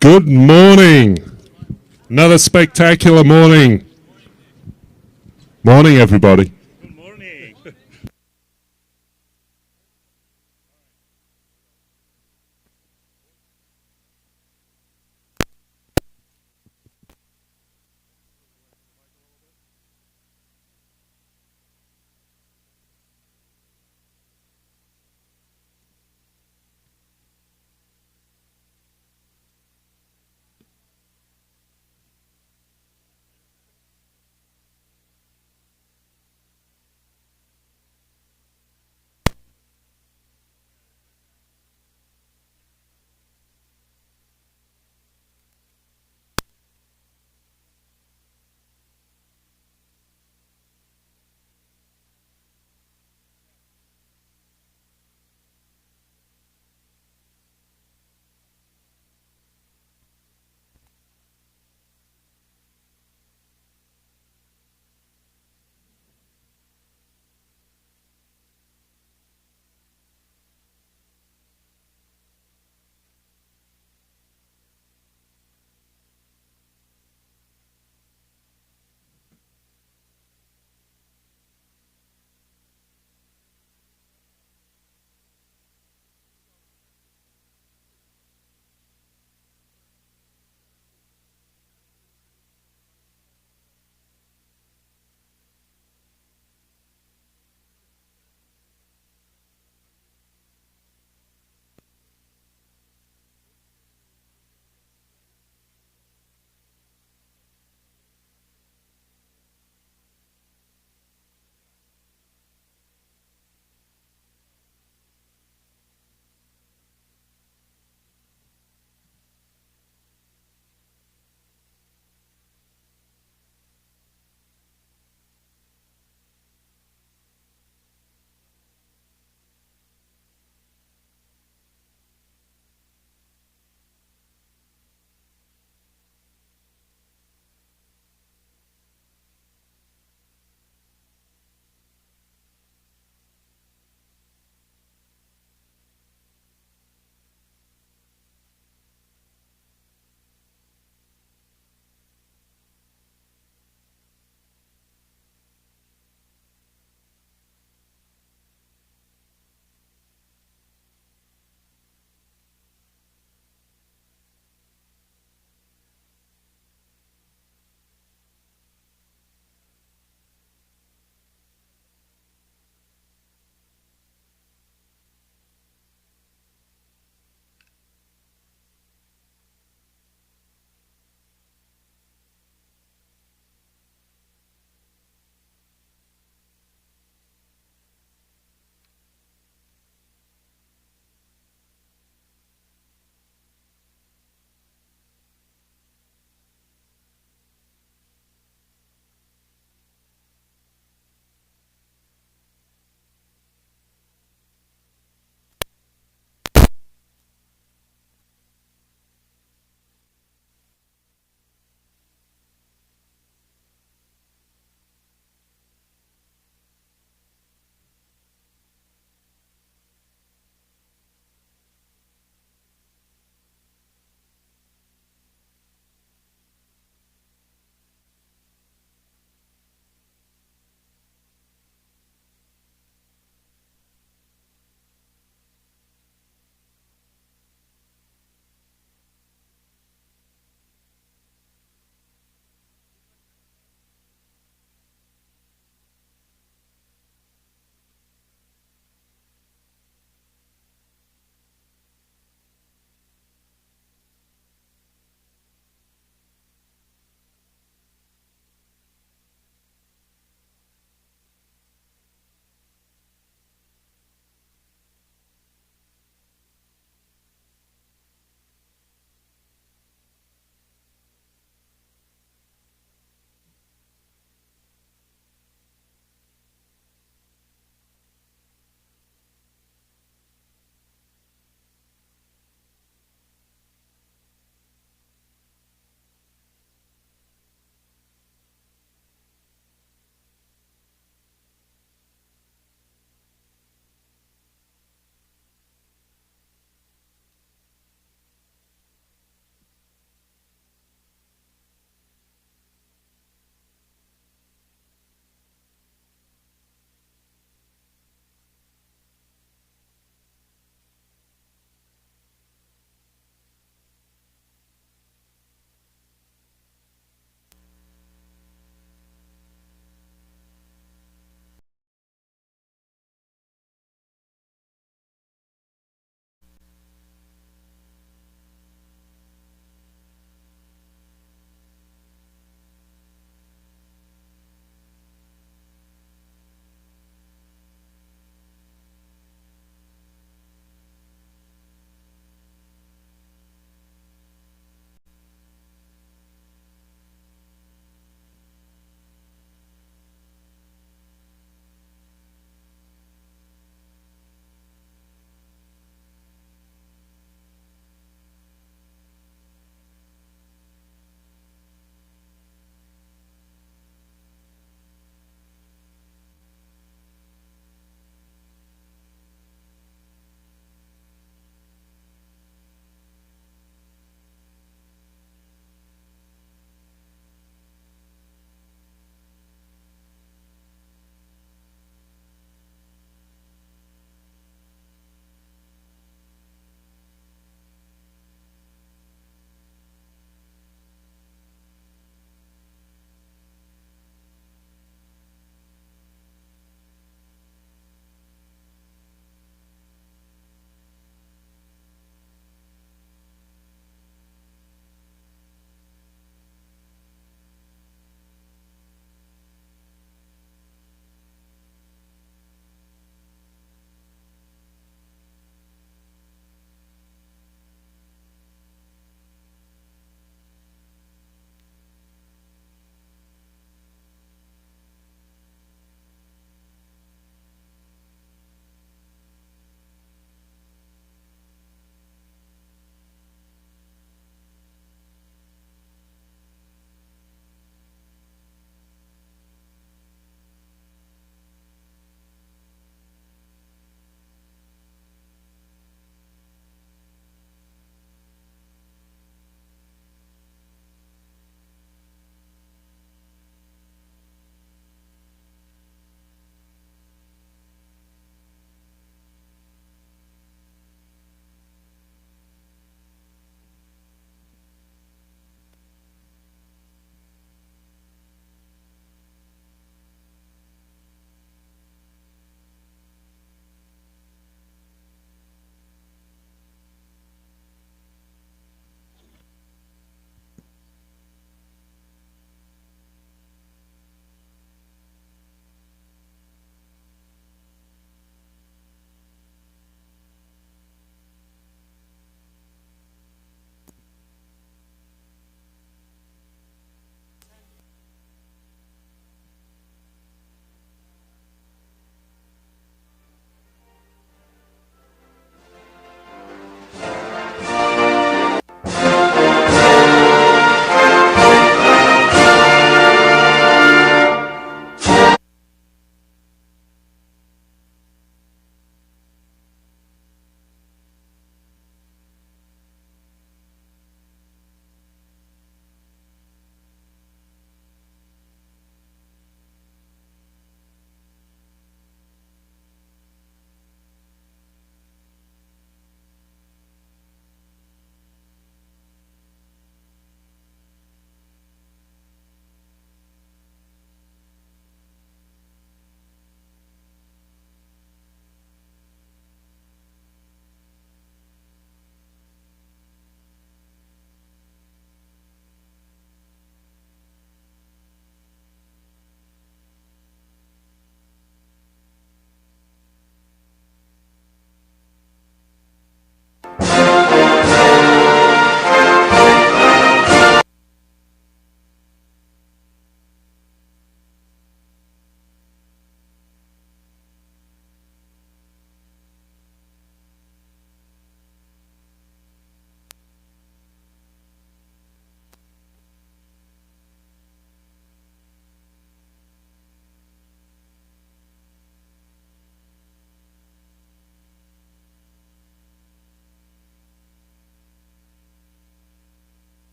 Good morning. Another spectacular morning. Morning, everybody. Good morning.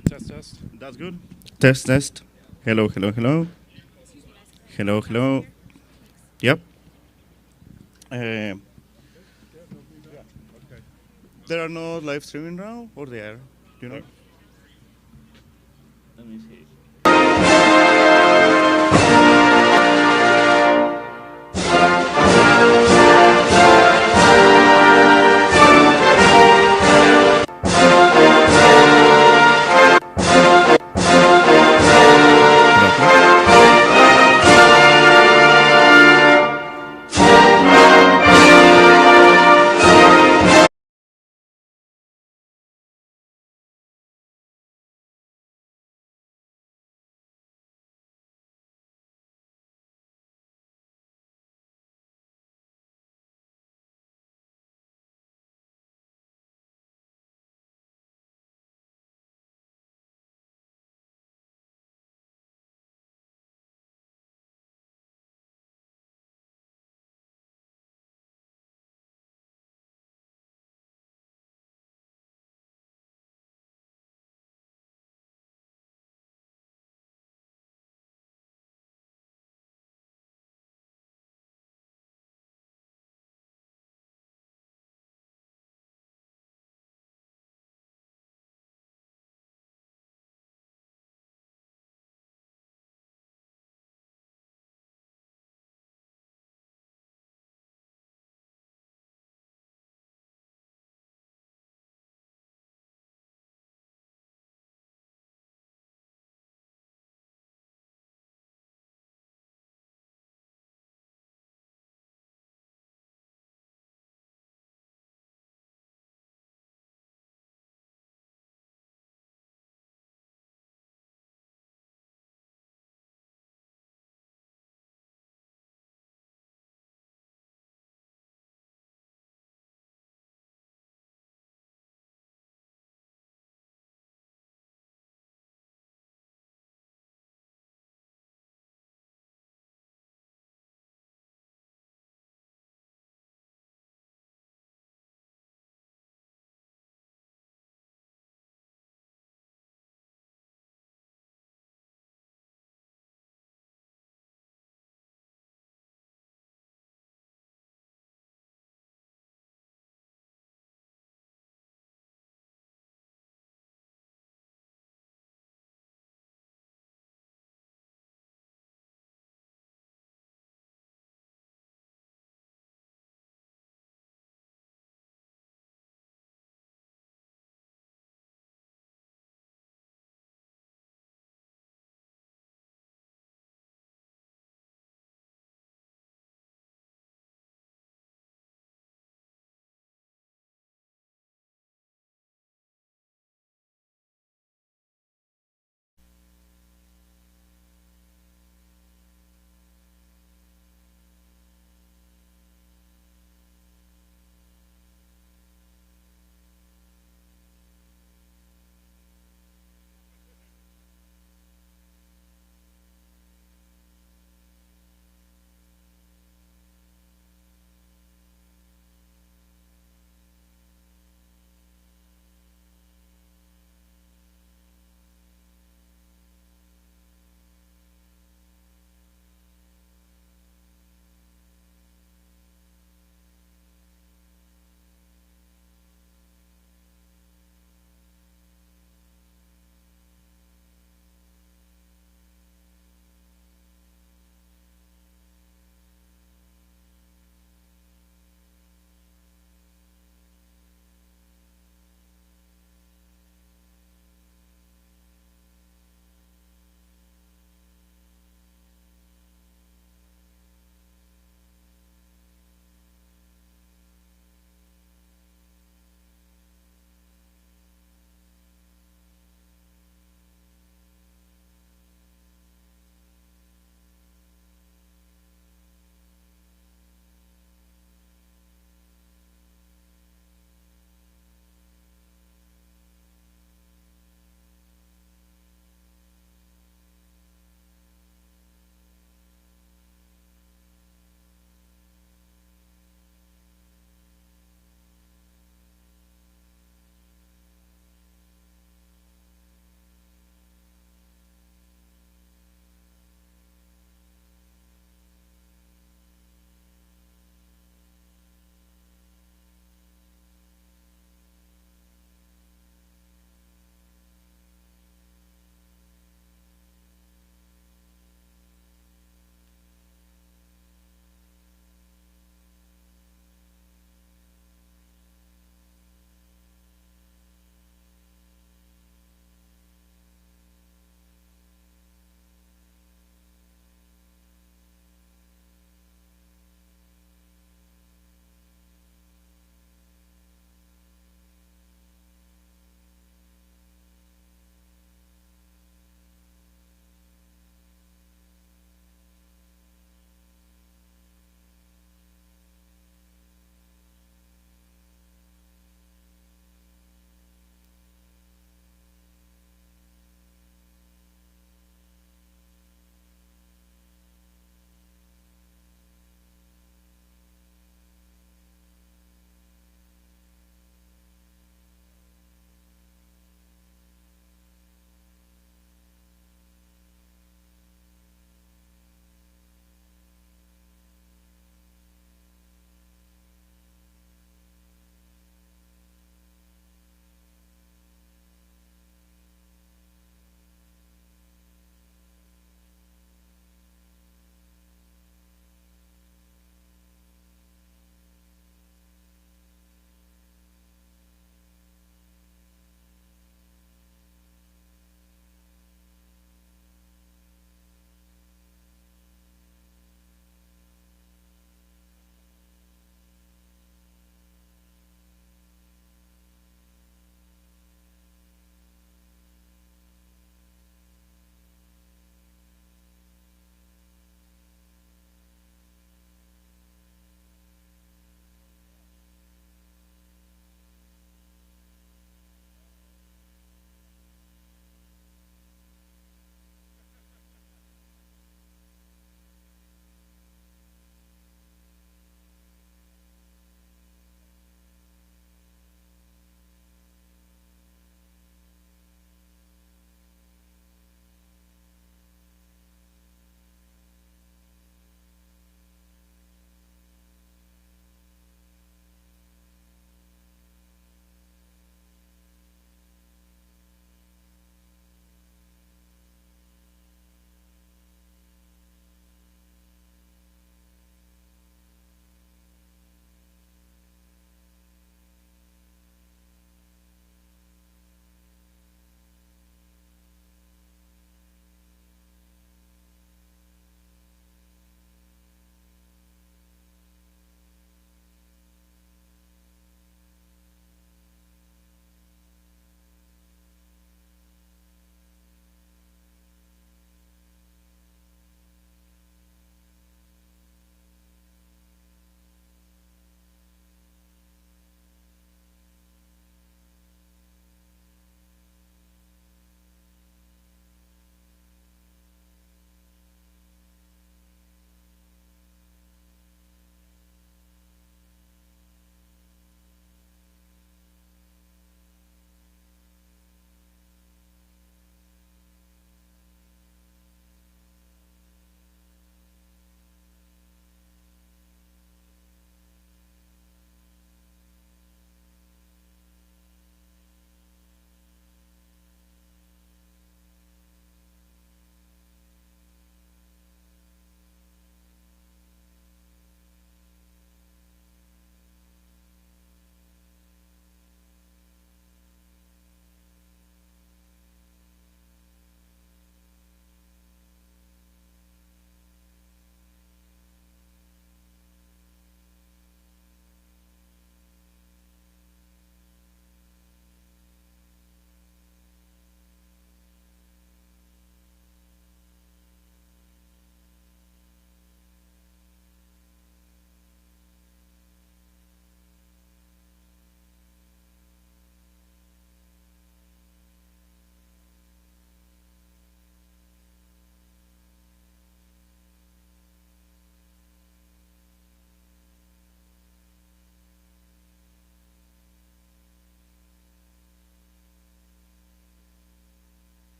Test. That's good. Test, test. Hello, hello, hello. Hello, hello. Yep. There are no live streaming now, or there? Do you know? Let me see.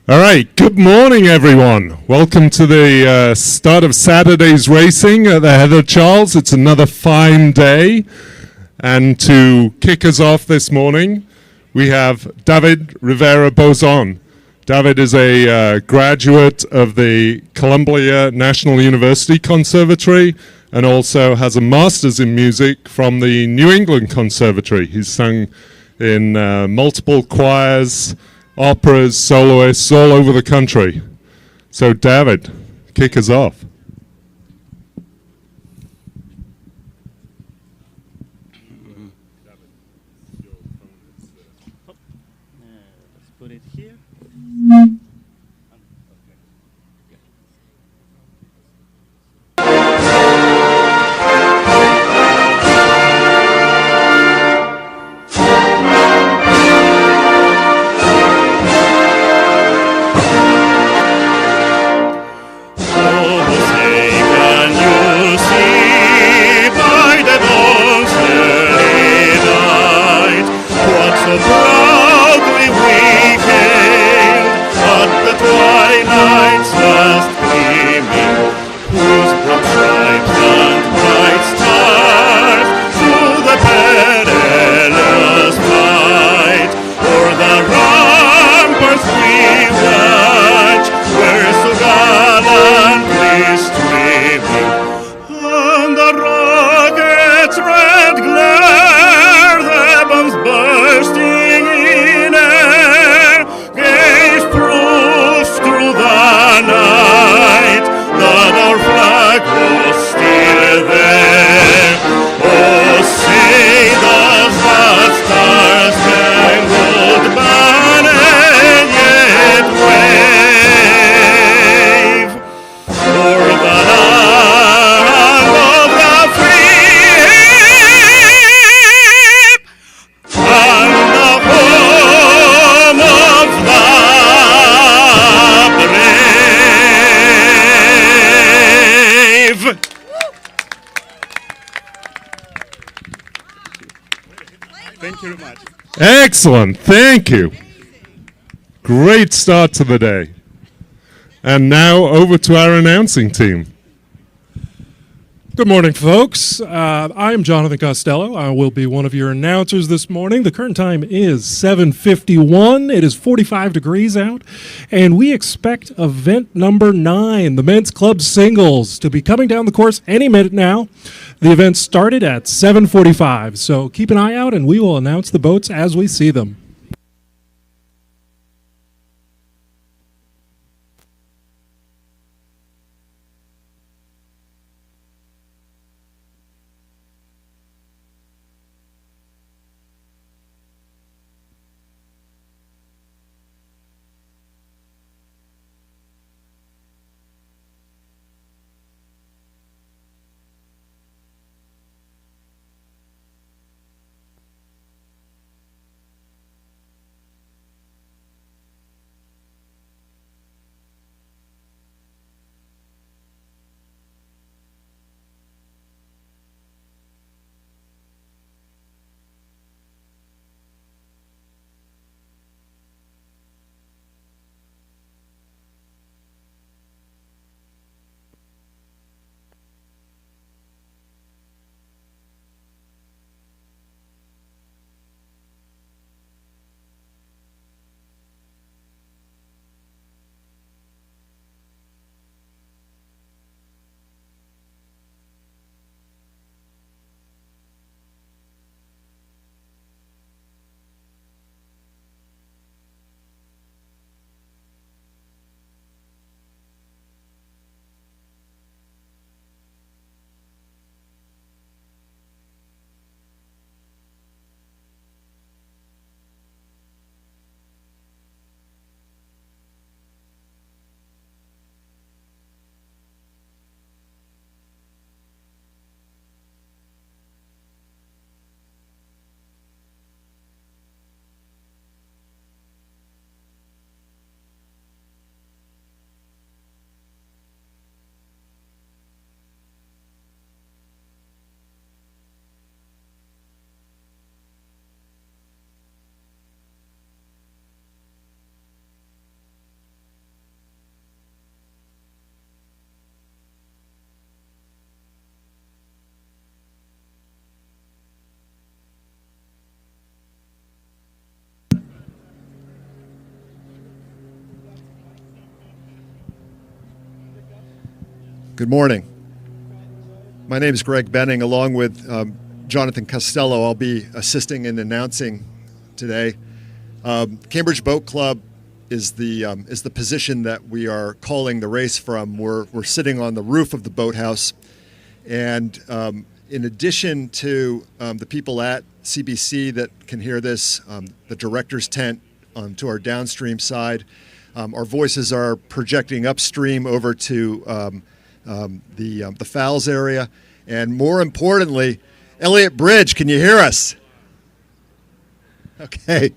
All right, good morning, everyone. Welcome to the start of Saturday's racing at the Heather Charles. It's another fine day. And to kick us off this morning, we have David Rivera Bozon. David is a graduate of the Columbia National University Conservatory and also has a master's in music from the New England Conservatory. He's sung in multiple choirs, operas, soloists all over the country. So David, kick us off. Let's put it here. Thank you very much. Excellent, thank you. Great start to the day. And now over to our announcing team. Good morning, folks. I am Jonathan Costello. I will be one of your announcers this morning. The current time is 7:51. It is 45 degrees out, and we expect event number 9, the Men's Club Singles, to be coming down the course any minute now. The event started at 7:45, so keep an eye out, and we will announce the boats as we see them. Good morning. My name is Greg Benning. Along with Jonathan Costello, I'll be assisting and announcing today. Cambridge Boat Club is the position that we are calling the race from. We're sitting on the roof of the boathouse, and in addition to the people at CBC that can hear this, the director's tent to our downstream side, our voices are projecting upstream over to the Fowles area, and more importantly, Elliott Bridge. Can you hear us? Okay.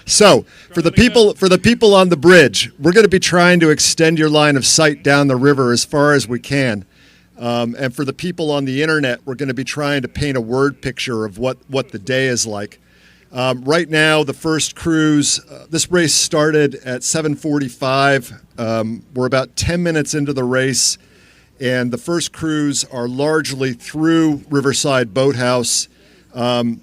So for the people on the bridge, we're going to be trying to extend your line of sight down the river as far as we can. And for the people on the internet, we're going to be trying to paint a word picture of what the day is like. Right now, the first cruise, this race started at 7:45. We're about 10 minutes into the race, and the first crews are largely through Riverside Boathouse. In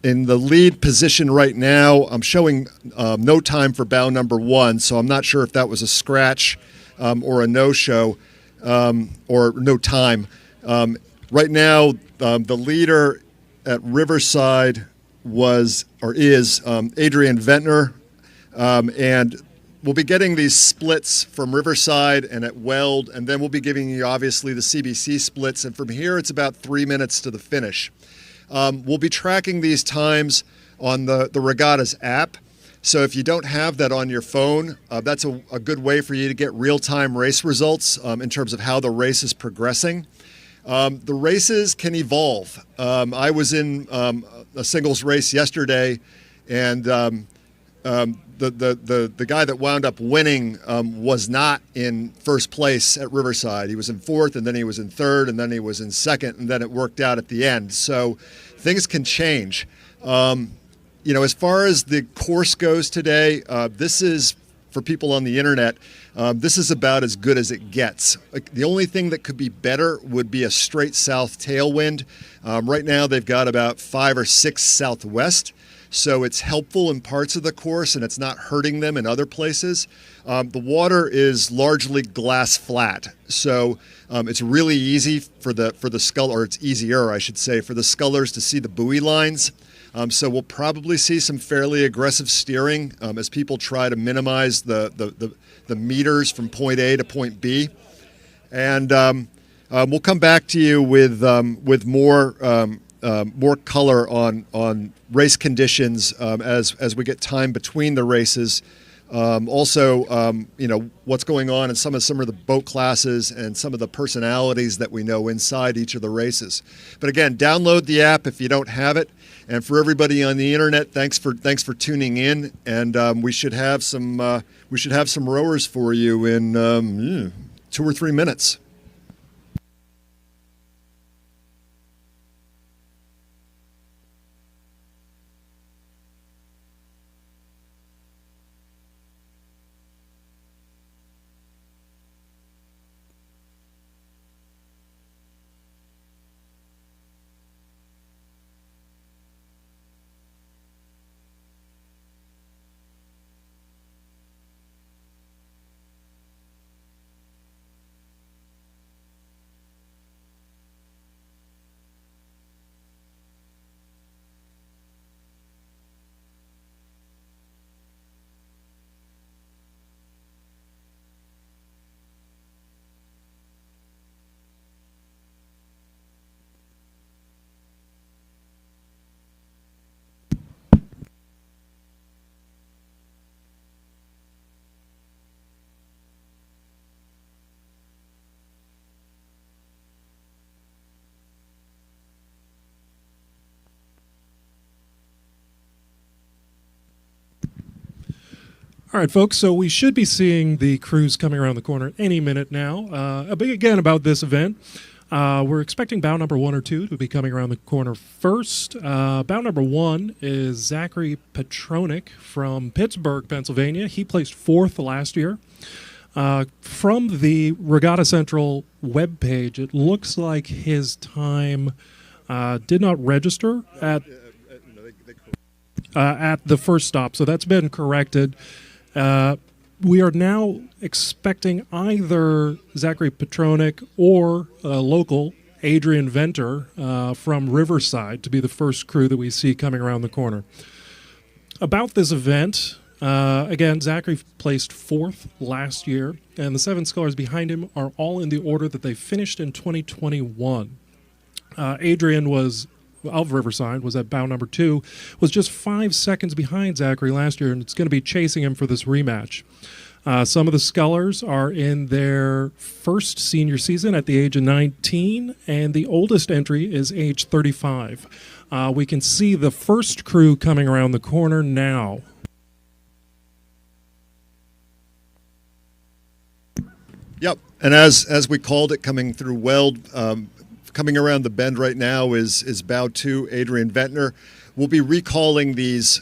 the lead position right now, I'm showing no time for bow number 1, so I'm not sure if that was a scratch or a no-show or no time. Right now, the leader at Riverside is Adrian Ventnor, and we'll be getting these splits from Riverside and at Weld, and then we'll be giving you obviously the CBC splits, and from here it's about 3 minutes to the finish. We'll be tracking these times on the Regattas app. So if you don't have that on your phone, that's a good way for you to get real-time race results in terms of how the race is progressing. The races can evolve. I was in a singles race yesterday, and the guy that wound up winning was not in first place at Riverside. He was in fourth, and then he was in third, and then he was in second, and then it worked out at the end. So things can change. As far as the course goes today, this is, for people on the internet, this is about as good as it gets. The only thing that could be better would be a straight south tailwind. Right now they've got about 5 or 6 southwest. So it's helpful in parts of the course, and it's not hurting them in other places. The water is largely glass flat, so it's really easy for the scull, or it's easier, I should say, for the scullers to see the buoy lines. So we'll probably see some fairly aggressive steering as people try to minimize the meters from point A to point B, and we'll come back to you with more color on race conditions as we get time between the races. Also, what's going on in some of the boat classes and some of the personalities that we know inside each of the races. But again, download the app if you don't have it. And for everybody on the internet, thanks for tuning in. And we should have some rowers for you in 2 or 3 minutes. All right, folks, so we should be seeing the crews coming around the corner any minute now. Again, about this event, we're expecting bow number 1 or 2 to be coming around the corner first. Bow number 1 is Zachary Petronik from Pittsburgh, Pennsylvania. He placed 4th last year. From the Regatta Central webpage, it looks like his time did not register at the first stop, so that's been corrected. we are now expecting either Zachary Petronik or local Adrian Venter from Riverside to be the first crew that we see coming around the corner. About this event, again, Zachary placed 4th last year, and the 7 scullers behind him are all in the order that they finished in 2021. Adrian was of Riverside, was at bow number 2, was just 5 seconds behind Zachary last year, and it's going to be chasing him for this rematch. Some of the scullers are in their first senior season at the age of 19, and the oldest entry is age 35. We can see the first crew coming around the corner now. Yep, and as we called it, coming through Weld, coming around the bend right now is bow 2, Adrian Ventner. We'll be recalling these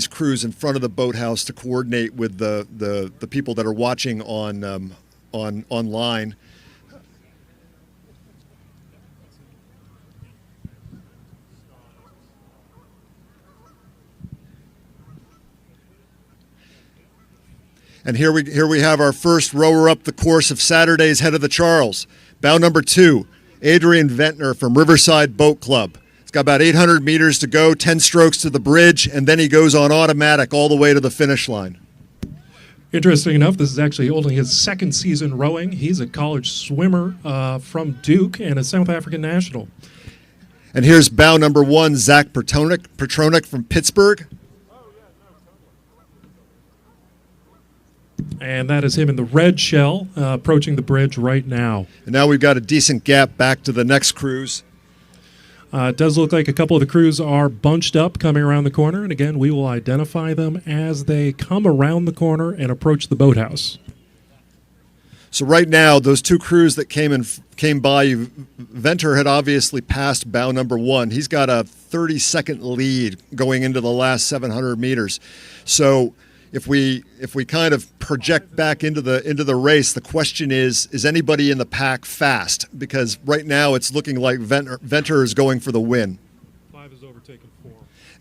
crews in front of the boathouse to coordinate with the people that are watching on online. And here we have our first rower up the course of Saturday's Head of the Charles. Bow number 2, Adrian Ventner from Riverside Boat Club. It's got about 800 meters to go, 10 strokes to the bridge, and then he goes on automatic all the way to the finish line. Interesting enough, this is actually only his 2nd season rowing. He's a college swimmer from Duke and a South African national. And here's bow number 1, Zach Petronik from Pittsburgh. And that is him in the red shell approaching the bridge right now. And now we've got a decent gap back to the next cruise. It does look like a couple of the crews are bunched up coming around the corner. And again, we will identify them as they come around the corner and approach the boathouse. So right now, those 2 crews that came by you, Venter had obviously passed bow number 1. He's got a 30-second lead going into the last 700 meters. So if we kind of project back into the race, the question is anybody in the pack fast? Because right now it's looking like Venter is going for the win. 5 is overtaken 4.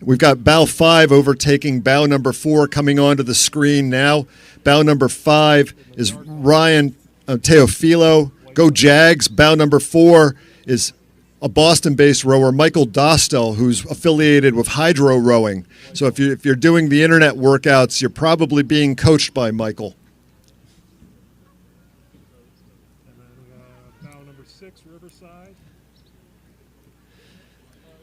We've got bow 5 overtaking bow number 4 coming onto the screen now. Bow number 5 is Ryan Teofilo. Go Jags. Bow number 4 is a Boston-based rower, Michael Dostel, who's affiliated with Hydro Rowing. So if you're doing the internet workouts, you're probably being coached by Michael. And then bow number 6, Riverside.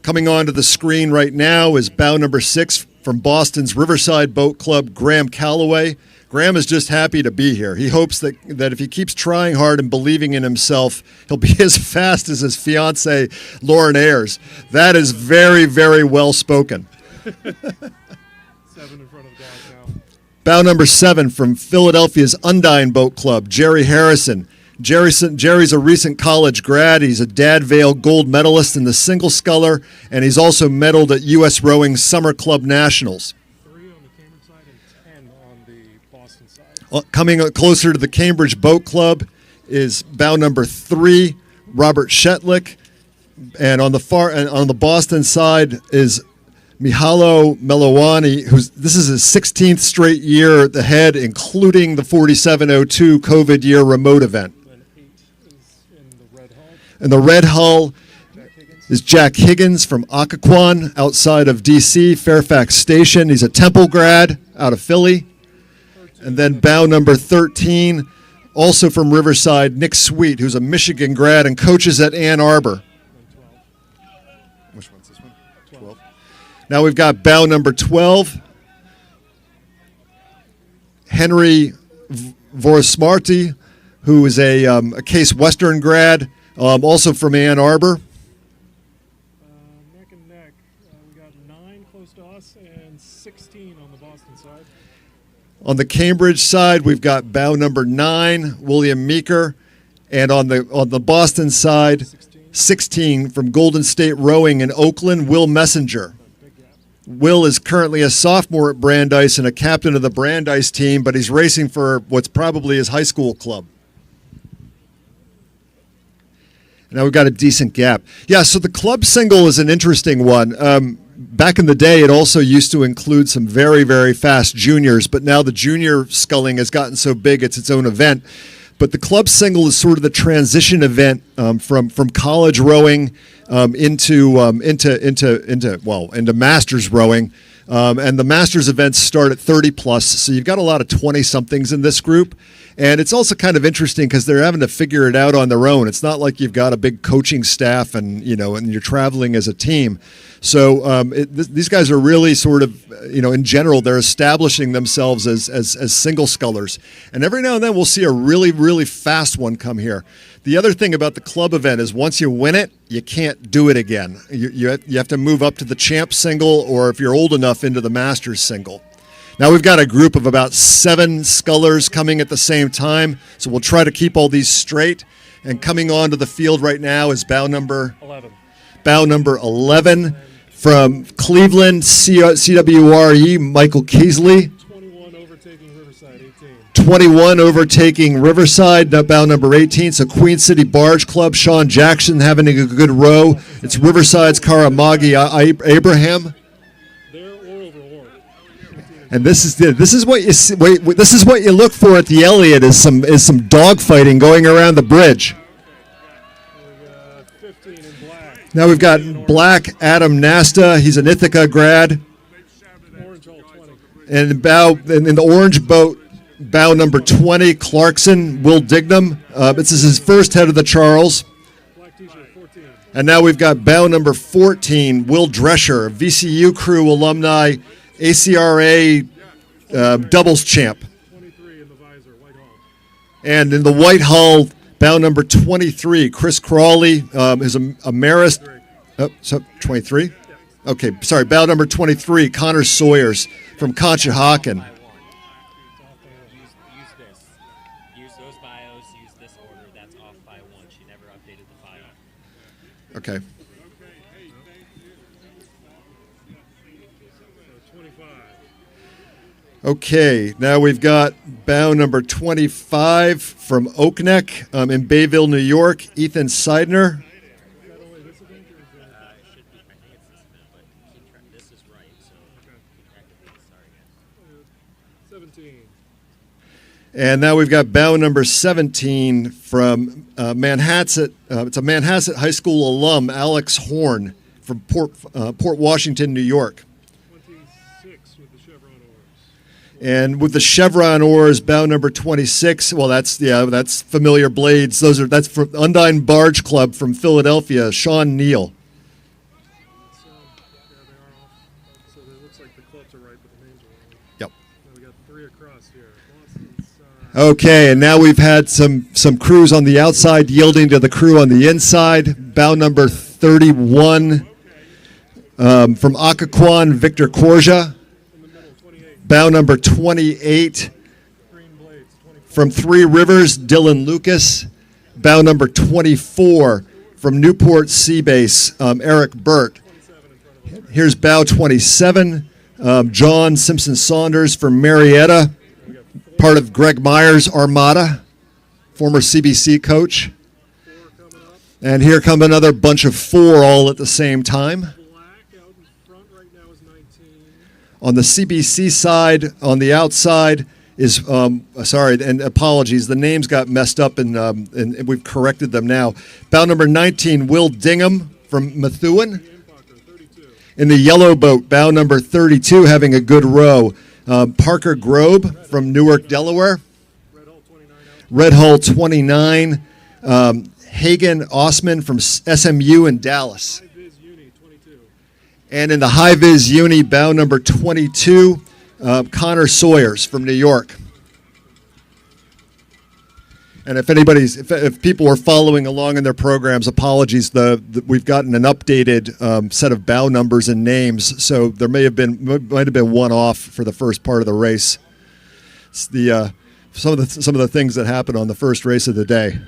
Coming onto the screen right now is bow number 6 from Boston's Riverside Boat Club, Graham Calloway. Graham is just happy to be here. He hopes that if he keeps trying hard and believing in himself, he'll be as fast as his fiancée, Lauren Ayers. That is very, very well spoken. 7 in front of the guys now. Bow number 7 from Philadelphia's Undine Boat Club, Jerry Harrison. Jerry's a recent college grad. He's a Dad Vale gold medalist in the single sculler, and he's also medaled at U.S. Rowing Summer Club Nationals. 3 on the Cambridge side and 10 on the Boston side. Coming closer to the Cambridge Boat Club is bow number 3, Robert Shetlick, and on the Boston side is Mihalo Melowani, this is his 16th straight year at the head, including the 4702 COVID year remote event. And 8 is in the red hull. And the red hull is Jack Higgins from Occoquan outside of D.C., Fairfax Station. He's a Temple grad out of Philly. And then bow number 13, also from Riverside, Nick Sweet, who's a Michigan grad and coaches at Ann Arbor. Which one's this one? 12. Now we've got bow number 12, Henry Vorasmarty, who is a Case Western grad, also from Ann Arbor. Neck and neck. We got 9 close to us and 16 on the Boston side. On the Cambridge side, we've got bow number 9, William Meeker, and on the Boston side, 16 from Golden State Rowing in Oakland, Will Messenger. Will is currently a sophomore at Brandeis and a captain of the Brandeis team, but he's racing for what's probably his high school club. Now we've got a decent gap. Yeah, so the club single is an interesting one. back in the day, it also used to include some very, very fast juniors, but now the junior sculling has gotten so big it's its own event. But the club single is sort of the transition event from college rowing into masters rowing. And the masters events start at 30 plus, so you've got a lot of 20-somethings in this group. And it's also kind of interesting because they're having to figure it out on their own. It's not like you've got a big coaching staff and you're traveling as a team. So these guys are really sort of, in general, they're establishing themselves as single scullers. And every now and then we'll see a really, really fast one come here. The other thing about the club event is once you win it, you can't do it again. You have to move up to the champ single, or if you're old enough, into the masters single. Now we've got a group of about 7 scullers coming at the same time, so we'll try to keep all these straight. And coming onto the field right now is bow number 11. Bow number 11 from Cleveland, CWRE, Michael Keasley. 21 overtaking Riverside, 18. 21 overtaking Riverside, bow number 18. So Queen City Barge Club, Sean Jackson having a good row. It's Riverside's Karamagi Abraham. And this is what you look for at the Elliott is some dogfighting going around the bridge. Now we've got Black Adam Nasta. He's an Ithaca grad. And in the orange boat, bow number 20, Clarkson, Will Dignam. This is his first head of the Charles. And now we've got bow number 14, Will Drescher, VCU crew alumni, ACRA doubles champ. 23 in the visor, Whitehall. And in the Whitehall, bow number 23, Chris Crawley is a Marist. Oh, so 23? Okay, sorry, bow number 23, Connor Sawyers from Conshohocken. Use those bios, use this order. That's off by 1. She never updated the file. Okay. 25. Okay, now we've got bow number 25 from Oak Neck in Bayville, New York, Ethan Seidner. This is right, so keep track of these. Sorry, guys. 17. And now we've got bow number 17 from Manhasset. It's a Manhasset High School alum, Alex Horn from Port Washington, New York. 26 with the chevron oars. And with the chevron oars, bow number 26. Well, that's familiar blades. That's from Undine Barge Club from Philadelphia, Sean Neal. So, yeah, they are off. So it looks like the clubs are right, but the names are wrong. Yep. Now we got 3 across here. Boston's, Okay, and now we've had some crews on the outside yielding to the crew on the inside. Bow number 31 from Occoquan, Victor Corja. in the middle, 28. Bow number 28 Green blades, 24. from Three Rivers, Dylan Lucas. Bow number 24 from Newport Seabase, Eric Burt. 27 in front of us. Here's bow 27, John Simpson Saunders from Marietta, part of Greg Myers' Armada, former CBC coach. 4 coming up. And here come another bunch of 4 all at the same time. Black out in front right now is 19. On the CBC side, on the outside is, sorry, and apologies, the names got messed up and we've corrected them now. Bow number 19, Will Dingham from Methuen. Parker, 32. In the yellow boat, bow number 32, having a good row. Parker Grobe from Newark, Delaware. Red Hull, 29 out. Red Hull 29. Hagen Osman from SMU in Dallas. High Viz Uni, 22. And in the high vis uni, bow number 22, Connor Sawyers from New York. And if people are following along in their programs, apologies. We've gotten an updated set of bow numbers and names, so there might have been one off for the first part of the race. It's some of the things that happened on the first race of the day.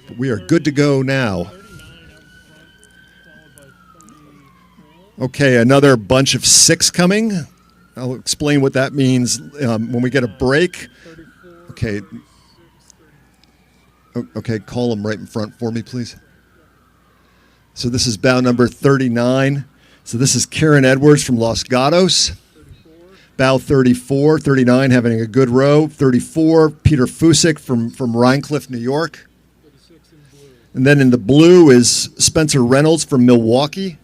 But we are good to go now. 39 out in front, followed by 34. Okay, another bunch of 6 coming. I'll explain what that means when we get a break. 34. Okay. Okay, call them right in front for me, please. So this is bow number 39. So this is Karen Edwards from Los Gatos. Bow 34, 39 having a good row. 34, Peter Fusik from Rhinecliff, New York. And then in the blue is Spencer Reynolds from Milwaukee.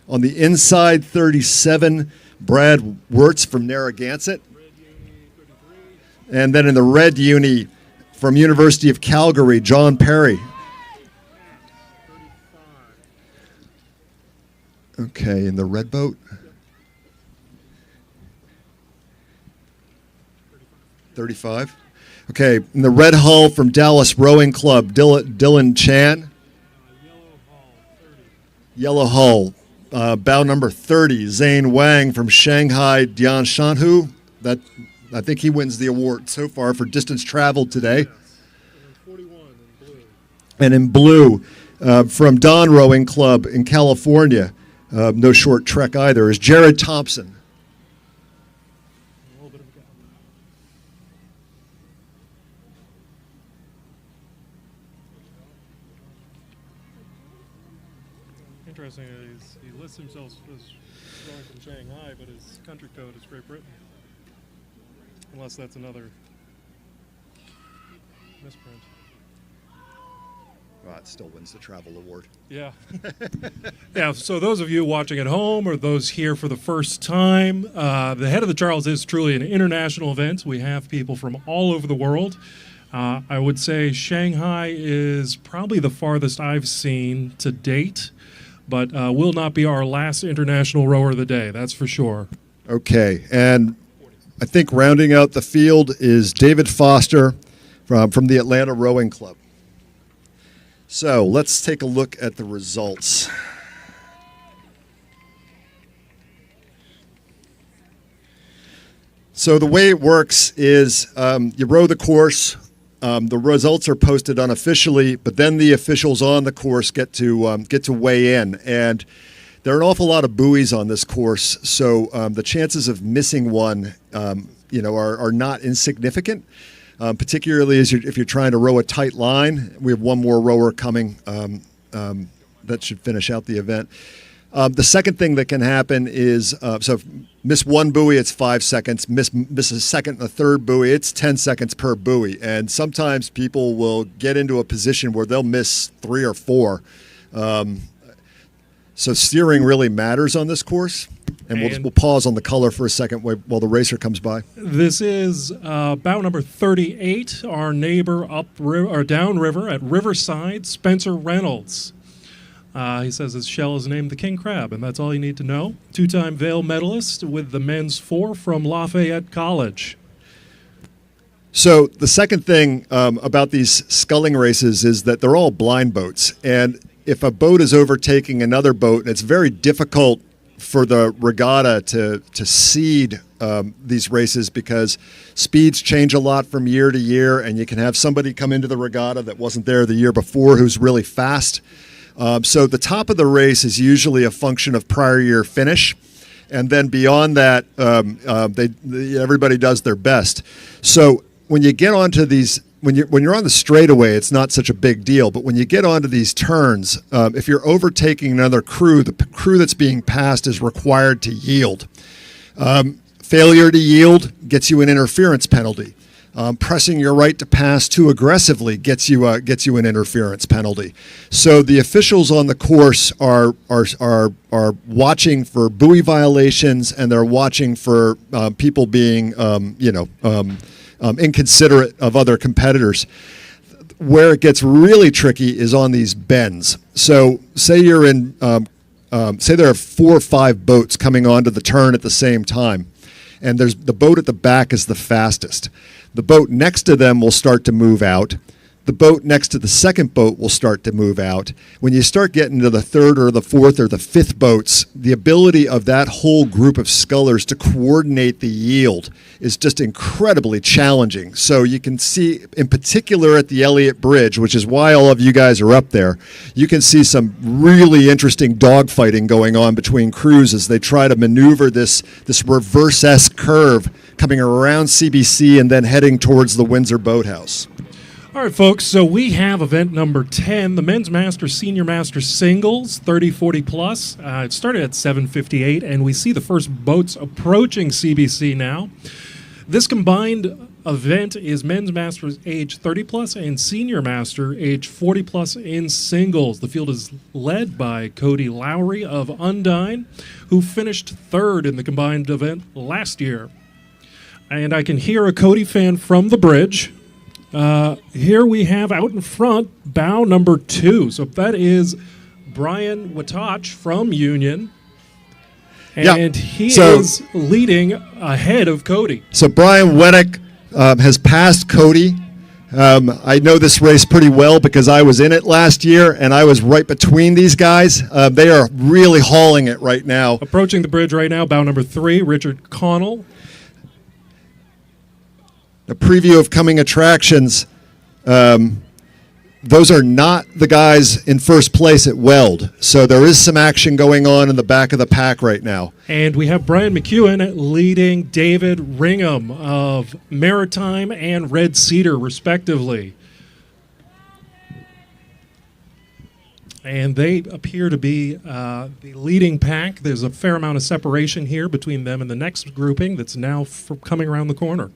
On the inside, 37, Brad Wirtz from Narragansett. And then in the red uni from University of Calgary, John Perry. Okay, in the red boat. 35. Okay, in the red hull from Dallas Rowing Club, Dylan Chan. Yellow hull, bow number 30, Zane Wang from Shanghai, Dian Shanhu. That, I think he wins the award so far for distance traveled today. And in blue, from Don Rowing Club in California, no short trek either, is Jared Thompson. Interesting, he lists himself as going from Shanghai, but his country code is Great Britain. Unless that's another misprint. Well, it still wins the travel award. Yeah. Yeah, so those of you watching at home or those here for the first time, the Head of the Charles is truly an international event. We have people from all over the world. I would say Shanghai is probably the farthest I've seen to date, but will not be our last international rower of the day, that's for sure. Okay, and I think rounding out the field is David Foster from the Atlanta Rowing Club. So let's take a look at the results. So the way it works is you row the course. The results are posted unofficially, but then the officials on the course get to weigh in. And there are an awful lot of buoys on this course, so the chances of missing one, are not insignificant. Particularly if you're trying to row a tight line. We have one more rower coming that should finish out the event. The second thing that can happen is, so if miss one buoy, it's 5 seconds. Miss a second and a third buoy, it's 10 seconds per buoy. And sometimes people will get into a position where they'll miss 3 or 4. So steering really matters on this course. And we'll pause on the color for a second while the racer comes by. This is bout number 38, our neighbor downriver at Riverside, Spencer Reynolds. He says his shell is named the King Crab, and that's all you need to know. 2-time Vail medalist with the men's 4 from Lafayette College. So the second thing about these sculling races is that they're all blind boats. And if a boat is overtaking another boat, it's very difficult for the regatta to seed these races because speeds change a lot from year to year, and you can have somebody come into the regatta that wasn't there the year before who's really fast. So the top of the race is usually a function of prior year finish, and then beyond that, everybody does their best. So when you get onto these, when you're on the straightaway, it's not such a big deal. But when you get onto these turns, if you're overtaking another crew, the crew that's being passed is required to yield. Failure to yield gets you an interference penalty. Pressing your right to pass too aggressively gets you an interference penalty. So the officials on the course are watching for buoy violations, and they're watching for people being inconsiderate of other competitors. Where it gets really tricky is on these bends. So say you're in, say there are 4 or 5 boats coming onto the turn at the same time, and there's the boat at the back is the fastest. The boat next to them will start to move out. The boat next to the second boat will start to move out. When you start getting to the third or the fourth or the fifth boats, the ability of that whole group of scullers to coordinate the yield is just incredibly challenging. So you can see, in particular at the Elliott Bridge, which is why all of you guys are up there, you can see some really interesting dogfighting going on between crews as they try to maneuver this reverse-esque curve coming around CBC and then heading towards the Windsor Boathouse. All right, folks, so we have event number 10, the Men's Master Senior Master Singles, 30-40 plus. It started at 7:58, and we see the first boats approaching CBC now. This combined event is Men's Masters age 30 plus and Senior Master age 40 plus in singles. The field is led by Cody Lowry of Undine, who finished third in the combined event last year. And I can hear a Cody fan from the bridge. Here we have out in front bow number 2. So that is Brian Watach from Union. And he is leading ahead of Cody. So Brian Weddick has passed Cody. I know this race pretty well because I was in it last year, and I was right between these guys. They are really hauling it right now. Approaching the bridge right now, bow number 3, Richard Connell. A preview of coming attractions. Those are not the guys in first place at Weld. So there is some action going on in the back of the pack right now. And we have Brian McEwen leading David Ringham of Maritime and Red Cedar, respectively. And they appear to be the leading pack. There's a fair amount of separation here between them and the next grouping that's now coming around the corner.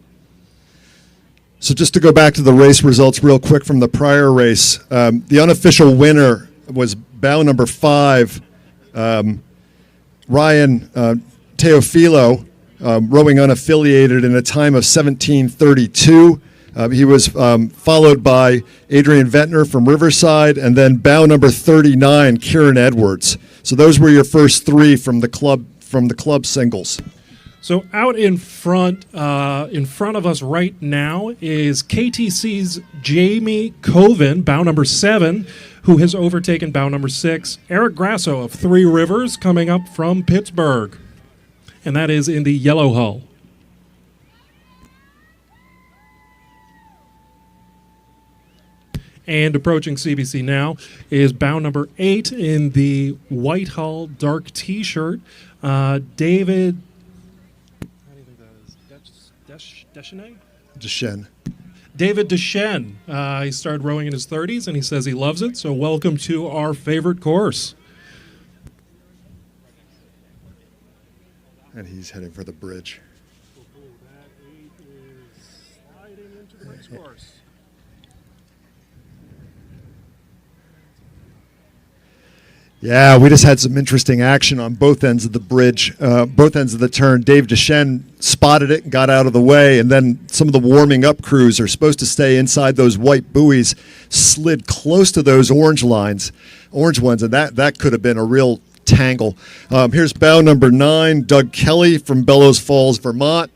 So just to go back to the race results real quick from the prior race, the unofficial winner was bow number 5, Ryan Teofilo, rowing unaffiliated in a time of 17:32. He was followed by Adrian Ventnor from Riverside, and then bow number 39, Kieran Edwards. So those were your first 3 from the club singles. So out in front of us right now is KTC's Jamie Coven, bow number 7, who has overtaken bow number 6. Eric Grasso of Three Rivers coming up from Pittsburgh, and that is in the yellow hull. And approaching CBC now is bow number 8 in the white hull dark T-shirt, David. Deschen. David Deschen. He started rowing in his 30s, and he says he loves it, so welcome to our favorite course. And he's heading for the bridge. That 8 is sliding into the next course. Yeah, we just had some interesting action on both ends of the bridge, both ends of the turn. Dave Deschen spotted it and got out of the way, and then some of the warming up crews are supposed to stay inside those white buoys, slid close to those orange ones, and that could have been a real tangle. Here's bow number 9, Doug Kelly from Bellows Falls, Vermont.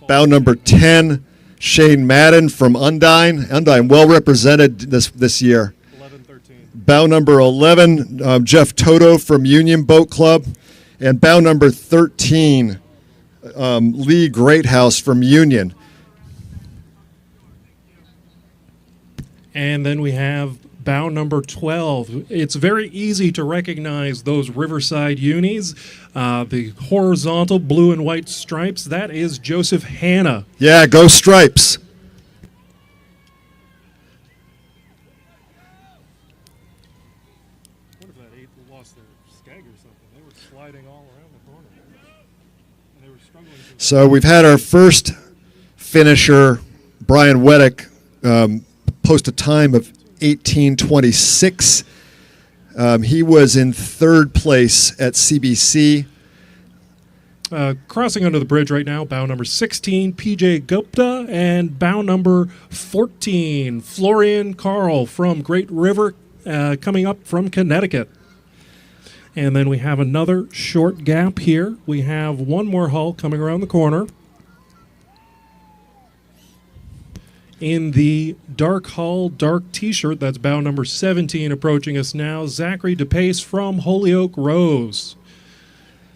Bow number 10, Shane Madden from Undine. Undine well represented this year. Bow number 11, Jeff Toto from Union Boat Club. And bow number 13, Lee Greathouse from Union. And then we have bow number 12. It's very easy to recognize those Riverside unis. The horizontal blue and white stripes, that is Joseph Hanna. Yeah, go Stripes. What if that 8 lost their skeg or something? They were sliding all around the corner. And they were struggling to... So we've had our first finisher, Brian Weddick, post a time of 18:26. He was in third place at CBC. Crossing under the bridge right now, bow number 16, PJ Gupta, and bow number 14, Florian Carl from Great River, coming up from Connecticut. And then we have another short gap here. We have one more hull coming around the corner. In the dark hull, dark T-shirt, that's bow number 17 approaching us now, Zachary DePace from Holyoke Rose.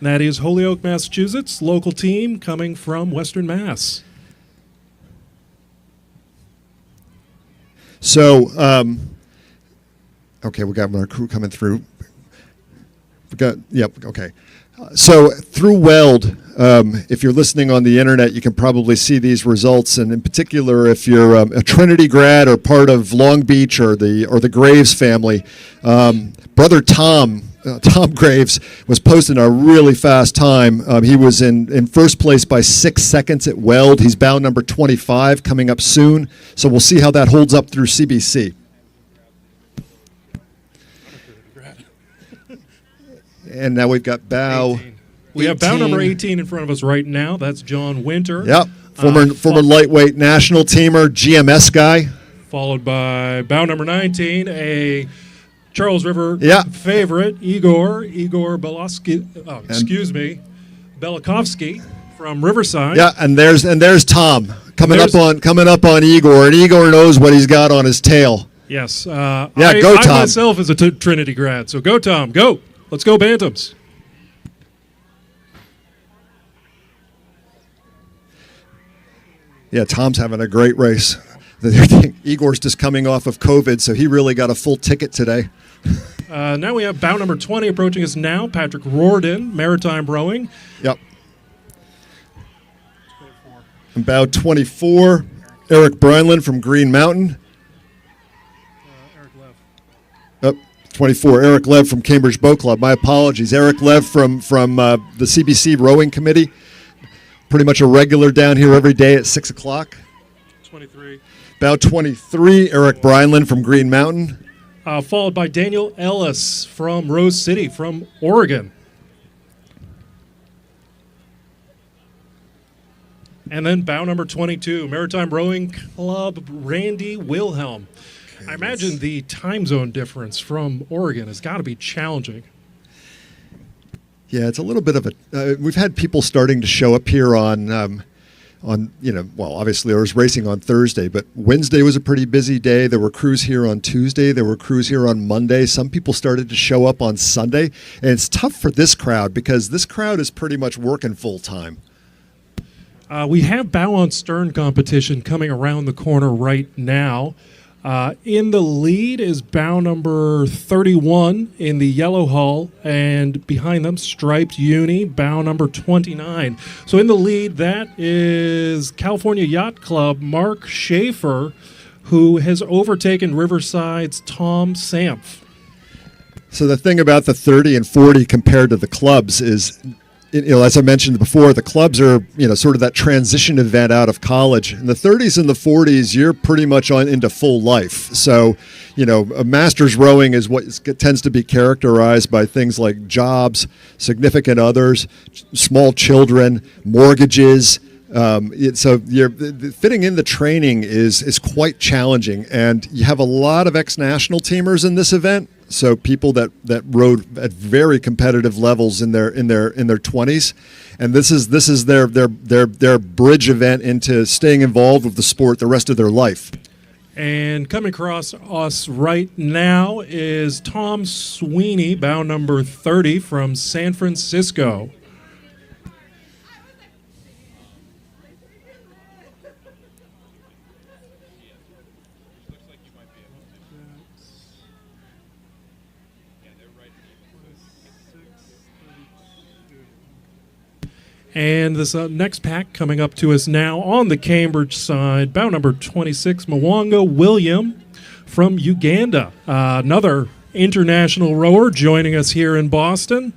That is Holyoke, Massachusetts, local team coming from Western Mass. So, okay, we got our crew coming through. Yep. Okay. So through Weld, if you're listening on the internet, you can probably see these results, and in particular, if you're a Trinity grad or part of Long Beach or the Graves family, brother Tom Graves was posting a really fast time. He was in first place by 6 seconds at Weld. He's bound number 25 coming up soon, so we'll see how that holds up through CBC. And now we've got bow. 18. We have bow number 18 in front of us right now. That's John Winter. Yep, former lightweight national teamer, GMS guy. Followed by bow number 19, a Charles River favorite, Igor Belakovsky from Riverside. Yeah, and there's Tom coming up on Igor, and Igor knows what he's got on his tail. Yes. Go Tom. I myself is a Trinity grad, so go Tom, go. Let's go Bantams. Yeah, Tom's having a great race. Igor's just coming off of COVID, so he really got a full ticket today. Now we have bow number 20 approaching us now, Patrick Rorden, Maritime Rowing. Yep. And bow 24, Eric Breinland from Green Mountain. Eric Lev. 24, Eric Lev from Cambridge Boat Club. My apologies. Eric Lev from the CBC Rowing Committee. Pretty much a regular down here every day at 6 o'clock. 23. Bow 23, Eric Breinland from Green Mountain. Followed by Daniel Ellis from Rose City from Oregon. And then bow number 22, Maritime Rowing Club, Randy Wilhelm. I imagine the time zone difference from Oregon has got to be challenging. Yeah, it's a little bit of a. We've had people starting to show up here on obviously there was racing on Thursday, but Wednesday was a pretty busy day. There were crews here on Tuesday. There were crews here on Monday. Some people started to show up on Sunday, and it's tough for this crowd because this crowd is pretty much working full time. We have bow on stern competition coming around the corner right now. In the lead is bow number 31 in the yellow hull, and behind them, striped uni, bow number 29. So in the lead, that is California Yacht Club, Mark Schaefer, who has overtaken Riverside's Tom Sampf. So the thing about the 30 and 40 compared to the clubs is, as I mentioned before, the clubs are, sort of that transition event out of college. In the 30s and the 40s, you're pretty much into full life. So, a master's rowing is what tends to be characterized by things like jobs, significant others, small children, mortgages. So fitting in the training is quite challenging, and you have a lot of ex-national teamers in this event. So people that rode at very competitive levels in their 20s, and this is their bridge event into staying involved with the sport the rest of their life. And coming across us right now is Tom Sweeney, bow number 30 from San Francisco. And this next pack coming up to us now on the Cambridge side, bow number 26, Mwanga William from Uganda. Another international rower joining us here in Boston.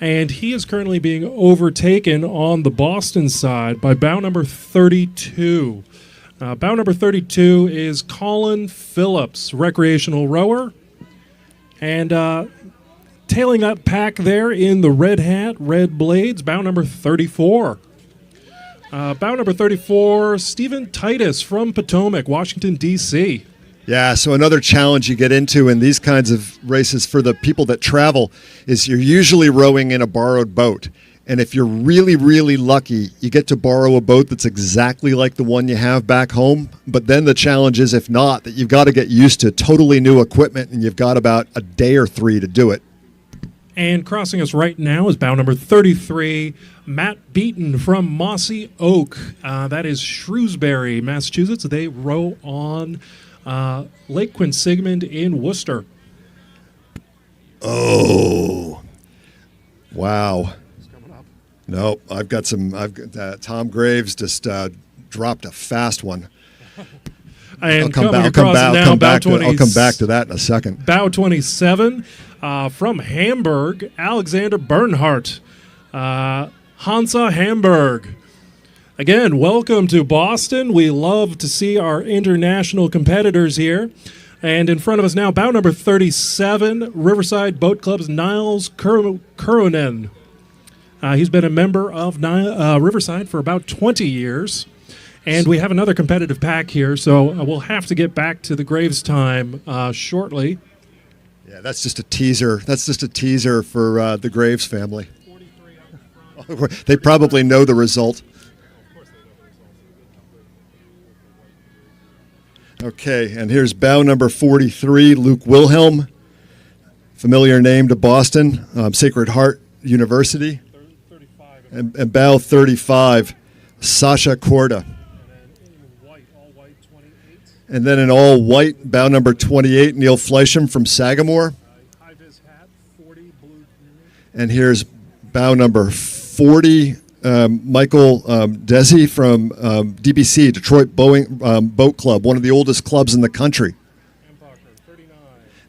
And he is currently being overtaken on the Boston side by bow number 32. Bow number 32 is Colin Phillips, recreational rower. And tailing that pack there in the red hat, red blades, bow number 34. Bow number 34, Stephen Titus from Potomac, Washington, D.C. Yeah, so another challenge you get into in these kinds of races for the people that travel is you're usually rowing in a borrowed boat. And if you're really, really lucky, you get to borrow a boat that's exactly like the one you have back home. But then the challenge is, if not, that you've got to get used to totally new equipment, and you've got about a day or three to do it. And crossing us right now is bow number 33, Matt Beaton from Mossy Oak. That is Shrewsbury, Massachusetts. They row on Lake Quinsigamond in Worcester. Oh, Wow. Nope. I've got Tom Graves just dropped a fast one. And I'll come coming back. across it now, bow I'll come back to that in a second. Bow 27 from Hamburg, Alexander Bernhardt. Hansa Hamburg. Again, welcome to Boston. We love to see our international competitors here. And in front of us now, bow number 37, Riverside Boat Club's Niles Kurunen. He's been a member of Riverside for about 20 years. And we have another competitive pack here, so we'll have to get back to the Graves time shortly. Yeah, that's just a teaser. That's just a teaser for the Graves family. They probably know the result. Okay, and here's bow number 43, Luke Wilhelm. Familiar name to Boston, Sacred Heart University. And bow 35, Sasha Korda. And then in all white, bow number 28, Neil Fleischem from Sagamore. And here's bow number 40, Michael Desi from DBC, Detroit Boat Club, one of the oldest clubs in the country.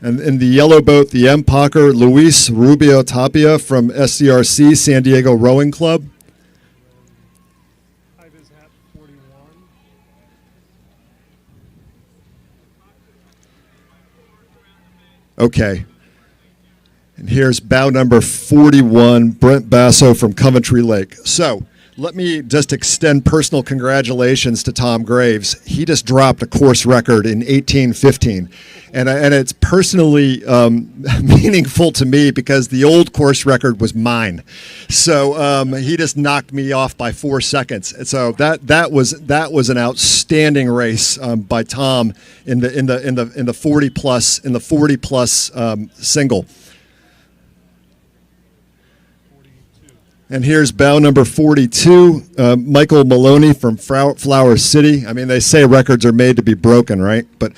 And in the yellow boat, the Empacher, Luis Rubio Tapia from SCRC, San Diego Rowing Club. Okay. And here's bow number 41, Brent Basso from Coventry Lake. So let me just extend personal congratulations to Tom Graves. He just dropped a course record in 1815. And it's personally meaningful to me because the old course record was mine. So he just knocked me off by 4 seconds. And so that was an outstanding race by Tom in the 40 plus single. And here's bow number 42, Michael Maloney from Flower City. I mean, they say records are made to be broken, right? But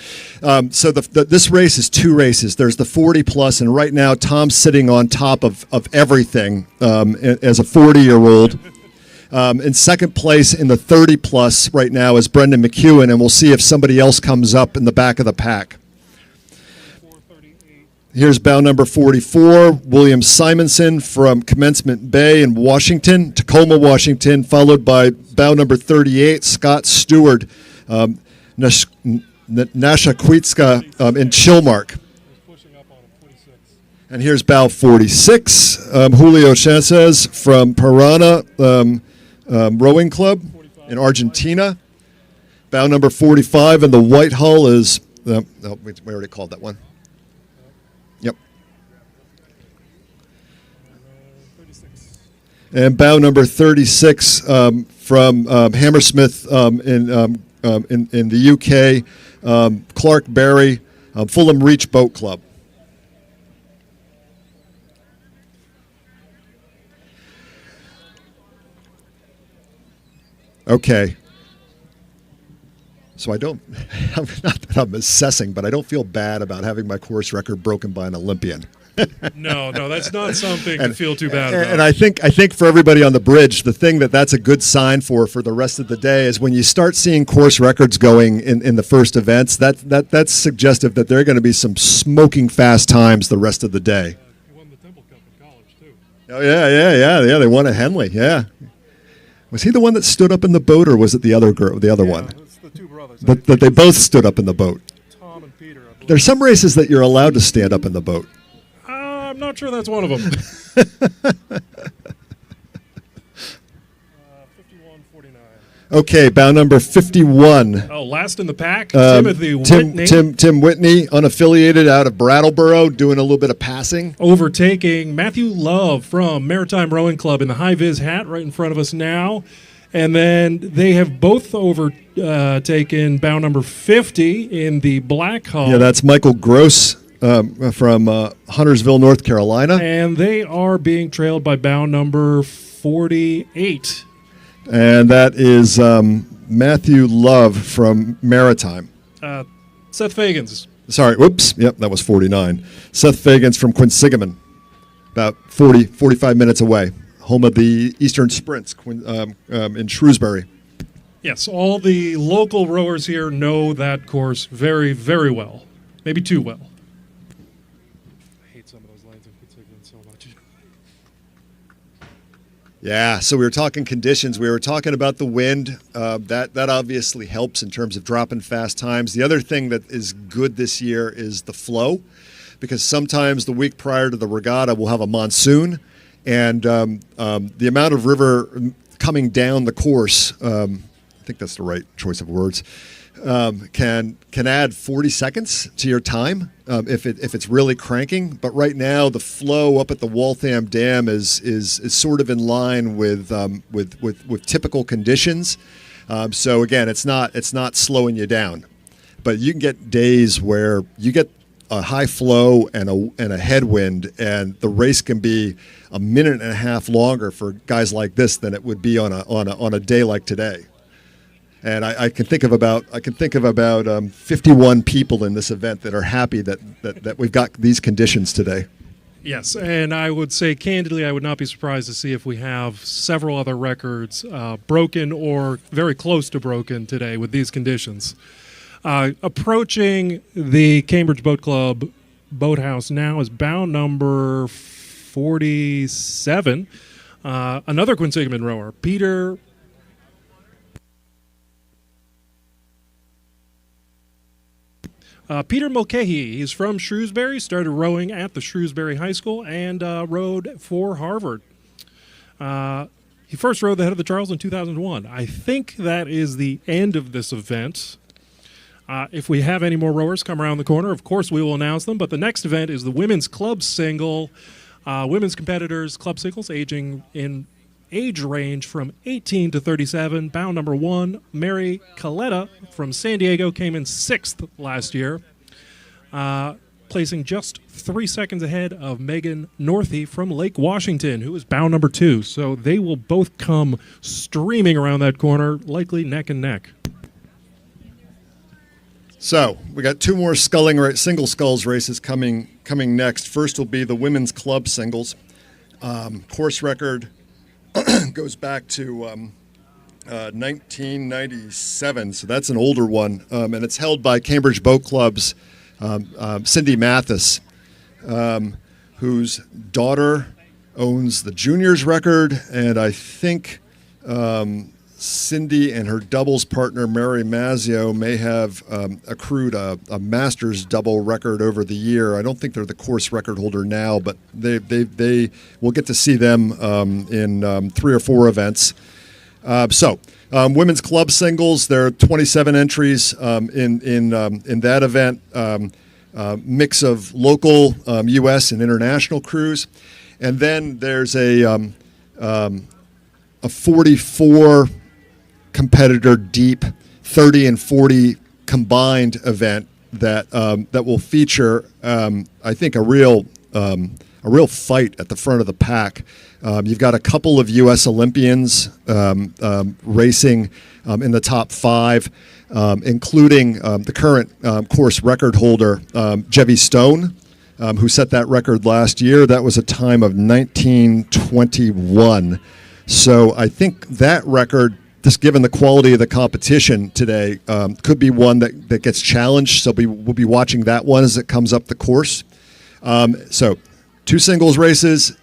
so this race is 2 races. There's the 40 plus, and right now Tom's sitting on top of everything as a 40-year-old. In second place in the 30 plus right now is Brendan McEwen, and we'll see if somebody else comes up in the back of the pack. Here's bow number 44, William Simonson from Commencement Bay in Washington, Tacoma, Washington, followed by bow number 38, Scott Stewart, Nashakwitska in Chilmark. And here's bow 46, Julio Chances from Parana Rowing Club in Argentina. Bow number 45, and the white hull is, we already called that one. Yep. And bow number 36 from Hammersmith in the UK, Clark Berry, Fulham Reach Boat Club. Okay. So I don't, not that I'm assessing, but I don't feel bad about having my course record broken by an Olympian. No, that's not something to feel too bad about. And I think for everybody on the bridge, the thing that's a good sign for the rest of the day is when you start seeing course records going in the first events, that's suggestive that there are going to be some smoking fast times the rest of the day. You won the Temple Cup in college, too. Oh, yeah, they won at Henley, yeah. Was he the one that stood up in the boat, or was it the other girl, the other one? It's the two brothers. That they both stood up in the boat. Tom and Peter, I believe. There's some races that you're allowed to stand up in the boat. I'm not sure that's one of them. 51-49. Okay, bow number 51. Oh, last in the pack, Timothy Whitney. Tim Whitney, unaffiliated out of Brattleboro, doing a little bit of passing. Overtaking Matthew Love from Maritime Rowing Club in the high-vis hat right in front of us now. And then they have both overtaken bow number 50 in the black hull. Yeah, that's Michael Gross from Huntersville, North Carolina. And they are being trailed by bow number 48. And that is Matthew Love from Maritime. Seth Fagans. Sorry, whoops. Yep, that was 49. Seth Fagans from Quinsigamon. about 45 minutes away, home of the Eastern Sprints in Shrewsbury. Yes, all the local rowers here know that course very, very well. Maybe too well. I hate some of those lines in particular so much. Yeah, so we were talking conditions. We were talking about the wind. That obviously helps in terms of dropping fast times. The other thing that is good this year is the flow, because sometimes the week prior to the regatta we'll have a monsoon, and the amount of river coming down the course, I think that's the right choice of words, can add 40 seconds to your time if it's really cranking. But right now, the flow up at the Waltham Dam is sort of in line with typical conditions. So again, it's not slowing you down, but you can get days where you get a high flow and a headwind, and the race can be a minute and a half longer for guys like this than it would be on a day like today. And I can think of about 51 people in this event that are happy that we've got these conditions today. Yes, and I would say candidly, I would not be surprised to see if we have several other records broken or very close to broken today with these conditions. Approaching the Cambridge Boat Club boathouse now is bow number 47. Another Quinsigamond rower, Peter Mulcahy. He's from Shrewsbury, started rowing at the Shrewsbury High School, and rowed for Harvard. He first rowed the Head of the Charles in 2001. I think that is the end of this event. If we have any more rowers come around the corner, of course we will announce them, but the next event is the Women's Club Single. Women's competitors, club singles, aging in age range from 18 to 37. Bow number 1, Mary Coletta from San Diego, came in 6th last year, placing just 3 seconds ahead of Megan Northey from Lake Washington, who is bow number 2. So they will both come streaming around that corner, likely neck and neck. So we got 2 more single sculls races coming next. First will be the women's club singles. Course record goes back to 1997, so that's an older one, and it's held by Cambridge Boat Club's Cindy Mathis, whose daughter owns the juniors record, and I think Cindy and her doubles partner Mary Mazzio may have accrued a master's double record over the year. I don't think they're the course record holder now, but they will get to see them in 3 or 4 events. Women's club singles, there are 27 entries in that event. Mix of local, U.S. and international crews, and then there's a 44 competitor deep 30 and 40 combined event that will feature I think a real fight at the front of the pack. You've got a couple of U.S. Olympians racing in the top 5, including the current course record holder, Jevy Stone, who set that record last year. That was a time of 1921. So I think that record, just given the quality of the competition today, could be one that gets challenged. So we'll be watching that one as it comes up the course. So 2 singles races.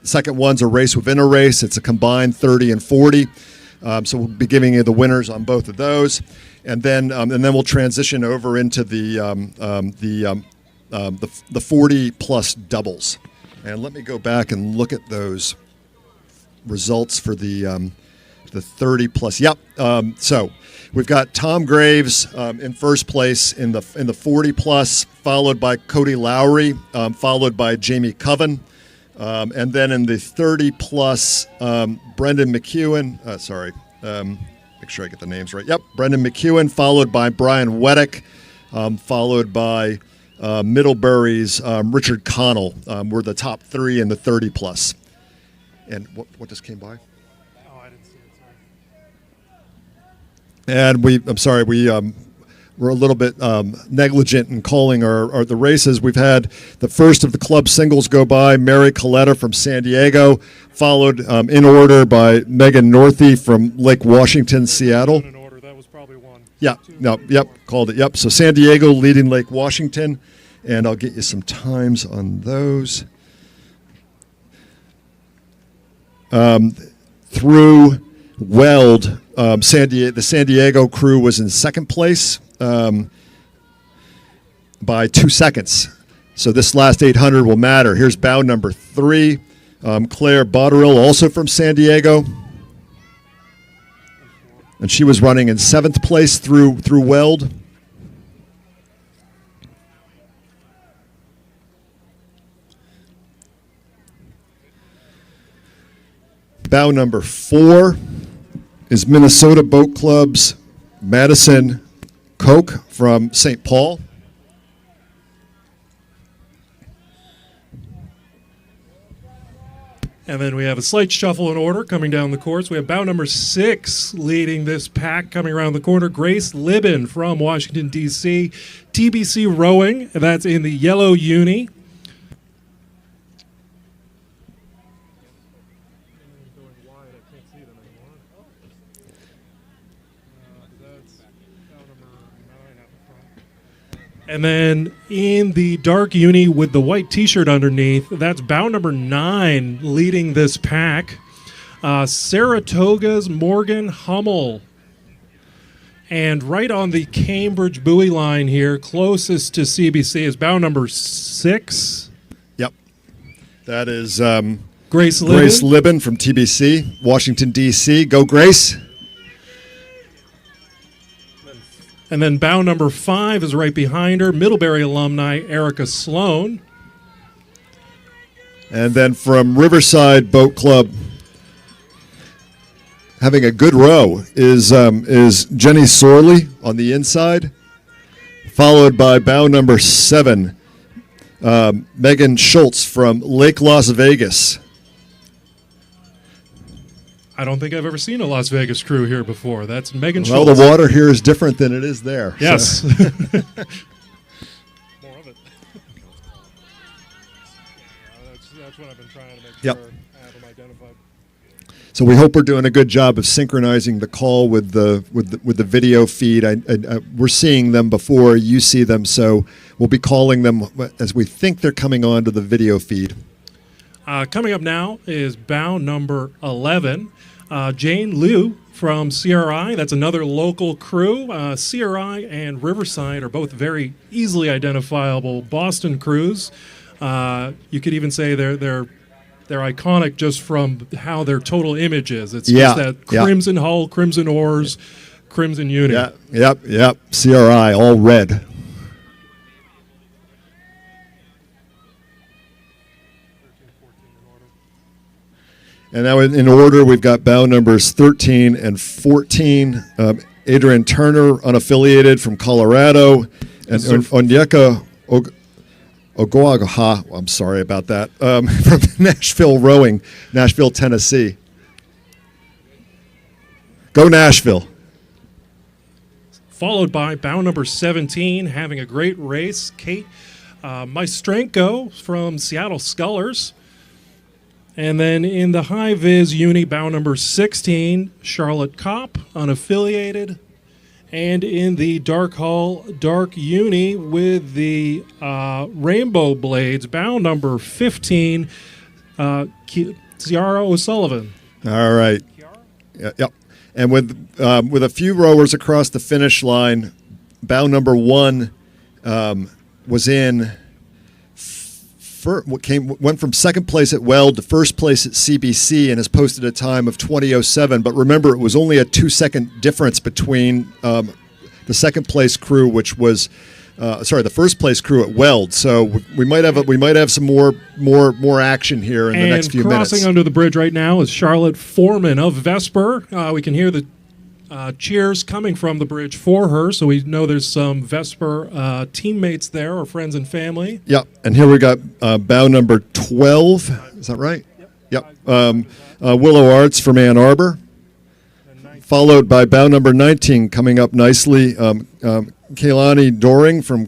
Second one's a race within a race. It's a combined 30 and 40. So we'll be giving you the winners on both of those, and then we'll transition over into the 40 plus doubles. And let me go back and look at those results for the 30 plus. Yep. So we've got Tom Graves in first place in the 40 plus, followed by Cody Lowry, followed by Jamie Coven, and then in the 30 plus, Brendan McEwen. Make sure I get the names right. Yep, Brendan McEwen, followed by Brian Weddick, followed by Middlebury's Richard Connell. Were the top 3 in the 30 plus. And what just came by? And we're a little bit negligent in calling the races. We've had the first of the club singles go by, Mary Coletta from San Diego, followed in order by Megan Northey from Lake Washington, Seattle. In order, that was probably one. Yeah, no, yep, called it. Yep. So San Diego leading Lake Washington, and I'll get you some times on those. Through Weld, the San Diego crew was in second place by 2 seconds. So this last 800 will matter. Here's bow number 3, Claire Botterill, also from San Diego. And she was running in 7th place through Weld. Bow number 4 is Minnesota Boat Club's Madison Koch from St. Paul. And then we have a slight shuffle in order coming down the course. We have bow number 6 leading this pack coming around the corner. Grace Libben from Washington, D.C. TBC Rowing, that's in the yellow uni. And then in the dark uni with the white T-shirt underneath, that's bow number 9 leading this pack. Saratoga's Morgan Hummel. And right on the Cambridge buoy line here, closest to CBC, is bow number 6. Yep. That is Grace Libben. Grace Libben from TBC, Washington, D.C. Go, Grace. And then bow number 5 is right behind her, Middlebury alumni Erica Sloan. And then from Riverside Boat Club, having a good row is Jenny Sorley on the inside, followed by bow number 7, Megan Schultz from Lake Las Vegas. I don't think I've ever seen a Las Vegas crew here before. That's Megan Well, Schultz. the water here is different than it is there. Yes. So. More of it. That's what I've been trying to make Yep. sure I have them identified. So we hope we're doing a good job of synchronizing the call with the video feed. We're seeing them before you see them, so we'll be calling them as we think they're coming on to the video feed. Coming up now is bow number 11. Jane Liu from CRI. That's another local crew. CRI and Riverside are both very easily identifiable Boston crews. You could even say they're iconic just from how their total image is. It's just that crimson hull, crimson oars, crimson uni. Yeah, yep. CRI, all red. And now in order, we've got bow numbers 13 and 14. Adrian Turner, unaffiliated from Colorado, and Onyeka Ogoagaha, I'm sorry about that, from Nashville Rowing, Nashville, Tennessee. Go Nashville. Followed by bow number 17, having a great race, Kate Maestrenko from Seattle Scullers. And then in the high vis uni, bow number 16, Charlotte Kopp, unaffiliated. And in the dark hull, dark uni with the rainbow blades, bow number 15, Ciara O'Sullivan. All right. Yep. And with a few rowers across the finish line, bow number 1 was in. Went from second place at Weld to first place at CBC and has posted a time of 20:07. But remember, it was only a 2-second difference between the second place crew, which was the first place crew at Weld. So we might have some more action here in the next few minutes. And crossing under the bridge right now is Charlotte Foreman of Vesper. We can hear the cheers coming from the bridge for her, so we know there's some Vesper teammates there or friends and family. Yep, and here we got bow number 12. Is that right? Yep. Willow Arts from Ann Arbor, followed by bow number 19 coming up nicely, Kaylani Doring from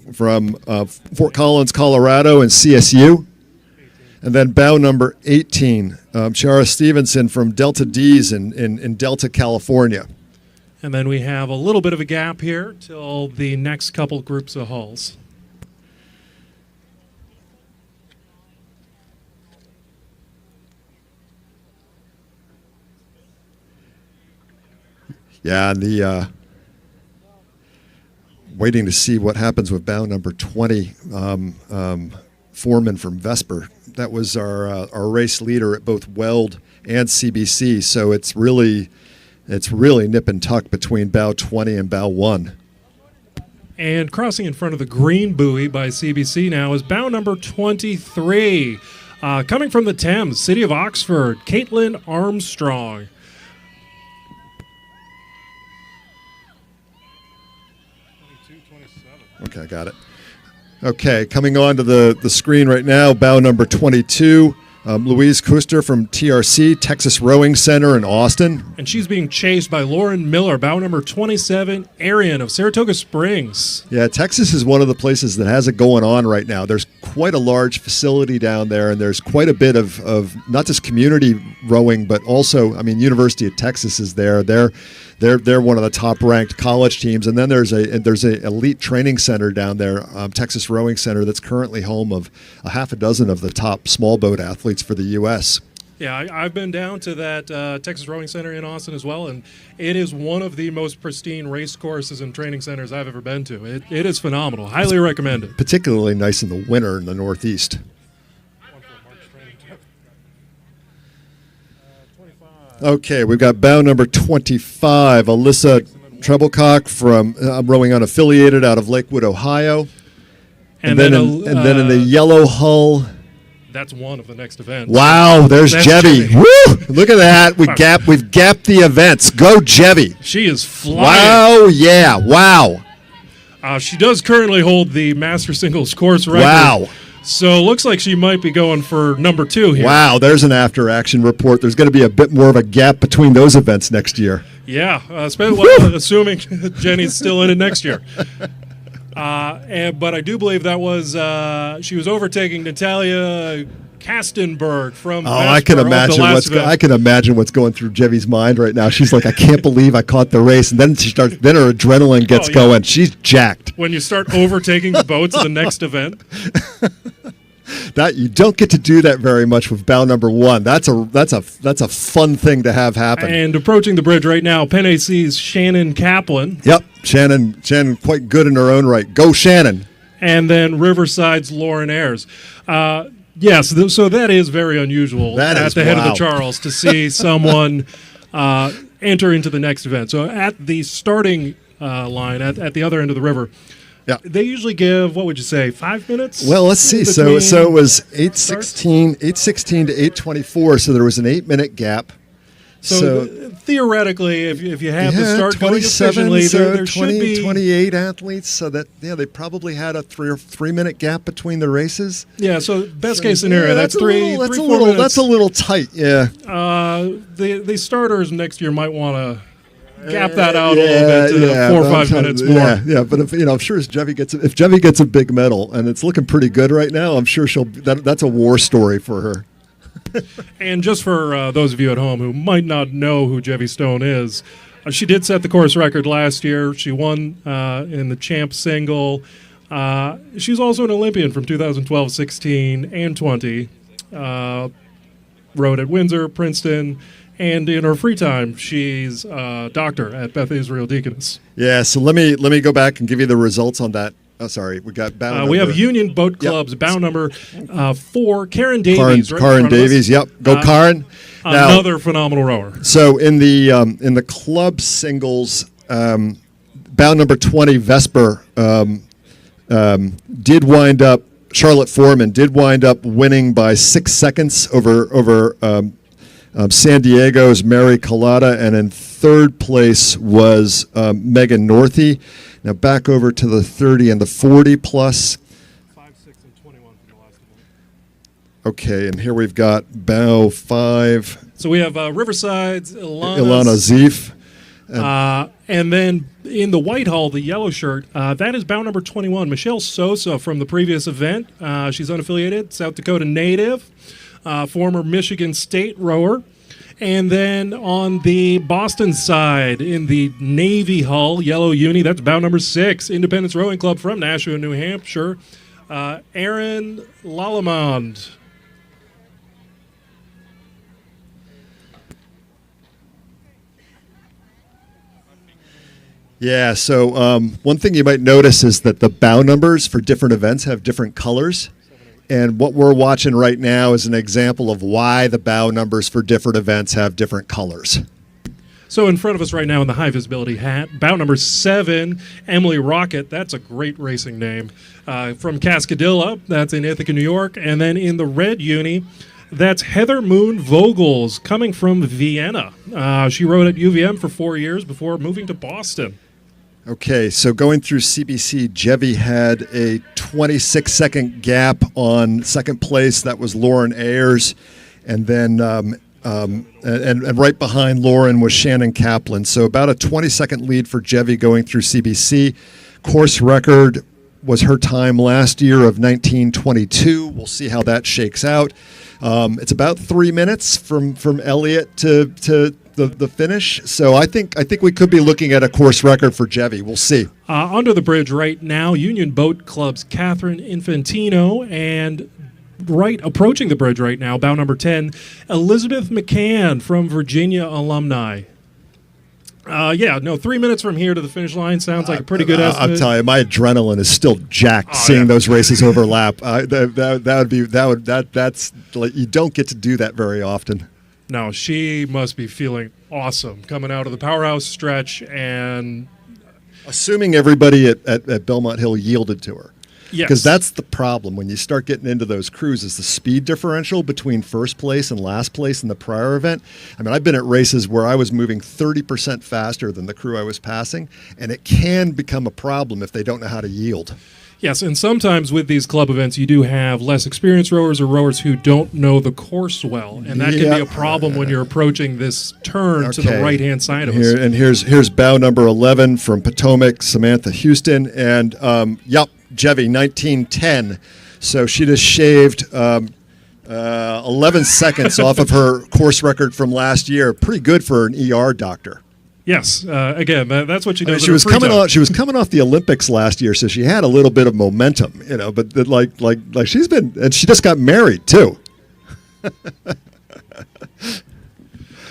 Fort Collins, Colorado, and CSU. And then bow number 18, Shara Stevenson from Delta D's in Delta, California. And then we have a little bit of a gap here till the next couple groups of hulls. Yeah, and waiting to see what happens with bow number 20, Foreman from Vesper. That was our race leader at both Weld and CBC, so it's really nip and tuck between bow 20 and bow 1. And crossing in front of the green buoy by CBC now is bow number 23. Coming from the Thames, City of Oxford, Caitlin Armstrong. Okay, got it. Okay, coming on to the screen right now, bow number 22, Louise Kuster from TRC, Texas Rowing Center in Austin. And she's being chased by Lauren Miller, bow number 27, Arian of Saratoga Springs. Yeah, Texas is one of the places that has it going on right now. There's quite a large facility down there, and there's quite a bit of not just community rowing, but also, I mean, University of Texas is there. They're one of the top-ranked college teams, and then there's a elite training center down there, Texas Rowing Center, that's currently home of a half a dozen of the top small boat athletes for the U.S. Yeah, I've been down to that Texas Rowing Center in Austin as well, and it is one of the most pristine race courses and training centers I've ever been to. It is phenomenal. Highly recommend it. Particularly nice in the winter in the Northeast. Okay, we've got bow number 25, Alyssa Treblecock from rowing unaffiliated out of Lakewood, Ohio. And then in the yellow hull. That's one of the next events. Wow, there's Jevy. Woo! Look at that. We've gapped the events. Go Jevy. She is flying. Wow, yeah, wow. She does currently hold the master singles course record. Wow. So it looks like she might be going for number 2 here. Wow, there's an after-action report. There's going to be a bit more of a gap between those events next year. Yeah, assuming Jenny's still in it next year. But I do believe that was she was overtaking Natalia Kastenberg from. Oh, I can imagine what's going through Jevy's mind right now. She's like, I can't believe I caught the race, and then then her adrenaline gets going. She's jacked. When you start overtaking the boats at the next event. That you don't get to do that very much with bow number 1. That's a fun thing to have happen. And approaching the bridge right now, Penn AC's Shannon Kaplan. Yep, Shannon quite good in her own right. Go Shannon. And then Riverside's Lauren Ayers. Yes, so that is very unusual at the head of the Charles to see someone enter into the next event. So at the starting line, at the other end of the river, yeah, they usually give, what would you say, 5 minutes? Well, let's see. So it was 8:16 to 8:24. So there was an 8-minute gap. So theoretically, if you have the start going efficiently, there should be 28 athletes. So that they probably had a 3 minute gap between the races. Yeah. So best case scenario, that's 4 minutes. That's a little tight. Yeah. The starters next year might want to gap that out a little bit to 4 or 5 minutes more. Yeah. But I'm sure if Jevy gets a big medal, and it's looking pretty good right now, I'm sure that's a war story for her. And just for those of you at home who might not know who Jevy Stone is, she did set the course record last year. She won in the champ single. She's also an Olympian from 2012, 16, and 20. Rode at Windsor, Princeton, and in her free time, she's a doctor at Beth Israel Deaconess. Yeah, so let me go back and give you the results on that. Oh, sorry, we got bow number. We have Union Boat Club's bow number 4, Karen Davies. Karen Davies, yep. Go Karen. Another phenomenal rower. So in the club singles, bow number 20, Vesper, Charlotte Foreman did wind up winning by 6 seconds over San Diego's Mary Collada, and in third place was Megan Northey. Now back over to the 30 and the 40 plus. 5, 6, and 21 from the last one. Okay, and here we've got bow 5. So we have Riverside's Ilana Zief. And then in the Whitehall, the yellow shirt, that is bow number 21, Michelle Sosa from the previous event. She's unaffiliated, South Dakota native, former Michigan State rower. And then on the Boston side, in the Navy Hull, yellow uni, that's bow number 6, Independence Rowing Club from Nashua, New Hampshire, Aaron Lallemond. Yeah, so one thing you might notice is that the bow numbers for different events have different colors. And what we're watching right now is an example of why the bow numbers for different events have different colors. So in front of us right now in the high visibility hat, bow number 7, Emily Rocket. That's a great racing name. From Cascadilla, that's in Ithaca, New York. And then in the red uni, that's Heather Moon Vogels, coming from Vienna. She rode at UVM for 4 years before moving to Boston. Okay, so going through CBC, Jevy had a 26-second gap on second place. That was Lauren Ayers. And then and right behind Lauren was Shannon Kaplan. So about a 20-second lead for Jevy going through CBC. Course record was her time last year of 19:22. We'll see how that shakes out. It's about 3 minutes from Elliott to the finish. So I think we could be looking at a course record for Jevy. We'll see. Under the bridge right now, Union Boat Club's Catherine Infantino, and right approaching the bridge right now, bow number 10, Elizabeth McCann from Virginia alumni. 3 minutes from here to the finish line sounds like a pretty good estimate. I'll tell you, my adrenaline is still jacked seeing those races overlap. That's like, you don't get to do that very often. No, she must be feeling awesome coming out of the powerhouse stretch, and assuming everybody at Belmont Hill yielded to her. Yes. Because that's the problem when you start getting into those crews is the speed differential between first place and last place in the prior event. I mean, I've been at races where I was moving 30% faster than the crew I was passing, and it can become a problem if they don't know how to yield. Yes, and sometimes with these club events, you do have less experienced rowers or rowers who don't know the course well, and that can be a problem when you're approaching this turn to the right-hand side of us. And here's bow number 11 from Potomac, Samantha Houston, and Jevy, 19:10. So she just shaved 11 seconds off of her course record from last year. Pretty good for an ER doctor. Yes, again, that's what she does. She was coming off the Olympics last year, so she had a little bit of momentum, But like she's been, and she just got married too.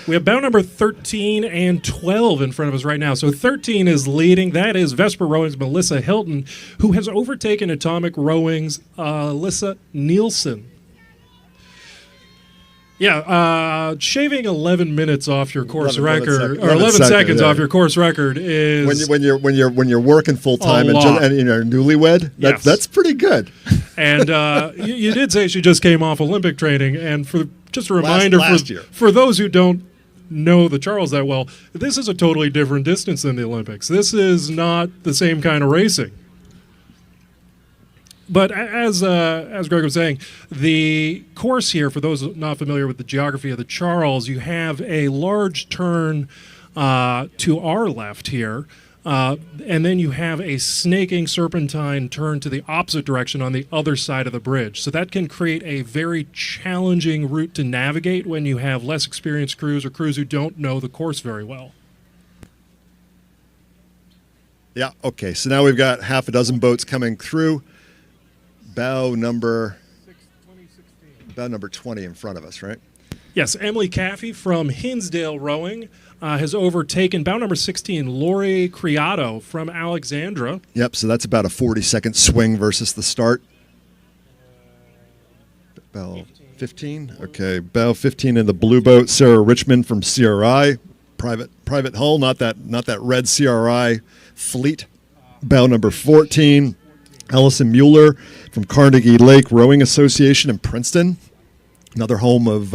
We have bow number 13 and 12 in front of us right now. So 13 is leading. That is Vesper Rowing's Melissa Hilton, who has overtaken Atomic Rowing's Alyssa Nielsen. Yeah, shaving 11 minutes off your course record, or 11 seconds off your course record is when you're working full time and you're newlywed. That's pretty good. And you did say she just came off Olympic training, and just a reminder for those who don't know the Charles that well, this is a totally different distance than the Olympics. This is not the same kind of racing. But as Greg was saying, the course here, for those not familiar with the geography of the Charles, you have a large turn to our left here, and then you have a snaking serpentine turn to the opposite direction on the other side of the bridge. So that can create a very challenging route to navigate when you have less experienced crews or crews who don't know the course very well. Yeah, okay, so now we've got half a dozen boats coming through. Bow number 20 in front of us, right? Yes, Emily Caffey from Hinsdale Rowing has overtaken bow number 16, Lori Criado from Alexandra. Yep, so that's about a 40-second swing versus the start. Bow 15? Okay, bow 15 in the blue boat, Sarah Richmond from CRI. Private hull, not that red CRI fleet. Bow number 14, Allison Mueller from Carnegie Lake Rowing Association in Princeton, another home of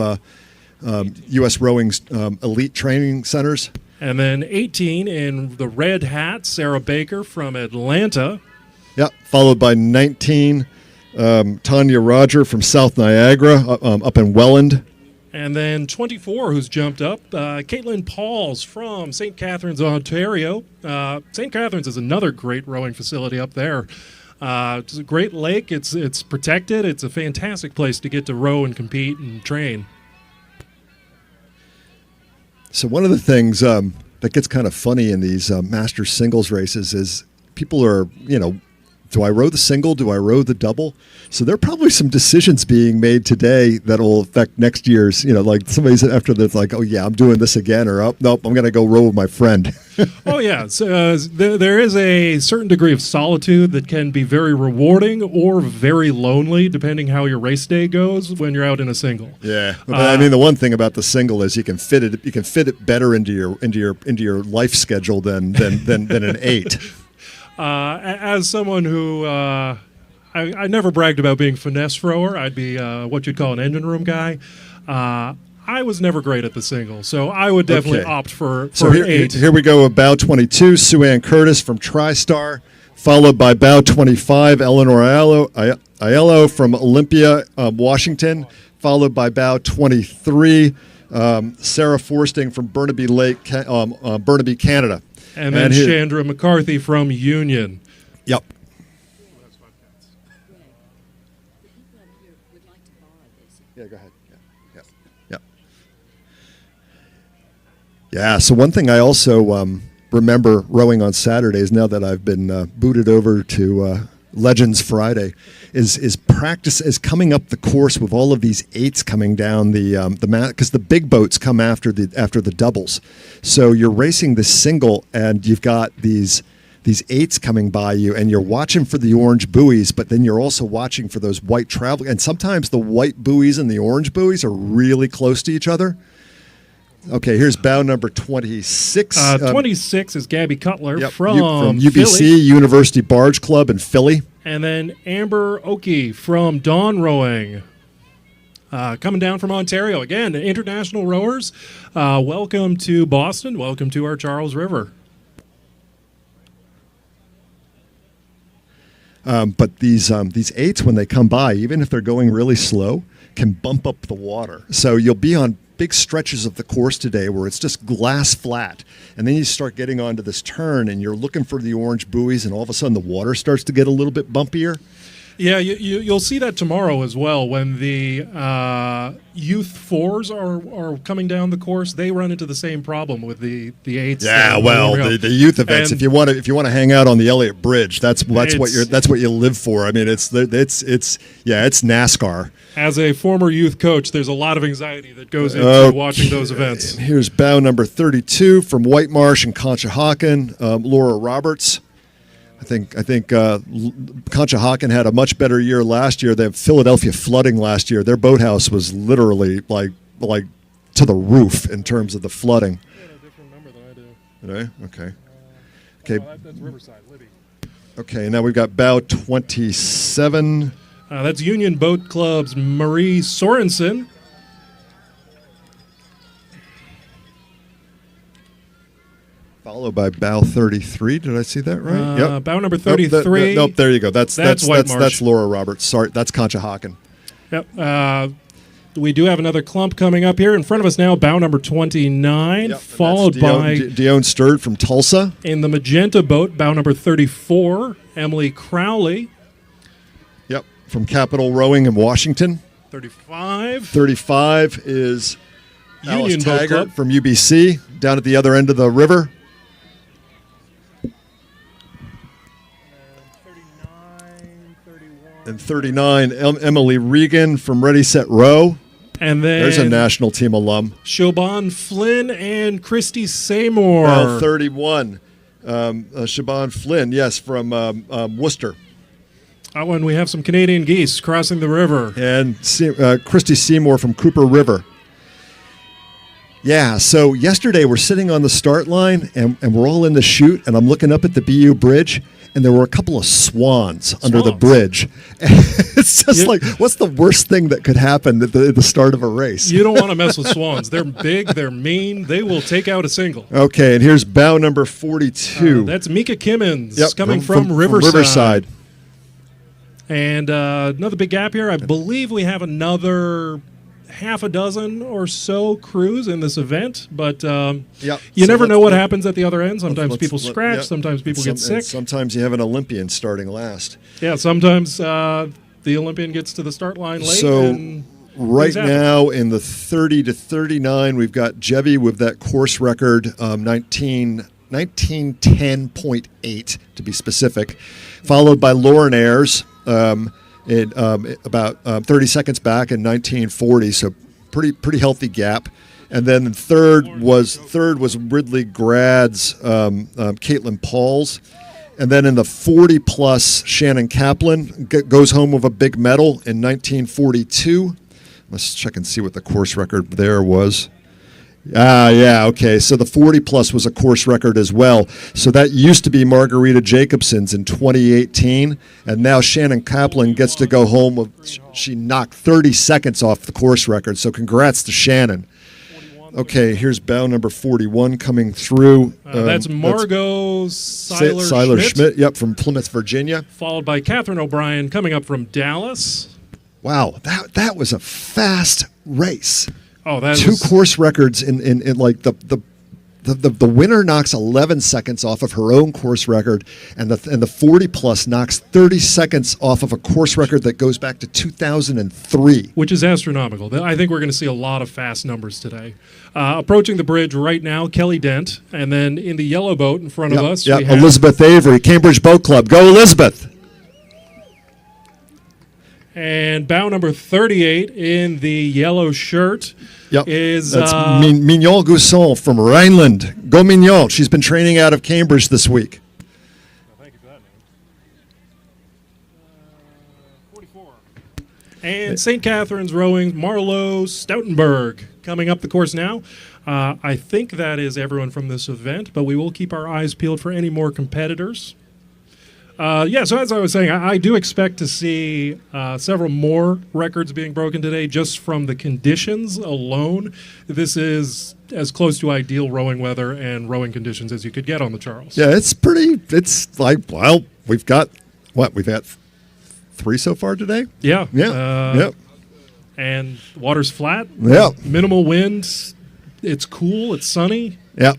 U.S. Rowing's elite training centers. And then 18 in the red hat, Sarah Baker from Atlanta. Yeah, followed by 19, Tanya Roger from South Niagara up in Welland. And then 24, who's jumped up, Caitlin Pauls from St. Catharines, Ontario. St. Catharines is another great rowing facility up there. It's a great lake. It's protected. It's a fantastic place to get to row and compete and train. So one of the things that gets kind of funny in these Masters singles races is people are, do I row the single? Do I row the double? So there are probably some decisions being made today that will affect next year's, like somebody's after that's like, oh yeah, I'm doing this again, or oh, nope, I'm going to go row with my friend. Oh yeah, so, there is a certain degree of solitude that can be very rewarding or very lonely, depending how your race day goes when you're out in a single. Yeah, but I mean the one thing about the single is you can fit it better into your life schedule than an 8. As someone who I never bragged about being finesse rower, I'd be what you'd call an engine room guy. I was never great at the single, so I would definitely opt for here, 8. Here we go with bow 22, Sue Ann Curtis from TriStar, followed by bow 25, Eleanor Aiello from Olympia, Washington, followed by bow 23, Sarah Forsting from Burnaby Lake, Burnaby, Canada. And then Chandra McCarthy from Union. Yep. Yeah, go ahead. Yeah, so one thing I also remember rowing on Saturdays, now that I've been booted over to Legends Friday, is practice is coming up the course with all of these 8s coming down the mat, because the big boats come after the doubles. So you're racing the single and you've got these 8s coming by you, and you're watching for the orange buoys, but then you're also watching for those white travel. And sometimes the white buoys and the orange buoys are really close to each other. Okay, here's bow number 26. 26 is Gabby Cutler from UBC, Philly. University Barge Club in Philly. And then Amber Oakey from Dawn Rowing. Coming down from Ontario. Again, international rowers. Welcome to Boston. Welcome to our Charles River. But these 8s, when they come by, even if they're going really slow, can bump up the water. So you'll be on big stretches of the course today where it's just glass flat, and then you start getting onto this turn and you're looking for the orange buoys, and all of a sudden the water starts to get a little bit bumpier. Yeah, you'll see that tomorrow as well when the youth 4s are coming down the course. They run into the same problem with the 8s. Yeah, well, the youth events. And if you want to hang out on the Elliott Bridge, that's what you live for. I mean, it's NASCAR. As a former youth coach, there's a lot of anxiety that goes into watching those events. Here's bow number 32 from White Marsh and Conshohocken, Laura Roberts. I think Conshohocken had a much better year last year. They had Philadelphia flooding last year. Their boathouse was literally like to the roof in terms of the flooding. You had a different number than I do. Okay. That's Riverside, Libby. Okay, now we've got bow 27. That's Union Boat Club's Marie Sorensen. Followed by bow 33. Did I see that right? Yep. Bow number 33. Nope, there you go. That's White Marsh. That's Laura Roberts. Sorry, that's Conshohocken. Yep. We do have another clump coming up here in front of us now. Bow number 29, followed by Dion Sturd from Tulsa. In the magenta boat, bow number 34, Emily Crowley. Yep, from Capital Rowing in Washington. 35. 35 is Union Alice Boat Taggart Club. from UBC down at the other end of the river. 39, Emily Regan from Ready, Set, Row. And then there's a national team alum. Siobhan Flynn and Christy Seymour. Bow 31, Siobhan Flynn, yes, from Worcester. And we have some Canadian geese crossing the river. And Christy Seymour from Cooper River. Yeah, so yesterday we're sitting on the start line, and we're all in the chute, and I'm looking up at the BU bridge, and there were a couple of swans under the bridge. It's just like, what's the worst thing that could happen at the start of a race? You don't want to mess with swans. They're big, they're mean, they will take out a single. Okay, and here's bow number 42. That's Mika Kimmins coming from Riverside. From Riverside. And another big gap here. I believe we have another half a dozen or so crews in this event, but Yep. you So never know let's- what happens at the other end. Sometimes let's- people let- scratch, yep. sometimes people And get some- and sick. Sometimes you have an Olympian starting last. Yeah, sometimes the Olympian gets to the start line late. So and right things happen. now in the 30 to 39, we've got Jevi with that course record, 1910.8 to be specific, followed by Lauren Ayres about 30 seconds back in 1940. So pretty healthy gap. And then third was Ridley Grad's Caitlin Pauls. And then in the 40-plus, Shannon Kaplan goes home with a big medal in 1942. Let's check and see what the course record there was. Yeah, okay. So the 40-plus was a course record as well. So that used to be Margarita Jacobson's in 2018, and now Shannon Kaplan gets to go home with, she knocked 30 seconds off the course record. So congrats to Shannon. Okay, here's bow number 41 coming through. That's Margot Seiler Schmidt. Yep, from Plymouth, Virginia. Followed by Catherine O'Brien coming up from Dallas. Wow, that was a fast race. Oh, that Two was, course records in like the winner knocks 11 seconds off of her own course record, and the 40 plus knocks 30 seconds off of a course record that goes back to 2003. which is astronomical. I think we're going to see a lot of fast numbers today. Approaching the bridge right now, Kelly Dent, and then in the yellow boat in front of us, Yep. we have Elizabeth Avery, Cambridge Boat Club. Go Elizabeth! and bow number 38 in the yellow shirt Yep. is That's Mignon Gousson from Rhineland. Go Mignon. She's been training out of Cambridge this week. Thank you for that name. 44. And St. Catherine's Rowing, Marlowe Stoutenberg coming up the course now. I think that is everyone from this event, but we will keep our eyes peeled for any more competitors. So as I was saying, I do expect to see several more records being broken today just from the conditions alone. This is as close to ideal rowing weather and rowing conditions as you could get on the Charles. Yeah, it's like, well, we've got 3 so far today? Yeah. Yeah. And water's flat. Yeah. Minimal wind. It's cool. It's sunny. Yeah.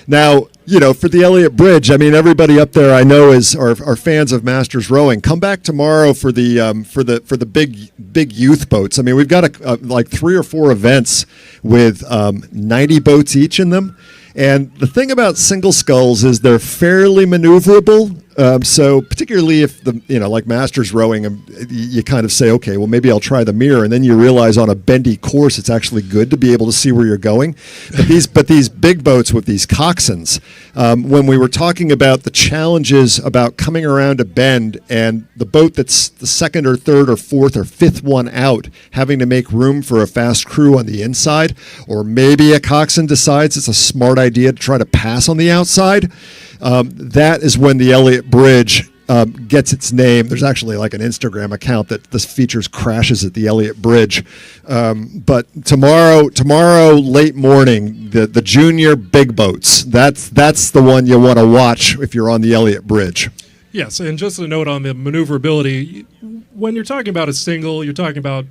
Now, for the Elliott Bridge, I mean, everybody up there I know are fans of Masters rowing. Come back tomorrow for the big youth boats. I mean, we've got like 3 or 4 events with 90 boats each in them. And the thing about single sculls is they're fairly maneuverable. So particularly if like Masters rowing, you kind of say, okay, well, maybe I'll try the mirror, and then you realize on a bendy course it's actually good to be able to see where you're going. But these big boats with these coxswains, when we were talking about the challenges about coming around a bend and the boat that's the second or third or fourth or fifth one out having to make room for a fast crew on the inside, or maybe a coxswain decides it's a smart idea to try to pass on the outside. That is when the Elliott Bridge gets its name. There's actually like an Instagram account that this features crashes at the Elliott Bridge. But tomorrow late morning, the junior big boats. That's the one you want to watch if you're on the Elliott Bridge. Yes, and just a note on the maneuverability. When you're talking about a single, you're talking about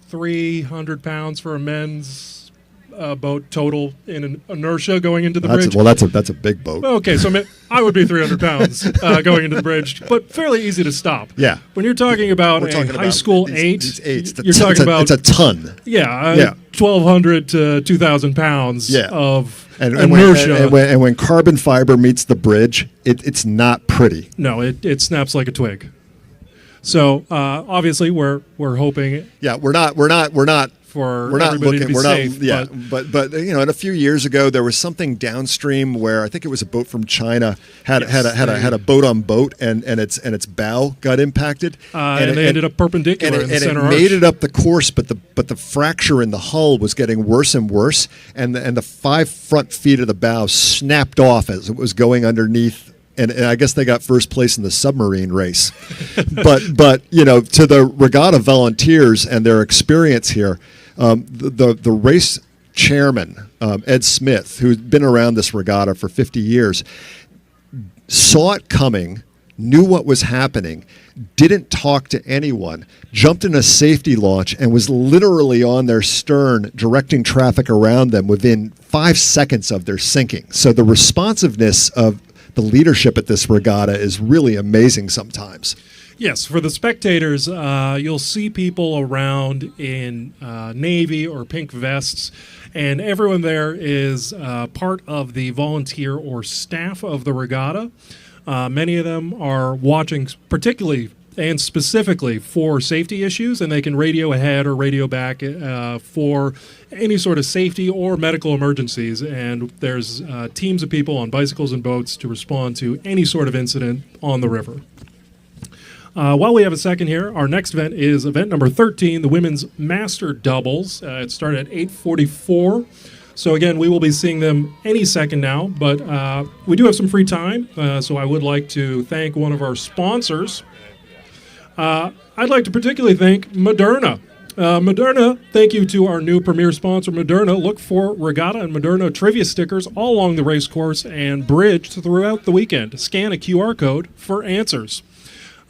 300 pounds for a men's boat total in an inertia going into the bridge. That's a big boat. Okay, so I would be 300 pounds going into the bridge, but fairly easy to stop. Yeah. When you're talking about We're a talking high about school these eights. you're talking about it's a ton. yeah. 1,200 to 2,000 pounds of inertia. And when carbon fiber meets the bridge, it's not pretty. No, it snaps like a twig. So obviously we're hoping. Yeah, we're not for everybody to be safe. Yeah, but and a few years ago there was something downstream where I think it was a boat from China had a boat on boat and its bow got impacted and they ended up perpendicular in the center it arch. made it up the course, but the fracture in the hull was getting worse and worse, and the 5 front feet of the bow snapped off as it was going underneath. And I guess they got first place in the submarine race. but to the regatta volunteers and their experience here, the race chairman, Ed Smith, who's been around this regatta for 50 years, saw it coming, knew what was happening, didn't talk to anyone, jumped in a safety launch, and was literally on their stern directing traffic around them within 5 seconds of their sinking. So the responsiveness of the leadership at this regatta is really amazing sometimes. Yes, for the spectators, you'll see people around in navy or pink vests, and everyone there is part of the volunteer or staff of the regatta. Many of them are watching particularly and specifically for safety issues, and they can radio ahead or radio back for any sort of safety or medical emergencies. And there's teams of people on bicycles and boats to respond to any sort of incident on the river. While we have a second here, our next event is event number 13, the Women's Master Doubles. It started at 8:44. So again, we will be seeing them any second now, but we do have some free time, so I would like to thank one of our sponsors. I'd like to particularly thank Moderna. Moderna, thank you to our new premier sponsor, Moderna. Look for Regatta and Moderna trivia stickers all along the race course and bridge throughout the weekend. Scan a QR code for answers.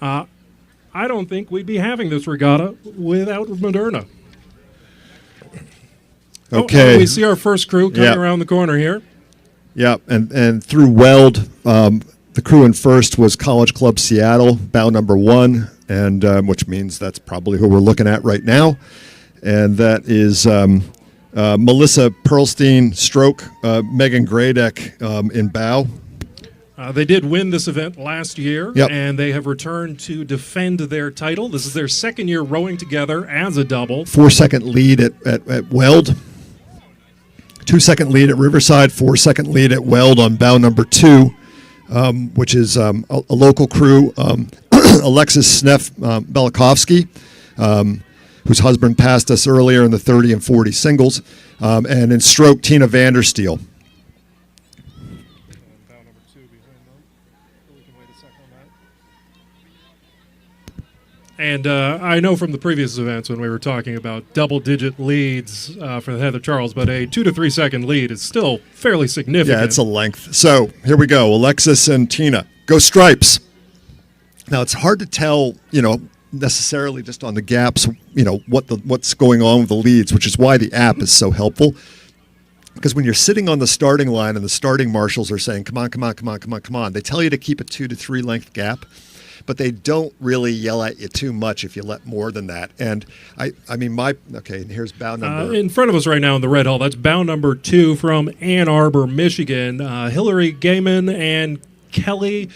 I don't think we'd be having this regatta without Moderna. Okay. We see our first crew coming around the corner here. Yeah, and through Weld, the crew in first was College Club Seattle, bow number 1, and which means that's probably who we're looking at right now. And that is Melissa Perlstein, stroke, Megan Gradeck in bow. They did win this event last year, Yep. and they have returned to defend their title. This is their second year rowing together as a double. 4-second lead at Weld. 2-second lead at Riverside, 4-second lead at Weld on bow number 2, which is a local crew, Alexis Sneff Belikovsky, whose husband passed us earlier in the 30 and 40 singles, and in stroke, Tina Vandersteel. And I know from the previous events when we were talking about double-digit leads for the Heather Charles, but a 2 to 3 second lead is still fairly significant. Yeah, it's a length. So here we go. Alexis and Tina. Go Stripes. Now, it's hard to tell, necessarily just on the gaps, what's going on with the leads, which is why the app is so helpful. Because when you're sitting on the starting line and the starting marshals are saying, come on, come on, come on, come on, come on, they tell you to keep a 2 to 3 length gap. But they don't really yell at you too much if you let more than that. And here's bow number. In front of us right now in the Red Hall, that's bow number 2 from Ann Arbor, Michigan. Hillary Gaiman and Kelly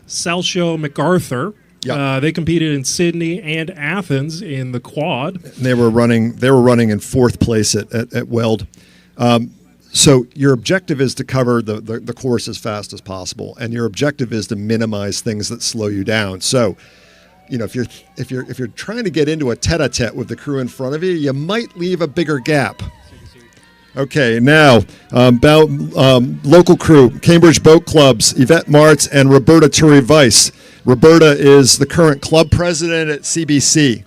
Salcho MacArthur. Yep. They competed in Sydney and Athens in the quad. And they were running in 4th place at Weld. So your objective is to cover the course as fast as possible, and your objective is to minimize things that slow you down. So, if you're trying to get into a tete-a-tete with the crew in front of you, you might leave a bigger gap. Okay, now local crew, Cambridge Boat Clubs, Yvette Martz and Roberta Turi-Weiss. Roberta is the current club president at CBC.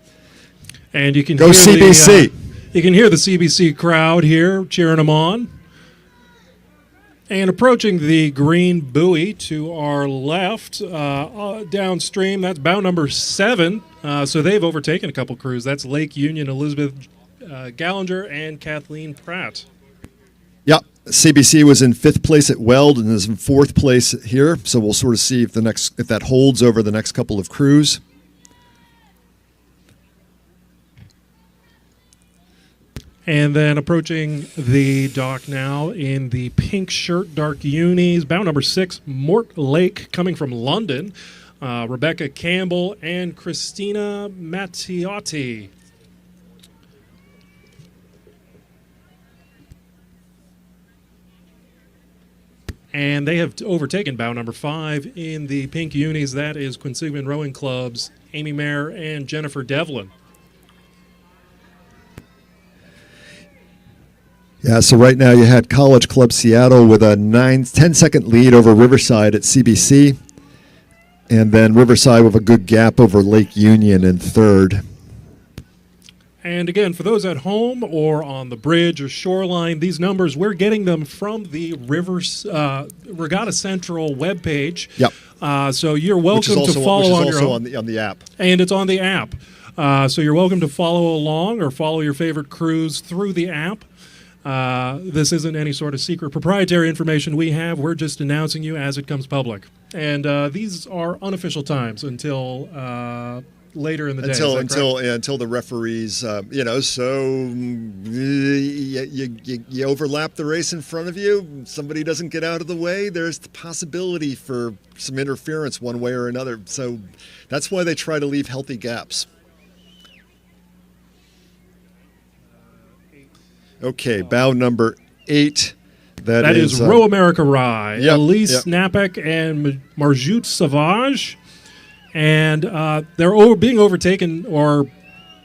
And you can Go hear CBC. You can hear the CBC crowd here cheering them on. And approaching the green buoy to our left, downstream, that's bow number 7. So they've overtaken a couple crews. That's Lake Union, Elizabeth Gallinger, and Kathleen Pratt. Yep. CBC was in 5th place at Weld and is in 4th place here. So we'll sort of see if that holds over the next couple of crews. And then approaching the dock now in the pink shirt, dark unis, bow number 6, Mort Lake, coming from London, Rebecca Campbell and Christina Mattiotti. And they have overtaken bow number 5 in the pink unis. That is Quinsigamond Rowing Club's Amy Mayer and Jennifer Devlin. Yeah, so right now you had College Club Seattle with a 10-second lead over Riverside at CBC, and then Riverside with a good gap over Lake Union in 3rd. And again, for those at home or on the bridge or shoreline, these numbers, we're getting them from the Regatta Central webpage. Yep. So you're Which is welcome also, to follow on which is your also own. on the app. And it's on the app. So you're welcome to follow along or follow your favorite cruise through the app. This isn't any sort of secret proprietary information we have. We're just announcing you as it comes public. And these are unofficial times until later in the day. Is that correct? Until the referees, so you overlap the race in front of you. Somebody doesn't get out of the way. There's the possibility for some interference one way or another. So that's why they try to leave healthy gaps. Okay, bow number 8. That is Row America Rye. Yep, Elise Napek and Marjut Savage. And they're being overtaken or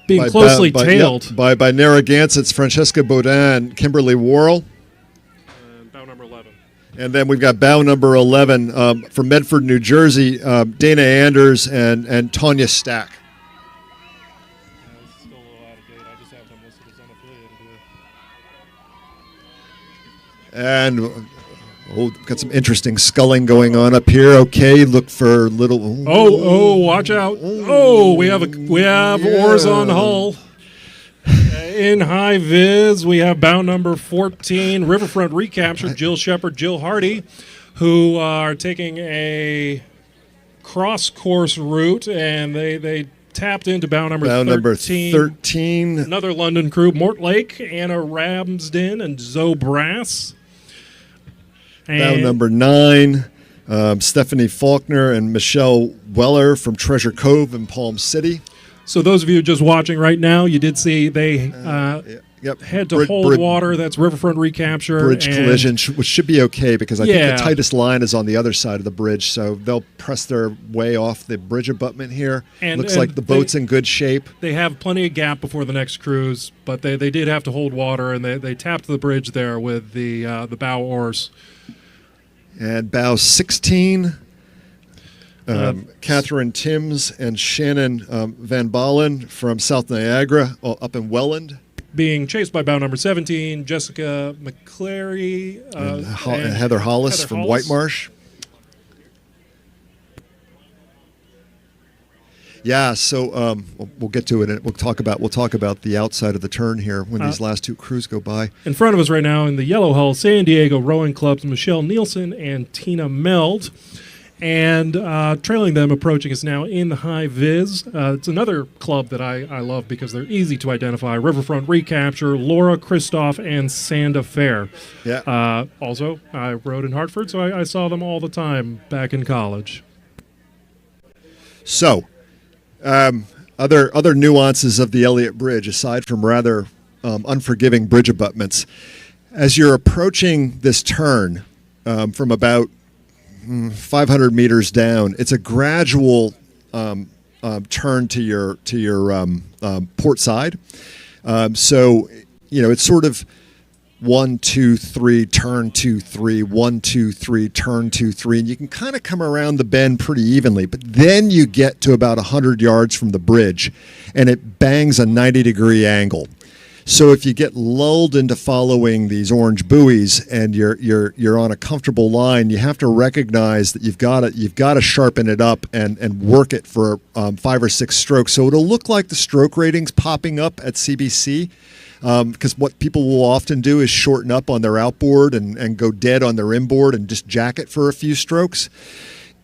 being closely tailed. By Narragansett's Francesca Baudin, Kimberly Worrell. And bow number 11. And then we've got bow number 11 from Medford, New Jersey, Dana Anders and Tanya Stack. Still a little out of date. I just have them listed as unaffiliated here. And got some interesting sculling going on up here. Okay, look for little. Oh, watch out! Oh, we have oars on hull. In high vis, we have bow number 14, Riverfront Recapture, Jill Shepard, Jill Hardy, who are taking a cross-course route, and they tapped into bow number 13. Another London crew, Mortlake, Anna Ramsden, and Zoe Brass. Bow number 9, Stephanie Faulkner and Michelle Weller from Treasure Cove in Palm City. So those of you just watching right now, you did see they had to hold water. That's Riverfront Recapture. Bridge collision, which should be okay because I think the tightest line is on the other side of the bridge, so they'll press their way off the bridge abutment here. Looks like the boat's in good shape. They have plenty of gap before the next cruise, but they did have to hold water, and they tapped the bridge there with the bow oars. And bow 16, Catherine Timms and Shannon Van Balen from South Niagara up in Welland. Being chased by bow number 17, Jessica McClary and Heather Hollis from Whitemarsh. Yeah, so we'll get to it. We'll talk about the outside of the turn here when these last two crews go by. In front of us right now in the yellow hull, San Diego Rowing Club's Michelle Nielsen and Tina Meld. And trailing them, approaching us now in the high vis. It's another club that I love because they're easy to identify. Riverfront Recapture, Laura Christoph, and Sanda Fair. Yeah. Also, I rode in Hartford, so I saw them all the time back in college. So, other nuances of the Elliott Bridge, aside from rather unforgiving bridge abutments. As you're approaching this turn from about 500 meters down, it's a gradual turn to your port side. So, it's sort of 1, 2, 3, turn 2, 3, 1, 2, 3, turn 2, 3, and you can kind of come around the bend pretty evenly. But then you get to about 100 yards from the bridge, and it bangs a 90-degree angle. So if you get lulled into following these orange buoys and you're on a comfortable line, you have to recognize that you've got to sharpen it up and work it for 5 or 6 strokes. So it'll look like the stroke ratings popping up at CBC. Because what people will often do is shorten up on their outboard and go dead on their inboard and just jack it for a few strokes.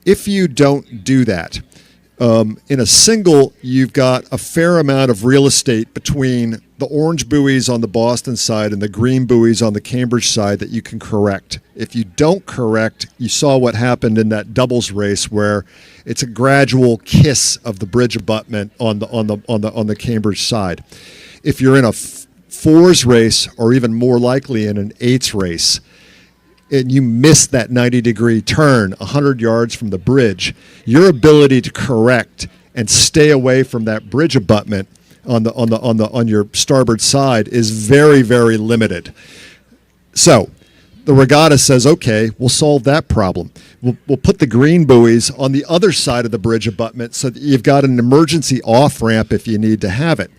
If you don't do that, in a single, you've got a fair amount of real estate between the orange buoys on the Boston side and the green buoys on the Cambridge side that you can correct. If you don't correct, you saw what happened in that doubles race where it's a gradual kiss of the bridge abutment on the Cambridge side. If you're in a fours race, or even more likely in an eights race, and you miss that 90-degree turn 100 yards from the bridge, your ability to correct and stay away from that bridge abutment on your starboard side is very, very limited. So the regatta says, okay, we'll solve that problem. We'll put the green buoys on the other side of the bridge abutment so that you've got an emergency off-ramp if you need to have it.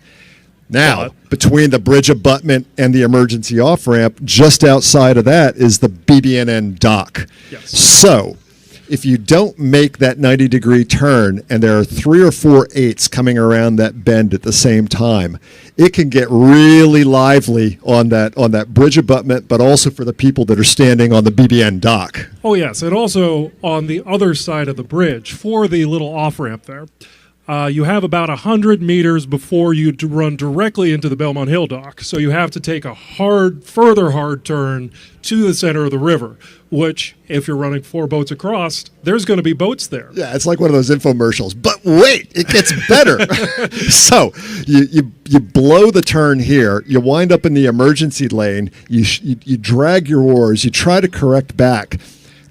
Now, between the bridge abutment and the emergency off-ramp, just outside of that is the BB&N dock. Yes. So if you don't make that 90-degree turn and there are 3 or 4 eights coming around that bend at the same time, it can get really lively on that bridge abutment, but also for the people that are standing on the BBN dock. Oh, yes. And also on the other side of the bridge for the little off-ramp there, you have about 100 meters before you run directly into the Belmont Hill dock. So you have to take a further hard turn to the center of the river, which, if you're running 4 boats across, there's going to be boats there. Yeah, it's like one of those infomercials. But wait, it gets better. So you blow the turn here. You wind up in the emergency lane. You drag your oars. You try to correct back.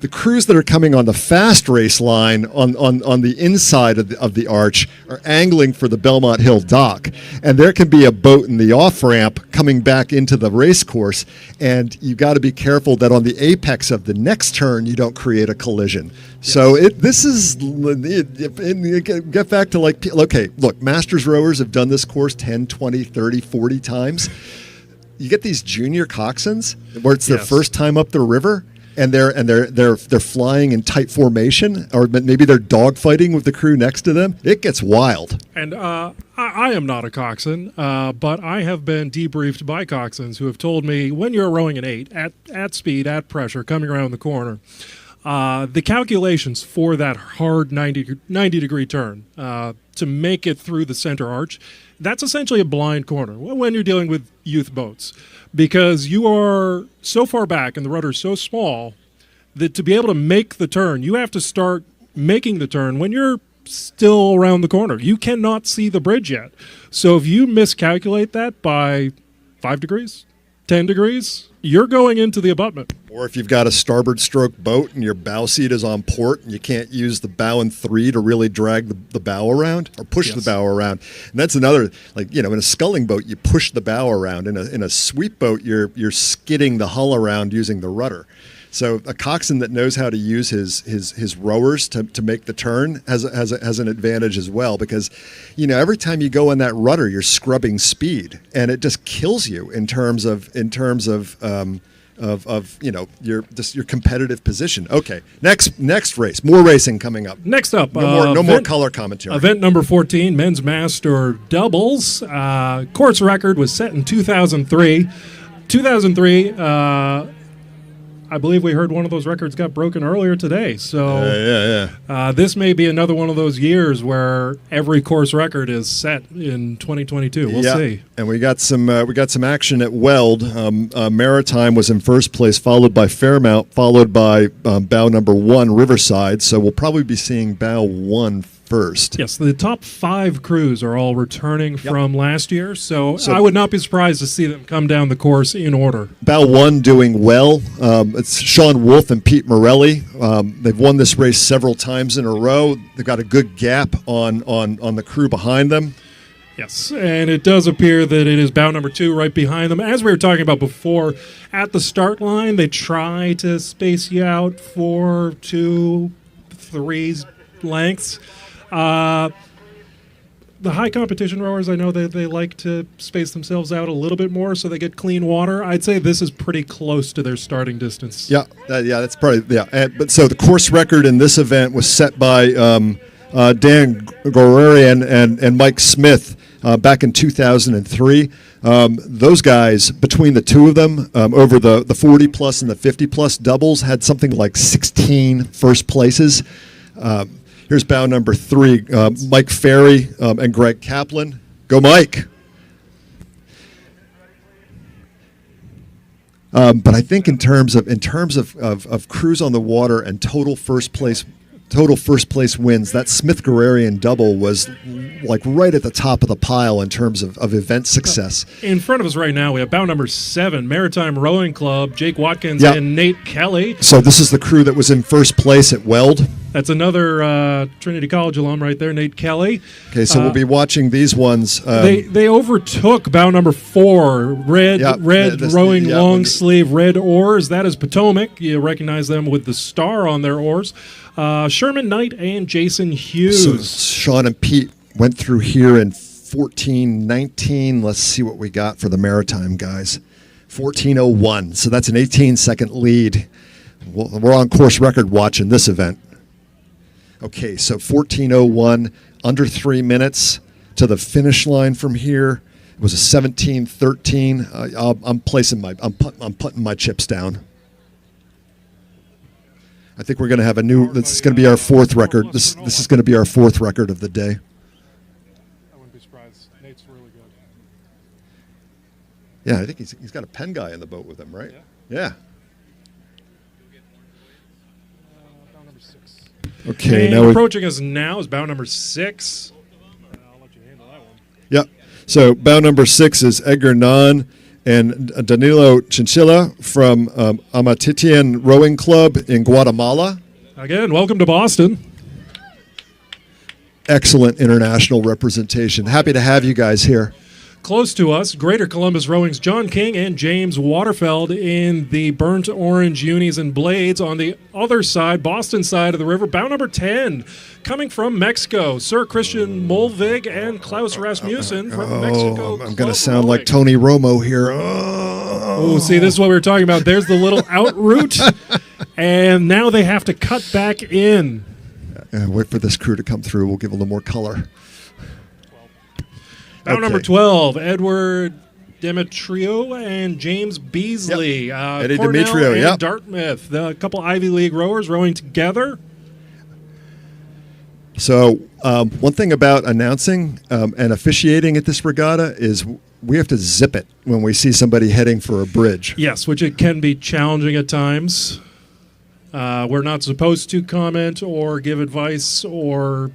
The crews that are coming on the fast race line on the inside of the arch are angling for the Belmont Hill dock. And there can be a boat in the off-ramp coming back into the race course. And you've got to be careful that on the apex of the next turn, you don't create a collision. Yes. So get back to okay, look, Masters rowers have done this course 10, 20, 30, 40 times. You get these junior coxswains where it's their first time up the river. And they're flying in tight formation, or maybe they're dogfighting with the crew next to them. It gets wild. And I am not a coxswain, but I have been debriefed by coxswains who have told me when you're rowing an 8 at speed, at pressure, coming around the corner, the calculations for that hard 90-degree turn to make it through the center arch, that's essentially a blind corner when you're dealing with youth boats, because you are so far back and the rudder is so small that to be able to make the turn, you have to start making the turn when you're still around the corner. You cannot see the bridge yet. So if you miscalculate that by 5 degrees, 10 degrees, you're going into the abutment. Or if you've got a starboard stroke boat and your bow seat is on port and you can't use the bow and 3 to really drag the bow around or push the bow around. And that's another, in a sculling boat, you push the bow around. In a sweep boat, you're skidding the hull around using the rudder. So a coxswain that knows how to use his rowers to make the turn has an advantage as well, because every time you go on that rudder, you're scrubbing speed, and it just kills you in terms of your competitive position. Okay, next race, more racing coming up. Next up, no more color commentary. Event number 14, men's master doubles. Course record was set in 2003. 2003. I believe we heard one of those records got broken earlier today. So this may be another one of those years where every course record is set in 2022. We'll see. And we got some action at Weld. Maritime was in first place, followed by Fairmount, followed by bow number 1, Riverside. So we'll probably be seeing bow 1 first. Yes, the top 5 crews are all returning from last year, so I would not be surprised to see them come down the course in order. Bow 1 doing well. It's Sean Wolf and Pete Morelli. They've won this race several times in a row. They've got a good gap on the crew behind them. Yes, and it does appear that it is bow number 2 right behind them. As we were talking about before, at the start line, they try to space you out for 2, 3 lengths. The high competition rowers, I know they like to space themselves out a little bit more so they get clean water. I'd say this is pretty close to their starting distance. That's probably but so the course record in this event was set by Dan Gorarian and Mike Smith back in 2003. Those guys, between the two of them, over the 40 plus and the 50 plus doubles, had something like 16 first places. Here's bow number 3, Mike Ferry and Greg Kaplan. Go, Mike. But I think in terms of crews on the water and total first place wins, that Smith-Guerrerian double was like right at the top of the pile in terms of event success. In front of us right now, we have bow number 7, Maritime Rowing Club, Jake Watkins and Nate Kelly. So this is the crew that was in first place at Weld. That's another Trinity College alum right there, Nate Kelly. Okay, so we'll be watching these ones. They overtook bow number 4, red rowing long sleeve red oars. That is Potomac. You recognize them with the star on their oars. Sherman Knight and Jason Hughes. So Sean and Pete went through here in 14:19. Let's see what we got for the Maritime guys. 14:01. So that's an 18-second lead. We're on course record watching this event. Okay, so 14:01, under 3 minutes to the finish line from here. It was a 17:13. I'm putting my chips down. I think we're going to have this is going to be our fourth record. This is going to be our fourth record of the day. I wouldn't be surprised. Nate's really good. Yeah, I think he's got a Penn guy in the boat with him, right? Yeah. Bow number 6. Okay, And now approaching us now is bow number 6. I'll let you handle that one. Yep. So bow number 6 is Edgar Nan and Danilo Chinchilla from Amatitian Rowing Club in Guatemala. Again, welcome to Boston. Excellent international representation. Happy to have you guys here. Close to us, Greater Columbus Rowing's John King and James Waterfeld in the burnt orange unis and blades. On the other side, Boston side of the river, bow number 10, coming from Mexico, Sir Christian Molvig and Klaus Rasmussen from Mexico. I'm going to sound like Tony Romo here. Oh, see, this is what we were talking about. There's the little out route, and now they have to cut back in. Wait for this crew to come through. We'll give a little more color. Bow number 12, Edward Demetrio and James Beasley. Yep. Eddie Cornell Demetrio, and yep. Dartmouth, a couple Ivy League rowers rowing together. So one thing about announcing and officiating at this regatta is we have to zip it when we see somebody heading for a bridge. Yes, which it can be challenging at times. We're not supposed to comment or give advice or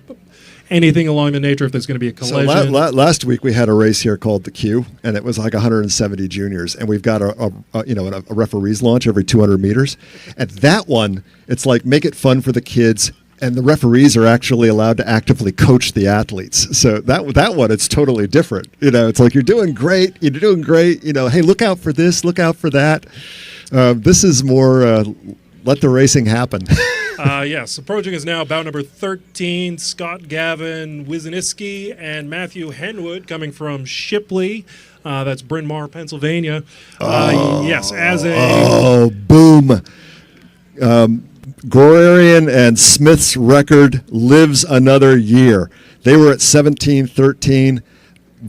anything along the nature if there's going to be a collision. So last week we had a race here called the Q, and it was like 170 juniors, and we've got a referee's launch every 200 meters. At that one, it's like make it fun for the kids, and the referees are actually allowed to actively coach the athletes. So that one, it's totally different. It's like you're doing great. Hey, look out for this, look out for that. This is more let the racing happen. Yes, approaching is now bow number 13, Scott Gavin Wisniewski and Matthew Henwood coming from Shipley. That's Bryn Mawr, Pennsylvania. Yes, as a... Oh, boom. Gorarian and Smith's record lives another year. They were at 17:13.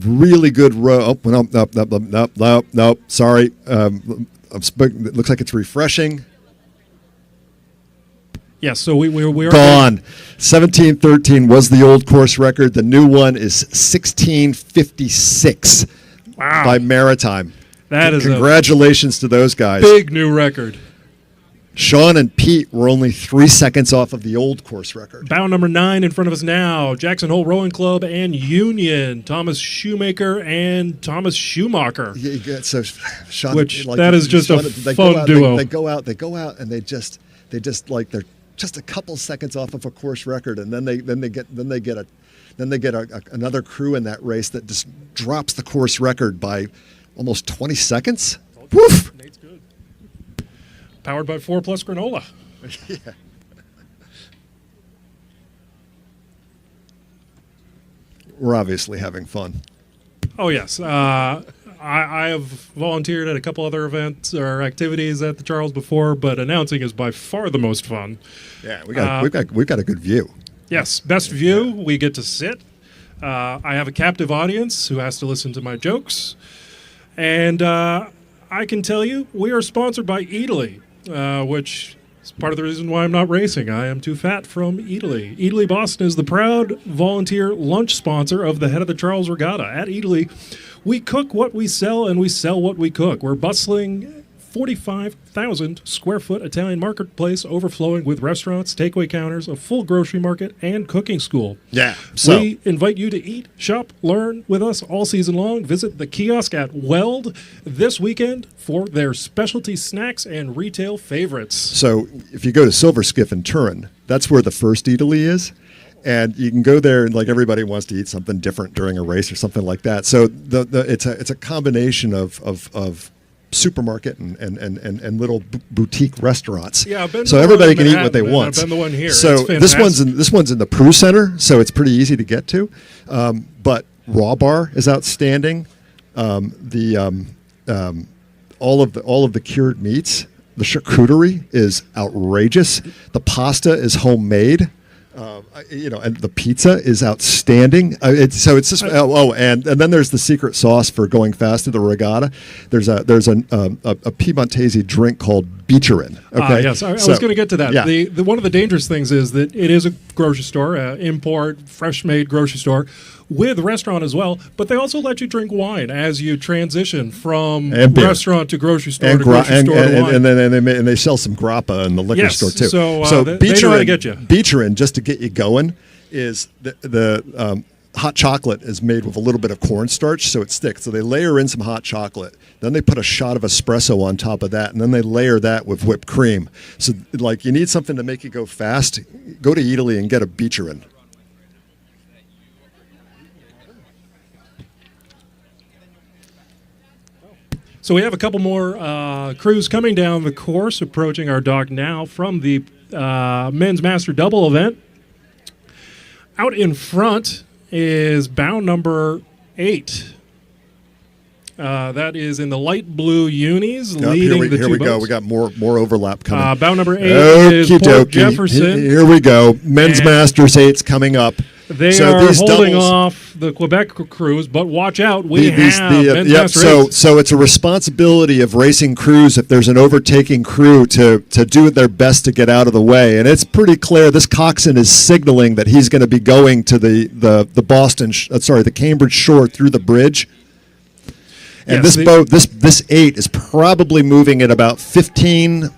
Really good row. Oh, no, sorry. It looks like it's refreshing. Yes, so we're gone. 17:13 was the old course record. The new one is 16:56 by Maritime. That is congratulations to those guys. Big new record. Sean and Pete were only 3 seconds off of the old course record. Bow number 9 in front of us now, Jackson Hole Rowing Club and Union, Thomas Shoemaker and Thomas Schumacher. Yeah, so Sean, that is just a fun duo. They go out, and they just like they're just a couple seconds off of a course record, and then they get another crew in that race that just drops the course record by almost 20 seconds. Woof! Nate's good. Powered by 4 Plus granola. Yeah. We're obviously having fun. Oh yes, I have volunteered at a couple other events or activities at the Charles before, but announcing is by far the most fun. Yeah, we've got a good view. Yes, best view. We get to sit. I have a captive audience who has to listen to my jokes, and I can tell you we are sponsored by Italy, which is part of the reason why I'm not racing. I am too fat from Italy. Italy Boston is the proud volunteer lunch sponsor of the Head of the Charles Regatta. At Italy, we cook what we sell, and we sell what we cook. We're bustling 45,000 square foot Italian marketplace overflowing with restaurants, takeaway counters, a full grocery market, and cooking school. Yeah. So we invite you to eat, shop, learn with us all season long. Visit the kiosk at Weld this weekend for their specialty snacks and retail favorites. So if you go to Silver Skiff in Turin, that's where the first Italy is. And you can go there, and like everybody wants to eat something different during a race or something like that. So it's a combination of supermarket and little boutique restaurants. Yeah, I've been so to everybody one can in eat what they Manhattan, want. I've been the one here. So it's this one's in the Prue Center, so it's pretty easy to get to. But Raw Bar is outstanding. All of the cured meats, the charcuterie is outrageous. The pasta is homemade. And the pizza is outstanding. It's just and then there's the secret sauce for going fast to the regatta. There's a Piemontese drink called Beecherin. Okay, yes, I was going to get to that. Yeah. The one of the dangerous things is that it is a grocery store, import, fresh-made grocery store with restaurant as well. But they also let you drink wine as you transition from restaurant to grocery store to grocery store to wine. And they sell some grappa in the liquor store too. So they know how to get you. Beecherin, just to get you going, is the hot chocolate is made with a little bit of cornstarch, so it sticks. So they layer in some hot chocolate. Then they put a shot of espresso on top of that, and then they layer that with whipped cream. So, you need something to make you go fast, go to Italy and get a Beecherin. So we have a couple more crews coming down the course, approaching our dock now from the men's master double event. Out in front is bow number 8. That is in the light blue unis, leading the two boats. Here we go. We got more overlap coming. Bow number 8 is Port Jefferson. Here we go. Men's Masters 8's coming up. They are holding off the Quebec crews, but watch out. We have men's Masters 8. So it's a responsibility of racing crews, if there's an overtaking crew, to do their best to get out of the way. And it's pretty clear this coxswain is signaling that he's going to be going to the Cambridge shore through the bridge. And this 8 is probably moving at about 15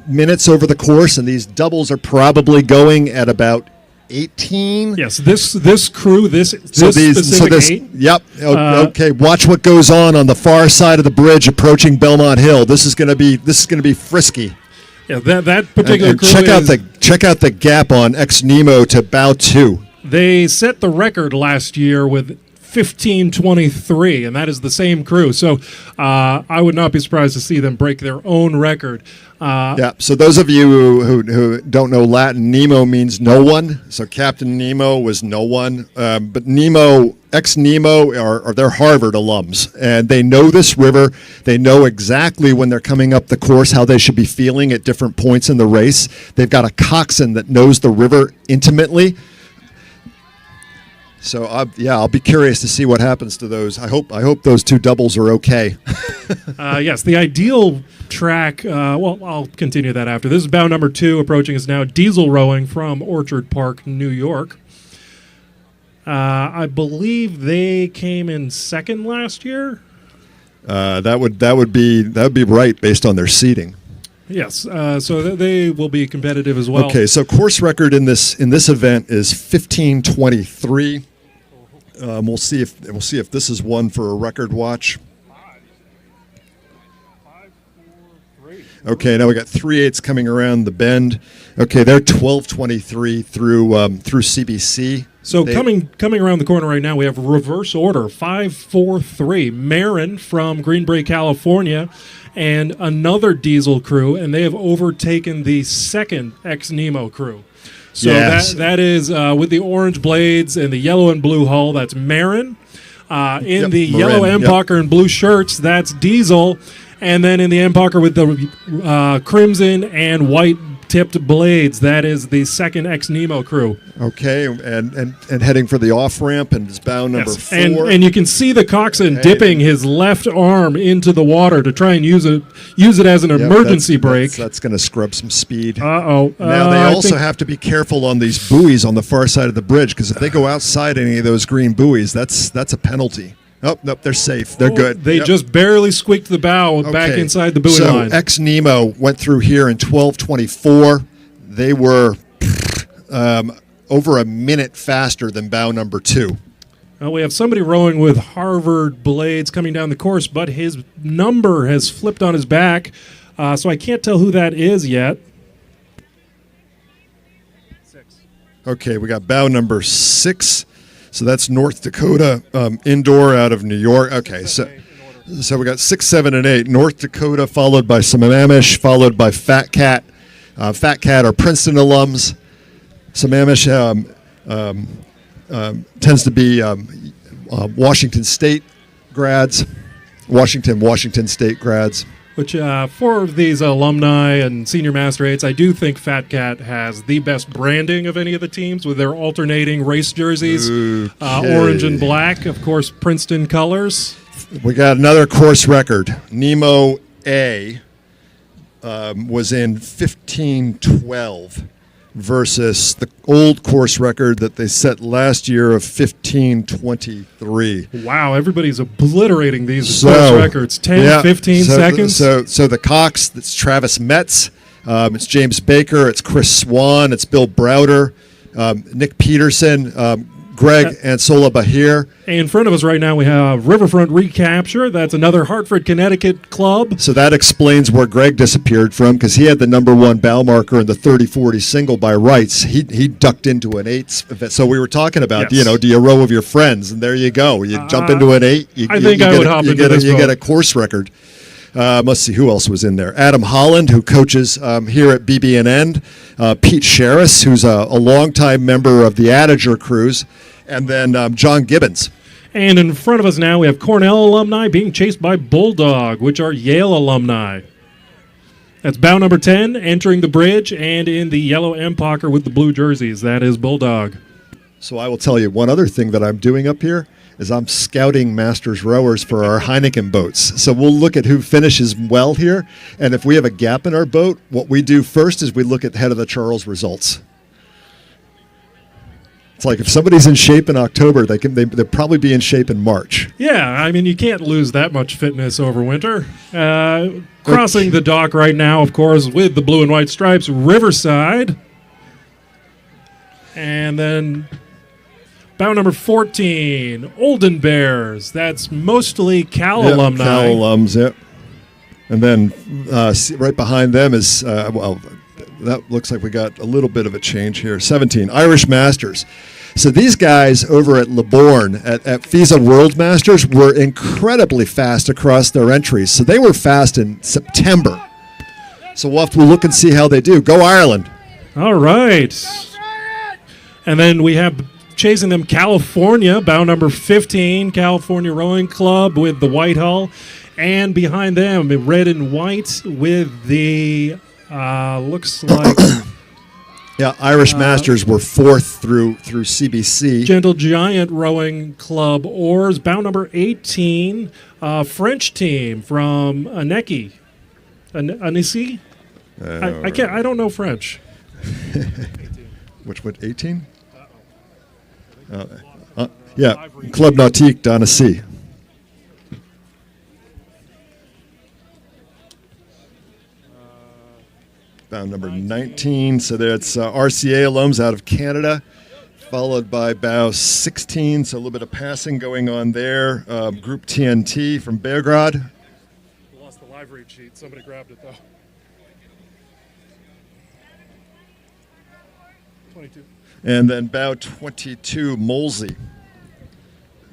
minutes over the course, and these doubles are probably going at about 18. Yes, this crew, this specific 8. Yep. Okay. Watch what goes on the far side of the bridge approaching Belmont Hill. This is going to be frisky. Yeah, that particular and crew. Check out the gap on Ex Nemo to bow 2. They set the record last year with 15:23, and that is the same crew. So I would not be surprised to see them break their own record. So those of you who don't know Latin, Nemo means no one. So Captain Nemo was no one. But Ex Nemo they're Harvard alums, and they know this river. They know exactly when they're coming up the course how they should be feeling at different points in the race. They've got a coxswain that knows the river intimately. So I'll be curious to see what happens to those. I hope those two doubles are okay. Yes, the ideal track. I'll continue that after. This is bow number 2. Approaching us now. Diesel rowing from Orchard Park, New York. I believe they came in second last year. That would be right based on their seating. Yes, so they will be competitive as well. Okay, so course record in this event is 15:23. We'll see if this is one for a record watch. 5-4-3. Okay, now we got 3/8 coming around the bend. Okay, they're 12:23 through CBC. So coming around the corner right now, we have reverse order 5-4-3. Marin from Green Bay, California, and another diesel crew, and they have overtaken the second Ex Nemo crew. So that is with the orange blades and the yellow and blue hull. That's Marin. In the yellow Empocker and blue shirts, that's Diesel. And then in the Empocker with the crimson and white tipped blades, that is the second Ex Nemo crew. Okay, and heading for the off ramp and is bow number 4. And you can see the coxswain dipping his left arm into the water to try and use it as an emergency brake. That's going to scrub some speed. Now they also have to be careful on these buoys on the far side of the bridge, because if they go outside any of those green buoys, that's a penalty. Oh, nope, they're safe. They're good. They just barely squeaked the bow back inside the buoy line. So Ex Nemo went through here in 12:24. They were over a minute faster than bow number 2. We have somebody rowing with Harvard blades coming down the course, but his number has flipped on his back, so I can't tell who that is yet. 6. Okay, we got bow number 6. So that's North Dakota indoor out of New York. Okay, so we got 6, 7, and 8. North Dakota followed by Sammamish, followed by Fat Cat. Fat Cat are Princeton alums. Sammamish tends to be Washington State grads. Washington State grads. Which, for these alumni and senior master eights, I do think Fat Cat has the best branding of any of the teams with their alternating race jerseys. Orange and black, of course, Princeton colors. We got another course record. Nemo A was in 15:12 versus the old course record that they set last year of 15:23. Wow, everybody's obliterating these course records. 10, 15 seconds. So the Cox, that's Travis Metz. It's James Baker. It's Chris Swan. It's Bill Browder. Nick Peterson. Greg Ansola Bahir. In front of us right now, we have Riverfront Recapture. That's another Hartford, Connecticut club. So that explains where Greg disappeared from, because he had the #1 bow marker in the 30-40 single by rights. He ducked into an 8. So we were talking about, Yes. do you row of your friends? And there you go. You jump into an 8. I think I would hop into this You get boat. a course record. Let's see who else was in there. Adam Holland, who coaches here at BB&N. Pete Sherris, who's a longtime member of the Adager Cruise. And then John Gibbons. And in front of us now, we have Cornell alumni being chased by Bulldog, which are Yale alumni. That's bow number 10 entering the bridge, and in the yellow Empacher with the blue jerseys. That is Bulldog. So I will tell you one other thing that I'm doing up here is I'm scouting Masters rowers for our Heineken boats. So we'll look at who finishes well here, and if we have a gap in our boat, what we do first is we look at the head of the Charles results. It's like if somebody's in shape in October, they'll probably be in shape in March. Yeah, I mean, you can't lose that much fitness over winter. Crossing the dock right now, of course, with the blue and white stripes, Riverside. And then bow number 14, Olden Bears. That's mostly Cal alumni. Cal alums, yep. And then right behind them is, that looks like we got a little bit of a change here. 17, Irish Masters. So these guys over at Libourne at FISA World Masters were incredibly fast across their entries. So they were fast in September. So we'll have to look and see how they do. Go Ireland. All right. And then we have chasing them California, bow number 15, California Rowing Club with the white hull. And behind them, in red and white with the, looks like... Yeah, Irish Masters were 4th through CBC. Gentle Giant Rowing Club oars, bow number 18, French team from Annecy. Annecy? I don't know French. Which 18? Yeah, Club Nautique d'Annecy. Bow number 19, so that's RCA alums out of Canada, followed by bow 16, so a little bit of passing going on there. Group TNT from Belgrade. Lost the live read sheet. Somebody grabbed it, though. 22. And then bow 22, Molesey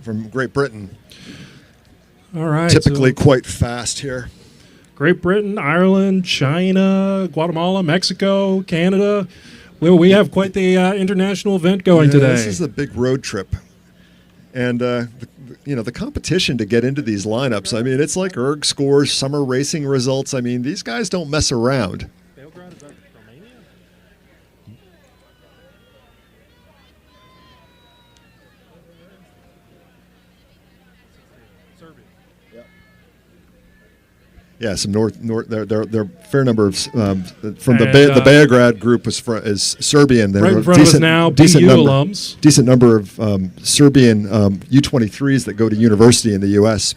from Great Britain. All right. Typically quite fast here. Great Britain, Ireland, China, Guatemala, Mexico, Canada. Well, we have quite the international event going today. This is a big road trip. And, the competition to get into these lineups, I mean, it's like erg scores, summer racing results. I mean, these guys don't mess around. Belgrade, is that Romania? Serbia. Yeah, some north. There are a fair number of from the Belgrade group is Serbian. Right in front of us now, BU alums. Decent number of Serbian U23s that go to university in the U.S.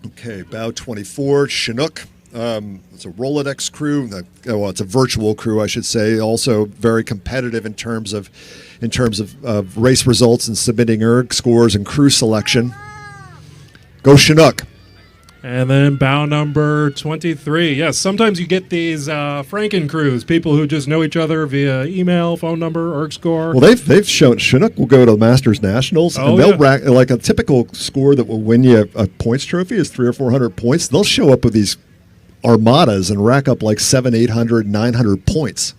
Okay, bow 24, Chinook. It's a Rolodex crew. Well, it's a virtual crew, I should say. Also very competitive in terms of race results and submitting erg scores and crew selection. Go Chinook. And then bow number 23. Yes, sometimes you get these Franken crews, people who just know each other via email, phone number, erg score. Well, they've shown Chinook will go to the Masters Nationals, and they'll rack like a typical score that will win you a points trophy is 300 or 400 points. They'll show up with these armadas and rack up like 700, 800, 900 points.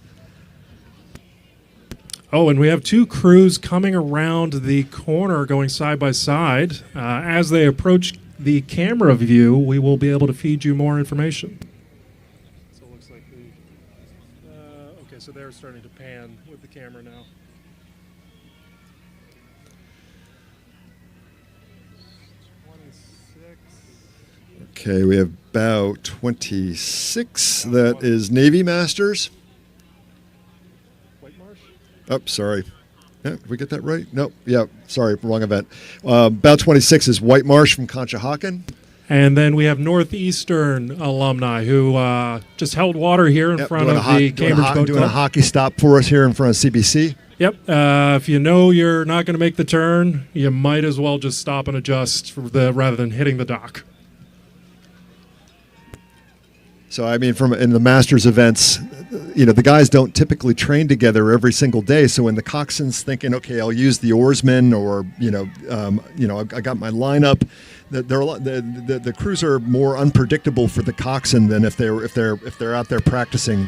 Oh, and we have two crews coming around the corner going side by side. As they approach the camera view, we will be able to feed you more information. So it looks like okay, so they're starting to pan with the camera now. Okay, we have bow 26. That is Navy Masters. Oh, sorry. Yeah, did we get that right? No. Yeah, sorry, wrong event. Bow 26 is White Marsh from Conshohocken. And then we have Northeastern alumni who just held water here in front of the Cambridge Boat doing a Club. hockey stop for us here in front of CBC. Yep. If you know you're not going to make the turn, you might as well just stop and adjust rather than hitting the dock. So, I mean, in the Masters events, the guys don't typically train together every single day. So when the coxswain's thinking, okay, I'll use the oarsman, or I got my lineup. The crews are more unpredictable for the coxswain than if they're out there practicing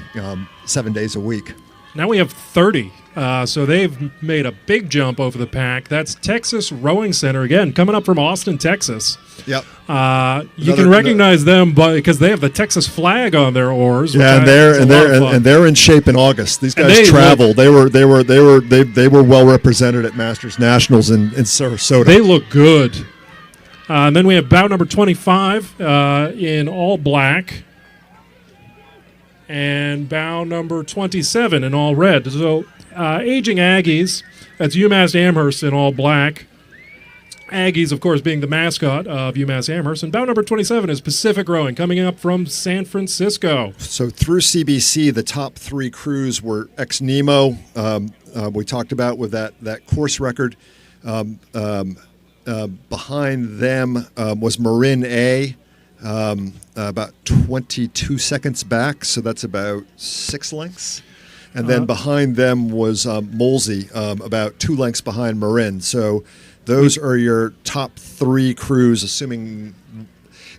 7 days a week. Now we have 30, so they've made a big jump over the pack. That's Texas Rowing Center, again, coming up from Austin, Texas. Yep. You can recognize them because they have the Texas flag on their oars. Yeah, and they're in shape in August. These guys traveled. They were well represented at Masters Nationals in Sarasota. They look good. And then we have bout number 25 in all black. And bow number 27 in all red. So aging Aggies, that's UMass Amherst in all black. Aggies, of course, being the mascot of UMass Amherst. And bow number 27 is Pacific Rowing, coming up from San Francisco. So through CBC, the top three crews were ex-Nemo, we talked about with that course record. Behind them was Marin A, about 22 seconds back, so that's about 6 lengths. And then behind them was Molsey, about 2 lengths behind Marin. So those are your top three crews, assuming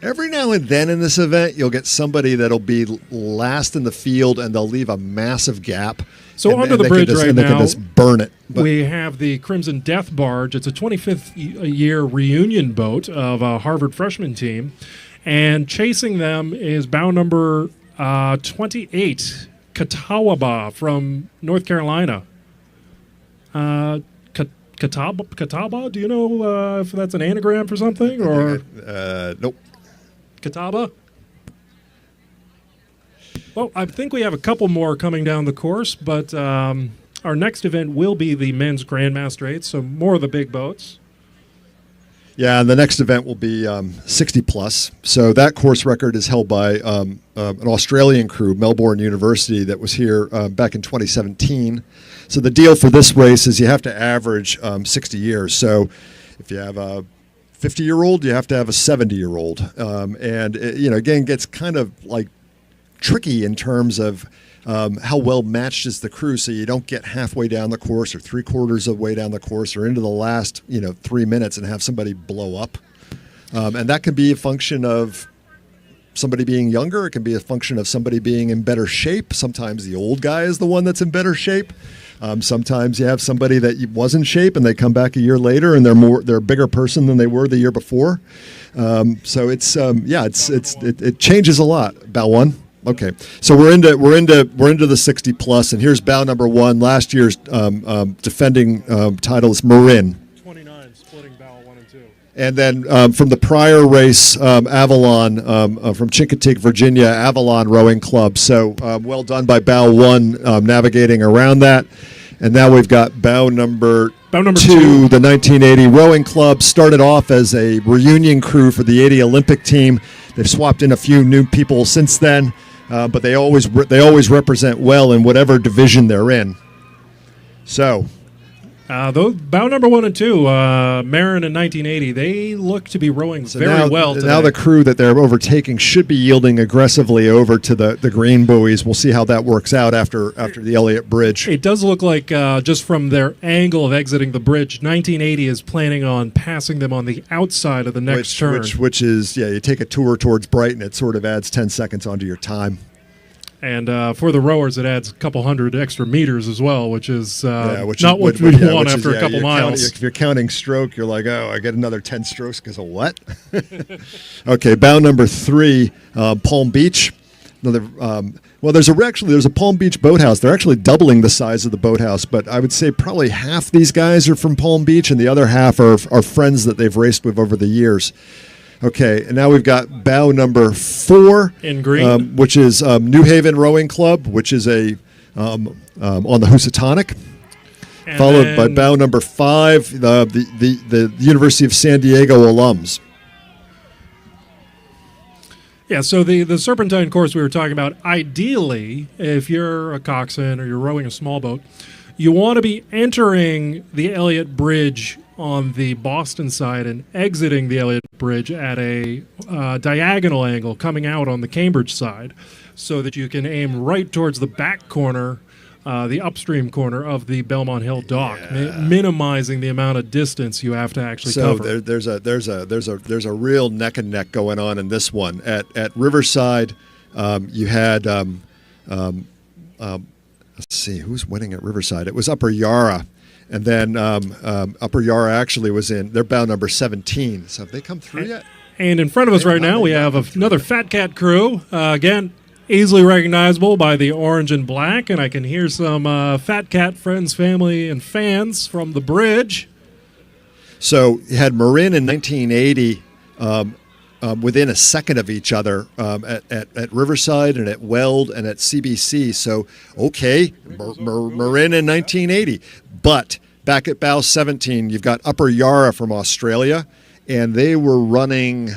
every now and then in this event, you'll get somebody that'll be last in the field and they'll leave a massive gap. So under the bridge right now, they now, can just burn it. But we have the Crimson Death Barge. It's a 25th year reunion boat of a Harvard freshman team. And chasing them is bow number 28, Catawba from North Carolina. Catawba? Do you know if that's an anagram for something? Or nope. Catawba? Well, I think we have a couple more coming down the course, but our next event will be the men's Grandmaster 8, so more of the big boats. Yeah, and the next event will be 60 plus. So that course record is held by an Australian crew, Melbourne University, that was here back in 2017. So the deal for this race is you have to average 60 years. So if you have a 50-year-old, you have to have a 70-year-old. And it, again, gets kind of like tricky in terms of how well matched is the crew, so you don't get halfway down the course or 3/4 of the way down the course or into the last 3 minutes and have somebody blow up. And that can be a function of somebody being younger. It can be a function of somebody being in better shape. Sometimes the old guy is the one that's in better shape. Sometimes you have somebody that was in shape and they come back a year later and they're a bigger person than they were the year before. So it changes a lot. Bow one. Okay, so we're into the 60 plus, and here's bow number 1. Last year's defending title is Marin. 29, splitting bow 1 and 2. And then from the prior race, Avalon from Chincoteague, Virginia, Avalon Rowing Club. So well done by bow 1 navigating around that. And now we've got bow number 2, the 1980 Rowing Club. Started off as a reunion crew for the 80 Olympic team. They've swapped in a few new people since then. But they always represent well in whatever division they're in. So, Bow number 1 and 2, Marin in 1980, they look to be rowing very well today. Now the crew that they're overtaking should be yielding aggressively over to the green buoys. We'll see how that works out after the Elliott Bridge. It does look like, just from their angle of exiting the bridge, 1980 is planning on passing them on the outside of the next turn. Which is, you take a tour towards Brighton, it sort of adds 10 seconds onto your time. And for the rowers, it adds a couple hundred extra meters as well, which is not what we'd we want after a couple miles. If you're counting stroke, you're like, oh, I get another 10 strokes because of what? Okay, bow number 3, Palm Beach. Another. There's a Palm Beach boathouse. They're actually doubling the size of the boathouse, but I would say probably half these guys are from Palm Beach, and the other half are friends that they've raced with over the years. Okay, and now we've got bow number 4 in green, which is New Haven Rowing Club, which is on the Housatonic, followed by bow number 5, the University of San Diego alums. Yeah, so the Serpentine course we were talking about, ideally, if you're a coxswain or you're rowing a small boat, you want to be entering the Elliott Bridge on the Boston side and exiting the Elliott Bridge at a diagonal angle coming out on the Cambridge side so that you can aim right towards the back corner, the upstream corner of the Belmont Hill dock, minimizing the amount of distance you have to actually cover. There's a real neck and neck going on in this one. At Riverside, you had let's see, who's winning at Riverside? It was Upper Yarra. And then Upper Yarra actually was in, they're bow number 17. So have they come through yet? And in front of us right now, we have another Fat Cat crew. Again, easily recognizable by the orange and black. And I can hear some Fat Cat friends, family, and fans from the bridge. So you had Marin in 1980 within a second of each other at Riverside and at Weld and at CBC. So, okay, Marin in 1980. But back at bow 17, you've got Upper Yarra from Australia, and they were running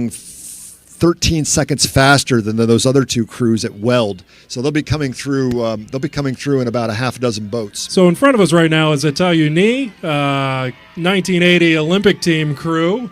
13 seconds faster than those other two crews at Weld. So they'll be coming through. In about a half dozen boats. So in front of us right now is Itauni, 1980 Olympic team crew.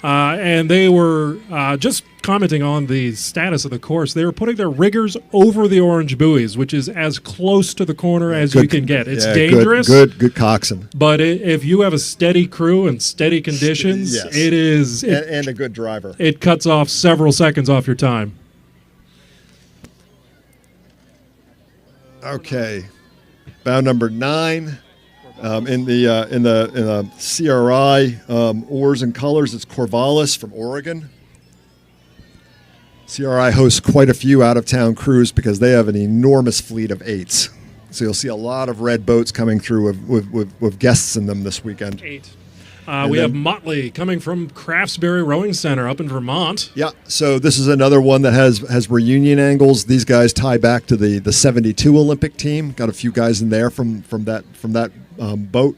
And they were just commenting on the status of the course. They were putting their riggers over the orange buoys, which is as close to the corner as you can get. It's dangerous. Good coxswain. But if you have a steady crew and steady conditions, yes. It is... And a good driver. It cuts off several seconds off your time. Okay. Bow number 9. In the CRI oars and colors, it's Corvallis from Oregon. CRI hosts quite a few out-of-town crews because they have an enormous fleet of 8s. So you'll see a lot of red boats coming through with guests in them this weekend. 8. We have Motley coming from Craftsbury Rowing Center up in Vermont. Yeah, so this is another one that has reunion angles. These guys tie back to the 72 Olympic team. Got a few guys in there from that boat.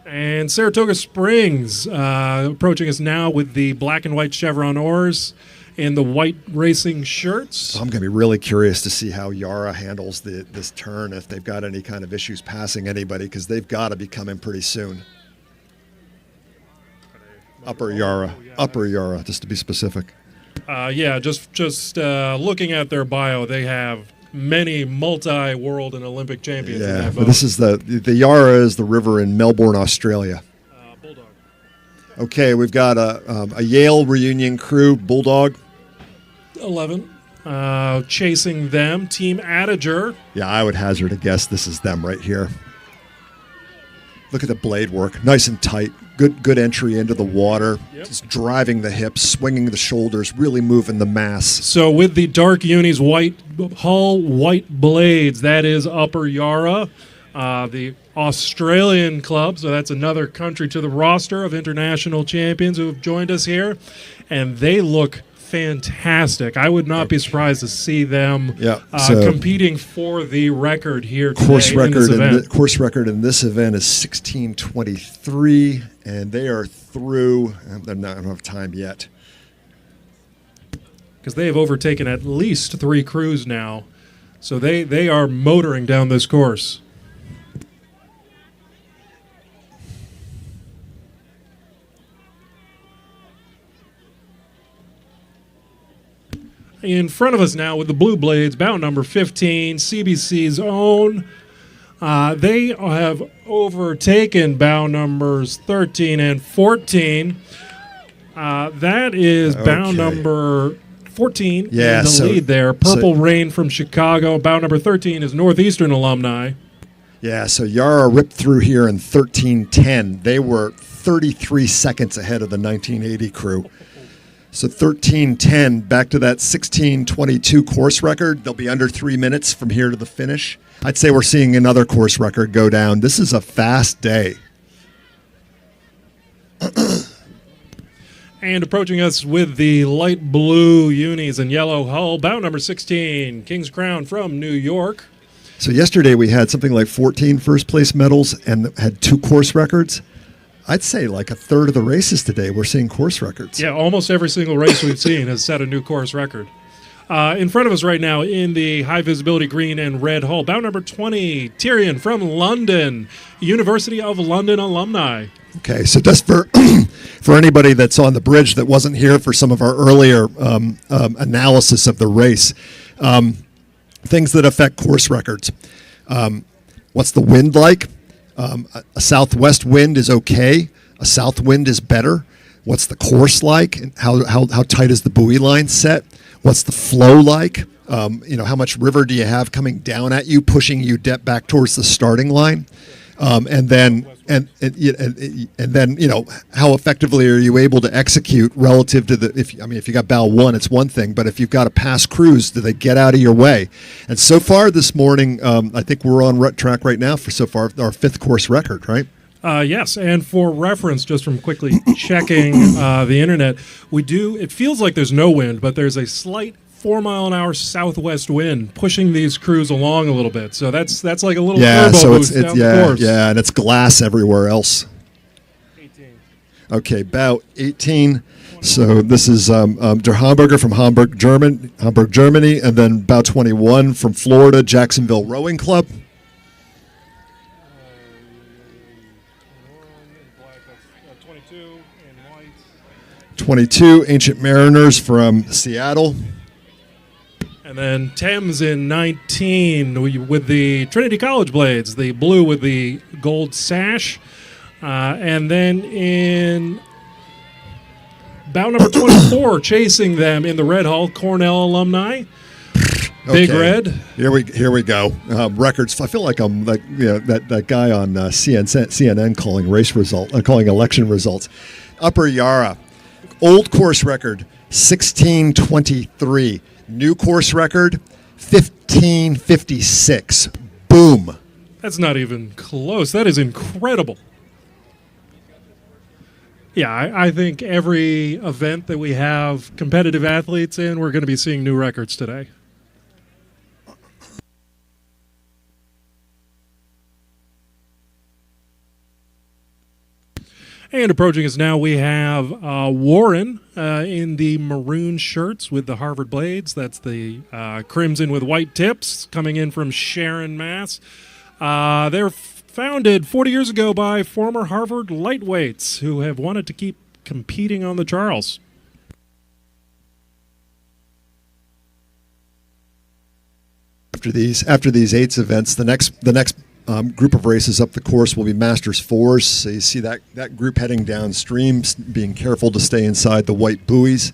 And Saratoga Springs approaching us now with the black and white chevron oars and the white racing shirts. I'm going to be really curious to see how Yarra handles this turn, if they've got any kind of issues passing anybody, because they've got to be coming pretty soon. Upper Yarra, just to be specific. Just looking at their bio, they have many multi-world and Olympic champions. In that but this is the Yarra is the river in Melbourne, Australia. Bulldog. Okay, we've got a Yale reunion crew, Bulldog. 11. Chasing them, Team Adager. Yeah, I would hazard a guess this is them right here. Look at the blade work, nice and tight. Good entry into the water. Yep. Just driving the hips, swinging the shoulders, really moving the mass. So with the dark unis, white hull, white blades, that is Upper Yarra, the Australian club. So that's another country to the roster of international champions who have joined us here, and they look fantastic. I would not be surprised to see them competing for the record here today. Course record in this event is 16:23, and they are through. They're not enough time yet. because they have overtaken at least 3 crews now. So they are motoring down this course. In front of us now with the Blue Blades, bout number 15, CBC's own. They have overtaken bout numbers 13 and 14. That is bout number 14 in the lead there. Purple Rain from Chicago. Bout number 13 is Northeastern alumni. Yeah, so Yara ripped through here in 13:10. They were 33 seconds ahead of the 1980 crew. So 13:10, back to that 16:22 course record. They'll be under 3 minutes from here to the finish. I'd say we're seeing another course record go down. This is a fast day. And approaching us with the light blue unis and yellow hull, bout number 16, King's Crown from New York. So yesterday we had something like 14 first-place medals and had 2 course records. I'd say like a third of the races today we're seeing course records. Yeah, almost every single race we've seen has set a new course record. In front of us right now in the high-visibility green and red hull, bout number 20, Tyrion from London, University of London alumni. Okay, so just for for anybody that's on the bridge that wasn't here for some of our earlier analysis of the race, things that affect course records. What's the wind like? A southwest wind is okay. A south wind is better. What's the course like? And how tight is the buoy line set? What's the flow like? How much river do you have coming down at you, pushing you back towards the starting line? And then how effectively are you able to execute relative to if you got bow 1, it's one thing, but if you've got a pass cruise, do they get out of your way? And so far this morning, I think we're on track right now for so far our 5th course record, right? Yes, and for reference, just from quickly checking the internet, it feels like there's no wind, but there's a slight 4-mile-an-hour southwest wind pushing these crews along a little bit. So that's like a little turbo boost down the course. Yeah, and it's glass everywhere else. 18. Okay, bout 18. So this is Der Hamburger from Hamburg, Germany, and then bout 21 from Florida, Jacksonville Rowing Club. 22 in white. 22, Ancient Mariners from Seattle. And then Thames in 19 with the Trinity College Blades, the blue with the gold sash. And then in bout number 24, chasing them in the red hull, Cornell alumni. Big Red. Here we go. Records. I feel like I'm like that guy on CNN calling election results. Upper Yarra, old course record 16:23. New course record 15:56. Boom. That's not even close. That is incredible. Yeah, I think every event that we have competitive athletes in, we're going to be seeing new records today. And approaching us now, we have Warren in the maroon shirts with the Harvard Blades. That's the crimson with white tips coming in from Sharon, Mass. They're founded 40 years ago by former Harvard lightweights who have wanted to keep competing on the Charles. After these 8s events, the next group of races up the course will be Masters 4s. So you see that group heading downstream, being careful to stay inside the white buoys.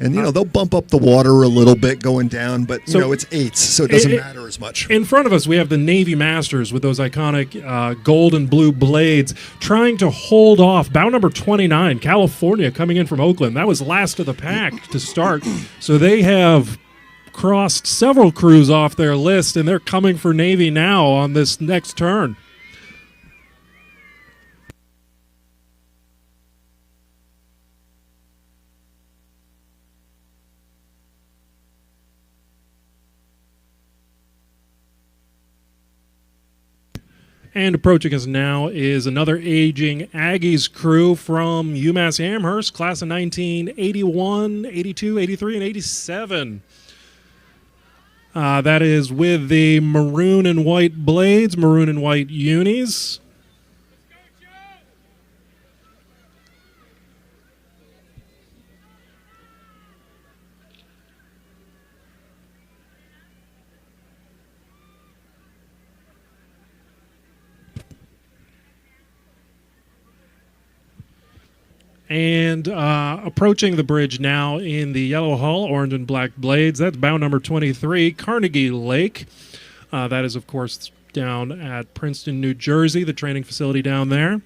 And, they'll bump up the water a little bit going down, but, it's 8s, so it doesn't matter as much. In front of us, we have the Navy Masters with those iconic gold and blue blades trying to hold off. Bout number 29, California, coming in from Oakland. That was last of the pack to start. So they have crossed several crews off their list, and they're coming for Navy now on this next turn. And approaching us now is another aging Aggies crew from UMass Amherst, class of 1981, 82, 83, and 87. That is with the maroon and white blades, maroon and white unis. And approaching the bridge now in the yellow hull, orange and black blades. That's bow number 23, Carnegie Lake. That is, of course, down at Princeton, New Jersey, the training facility down there.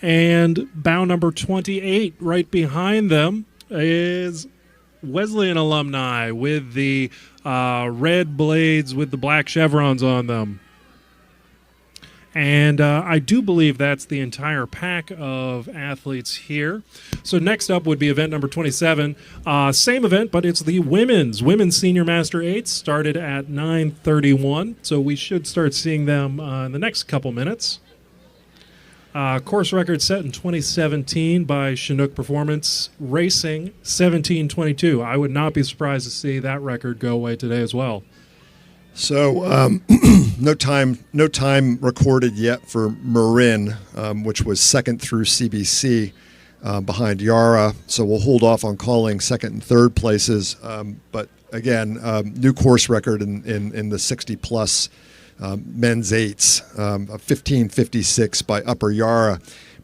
And bow number 28, right behind them, is Wesleyan alumni with the red blades with the black chevrons on them. And I do believe that's the entire pack of athletes here. So next up would be event number 27. Same event, but it's the women's Senior Master 8s started at 9:31. So we should start seeing them in the next couple minutes. Course record set in 2017 by Chinook Performance Racing, 17:22. I would not be surprised to see that record go away today as well. So no time recorded yet for Marin, which was second through CBC behind Yara. So we'll hold off on calling second and third places. But again, new course record in the 60-plus men's eights, 15:56 by Upper Yara,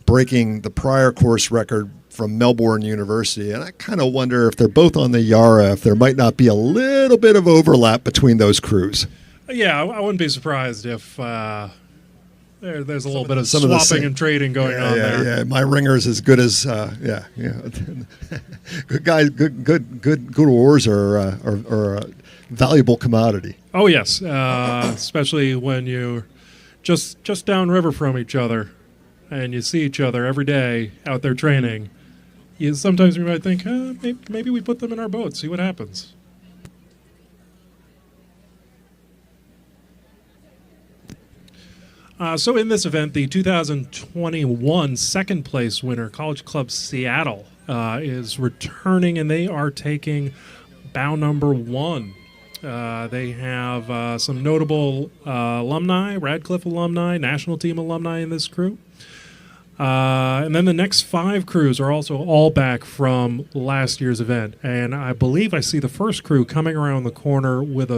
breaking the prior course record from Melbourne University. And I kind of wonder if they're both on the Yara, if there might not be a little bit of overlap between those crews. Yeah, I wouldn't be surprised if there's a little bit of swapping and trading going on there. Yeah, my ringer's as good as good guys. Good oars are a valuable commodity. Oh yes, especially when you're just downriver from each other, and you see each other every day out there training. Sometimes we might think, maybe we put them in our boat, see what happens. So in this event, the 2021 second place winner, College Club Seattle, is returning, and they are taking bow number 1. They have some notable alumni, Radcliffe alumni, national team alumni in this crew. And then the next 5 crews are also all back from last year's event. And I believe I see the first crew coming around the corner with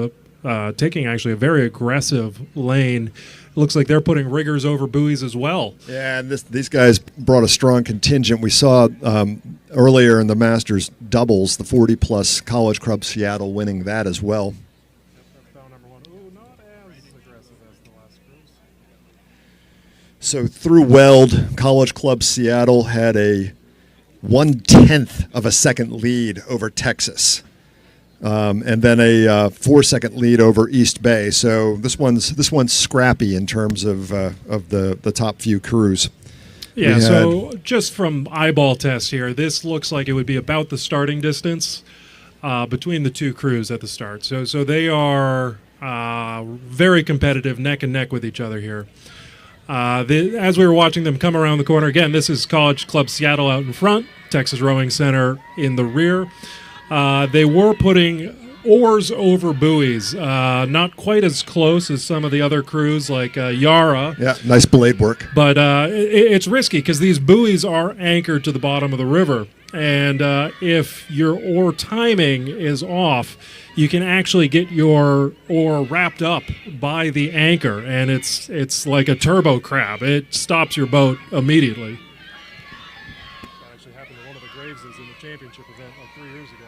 taking actually a very aggressive lane. It looks like they're putting riggers over buoys as well. Yeah, and these guys brought a strong contingent. We saw earlier in the Masters doubles, the 40-plus College Club Seattle winning that as well. So through Weld, College Club Seattle had a 1/10 of a second lead over Texas, and then a 4-second lead over East Bay. So this one's scrappy in terms of the top few crews. Yeah. So just from eyeball test here, this looks like it would be about the starting distance between the two crews at the start. So they are very competitive, neck and neck with each other here. As we were watching them come around the corner, again, this is College Club Seattle out in front, Texas Rowing Center in the rear. They were putting oars over buoys, not quite as close as some of the other crews like Yara. Yeah, nice blade work. But it's risky because these buoys are anchored to the bottom of the river. And if your oar timing is off, you can actually get your oar wrapped up by the anchor, and it's like a turbo crab. It stops your boat immediately. That actually happened to one of the Graveses in the championship event like 3 years ago.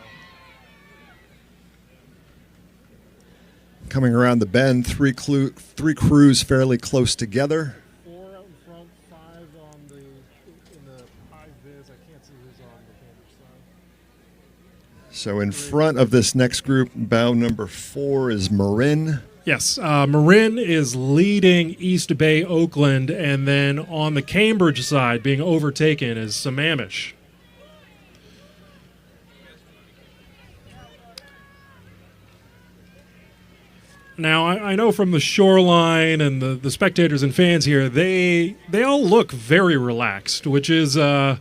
Coming around the bend, three crews fairly close together. 4 out in front, 5 in the high vis. I can't see who's on the Cambridge side. So in front of this next group, bow number 4 is Marin. Yes, Marin is leading East Bay Oakland, and then on the Cambridge side being overtaken is Sammamish. Now, I know from the shoreline and the spectators and fans here, they all look very relaxed, which is, I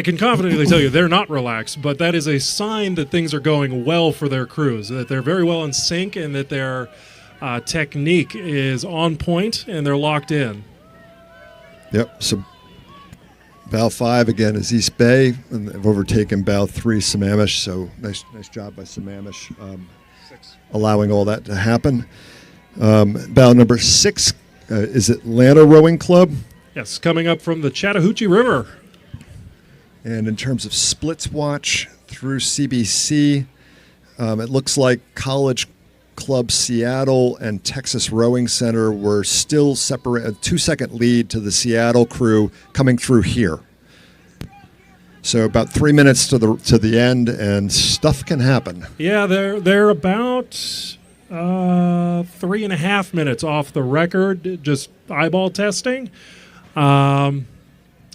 can confidently tell you they're not relaxed, but that is a sign that things are going well for their crews, that they're very well in sync and that their technique is on point and they're locked in. Yep. So bow 5 again is East Bay, and they've overtaken bow 3 Sammamish. So nice job by Sammamish, allowing all that to happen. Bow number 6 is Atlanta Rowing Club, Yes, coming up from the Chattahoochee River. and in terms of splits watch through CBC, it looks like College Club Seattle and Texas Rowing Center were still separate, a 2-second lead to the Seattle crew coming through here. So about 3 minutes to the end, and stuff can happen. Yeah, they're about 3.5 minutes off the record, just eyeball testing.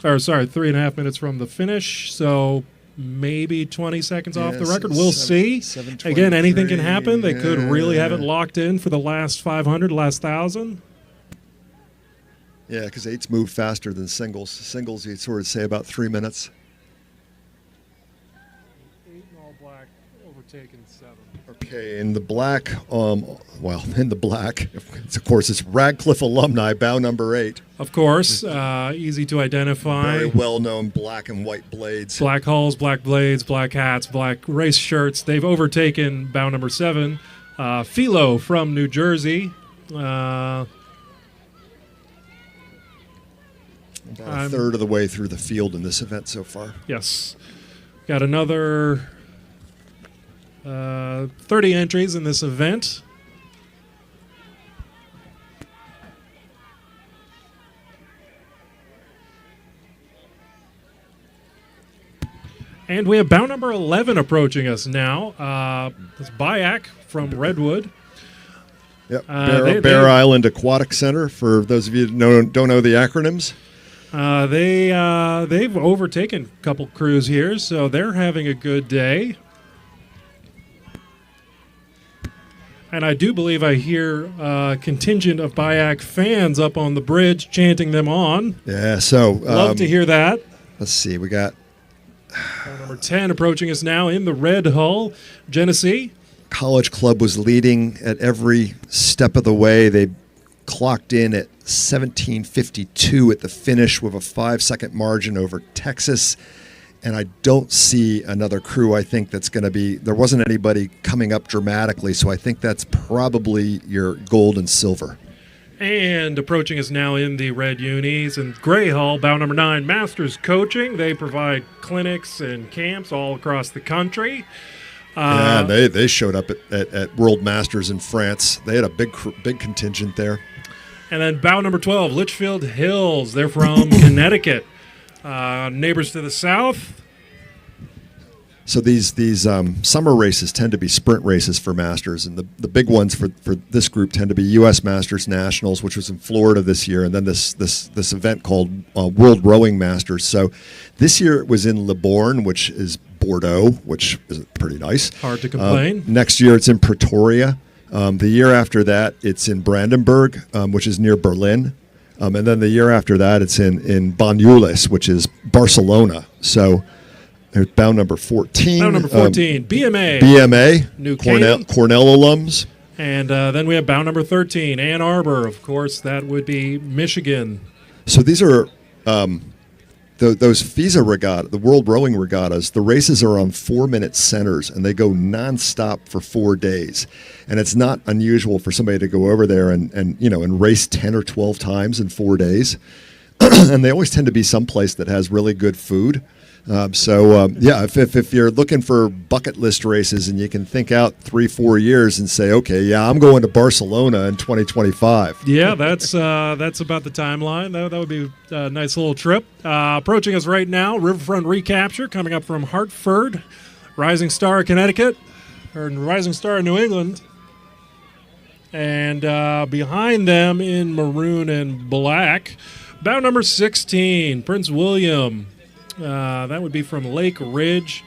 Or sorry, 3.5 minutes from the finish. So maybe 20 seconds off the record. We'll see. Again, anything can happen. They could really have it locked in for the last 500, last 1,000. Yeah, because 8s move faster than singles. Singles, you'd sort of say about 3 minutes. 8 in all black, overtaken 7. Okay, in the black, in the black, of course, it's Radcliffe alumni, bow number 8. Of course, easy to identify. Very well-known black and white blades. Black hulls, black blades, black hats, black race shirts. They've overtaken bow number 7, Philo from New Jersey. About a third of the way through the field in this event so far. Yes. Got another 30 entries in this event. And we have bow number 11 approaching us now. It's Bayak from Redwood. Yep. Bear Island Aquatic Center, for those of you who don't know the acronyms. They've overtaken a couple crews here, so they're having a good day. And I do believe I hear a contingent of Bayak fans up on the bridge chanting them on. Yeah, so Love to hear that. Let's see, we got Number 10 approaching us now in the red hull, Genesee. College Club was leading at every step of the way. They clocked in at 17:52 at the finish with a 5-second margin over Texas. And I don't see another crew, I think, that's going to be, there wasn't anybody coming up dramatically, so I think that's probably your gold and silver. And approaching us now in the red unis and gray hull, bow number 9, Masters Coaching. They provide clinics and camps all across the country. Yeah, they showed up at World Masters in France. They had a big contingent there. And then bow number 12, Litchfield Hills. They're from Connecticut. Neighbors to the south. So these summer races tend to be sprint races for Masters, and the big ones for this group tend to be U.S. Masters Nationals, which was in Florida this year, and then this event called World Rowing Masters. So this year it was in Libourne, which is Bordeaux, which is pretty nice. Hard to complain. Next year it's in Pretoria. The year after that it's in Brandenburg, which is near Berlin. And then the year after that it's in Banyuls, which is Barcelona. So there's bow number 14. Bow number 14, BMA. BMA, New Cornell alums. And then we have bow number 13, Ann Arbor. Of course, that would be Michigan. So these are those FISA regatta, the World Rowing Regattas. The races are on 4-minute centers, and they go nonstop for 4 days. And it's not unusual for somebody to go over there and race 10 or 12 times in 4 days. And they always tend to be someplace that has really good food. If you're looking for bucket list races and you can think out 3-4 years and say, okay, yeah, I'm going to Barcelona in 2025. Yeah, that's about the timeline. That would be a nice little trip. Approaching us right now, Riverfront Recapture coming up from Hartford, Rising Star, Connecticut, or Rising Star, New England. And behind them in maroon and black, bow number 16, Prince William. That would be from Lake Ridge,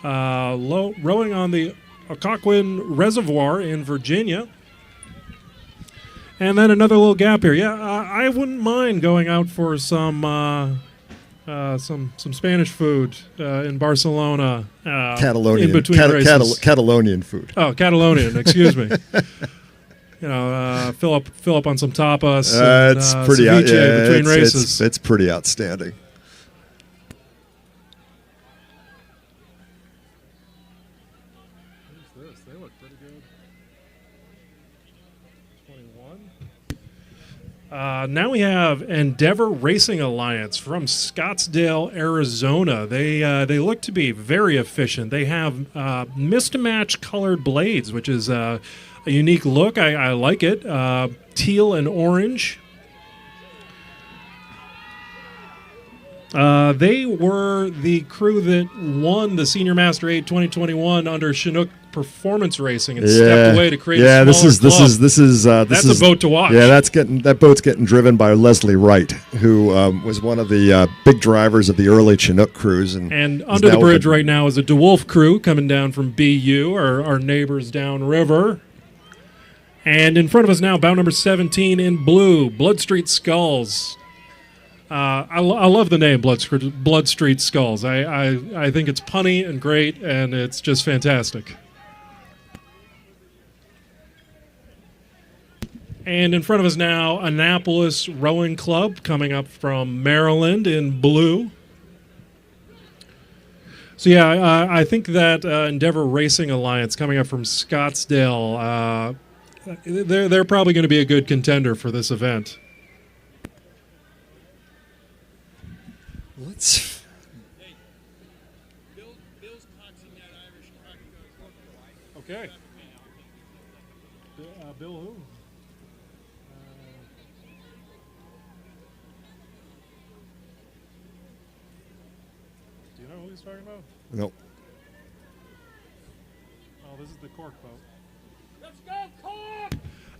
rowing on the Occoquan Reservoir in Virginia. And then another little gap here. Yeah, I wouldn't mind going out for some Spanish food in Barcelona. Catalonian, in between races. Catalonian food. Oh, Catalonian. Excuse me. Fill up on some tapas. It's and, pretty ceviche between races. It's pretty outstanding. Who's this? They look pretty good. 21. Now we have Endeavor Racing Alliance from Scottsdale, Arizona. They look to be very efficient. They have mismatch colored blades, which is a unique look. I like it. Teal and orange. They were the crew that won the Senior Master 8 2021 under Chinook Performance Racing and stepped away to create a smaller club. This is That's a boat to watch. Yeah, that boat's getting driven by Leslie Wright, who was one of the big drivers of the early Chinook crews. And under the bridge right now is a DeWolf crew coming down from BU, our neighbors downriver. And in front of us now, bout number 17 in blue, Blood Street Skulls. I love the name Blood Street Skulls. I think it's punny and great, and it's just fantastic. And in front of us now, Annapolis Rowing Club coming up from Maryland in blue. So yeah, I think that Endeavor Racing Alliance coming up from Scottsdale, they're probably going to be a good contender for this event. Let's. Okay. Bill who? Do you know who he's talking about? Nope. Oh, this is the Cork boat. Let's go, Cork!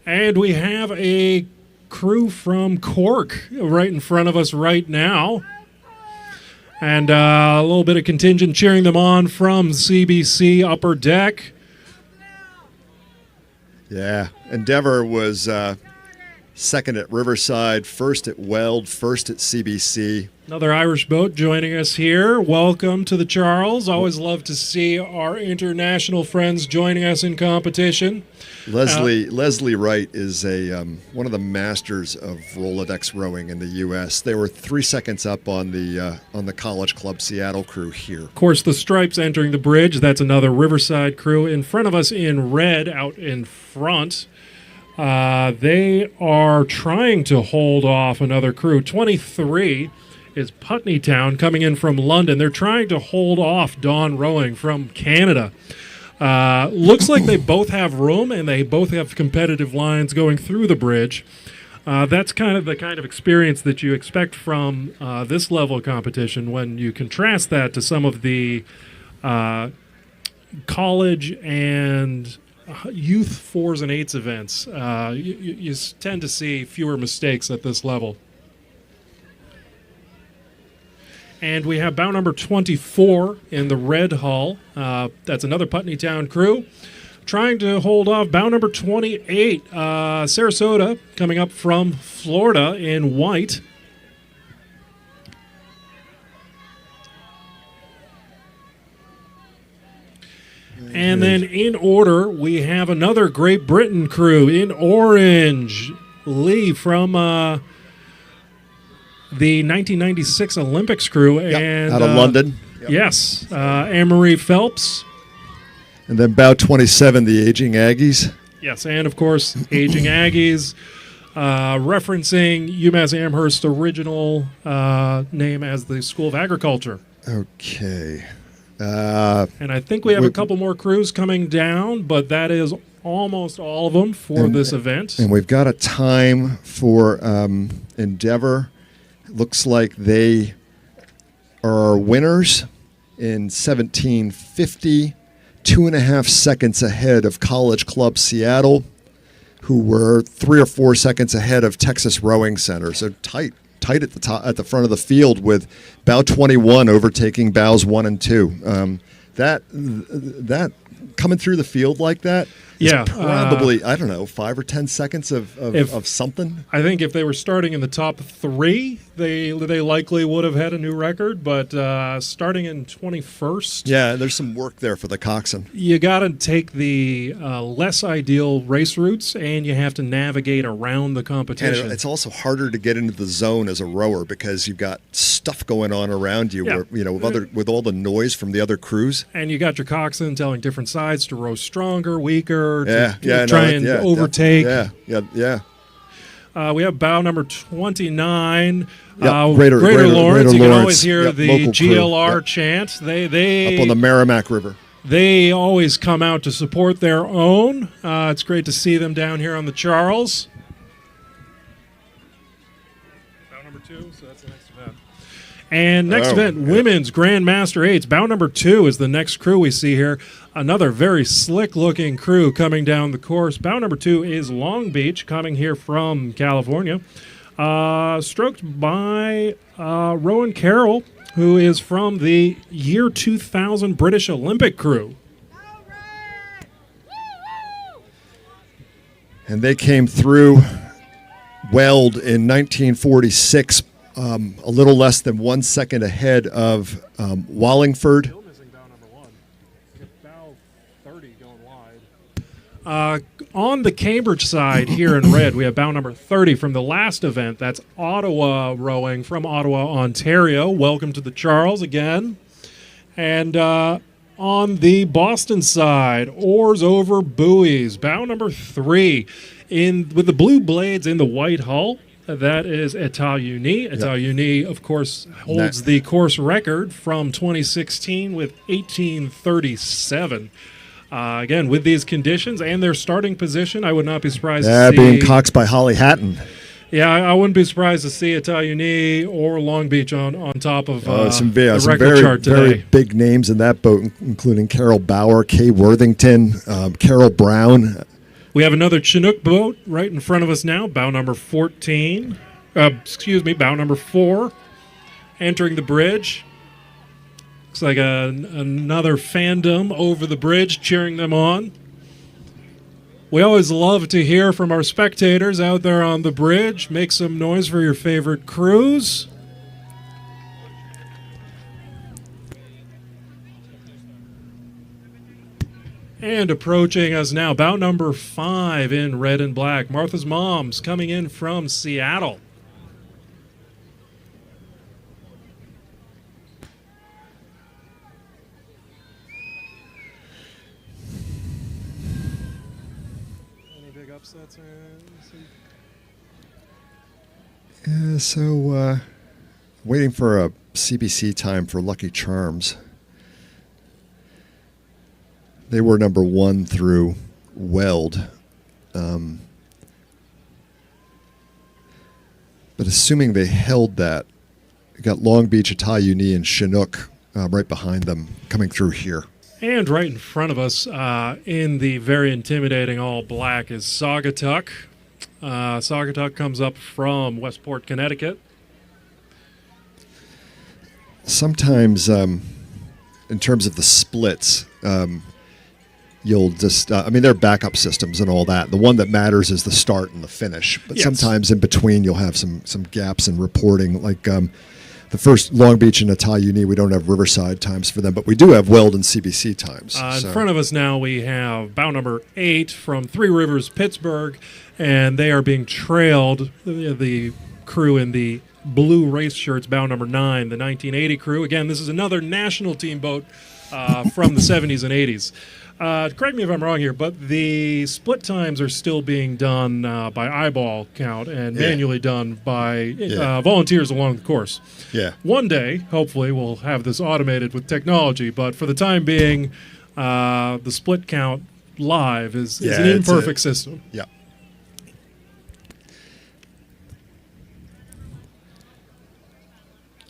And we have a crew from Cork right in front of us right now. And a little bit of contingent cheering them on from CBC Upper Deck. Yeah, Endeavor was second at Riverside, first at Weld, first at CBC. Another Irish boat joining us here. Welcome to the Charles. Always love to see our international friends joining us in competition. Leslie Wright is one of the masters of Rolodex rowing in the U.S. They were 3 seconds up on the College Club Seattle crew here. Of course, the Stripes entering the bridge. That's another Riverside crew. In front of us in red, out in front, they are trying to hold off another crew. 23 is Putney Town coming in from London. They're trying to hold off Dawn Rowing from Canada. Looks like they both have room and they both have competitive lines going through the bridge. That's kind of the kind of experience that you expect from this level of competition when you contrast that to some of the college and youth 4s and 8s events. You tend to see fewer mistakes at this level. And we have bout number 24 in the red hull. That's another Putney Town crew. Trying to hold off bout number 28, Sarasota, coming up from Florida in white. And then in order, we have another Great Britain crew in orange. Lee from the 1996 Olympics crew. Yep, and out of London. Yep. Yes, Anne-Marie Phelps. And then bout 27, the Aging Aggies. Yes, and of course, Aging Aggies, referencing UMass Amherst's original name as the School of Agriculture. Okay. And I think we have a couple more crews coming down, but that is almost all of them for this event. And we've got a time for Endeavor. Looks like they are winners in 17:50, 2.5 seconds ahead of College Club Seattle, who were 3 or 4 seconds ahead of Texas Rowing Center. So tight at the top, at the front of the field, with bow 21 overtaking bows 1 and 2. That coming through the field like that, Yeah, probably I don't know 5 or 10 seconds of something. I think if they were starting in the top 3, they likely would have had a new record. But starting in 21st, Yeah, there's some work there for the coxswain. you got to take the less ideal race routes, and you have to navigate around the And competition. it's also harder to get into the zone as a rower because you've got stuff going on around you, Yeah. where, with all the noise from the other crews. And you got your coxswain telling different sides to row stronger, weaker, to No, try and overtake. Yeah. We have bow number 29. Yep, Greater Greater Lawrence. You can Lawrence. always hear Yep, the local crew. GLR Yep. chant. Up on the Merrimack River. They always come out to support their own. It's great to see them down here on the Charles. Bow number 2, so that's the next event. And next event, Women's Grandmaster 8s. Bow number 2 is the next crew we see here. Another very slick-looking crew coming down the course. Bow number 2 is Long Beach, coming here from California. Stroked by Rowan Carroll, who is from the year 2000 British Olympic crew. And they came through Weld in 1946, a little less than 1 second ahead of Wallingford. Still missing bow number 1. Bow 30 going wide. On the Cambridge side here in red, we have bow number 30 from the last event. That's Ottawa rowing from Ottawa, Ontario. Welcome to the Charles again. And on the Boston side, oars over buoys. Bow number 3 with the blue blades in the white hull. That is Etat-Uni. Etat-Uni, of course, holds the course record from 2016 with 18:37. Again, with these conditions and their starting position, I would not be surprised to see... Being coxed by Holly Hatton. Yeah, I wouldn't be surprised to see Etat-Uni or Long Beach on top of Some the record very, chart today. very big names in that boat, including Carol Bauer, Kay Worthington, Carol Brown. We have another Chinook boat right in front of us now, bow number 14. Bow number 4, entering the bridge. Looks like another fandom over the bridge cheering them on. We always love to hear from our spectators out there on the bridge. Make some noise for your favorite crews. And approaching us now, bow number 5 in red and black. Martha's Mom's coming in from Seattle. Any big upsets? Waiting for a CBC time for Lucky Charms. They were number 1 through Weld. But assuming they held that, you got Long Beach, Etat-Uni, and Chinook right behind them coming through here. And right in front of us, in the very intimidating all black, is Saugatuck. Saugatuck comes up from Westport, Connecticut. Sometimes, in terms of the splits, you'll just, there are backup systems and all that. The one that matters is the start and the finish. But Yes. sometimes in between, you'll have some gaps in reporting. Like the first Long Beach and Etat-Uni, we don't have Riverside times for them, but we do have Weld and CBC times. In front of us now, we have bow number 8 from Three Rivers, Pittsburgh, and they are being trailed, the crew in the blue race shirts, bow number 9, the 1980 crew. Again, this is another national team boat from the 70s and 80s. Correct me if I'm wrong here, but the split times are still being done by eyeball count and manually done by volunteers along the course. Yeah. One day, hopefully, we'll have this automated with technology, but for the time being, the split count live is an imperfect system. Yeah.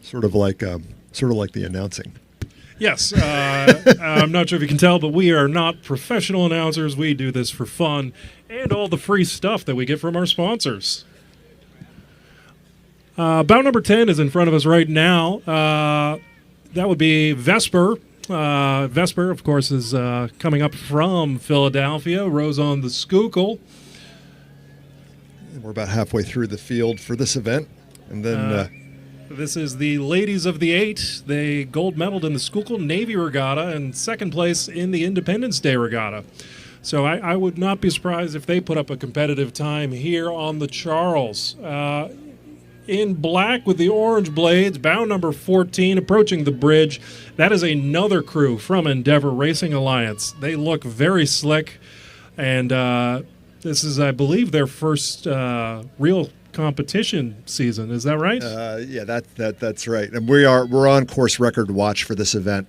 Sort of like the announcing. Yes, I'm not sure if you can tell, but we are not professional announcers. We do this for fun and all the free stuff that we get from our sponsors. Bow number 10 is in front of us right now. That would be Vesper Vesper, of course, is coming up from Philadelphia. Rose on the Schuylkill. We're about halfway through the field for this event. And then This is the ladies of the 8. They gold medaled in the Schuylkill Navy Regatta and second place in the Independence Day Regatta. So I would not be surprised if they put up a competitive time here on the Charles. In black with the orange blades, bow number 14 approaching the bridge. That is another crew from Endeavor Racing Alliance. They look very slick, and this is, I believe, their first real competition season. Is that right? yeah, that's right. And we're on course record watch for this event.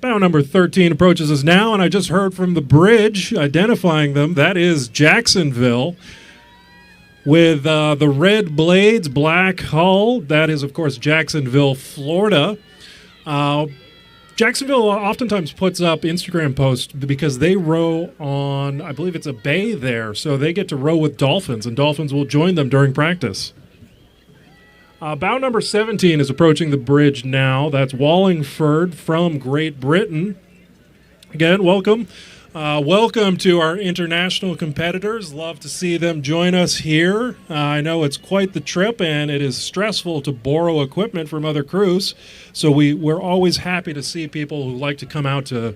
Bow number 13 approaches us now, and I just heard from the bridge identifying them. That is Jacksonville with the red blades, black hull. That is, of course, Jacksonville, Florida. Jacksonville oftentimes puts up Instagram posts because they row on, I believe it's a bay there, so they get to row with dolphins, and dolphins will join them during practice. Bow number 17 is approaching the bridge now. That's Wallingford from Great Britain. Again, welcome. Welcome to our international competitors. Love to see them join us here. I know it's quite the trip, and it is stressful to borrow equipment from other crews. So we're always happy to see people who like to come out to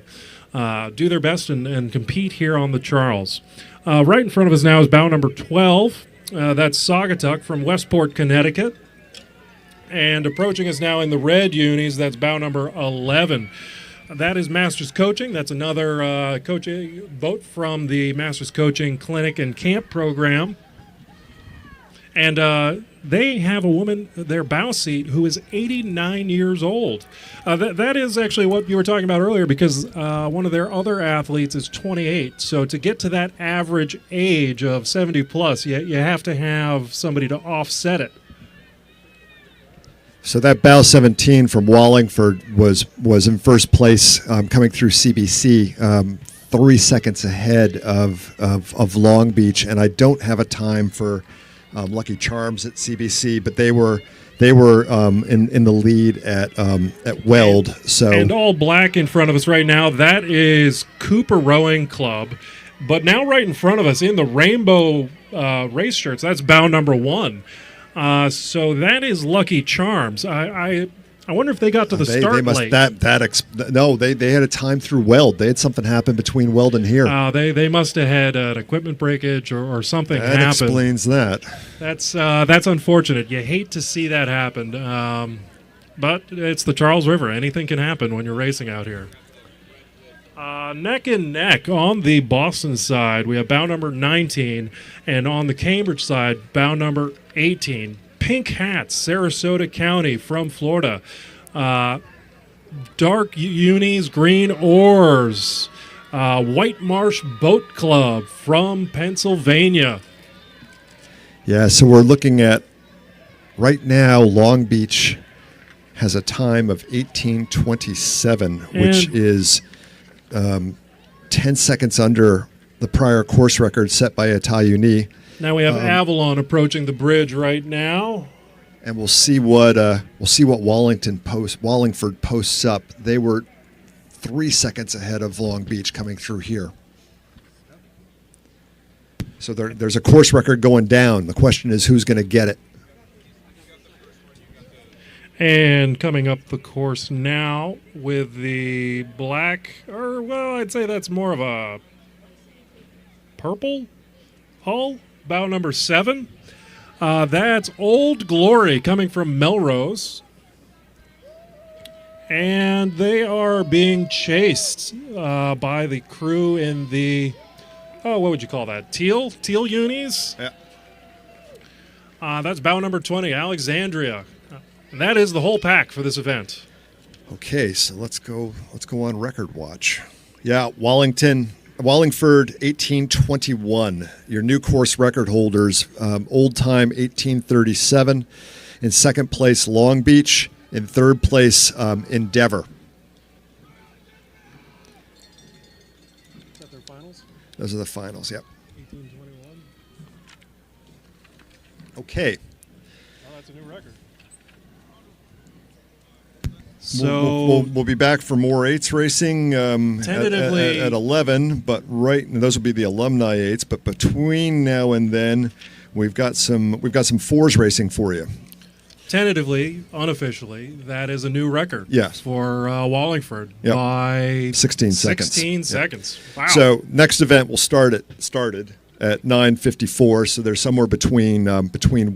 do their best and compete here on the Charles. Right in front of us now is bow number 12. That's Saugatuck from Westport, Connecticut. And approaching us now in the red unis, that's bow number 11. That is Masters Coaching. That's another coaching boat from the Masters Coaching Clinic and Camp program. And they have a woman, their bow seat, who is 89 years old. That is actually what you were talking about earlier, because one of their other athletes is 28. So to get to that average age of 70 plus, you have to have somebody to offset it. So that bow 17 from Wallingford was in first place coming through CBC, 3 seconds ahead of Long Beach. And I don't have a time for Lucky Charms at CBC, but they were in the lead at Weld. So and all black in front of us right now. That is Cooper Rowing Club. But now right in front of us in the rainbow race shirts, that's bow number 1. So that is Lucky Charms. I wonder if they got to the start they must, late. No, they had a time through Weld. They had something happen between Weld and here. They must have had an equipment breakage or something happen. That explains that. That's unfortunate. You hate to see that happen, but it's the Charles River. Anything can happen when you're racing out here. Neck and neck on the Boston side, we have bow number 19, and on the Cambridge side, bow number 18. Pink hats, Sarasota County from Florida. Dark unis, green oars. White Marsh Boat Club from Pennsylvania. Yeah, so we're looking at right now Long Beach has a time of 18:27, which is 10 seconds under the prior course record set by Italiuni. Now we have Avalon approaching the bridge right now, and we'll see what Wallingford posts up. They were 3 seconds ahead of Long Beach coming through here. So there's a course record going down. The question is who's going to get it. And coming up the course now with the black, or well, I'd say that's more of a purple hull, bow number 7. That's Old Glory coming from Melrose. And they are being chased by the crew in the, what would you call that? Teal unis? Yeah. That's bow number 20, Alexandria. And that is the whole pack for this event. Okay, so let's go on record watch. Yeah, Wallingford 18:21. Your new course record holders, old time 18:37. In second place, Long Beach. In third place, Endeavor. Is that their finals? Those are the finals, yep. 18:21. Okay. Oh, that's a new record. We'll be back for more eights racing Tentatively at 11, but and those will be the alumni eights. But between now and then, we've got some fours racing for you. Tentatively, unofficially, that is a new record. Yes. For Wallingford Yep. by 16 seconds. 16 seconds. Wow. So next event will started at 9:54. So they're somewhere between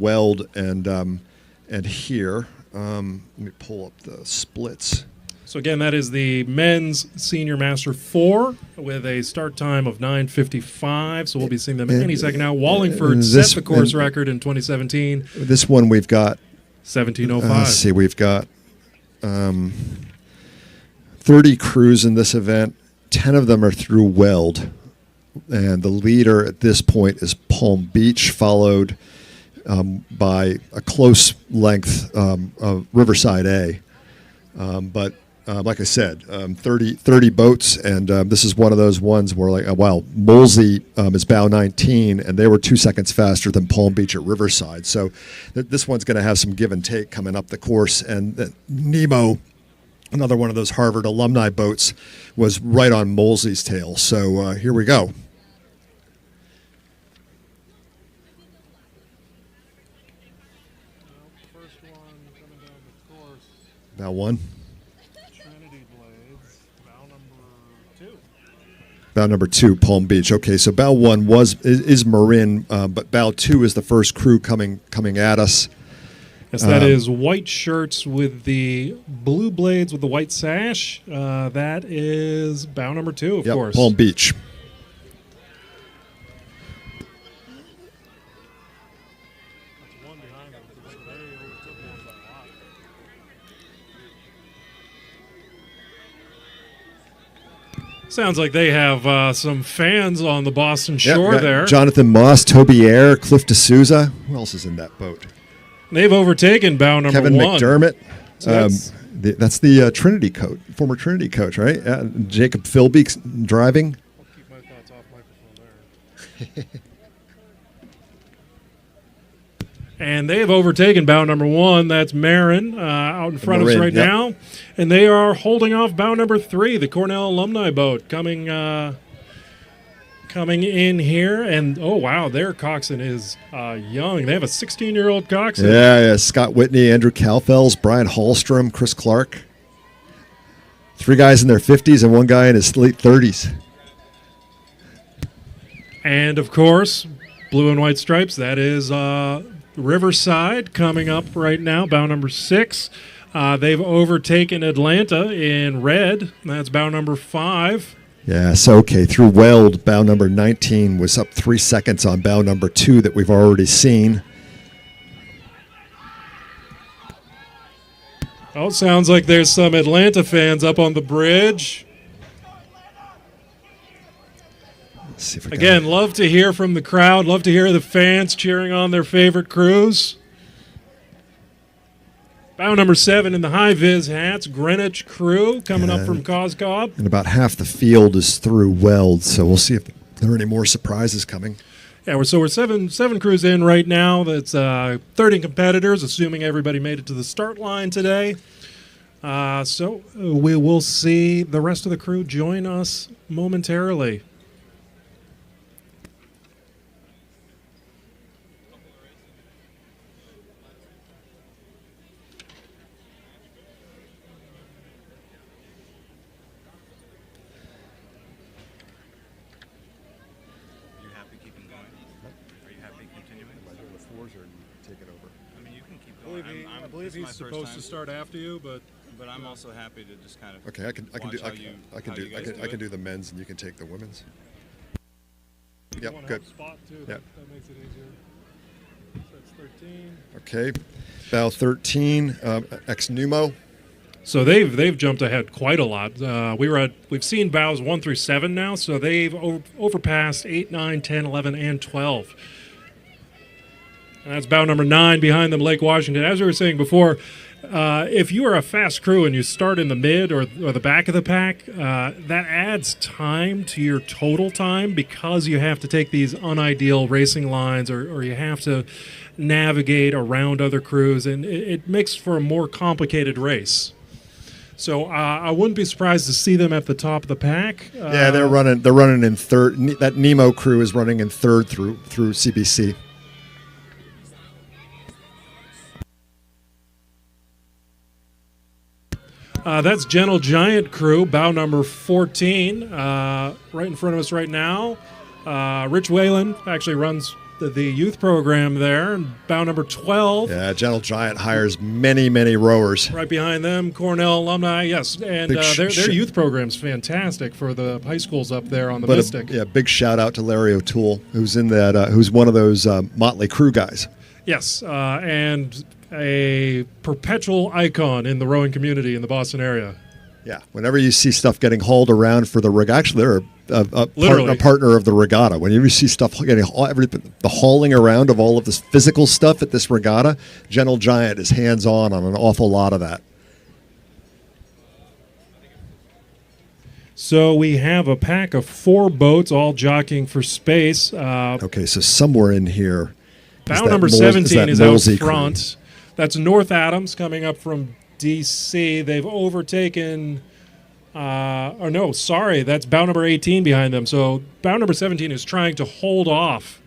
Weld and here. Let me pull up the splits. So again, that is the men's senior master 4 with a start time of 9:55. So we'll be seeing them any second now. Wallingford set the course record in 2017. This one we've got 17:05. Let's see, we've got 30 crews in this event. 10 of them are through Weld, and the leader at this point is Palm Beach, followed by a close length of Riverside A. But like I said, 30 boats, and this is one of those ones where, like, wow, Molesey is bow 19, and they were 2 seconds faster than Palm Beach at Riverside. So this one's going to have some give and take coming up the course. And Nemo, another one of those Harvard alumni boats, was right on Molesey's tail. So here we go. First one coming down the course. Bow 1. Trinity Blades, bow number 2. Bow number 2, Palm Beach. Okay, so bow 1 is Marin, but bow 2 is the first crew coming at us. Yes, that is white shirts with the blue blades with the white sash. That is bow number 2, of course. Palm Beach. That's one behind them, so they overtook one by a lot. Sounds like they have some fans on the Boston shore there. Jonathan Moss, Toby Ayer, Cliff D'Souza. Who else is in that boat? They've overtaken bow number Kevin 1. McDermott. So that's the Trinity coach, former Trinity coach, right? Jacob Philby driving. I'll keep my thoughts off microphone there. And they have overtaken bow number 1. That's Marin out in front of us right now. And they are holding off bow number 3, the Cornell alumni boat, coming in here. And, oh, wow, their coxswain is young. They have a 16-year-old coxswain. Yeah, Scott Whitney, Andrew Calfels, Brian Hallstrom, Chris Clark. 3 guys in their 50s and 1 guy in his late 30s. And, of course, blue and white stripes, that is Riverside coming up right now, bow number 6. They've overtaken Atlanta in red. That's bow number 5. Yeah, so okay, through Weld, bow number 19 was up 3 seconds on bow number 2 that we've already seen. Oh, sounds like there's some Atlanta fans up on the bridge. Let's see if we Again, love to hear from the crowd. Love to hear the fans cheering on their favorite crews. Bow number 7 in the high-vis hats, Greenwich crew coming up from Coscob. And about half the field is through Weld, so we'll see if there are any more surprises coming. Yeah, we're seven crews in right now. That's 30 competitors, assuming everybody made it to the start line today. So we will see the rest of the crew join us momentarily. I believe he's supposed to start after you, but I'm also happy to just kind of. Okay, I can do the men's and you can take the women's. Yep, good. Spot too. Yep. That makes it easier. So that's 13. Okay, bow 13, ex-Numo. So they've jumped ahead quite a lot. We've seen bows 1 through 7 now, so they've overpassed 8, 9, 10, 11, and 12. And that's bow number 9 behind them, Lake Washington. As we were saying before, if you are a fast crew and you start in the mid or the back of the pack, that adds time to your total time because you have to take these unideal racing lines or you have to navigate around other crews, and it makes for a more complicated race. So I wouldn't be surprised to see them at the top of the pack. Yeah, they're running in third. That Nemo crew is running in third through CBC. That's Gentle Giant crew, bow number 14, right in front of us right now. Rich Whalen actually runs the youth program there, and bow number 12. Yeah, Gentle Giant hires many, many rowers. Right behind them, Cornell alumni, yes. And their youth program's fantastic for the high schools up there on the Mystic. Big shout out to Larry O'Toole, who's in that, who's one of those Motley Crue guys. Yes, and a perpetual icon in the rowing community in the Boston area. Yeah, whenever you see stuff getting hauled around for the regatta, actually they're a partner of the regatta. Whenever you see stuff getting the hauling around of all of this physical stuff at this regatta, Gentle Giant is hands-on on an awful lot of that. So we have a pack of 4 boats all jockeying for space. Okay, so somewhere in here, bow number 17 is out front. That's North Adams coming up from D.C. They've overtaken, that's bow number 18 behind them. So bow number 17 is trying to hold off.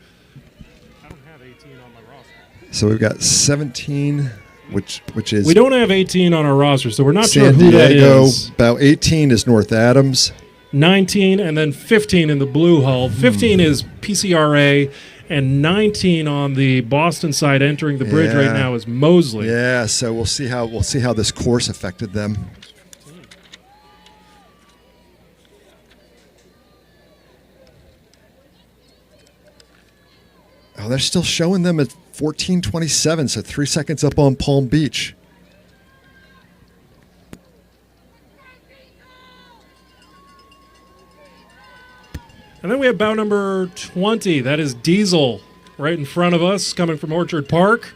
I don't have 18 on my roster. So we've got 17, which is... We don't have 18 on our roster, so we're not San sure who Diego. that is. Bow 18 is North Adams. 19 and then 15 in the blue hull. 15 is PCRA. And 19 on the Boston side entering the bridge right now is Mosley. Yeah, so we'll see how this course affected them. Oh, they're still showing them at 14:27, so 3 seconds up on Palm Beach. And then we have bow number 20. That is Diesel right in front of us, coming from Orchard Park.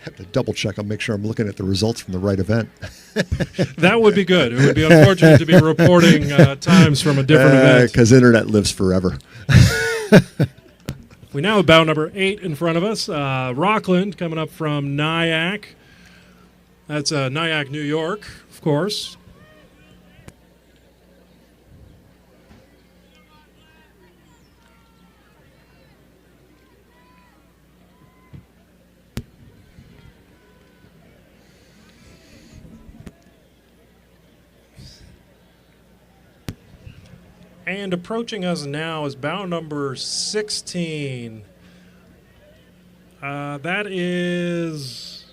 Have to double check. I'll make sure I'm looking at the results from the right event. That would be good. It would be unfortunate to be reporting times from a different event. Because internet lives forever. We now have bow number 8 in front of us. Rockland coming up from Nyack. That's Nyack, New York, of course. And approaching us now is bow number 16. That is...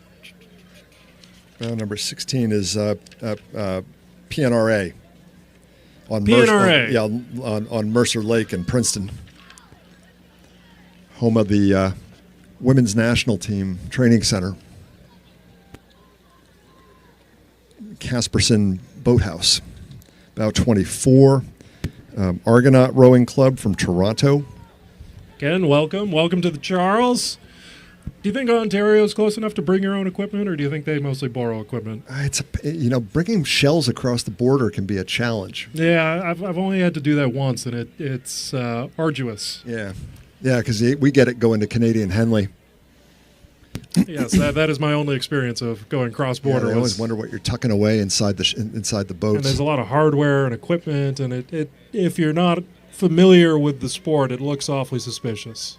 Bow number 16 is PNRA. PNRA. On Mercer Lake in Princeton. Home of the Women's National Team Training Center. Casperson Boathouse. Bow 24. Argonaut Rowing Club from Toronto. Again, welcome. Welcome to the Charles. Do you think Ontario's close enough to bring your own equipment, or do you think they mostly borrow equipment? Bringing shells across the border can be a challenge. Yeah, I've only had to do that once, and it's arduous. Yeah, because we get it going to Canadian Henley. Yes, that is my only experience of going cross-border. I always wonder what you're tucking away inside the boats. And there's a lot of hardware and equipment, and it if you're not familiar with the sport, it looks awfully suspicious.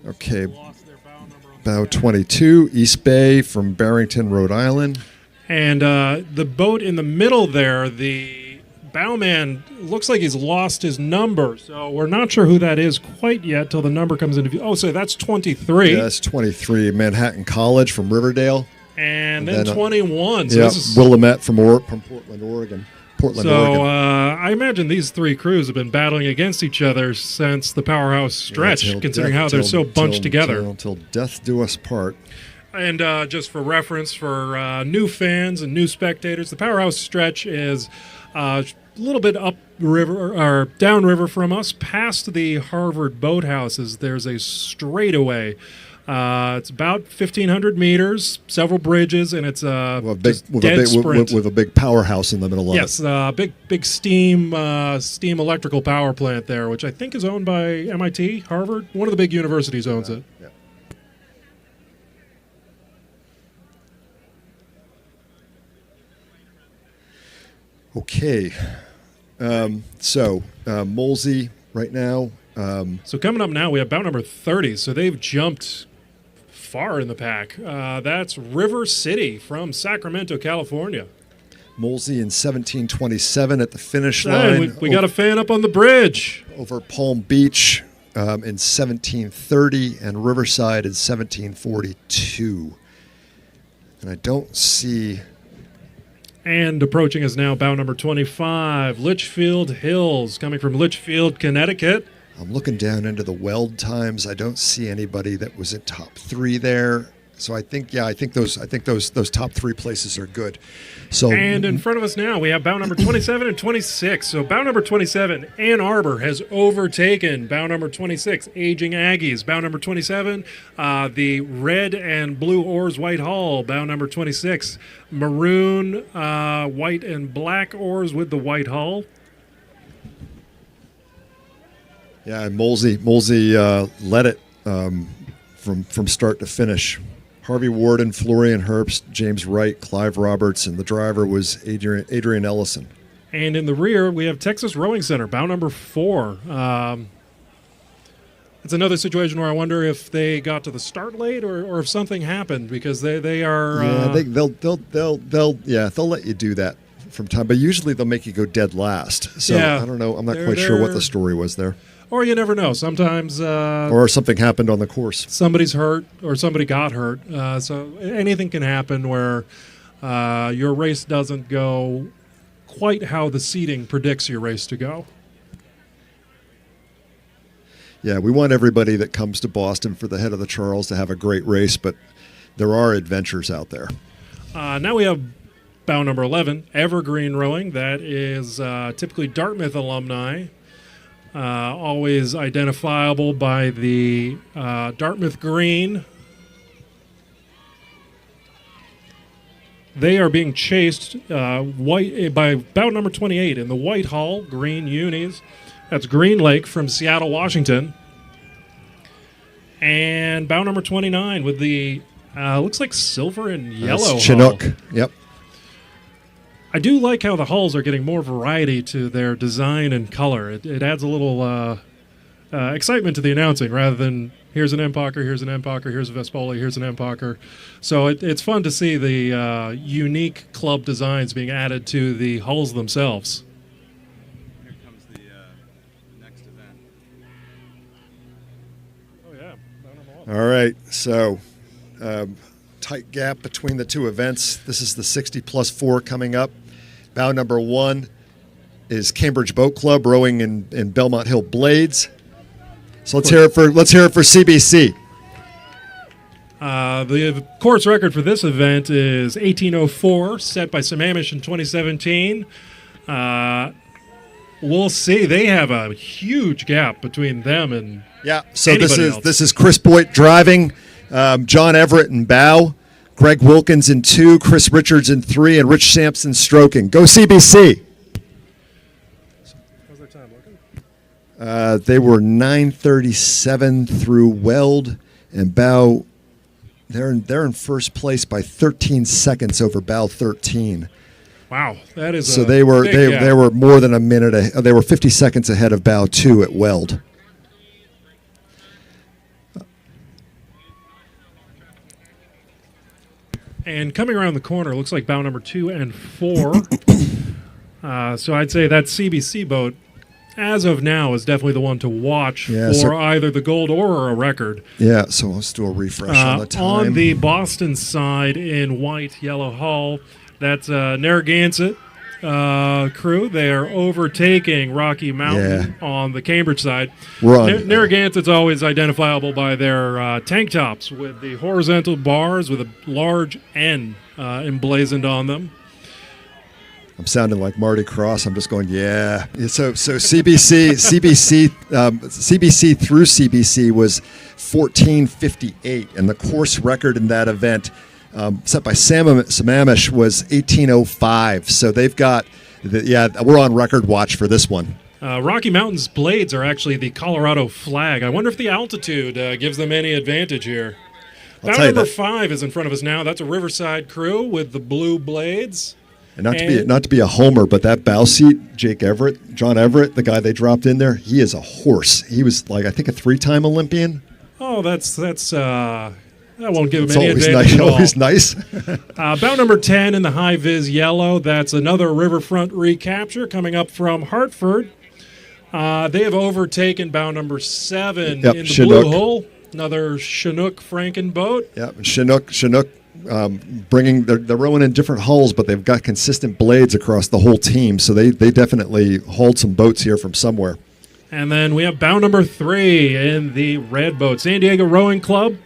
Okay, bow 22, East Bay from Barrington, Rhode Island. And the boat in the middle there, the bowman looks like he's lost his number, so we're not sure who that is quite yet till the number comes into view. Oh, so that's 23. Yeah, that's 23. Manhattan College from Riverdale. And then 21. So Willamette from Portland, Oregon. So I imagine these 3 crews have been battling against each other since the powerhouse stretch, considering how they're so bunched together. Until death do us part. And just for reference, for new fans and new spectators, the powerhouse stretch is A little bit upriver or downriver from us, past the Harvard boathouses, there's a straightaway. It's about 1,500 meters, several bridges, and it's dead sprint. With a big powerhouse in the middle of Yes, big steam electrical power plant there, which I think is owned by MIT, Harvard. One of the big universities owns it. Yeah. Okay, so Molesey right now. So coming up now, we have bout number 30. So they've jumped far in the pack. That's River City from Sacramento, California. Molesey in 1727 at the finish line. Hey, we got a fan up on the bridge. Over Palm Beach in 1730 and Riverside in 1742. And I don't see... And approaching is now bout number 25, Litchfield Hills, coming from Litchfield, Connecticut. I'm looking down into the weld times. I don't see anybody that was in top 3 there. So I think those top 3 places are good. So and in front of us now we have bout number 27 and 26. So bout number 27, Ann Arbor has overtaken bout number 26, Aging Aggies. Bout number 27, the red and blue oars White Hull. Bout number 26, maroon, white and black oars with the White Hull. Yeah, and Molesey led it from start to finish. Harvey Warden, Florian Herbst, James Wright, Clive Roberts, and the driver was Adrian Ellison. And in the rear, we have Texas Rowing Center, bout number 4. It's another situation where I wonder if they got to the start late or if something happened, because they are. They'll let you do that from time, but usually they'll make you go dead last. So yeah, I don't know. I'm not quite sure what the story was there. Or you never know. Sometimes. Or something happened on the course. Somebody's hurt or somebody got hurt. So anything can happen where your race doesn't go quite how the seeding predicts your race to go. Yeah, we want everybody that comes to Boston for the Head of the Charles to have a great race, but there are adventures out there. Now we have bout number 11, Evergreen Rowing. That is typically Dartmouth alumni. Always identifiable by the Dartmouth green. They are being chased by bout number 28 in the White Hull green unis. That's Green Lake from Seattle, Washington. And bout number 29 with the looks like silver and yellow Chinook. hull. Yep. I do like how the hulls are getting more variety to their design and color. It adds a little excitement to the announcing rather than here's an Empacher, here's an Empacher, here's a Vespoli, here's an Empacher. So it's fun to see the unique club designs being added to the hulls themselves. Here comes the next event. Oh, yeah. All right, so tight gap between the two events. This is the 60 plus 4 coming up. Bout number 1 is Cambridge Boat Club rowing in Belmont Hill Blades. So let's hear it for CBC. The course record for this event is 18:04, set by Sammamish in 2017. We'll see. They have a huge gap between them and So else. this is Chris Boyd driving, John Everett in bow, Greg Wilkins in 2, Chris Richards in 3, and Rich Sampson stroking. Go CBC. How's their time looking? They were 9:37 through weld and bow. They're in first place by 13 seconds over bow 13. Wow, that is So a they were big gap. they were more than a minute. They were 50 seconds ahead of bow 2 at weld. And coming around the corner, looks like bow number 2 and 4. So I'd say that CBC boat, as of now, is definitely the one to watch for either the gold or a record. Yeah, so let's do a refresh on the time. On the Boston side in white, yellow hull, that's Narragansett crew. They are overtaking Rocky Mountain on the Cambridge side. Narragansett's always identifiable by their tank tops with the horizontal bars with a large N emblazoned on them. I'm sounding like Marty Cross. I'm just going, yeah. So CBC through CBC was 14:58, and the course record in that event set by Sammamish was 18:05. So they've got, we're on record watch for this one. Rocky Mountain's blades are actually the Colorado flag. I wonder if the altitude gives them any advantage here. Bout number 5 is in front of us now. That's a Riverside crew with the blue blades. And not to be a homer, but that bow seat, John Everett, the guy they dropped in there, he is a horse. He was like, I think, a 3-time Olympian. Oh, that won't give him any advantage at all. Always nice. Bout number 10 in the high vis yellow. That's another Riverfront recapture coming up from Hartford. They have overtaken bout number 7 in the Chinook. blue hole. Another Chinook Franken boat. Yep, Chinook. They're rowing in different hulls, but they've got consistent blades across the whole team, so they definitely hold some boats here from somewhere. And then we have bow number 3 in the red boat, San Diego Rowing Club.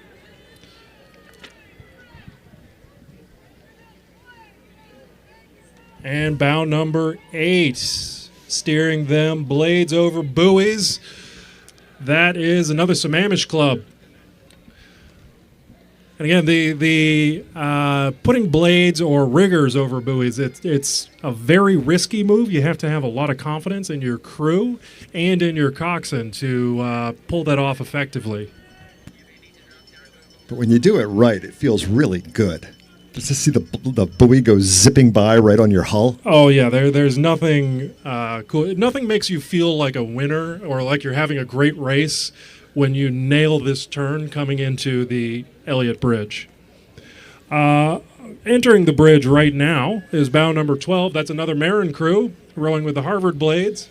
And bow number 8, steering them blades over buoys. That is another Sammamish club. And again, the putting blades or riggers over buoys, it's a very risky move. You have to have a lot of confidence in your crew and in your coxswain to pull that off effectively. But when you do it right, it feels really good. Just to see the buoy go zipping by right on your hull. Oh yeah, there's nothing cool. Nothing makes you feel like a winner or like you're having a great race when you nail this turn coming into the Elliott Bridge. Entering the bridge right now is bow number 12. That's another Marin crew rowing with the Harvard blades.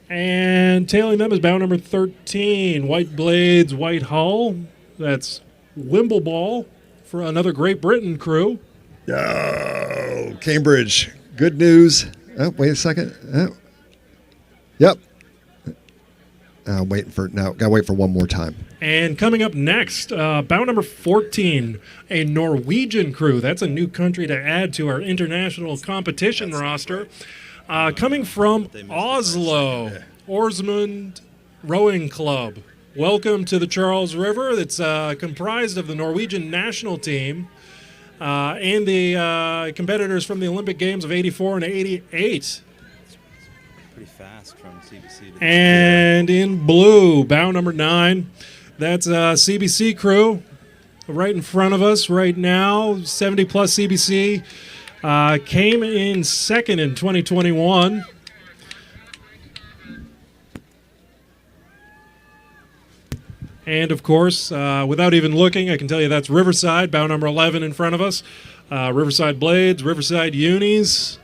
And tailing them is bow number 13. White blades, white hull. That's Wimbleball for another Great Britain crew. Oh, Cambridge. Good news. Oh, wait a second. Oh. Yep. Gotta wait for one more time. And coming up next, bow number 14, a Norwegian crew. That's a new country to add to our international competition roster. Coming from Oslo, Orsmund Rowing Club. Welcome to the Charles River. It's comprised of the Norwegian national team and the competitors from the Olympic Games of 84 and 88. Pretty fast from CBC. And in blue, bow number 9. That's a CBC crew right in front of us right now. 70-plus CBC. Came in second in 2021. And, of course, without even looking, I can tell you that's Riverside, bow number 11 in front of us. Riverside Blades, Riverside Unis.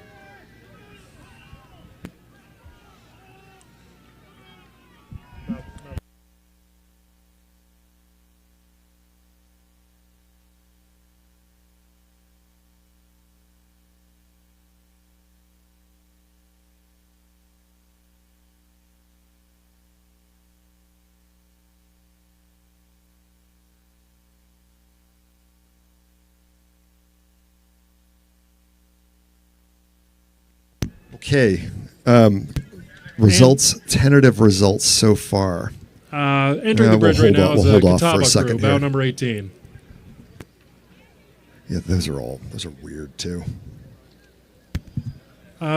Okay. Tentative results so far. Entering the bridge right now is hold off for a Catawba second crew, bow here. number 18. Yeah, those are weird too.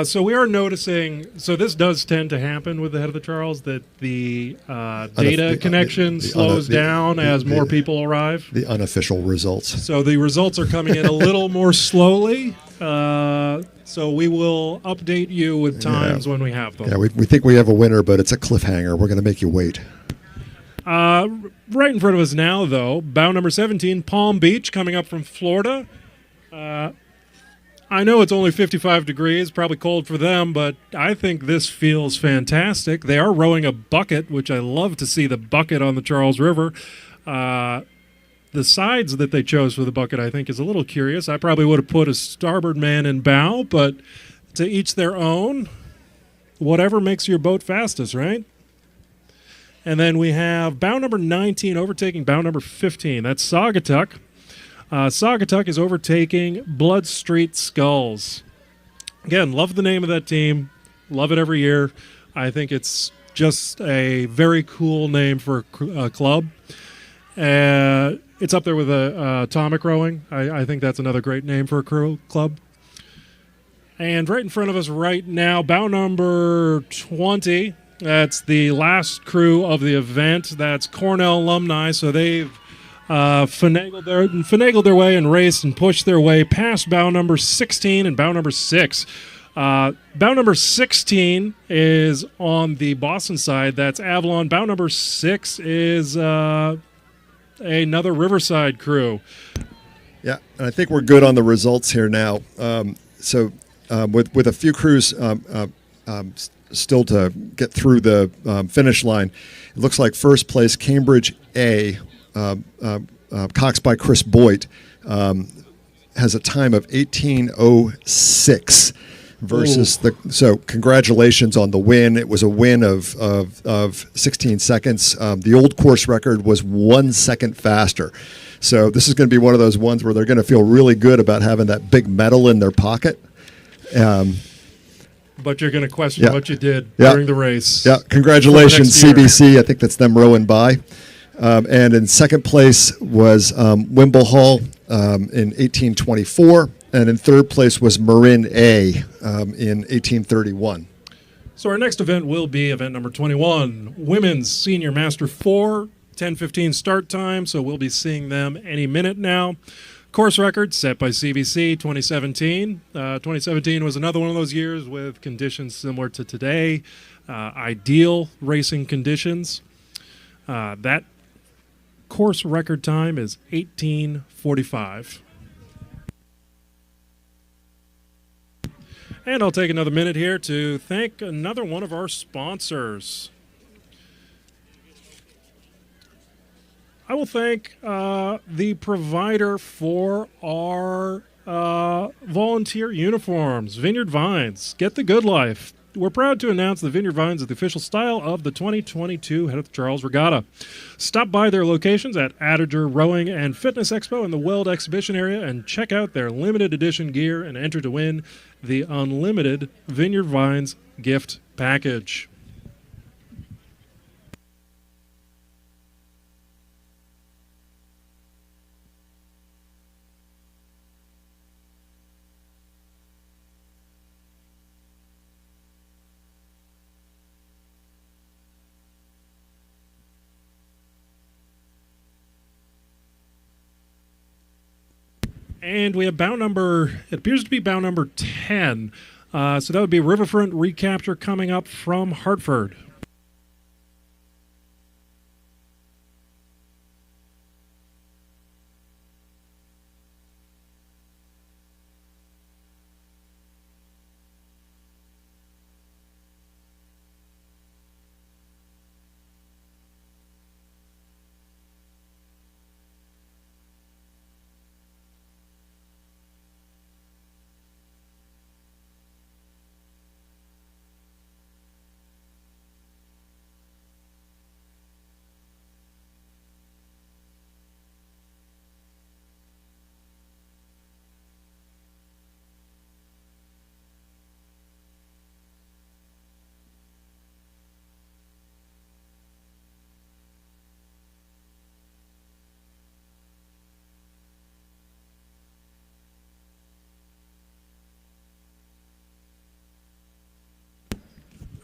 So we are noticing, so this does tend to happen with the Head of the Charles, that the data connection slows down as more people arrive. The unofficial results. So the results are coming in a little more slowly. So we will update you with times when we have them. Yeah, we think we have a winner, but it's a cliffhanger. We're going to make you wait. Right in front of us now, though, bow number 17, Palm Beach, coming up from Florida. I know it's only 55 degrees, probably cold for them, but I think this feels fantastic. They are rowing a bucket, which I love to see the bucket on the Charles River. The sides that they chose for the bucket, I think, is a little curious. I probably would have put a starboard man in bow, but to each their own. Whatever makes your boat fastest, right? And then we have bow number 19 overtaking bow number 15. That's Saugatuck. Saugatuck is overtaking Blood Street Skulls. Again, love the name of that team. Love it every year. I think it's just a very cool name for a club. It's up there with Atomic Rowing. I think that's another great name for a club. And right in front of us right now, bow number 20. That's the last crew of the event. That's Cornell alumni. So they've finagled their way and raced and pushed their way past bow number 16 and bow number 6. Bow number 16 is on the Boston side. That's Avalon. Bow number 6 is another Riverside crew. Yeah, and I think we're good on the results here now. With a few crews still to get through the finish line, it looks like first place Cambridge A, Cox by Chris Boyd, has a time of 18:06 versus so congratulations on the win. It was a win of 16 seconds. The old course record was 1 second faster. So this is going to be one of those ones where they're going to feel really good about having that big medal in their pocket. But you're going to question what you did during the race. Yeah, congratulations, CBC. I think that's them rowing by. And in second place was Wimble Hall in 1824. And in third place was Marin A in 1831. So our next event will be event number 21, Women's Senior Master 4, 10:15 start time. So we'll be seeing them any minute now. Course record set by CBC 2017. 2017 was another one of those years with conditions similar to today, ideal racing conditions. That course record time is 18:45. And I'll take another minute here to thank another one of our sponsors. I will thank the provider for our volunteer uniforms, Vineyard Vines. Get the good life. We're proud to announce the Vineyard Vines is the official style of the 2022 Head of the Charles Regatta. Stop by their locations at Attager Rowing and Fitness Expo in the Weld Exhibition area and check out their limited edition gear and enter to win the unlimited Vineyard Vines gift package. And we have bow number, it appears to be bow number 10. So that would be Riverfront Recapture coming up from Hartford.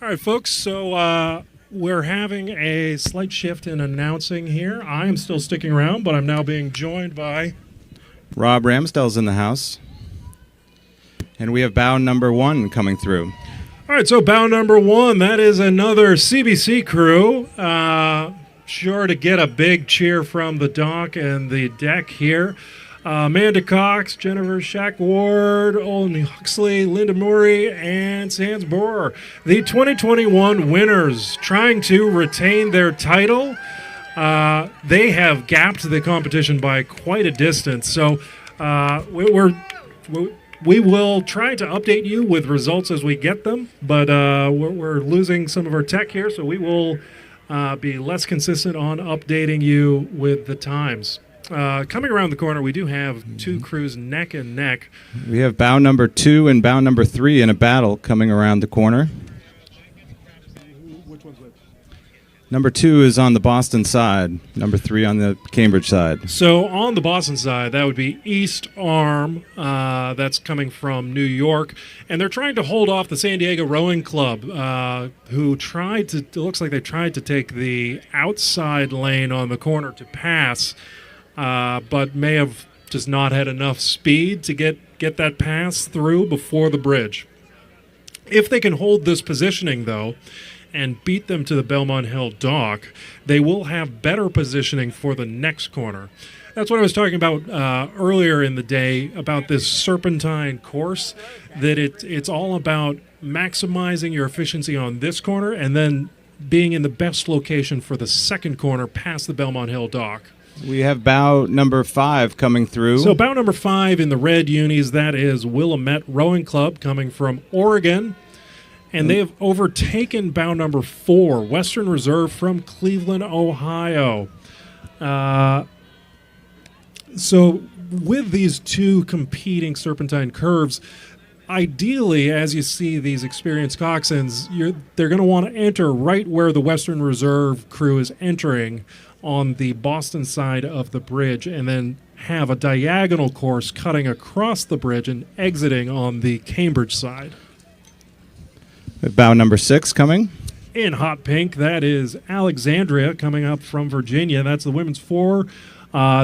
All right, folks, so we're having a slight shift in announcing here. I am still sticking around, but I'm now being joined by... Rob Ramsdell's in the house. And we have bow number 1 coming through. All right, so bow number 1, that is another CBC crew. Sure to get a big cheer from the dock and the deck here. Amanda Cox, Jennifer Shack Ward, Olin Huxley, Linda Murray, and Sans Boer. The 2021 winners trying to retain their title. They have gapped the competition by quite a distance. So we will try to update you with results as we get them, but we're losing some of our tech here, so we will be less consistent on updating you with the times. Coming around the corner, we do have two crews neck and neck. We have bow number 2 and bow number 3 in a battle coming around the corner. Which one's which? Number 2 is on the Boston side. Number 3 on the Cambridge side. So on the Boston side, that would be East Arm. That's coming from New York. And they're trying to hold off the San Diego Rowing Club, who tried to, it looks like they tried to take the outside lane on the corner to pass, but may have just not had enough speed to get that pass through before the bridge. If they can hold this positioning, though, and beat them to the Belmont Hill dock, they will have better positioning for the next corner. That's what I was talking about earlier in the day about this serpentine course, that it's all about maximizing your efficiency on this corner and then being in the best location for the second corner past the Belmont Hill dock. We have bow number 5 coming through. So bow number 5 in the red unis, that is Willamette Rowing Club coming from Oregon. And they have overtaken bow number 4, Western Reserve from Cleveland, Ohio. So with these two competing serpentine curves, ideally, as you see these experienced coxswains, they're going to want to enter right where the Western Reserve crew is entering on the Boston side of the bridge, and then have a diagonal course cutting across the bridge and exiting on the Cambridge side. Bow number 6 coming. In hot pink, that is Alexandria coming up from Virginia. That's the women's 4.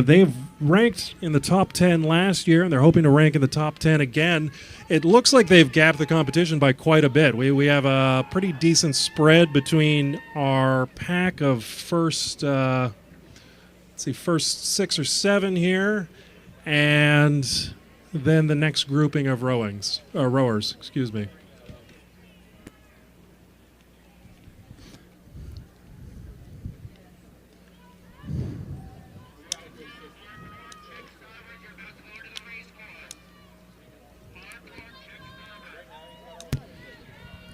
They've ranked in the top 10 last year, and they're hoping to rank in the top 10 again. It looks like they've gapped the competition by quite a bit. We have a pretty decent spread between our pack of first 6 or 7 here, and then the next grouping of rowers. Excuse me.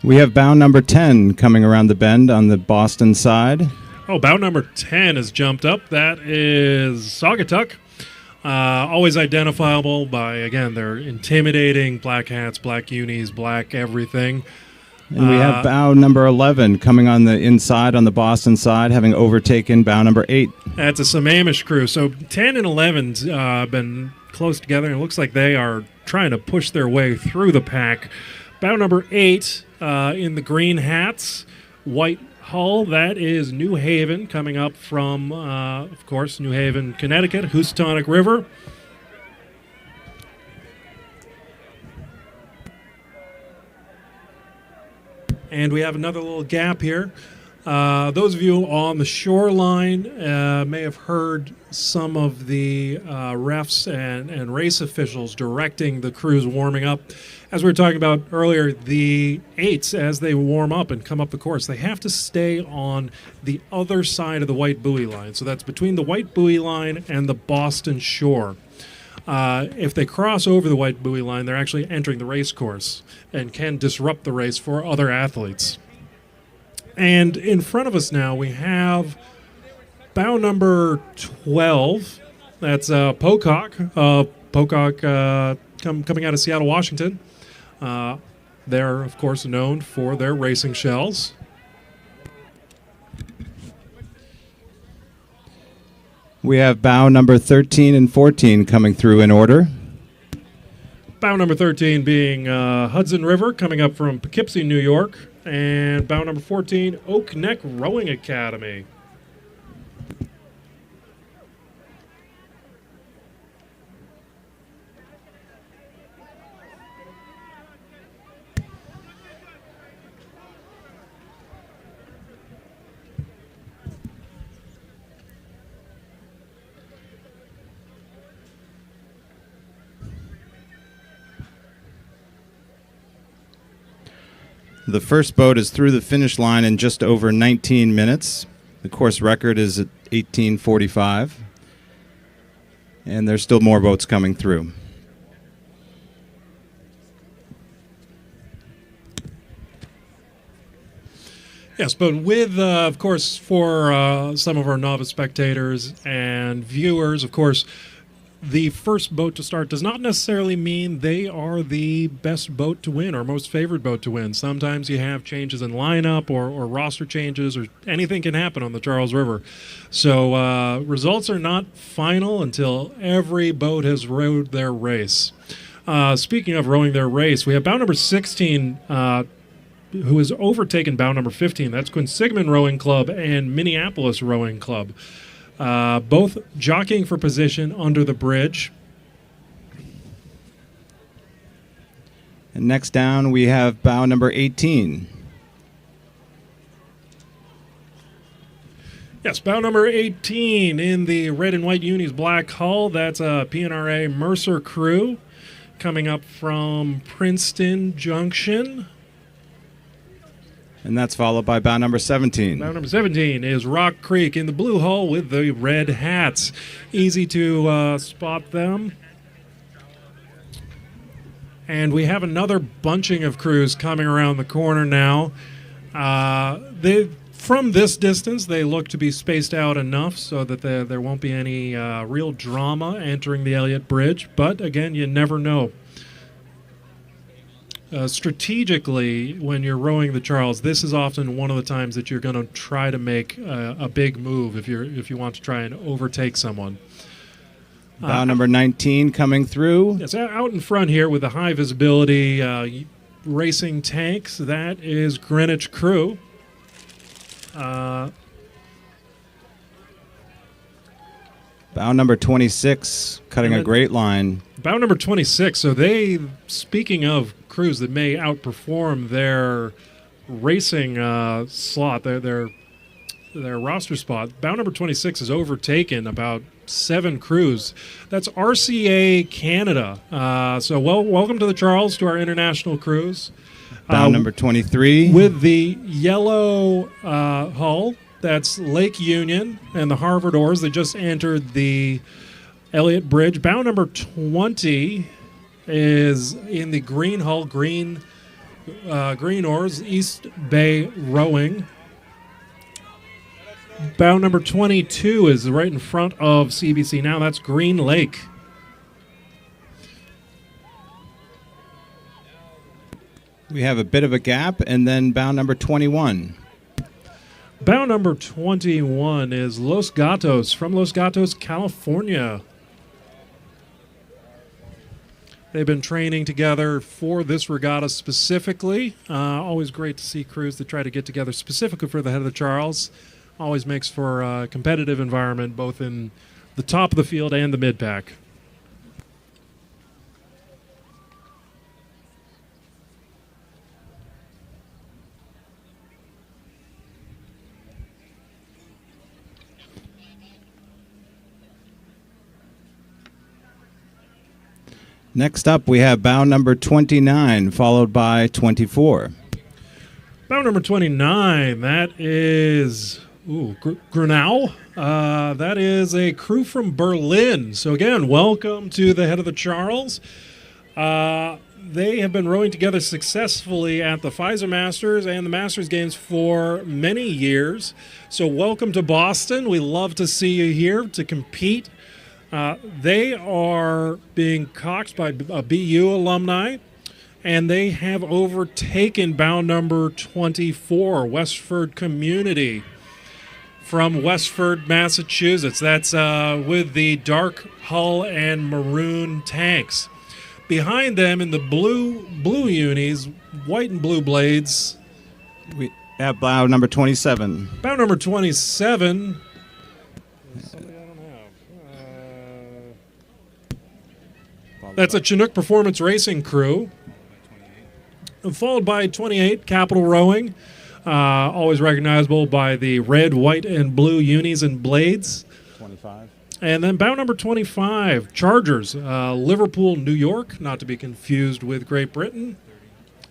We have bow number 10 coming around the bend on the Boston side. Oh, bow number 10 has jumped up. That is Saugatuck. Always identifiable by, again, their intimidating black hats, black unis, black everything. And we have bow number 11 coming on the inside on the Boston side, having overtaken bow number 8. That's a Sammamish crew. So 10 and 11's been close together, and it looks like they are trying to push their way through the pack. Bow number 8 in the green hats, white hull, that is New Haven, coming up from, of course, New Haven, Connecticut, Housatonic River. And we have another little gap here. Those of you on the shoreline may have heard some of the refs and race officials directing the crews warming up. As we were talking about earlier, the 8s, as they warm up and come up the course, they have to stay on the other side of the white buoy line. So that's between the white buoy line and the Boston shore. If they cross over the white buoy line, they're actually entering the race course and can disrupt the race for other athletes. And in front of us now, we have bow number 12. That's Pocock. Pocock coming out of Seattle, Washington. They're, of course, known for their racing shells. We have bow number 13 and 14 coming through in order. Bow number 13 being Hudson River, coming up from Poughkeepsie, New York. And bow number 14, Oak Neck Rowing Academy. The first boat is through the finish line in just over 19 minutes. The course record is at 18:45. And there's still more boats coming through. Yes, but with, of course, for some of our novice spectators and viewers, of course, the first boat to start does not necessarily mean they are the best boat to win or most favored boat to win. Sometimes you have changes in lineup or roster changes, or anything can happen on the Charles River. So results are not final until every boat has rowed their race. Speaking of rowing their race, we have bow number 16, who has overtaken bow number 15. That's Quinsigamond Rowing Club and Minneapolis Rowing Club. Both jockeying for position under the bridge. And next down, we have bow number 18. Yes, bow number 18 in the red and white unis black hull. That's a PNRA Mercer crew coming up from Princeton Junction. And that's followed by bow number 17. Bow number 17 is Rock Creek in the blue hull with the red hats. Easy to spot them. And we have another bunching of crews coming around the corner now. From this distance, they look to be spaced out enough so that there won't be any real drama entering the Elliott Bridge. But again, you never know. Strategically, when you're rowing the Charles, this is often one of the times that you're going to try to make a big move if you want to try and overtake someone. Bow number 19 coming through. Yes, out in front here with the high visibility racing tanks, that is Greenwich Crew. Bow number 26, cutting a great line. Bow number 26. So speaking of crews that may outperform their racing slot, their roster spot, bow number 26 has overtaken about 7 crews. That's RCA Canada. So welcome to the Charles, to our international crews. Bow number 23. With the yellow hull, that's Lake Union and the Harvard Oars. They just entered the Elliott Bridge. Bow number 20 is in the green hull, green oars, East Bay Rowing. Bow number 22 is right in front of CBC now. That's Green Lake. We have a bit of a gap, and then bow number 21. Bow number 21 is Los Gatos, from Los Gatos, California. They've been training together for this regatta specifically. Always great to see crews that try to get together specifically for the Head of the Charles. Always makes for a competitive environment, both in the top of the field and the mid-pack. Next up, we have bow number 29, followed by 24. Bow number 29, that is Grunau. That is a crew from Berlin. So again, welcome to the Head of the Charles. They have been rowing together successfully at the Pfizer Masters and the Masters Games for many years. So welcome to Boston. We love to see you here to compete. They are being coxed by a BU alumni, and they have overtaken bow number 24, Westford Community, from Westford, Massachusetts. That's with the dark hull and maroon tanks. Behind them in the blue unis, white and blue blades. We have bow number 27. Bow number 27. That's a Chinook Performance Racing crew. Followed by 28, Capital Rowing. Always recognizable by the red, white, and blue unis and blades. 25. And then bow number 25, Chargers, Liverpool, New York, not to be confused with Great Britain.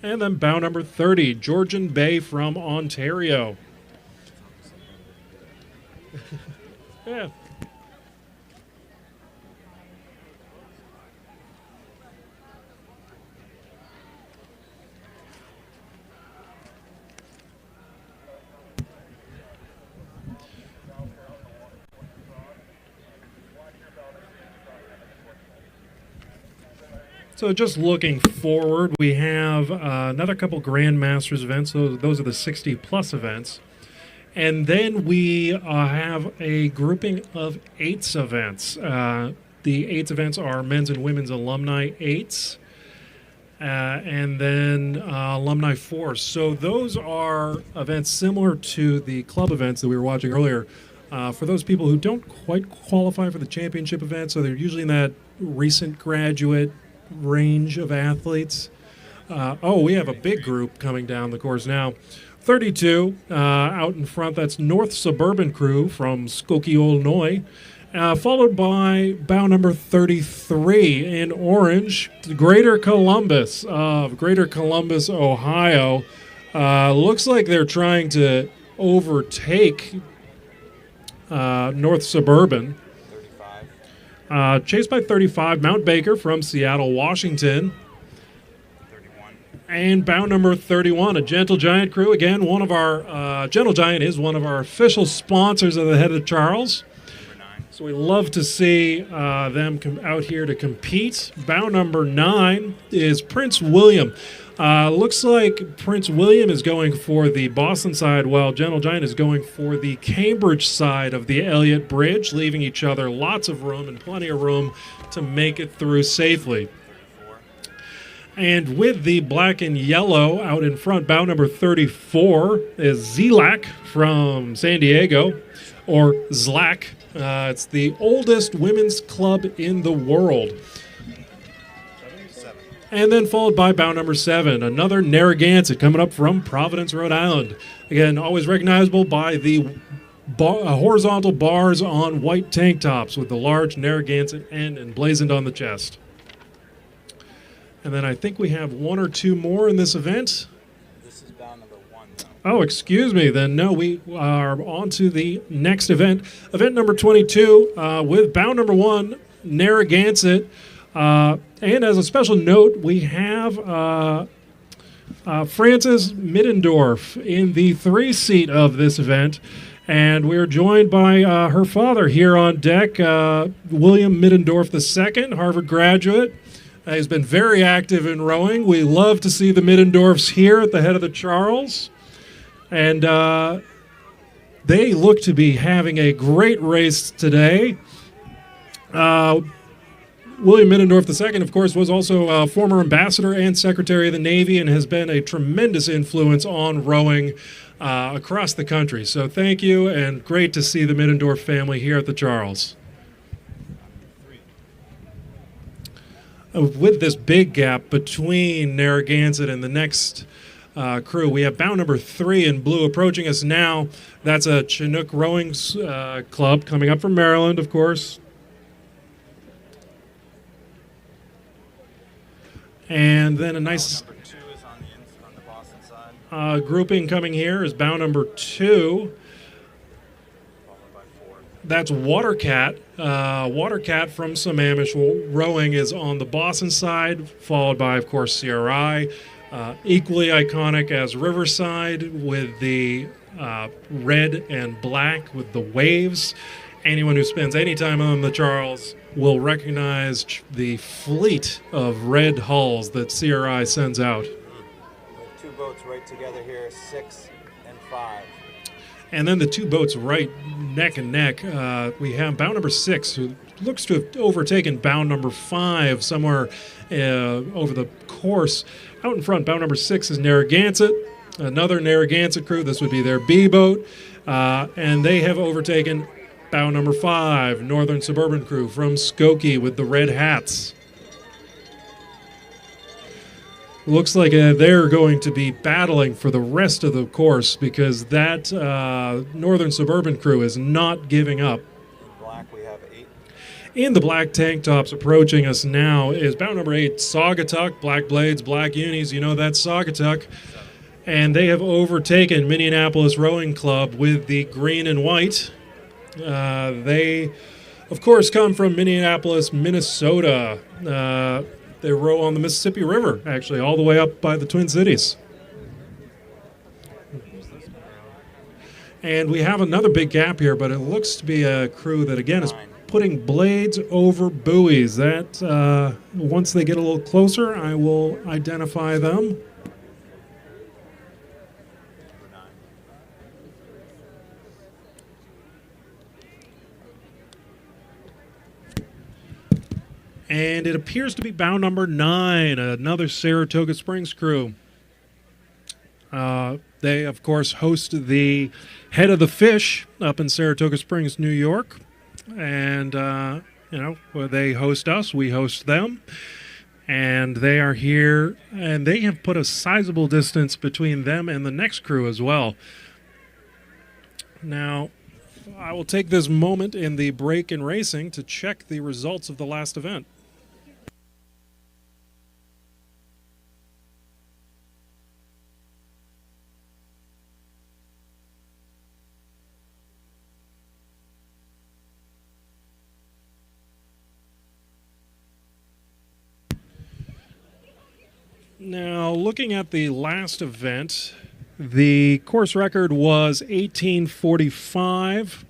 And then bow number 30, Georgian Bay from Ontario. Yeah. So just looking forward, we have another couple Grandmasters events. Those are the 60-plus events. And then we have a grouping of eights events. The eights events are men's and women's alumni eights, and then alumni fours. So those are events similar to the club events that we were watching earlier. For those people who don't quite qualify for the championship event, so they're usually in that recent graduate range of athletes. We have a big group coming down the course now. 32 out in front, that's North Suburban Crew from Skokie, Illinois, followed by bow number 33 in orange, Greater Columbus of Greater Columbus, Ohio. Looks like they're trying to overtake North Suburban. 35. Chased by 35, Mount Baker from Seattle, Washington. And bow number 31, a Gentle Giant crew. Again, one of our Gentle Giant is one of our official sponsors of the Head of Charles. So we love to see them come out here to compete. Bow number 9 is Prince William. Looks like Prince William is going for the Boston side, while Gentle Giant is going for the Cambridge side of the Elliott Bridge, leaving each other lots of room and plenty of room to make it through safely. And with the black and yellow out in front, bow number 34 is Zlac from San Diego, or Zlac. It's the oldest women's club in the world. And then followed by bow number 7, another Narragansett coming up from Providence, Rhode Island. Again, always recognizable by the horizontal bars on white tank tops with the large Narragansett N emblazoned on the chest. And then I think we have one or two more in this event. This is bow number 1, though. Oh, excuse me. Then no, we are on to the next event. Event number 22 with bow number 1, Narragansett. And as a special note, we have Frances Middendorf in the 3-seat of this event. And we are joined by her father here on deck, William Middendorf II, Harvard graduate. He's been very active in rowing. We love to see the Middendorfs here at the Head of the Charles. And they look to be having a great race today. William Middendorf II, of course, was also a former ambassador and Secretary of the Navy and has been a tremendous influence on rowing across the country. So thank you, and great to see the Middendorf family here at the Charles. With this big gap between Narragansett and the next crew, we have bow number 3 in blue approaching us now. That's a Chinook Rowing Club coming up from Maryland, of course. And then a nice Bow number 2 is on the Boston side. grouping coming here is bow number 2. Followed by 4. That's Watercat. Watercat from Sammamish Rowing is on the Boston side, followed by, of course, CRI. Equally iconic as Riverside with the red and black with the waves. Anyone who spends any time on the Charles will recognize the fleet of red hulls that CRI sends out. We have 2 boats right together here, 6 and 5. And then the 2 boats right neck and neck. We have bow number 6, who looks to have overtaken bow number 5 somewhere over the course. Out in front, bow number 6 is Narragansett, another Narragansett crew. This would be their B boat. And they have overtaken bow number 5, Northern Suburban Crew from Skokie with the red hats. Looks like they're going to be battling for the rest of the course because that Northern Suburban Crew is not giving up. In black, we have 8. In the black tank tops approaching us now is bow number 8, Saugatuck, black blades, black unis. You know that's Saugatuck. And they have overtaken Minneapolis Rowing Club with the green and white. They, of course, come from Minneapolis, Minnesota. They row on the Mississippi River, actually, all the way up by the Twin Cities. And we have another big gap here, but it looks to be a crew that, again, is putting blades over buoys. That once they get a little closer, I will identify them. And it appears to be bow number 9, another Saratoga Springs crew. They, of course, host the Head of the Fish up in Saratoga Springs, New York. And, they host us, we host them. And they are here, and they have put a sizable distance between them and the next crew as well. Now, I will take this moment in the break in racing to check the results of the last event. Now, looking at the last event, the course record was 18:45,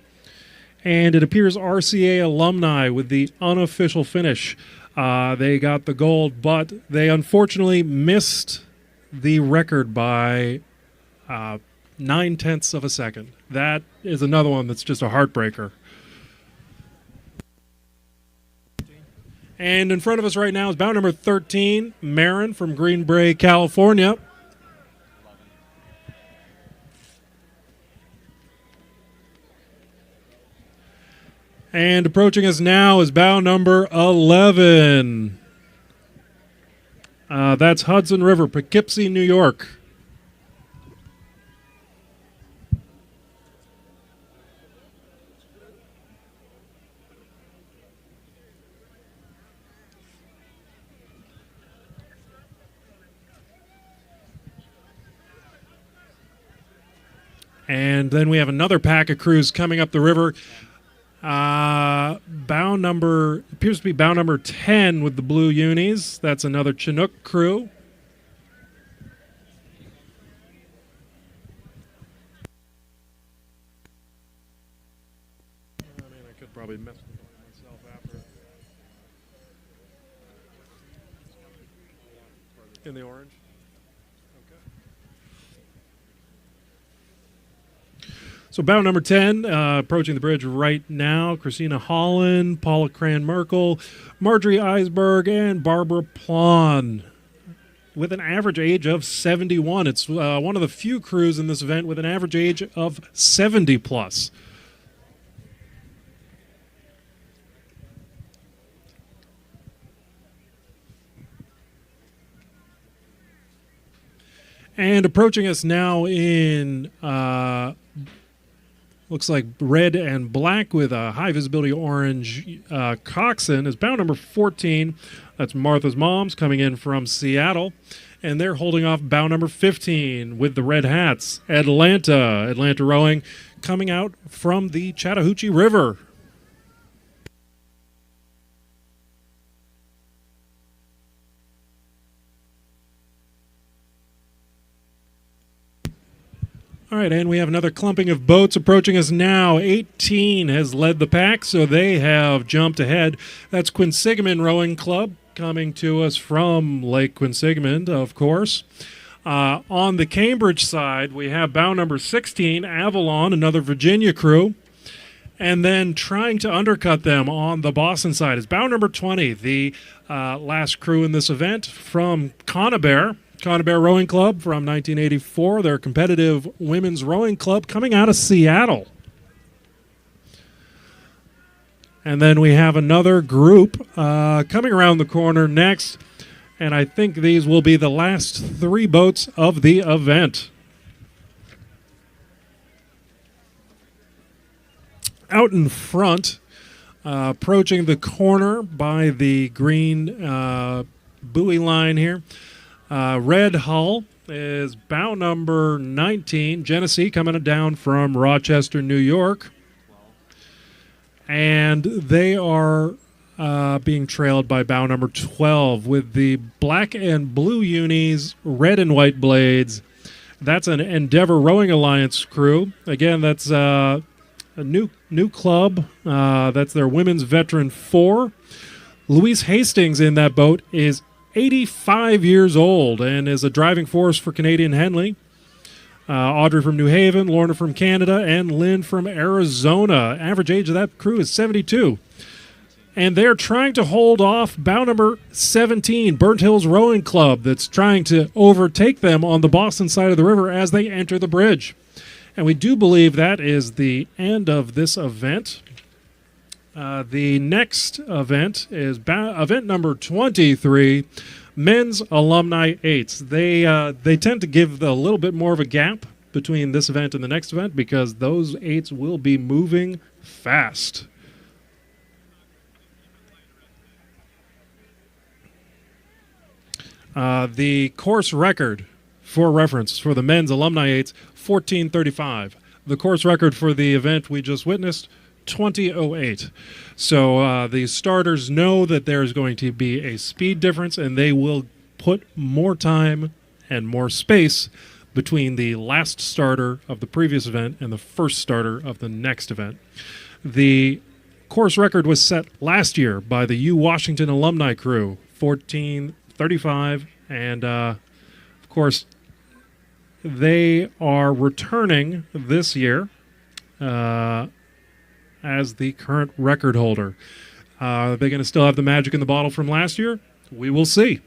and it appears RCA alumni with the unofficial finish. They got the gold, but they unfortunately missed the record by 9/10 of a second. That is another one that's just a heartbreaker. And in front of us right now is bow number 13, Marin from Green Bay, California. And approaching us now is bow number 11. That's Hudson River, Poughkeepsie, New York. And then we have another pack of crews coming up the river. Appears to be bow number 10 with the blue unis. That's another Chinook crew. I could probably mess with myself after. In the orange. So bow number 10, approaching the bridge right now, Christina Holland, Paula Cran-Merkel, Marjorie Eisberg, and Barbara Plon, with an average age of 71. It's one of the few crews in this event with an average age of 70 plus. And approaching us now in looks like red and black with a high visibility orange coxswain is bow number 14. That's Martha's Moms coming in from Seattle. And they're holding off bow number 15 with the red hats. Atlanta Rowing coming out from the Chattahoochee River. All right, and we have another clumping of boats approaching us now. 18 has led the pack, so they have jumped ahead. That's Quinsigamond Rowing Club coming to us from Lake Quinsigamond, of course. On the Cambridge side, we have bow number 16, Avalon, another Virginia crew. And then trying to undercut them on the Boston side is bow number 20, the last crew in this event from Conibear Rowing Club from 1984. Their competitive women's rowing club coming out of Seattle. And then we have another group coming around the corner next. And I think these will be the last 3 boats of the event. Out in front, approaching the corner by the green buoy line here, red hull is bow number 19, Genesee, coming down from Rochester, New York. And they are being trailed by bow number 12 with the black and blue unis, red and white blades. That's an Endeavor Rowing Alliance crew. Again, that's a new club. That's their Women's Veteran 4. Louise Hastings in that boat is 85 years old and is a driving force for Canadian Henley. Audrey from New Haven, Lorna from Canada, and Lynn from Arizona. Average age of that crew is 72. And they're trying to hold off bow number 17, Burnt Hills Rowing Club, that's trying to overtake them on the Boston side of the river as they enter the bridge. And we do believe that is the end of this event. The next event is event number 23, Men's Alumni 8s. They tend to give a little bit more of a gap between this event and the next event because those 8s will be moving fast. The course record, for reference, for the men's alumni 8s, 14:35. The course record for the event we just witnessed, 20:08. So the starters know that there's going to be a speed difference, and they will put more time and more space between the last starter of the previous event and the first starter of the next event. The course record was set last year by the U Washington alumni crew, 14:35, and of course they are returning this year as the current record holder. Are they going to still have the magic in the bottle from last year? We will see.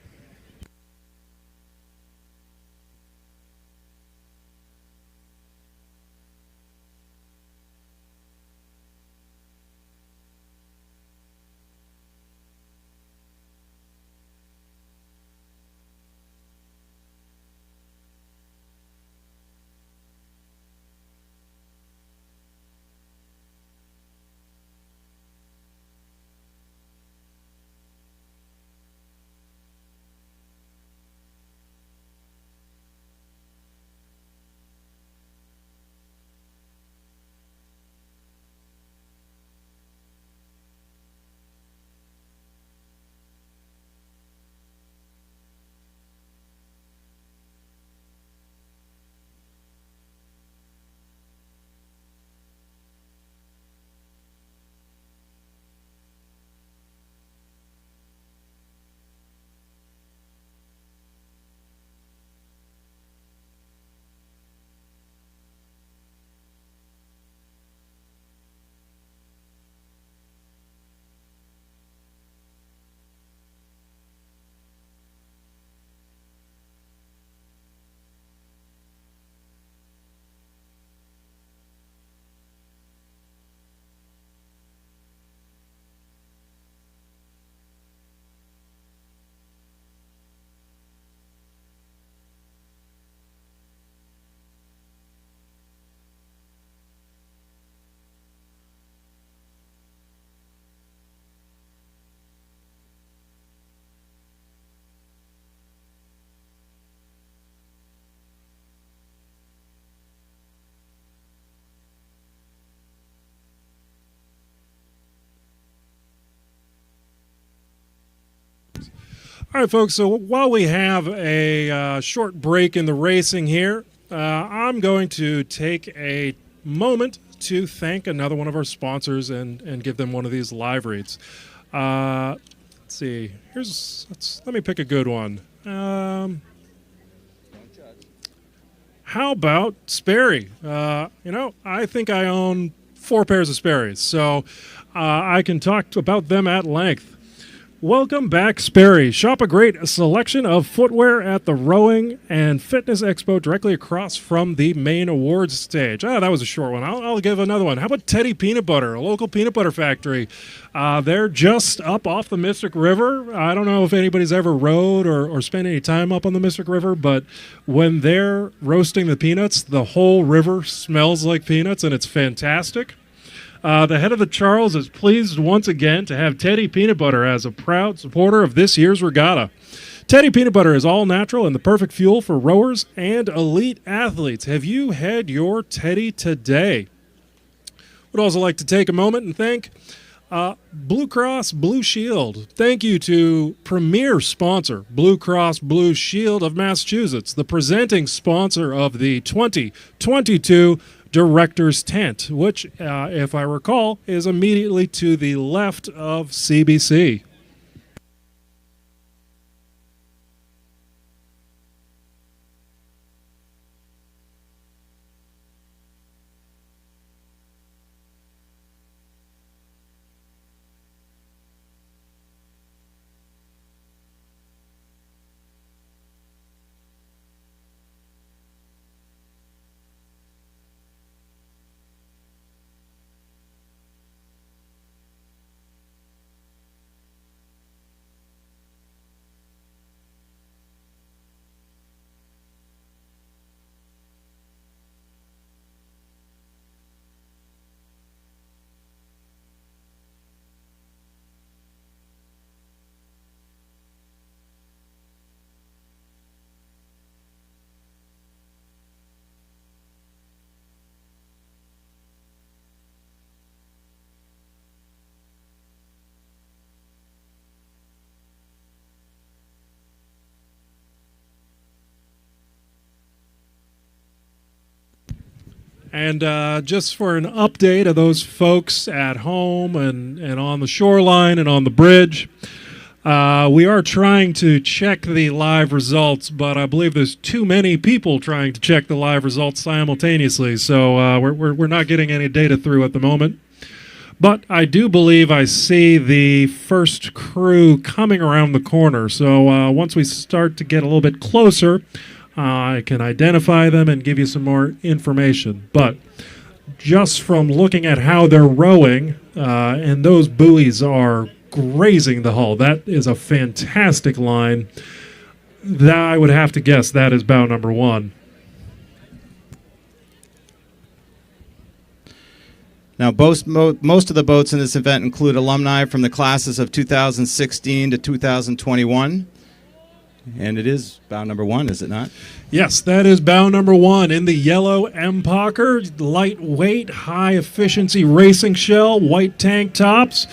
All right, folks, so while we have a short break in the racing here, I'm going to take a moment to thank another one of our sponsors and give them one of these live reads. Let's see. Let me pick a good one. How about Sperry? I think I own 4 pairs of Sperrys, so I can talk about them at length. Welcome back, Sperry. Shop a great selection of footwear at the Rowing and Fitness Expo directly across from the main awards stage. That was a short one. I'll give another one. How about Teddy Peanut Butter, a local peanut butter factory? They're just up off the Mystic River. I don't know if anybody's ever rowed or spent any time up on the Mystic River, but when they're roasting the peanuts, the whole river smells like peanuts, and it's fantastic. The head of the Charles is pleased once again to have Teddy Peanut Butter as a proud supporter of this year's regatta. Teddy Peanut Butter is all natural and the perfect fuel for rowers and elite athletes. Have you had your Teddy today? Would also like to take a moment and thank Blue Cross Blue Shield. Thank you to premier sponsor, Blue Cross Blue Shield of Massachusetts, the presenting sponsor of the 2022 director's tent, which, if I recall, is immediately to the left of CBC. And just for an update of those folks at home and on the shoreline and on the bridge, we are trying to check the live results, but I believe there's too many people trying to check the live results simultaneously, so we're not getting any data through at the moment. But I do believe I see the first crew coming around the corner, so once we start to get a little bit closer, I can identify them and give you some more information. But just from looking at how they're rowing, and those buoys are grazing the hull, that is a fantastic line. That I would have to guess that is bow number 1. Now, most of the boats in this event include alumni from the classes of 2016 to 2021. And it is bow number 1, is it not? Yes, that is bow number 1 in the yellow MPOCR, lightweight, high-efficiency racing shell, white tank tops.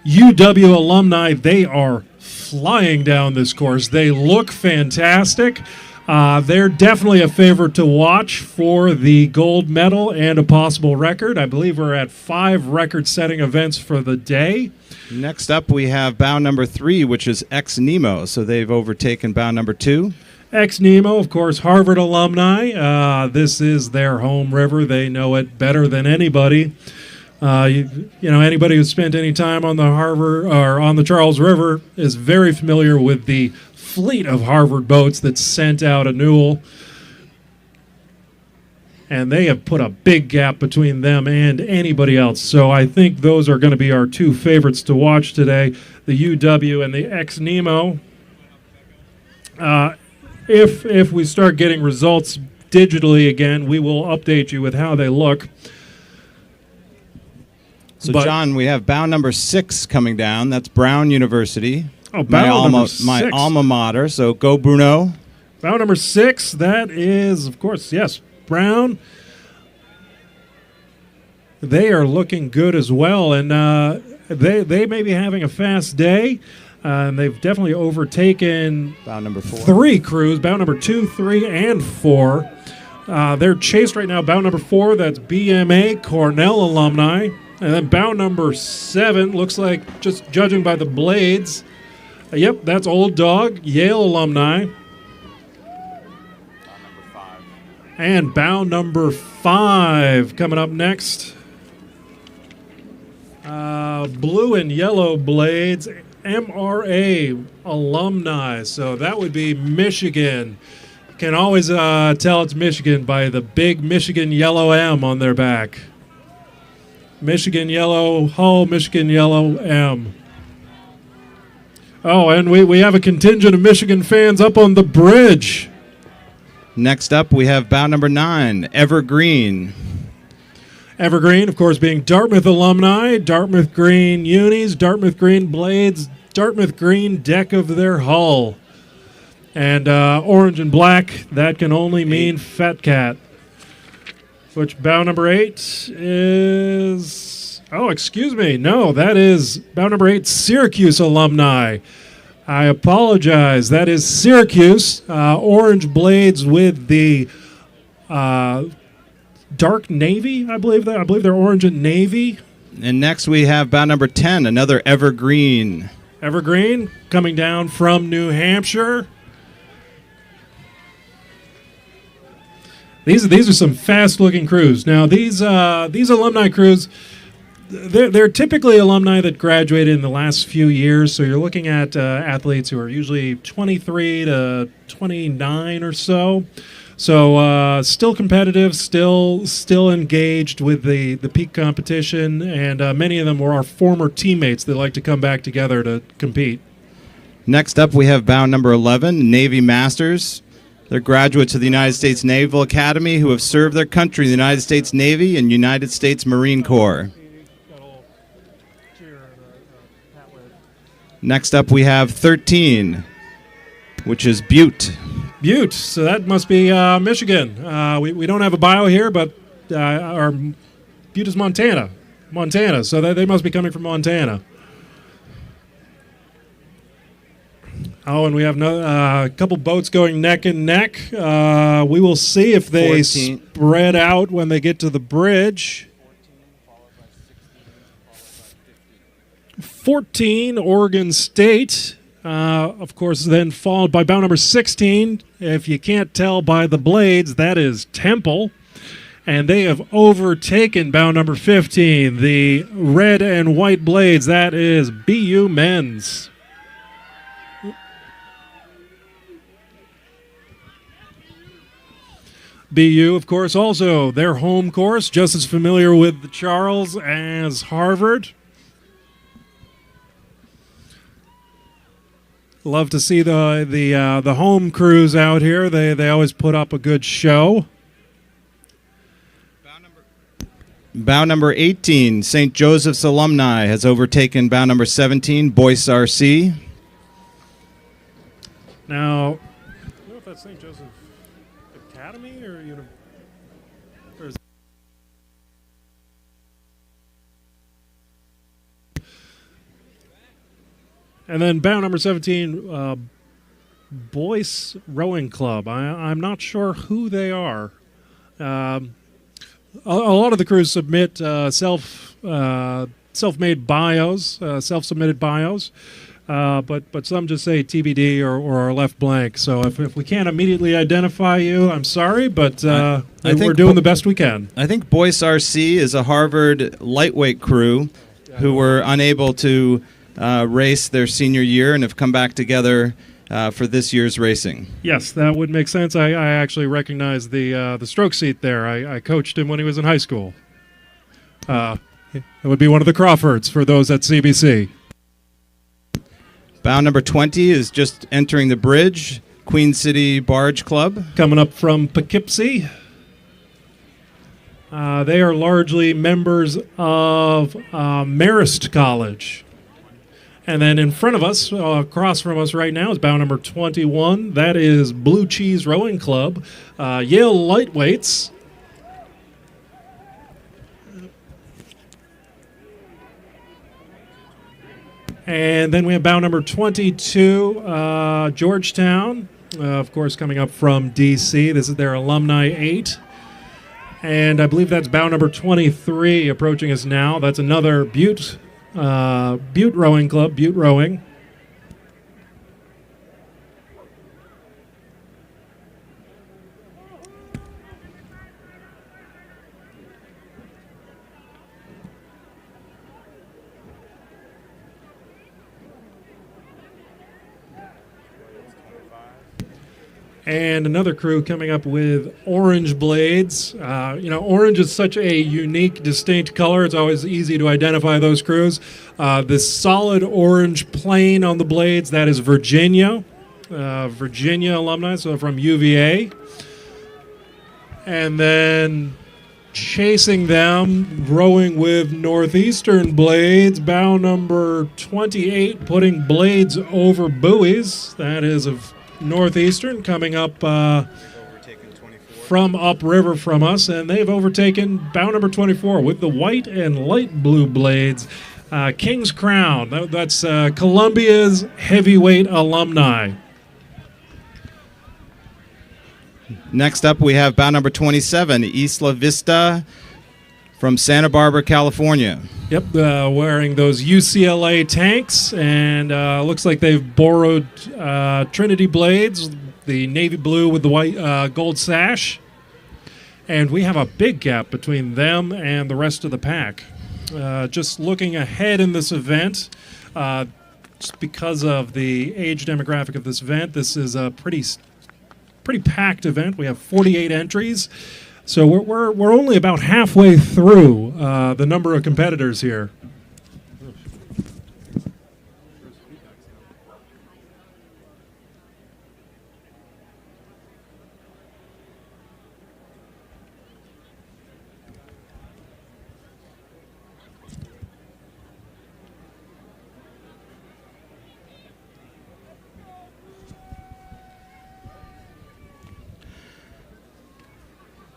UW alumni, they are flying down this course. They look fantastic. They're definitely a favorite to watch for the gold medal and a possible record. I believe we're at 5 record-setting events for the day. Next up, we have bow number 3, which is ex-Nemo. So they've overtaken bow number 2. Ex-Nemo, of course, Harvard alumni. This is their home river. They know it better than anybody. You know, anybody who's spent any time on the Harvard or on the Charles River is very familiar with the fleet of Harvard boats that sent out a Newell. And they have put a big gap between them and anybody else. So I think those are going to be our 2 favorites to watch today, the UW and the ex-Nemo. If we start getting results digitally again, we will update you with how they look. So, John, we have bow number 6 coming down. That's Brown University. Oh, bow number 6. My alma mater. So go, Bruno. Bow number 6, that is, of course, yes, Brown. They are looking good as well, and they may be having a fast day. And they've definitely overtaken bow number 4. 3 crews, bow number 2, 3, and 4. They're chased right now. Bow number 4, that's BMA, Cornell alumni. And then bow number 7, looks like, just judging by the blades, yep, that's Old Dog, Yale alumni. And bow number 5 coming up next. Blue and yellow blades, MRA alumni. So that would be Michigan. Can always tell it's Michigan by the big Michigan yellow M on their back. Michigan yellow hull, Michigan yellow M. Oh, and we have a contingent of Michigan fans up on the bridge. Next up, we have bow number 9, Evergreen. Evergreen, of course, being Dartmouth alumni, Dartmouth green unis, Dartmouth green blades, Dartmouth green deck of their hull. And orange and black, that can only mean Fat Cat. Which bow number 8 is... Oh, excuse me. No, that is bow number 8, Syracuse alumni. I apologize. That is Syracuse. Orange blades with the dark navy, I believe. I believe they're orange and navy. And next we have bout number 10, another evergreen. Evergreen coming down from New Hampshire. These are some fast-looking crews. Now these alumni crews, they're typically alumni that graduated in the last few years. So you're looking at athletes who are usually 23 to 29 or so. So still competitive, still engaged with the peak competition, and many of them were our former teammates that like to come back together to compete. Next up we have bout number 11, Navy Masters. They're graduates of the United States Naval Academy who have served their country in the United States Navy and United States Marine Corps. Next up we have 13, which is Butte. Butte, so that must be Michigan. We don't have a bio here, but our Butte is Montana. So they must be coming from Montana. Oh, and we have a couple boats going neck and neck. We will see if they 14. spread out when they get to the bridge. 14, Oregon State. Of course, then followed by bout number 16. If you can't tell by the blades, that is Temple. And they have overtaken bout number 15, the red and white blades. That is BU Men's. BU, of course, also their home course, just as familiar with the Charles as Harvard. Love to see the home crews out here. They always put up a good show. Bout number 18, St. Joseph's Alumni has overtaken bout number 17, Boyce RC. Now, I don't know if that's St. Joseph Academy or is and then bout number 17, Boyce Rowing Club. I'm not sure who they are. A lot of the crews submit self-made bios, self-submitted bios. But some just say TBD or are left blank. So if we can't immediately identify you, I'm sorry, but I think we're doing the best we can. I think Boyce RC is a Harvard lightweight crew who were unable to race their senior year and have come back together for this year's racing. Yes, that would make sense. I actually recognize the stroke seat there. I coached him when he was in high school. It would be one of the Crawfords for those at CBC. Bout number 20 is just entering the bridge, Queen City Barge Club. Coming up from Poughkeepsie. They are largely members of Marist College. And then in front of us, across from us right now, is bout number 21. That is Blue Cheese Rowing Club. Yale Lightweights. And then we have bout number 22, Georgetown, of course, coming up from D.C. This is their Alumni 8. And I believe that's bout number 23 approaching us now. That's another Butte Rowing Club, Butte Rowing. And another crew coming up with orange blades. Orange is such a unique, distinct color. It's always easy to identify those crews. This solid orange plane on the blades, that is Virginia. Virginia alumni, so from UVA. And then chasing them, rowing with Northeastern blades, bow number 28, putting blades over buoys. That is of Northeastern coming up from upriver from us, and they've overtaken bow number 24 with the white and light blue blades. King's Crown, that's Columbia's heavyweight alumni. Next up, we have bout number 27, Isla Vista from Santa Barbara, California. Yep, wearing those UCLA tanks, and looks like they've borrowed Trinity blades, the navy blue with the white gold sash. And we have a big gap between them and the rest of the pack. Just looking ahead in this event, just because of the age demographic of this event, this is a pretty packed event. We have 48 entries. So we're only about halfway through the number of competitors here.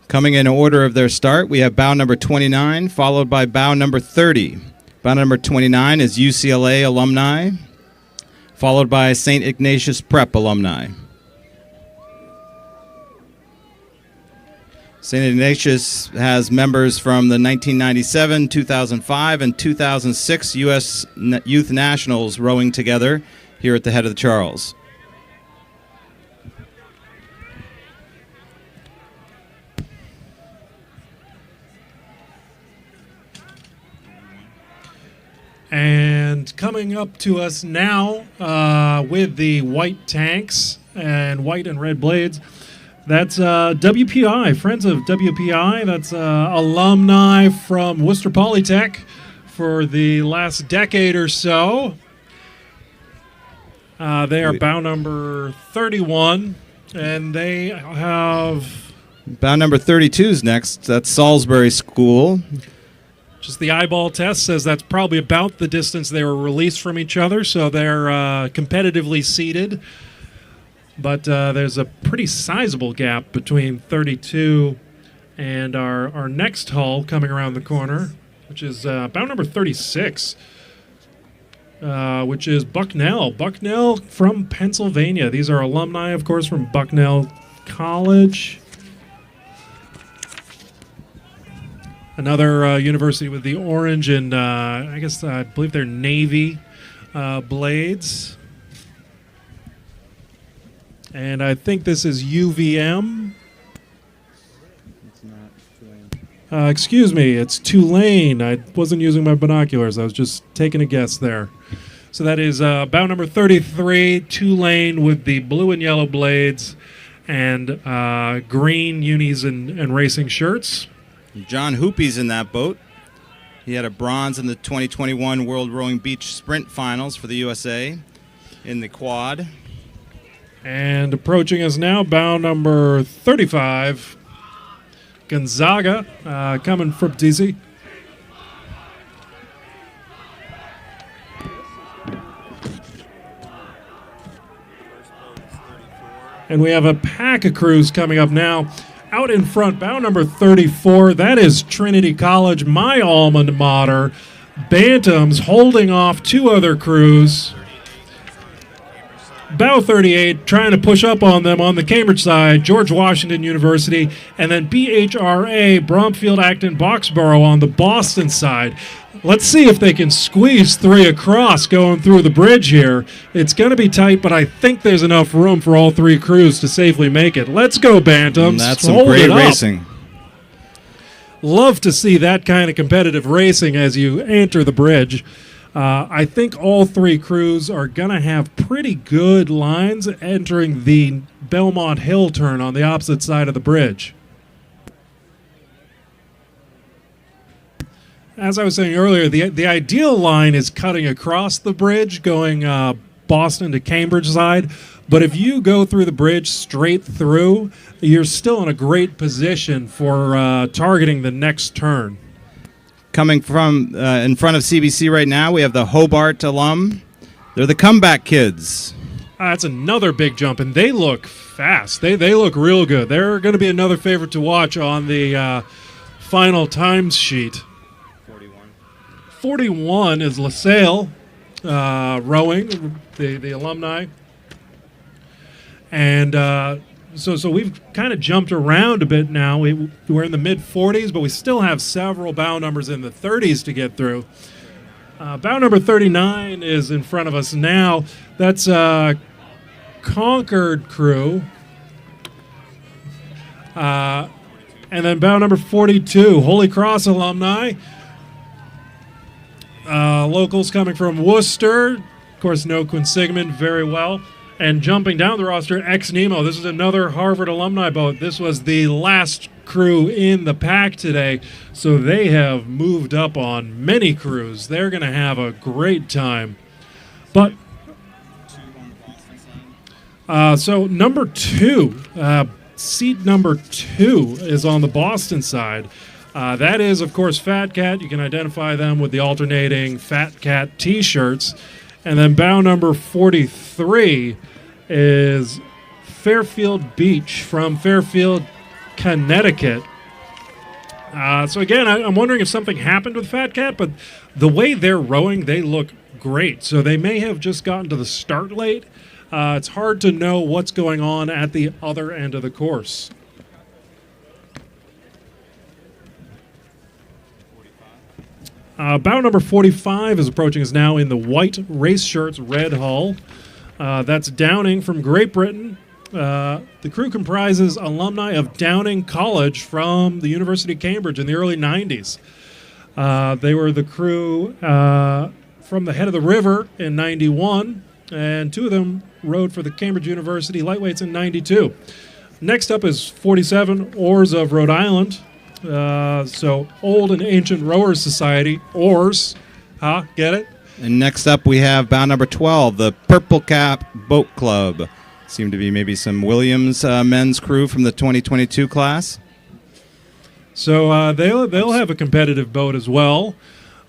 Coming in order of their start, we have bout number 29, followed by bout number 30. Bout number 29 is UCLA alumni, followed by St. Ignatius Prep alumni. St. Ignatius has members from the 1997, 2005, and 2006 U.S. Youth Nationals rowing together here at the head of the Charles. And coming up to us now with the white tanks and white and red blades, that's WPI, Friends of WPI. That's alumni from Worcester Polytech for the last decade or so. They are bout number 31, and they have... Bout number 32 is next. That's Salisbury School. Just the eyeball test says that's probably about the distance they were released from each other, so they're competitively seated. But there's a pretty sizable gap between 32 and our next hull coming around the corner, which is bout number 36, which is Bucknell. Bucknell from Pennsylvania. These are alumni, of course, from Bucknell College. Another university with the orange and I believe they're navy blades. And I think this is UVM. It's not Tulane. Excuse me, it's Tulane. I wasn't using my binoculars. I was just taking a guess there. So that is bout number 33, Tulane with the blue and yellow blades and green unis and racing shirts. John Hoopy's in that boat. He had a bronze in the 2021 World Rowing Beach Sprint Finals for the USA in the quad. And approaching us now, bow number 35, Gonzaga, coming from DC. And we have a pack of crews coming up now. Out in front, bow number 34, that is Trinity College, my alma mater. Bantams holding off two other crews. Bow 38 trying to push up on them on the Cambridge side, George Washington University, and then BHRA, Bromfield Acton Boxborough on the Boston side. Let's see if they can squeeze three across going through the bridge here. It's going to be tight, but I think there's enough room for all three crews to safely make it. Let's go, Bantams. And that's some Hold great it up. racing. Love to see that kind of competitive racing as you enter the bridge. I think all three crews are going to have pretty good lines entering the Belmont Hill turn on the opposite side of the bridge. As I was saying earlier, the ideal line is cutting across the bridge, going Boston to Cambridge side. But if you go through the bridge straight through, you're still in a great position for targeting the next turn. Coming from in front of CBC right now, we have the Hobart alum. They're the Comeback Kids. That's another big jump, and they look fast. They look real good. They're going to be another favorite to watch on the final times sheet. 41 is LaSalle rowing, the alumni. And So we've kind of jumped around a bit now. We're in the mid 40s, but we still have several bow numbers in the 30s to get through. Bow number 39 is in front of us now. That's Concord crew. And then bow number 42, Holy Cross alumni. Locals coming from Worcester. Of course, know Quinsigamond very well. And jumping down the roster, Ex Nemo. This is another Harvard alumni boat. This was the last crew in the pack today, so they have moved up on many crews. They're going to have a great time. But so number 2, seat number 2 is on the Boston side. That is, of course, Fat Cat. You can identify them with the alternating Fat Cat T-shirts. And then bow number 43 is Fairfield Beach from Fairfield, Connecticut. So again, I'm wondering if something happened with Fat Cat, but the way they're rowing, they look great. So they may have just gotten to the start late. It's hard to know what's going on at the other end of the course. Bow number 45 is approaching us now in the white race shirts, red hull. That's Downing from Great Britain. The crew comprises alumni of Downing College from the University of Cambridge in the early 90s. They were the crew from the head of the river in 91, and 2 of them rowed for the Cambridge University lightweights in 92. Next up is 47, Oars of Rhode Island. So Old and Ancient Rowers Society, Oars. Get it? And next up, we have bow number 12, the Purple Cap Boat Club. Seem to be maybe some Williams men's crew from the 2022 class. So they'll have a competitive boat as well.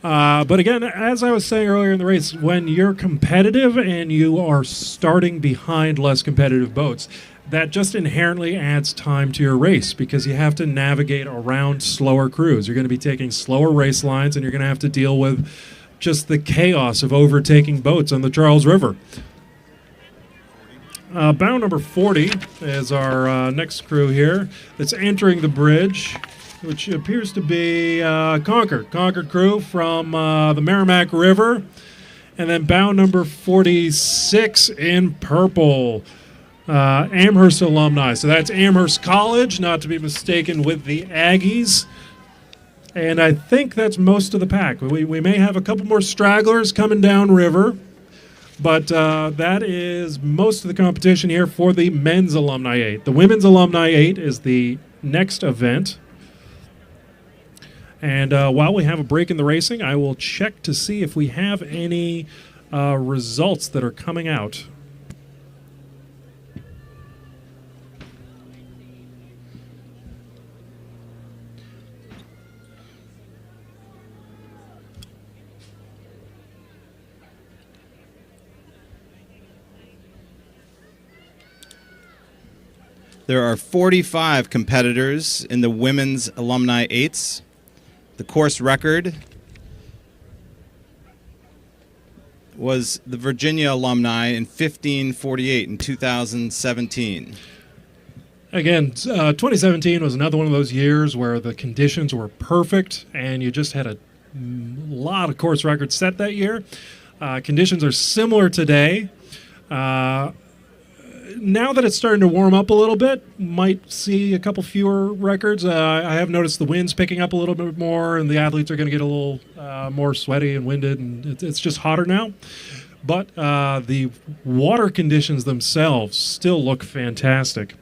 But again, as I was saying earlier in the race, when you're competitive and you are starting behind less competitive boats, that just inherently adds time to your race because you have to navigate around slower crews. You're going to be taking slower race lines, and you're going to have to deal with just the chaos of overtaking boats on the Charles River. Bow number 40 is our next crew here that's entering the bridge, which appears to be Concord crew from the Merrimack River. And then bow number 46 in purple, Amherst alumni. So that's Amherst College, not to be mistaken with the Aggies. And I think that's most of the pack. We may have a couple more stragglers coming down river, but that is most of the competition here for the men's Alumni 8. The women's Alumni 8 is the next event. And while we have a break in the racing, I will check to see if we have any results that are coming out. There are 45 competitors in the women's Alumni 8s. The course record was the Virginia alumni in 1548 in 2017. Again, 2017 was another one of those years where the conditions were perfect and you just had a lot of course records set that year. Conditions are similar today. Now that it's starting to warm up a little bit, might see a couple fewer records. I have noticed the wind's picking up a little bit more, and the athletes are going to get a little more sweaty and winded, and it's just hotter now. But the water conditions themselves still look fantastic.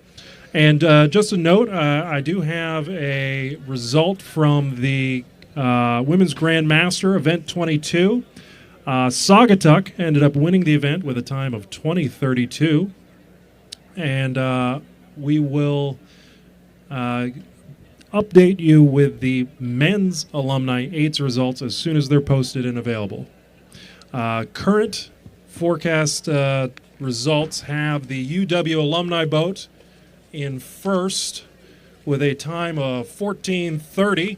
And just a note, I do have a result from the Women's Grand Master Event 22. Saugatuck ended up winning the event with a time of 20:32. And we will update you with the men's Alumni 8's results as soon as they're posted and available. Current forecast results have the UW alumni boat in first with a time of 14:30,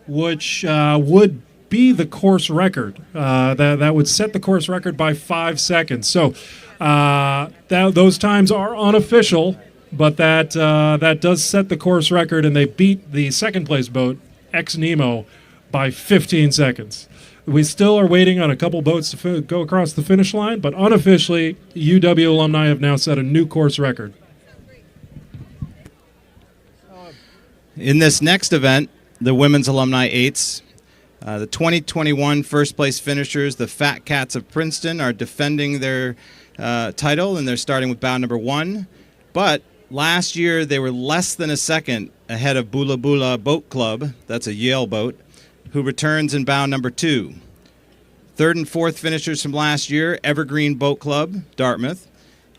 which would be the course record. That would set the course record by 5 seconds. So those times are unofficial, but that does set the course record, and they beat the second place boat, Ex Nemo, by 15 seconds. We still are waiting on a couple boats to go across the finish line, but unofficially, UW alumni have now set a new course record. In this next event, the Women's Alumni Eights, the 2021 first place finishers, the Fat Cats of Princeton, are defending their title, and they're starting with bow number 1. But last year, they were less than a second ahead of Bula Bula Boat Club, that's a Yale boat, who returns in bow number 2. Third and fourth finishers from last year, Evergreen Boat Club, Dartmouth,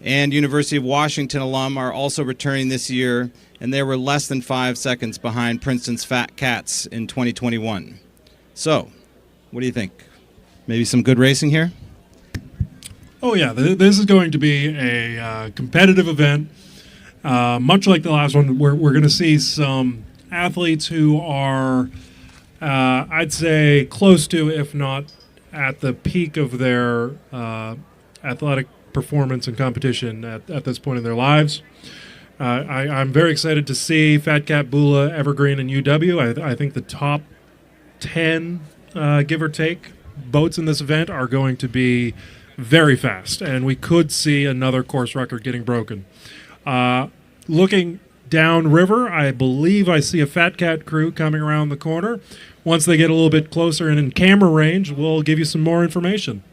and University of Washington alum are also returning this year, and they were less than 5 seconds behind Princeton's Fat Cats in 2021. So, what do you think? Maybe some good racing here? Oh, yeah. This is going to be a competitive event. Much like the last one, we're going to see some athletes who are, I'd say, close to, if not at the peak of their athletic performance and competition at this point in their lives. I'm very excited to see Fat Cat, Bula, Evergreen, and UW. I think the top 10, give or take, boats in this event are going to be very fast, and we could see another course record getting broken. Looking downriver, I believe I see a Fat Cat crew coming around the corner. Once they get a little bit closer and in camera range, we'll give you some more information.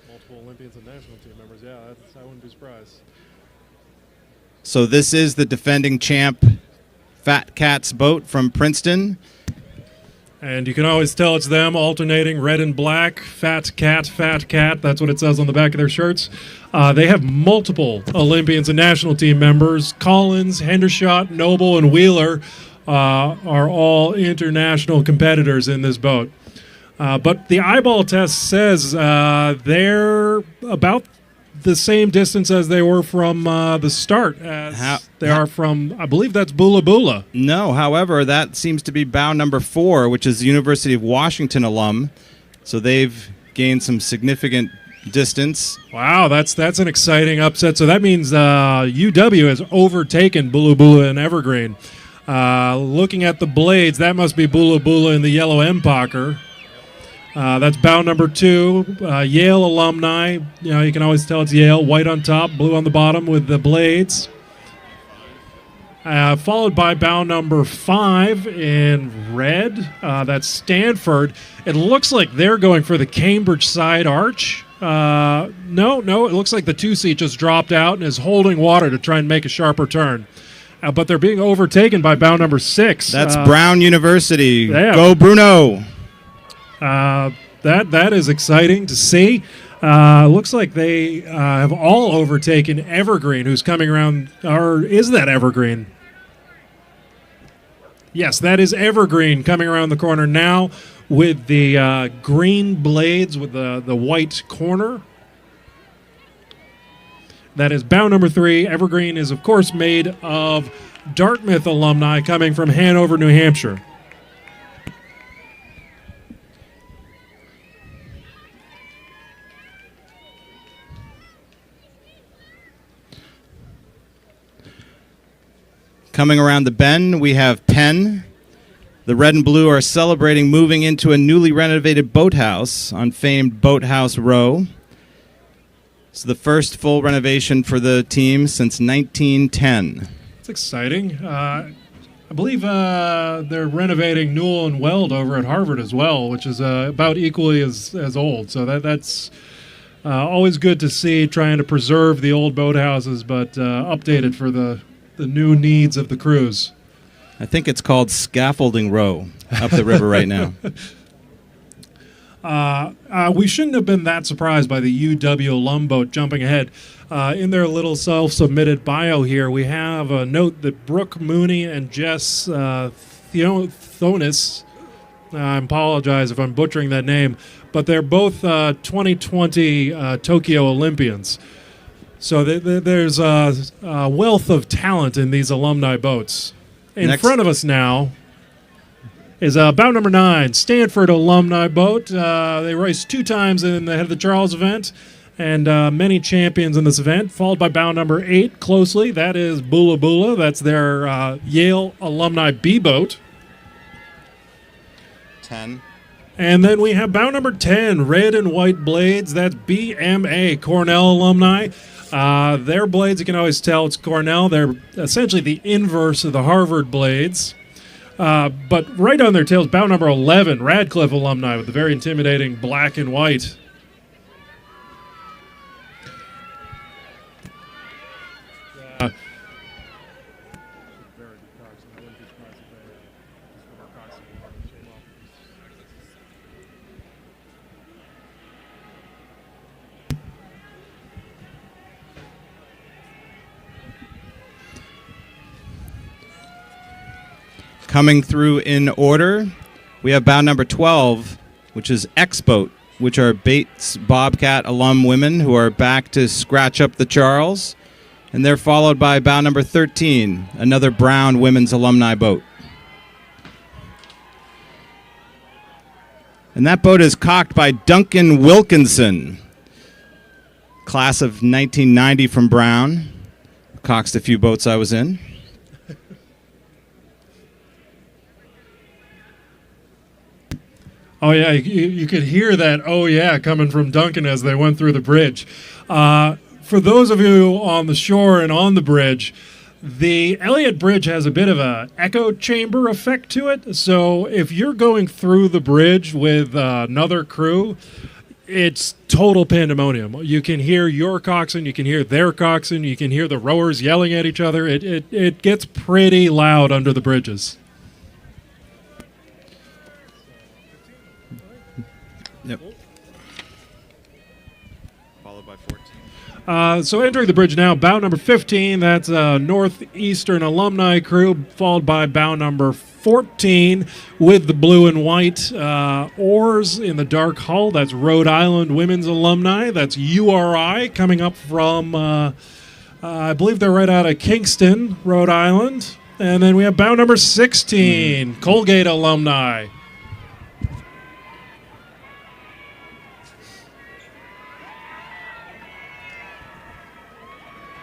Multiple Olympians and national team members, yeah, I wouldn't be surprised. So this is the defending champ Fat Cats boat from Princeton. And you can always tell it's them, alternating red and black. Fat Cat, Fat Cat. That's what it says on the back of their shirts. They have multiple Olympians and national team members. Collins, Hendershot, Noble, and Wheeler are all international competitors in this boat. But the eyeball test says they're about the same distance as they were from the start as they are from, I believe that's Bula Bula. No, however, that seems to be bow number 4, which is the University of Washington alum. So they've gained some significant distance. Wow, that's an exciting upset. So that means UW has overtaken Bula Bula and Evergreen. Looking at the blades, that must be Bula Bula and the Yellow Empire. That's bow number 2, Yale alumni. You know, you can always tell it's Yale. White on top, blue on the bottom with the blades. Followed by bow number 5 in red. That's Stanford. It looks like they're going for the Cambridge side arch. No, it looks like the 2-seat just dropped out and is holding water to try and make a sharper turn. But they're being overtaken by bow number 6. That's Brown University. Yeah. Go Bruno. That is exciting to see. Looks like they have all overtaken Evergreen, who's coming around. Or is that Evergreen? Yes, that is Evergreen coming around the corner now with the green blades with the white corner. That is bow number 3. Evergreen is, of course, made of Dartmouth alumni coming from Hanover, New Hampshire. Coming around the bend, we have Penn. The red and blue are celebrating moving into a newly renovated boathouse on famed Boathouse Row. It's the first full renovation for the team since 1910. It's exciting. I believe they're renovating Newell and Weld over at Harvard as well, which is about equally as old. So that's always good to see, trying to preserve the old boathouses, but updated for the new needs of the cruise. I think it's called Scaffolding Row up the river right now. We shouldn't have been that surprised by the UW alum boat jumping ahead. In their little self-submitted bio here, we have a note that Brooke Mooney and Jess Thonis, I apologize if I'm butchering that name, but they're both 2020 Tokyo Olympians. So there's a wealth of talent in these alumni boats. In Next. front of us now is bout number 9, Stanford alumni boat. They raced 2 times in the Head of the Charles event, and many champions in this event, followed by bout number 8 closely. That is Bula Bula. That's their Yale alumni B boat. 10. And then we have bout number 10, Red and White Blades. That's BMA, Cornell alumni. Their blades, you can always tell it's Cornell. They're essentially the inverse of the Harvard blades. But right on their tails, bout number 11, Radcliffe alumni with the very intimidating black and white. Coming through in order, we have bout number 12, which is X-Boat, which are Bates Bobcat alum women who are back to scratch up the Charles. And they're followed by bout number 13, another Brown women's alumni boat. And that boat is cocked by Duncan Wilkinson, class of 1990 from Brown. Coxed a few boats I was in. Oh, yeah, you could hear that, oh, yeah, coming from Duncan as they went through the bridge. For those of you on the shore and on the bridge, the Elliott Bridge has a bit of a echo chamber effect to it. So if you're going through the bridge with another crew, it's total pandemonium. You can hear your coxswain, you can hear their coxswain, you can hear the rowers yelling at each other. It gets pretty loud under the bridges. Yep. Followed by 14. So entering the bridge now, bout number 15, that's Northeastern alumni crew, followed by bout number 14 with the blue and white oars in the dark hull. That's Rhode Island women's alumni. That's URI coming up from, I believe they're right out of Kingston, Rhode Island. And then we have bout number 16, Colgate alumni.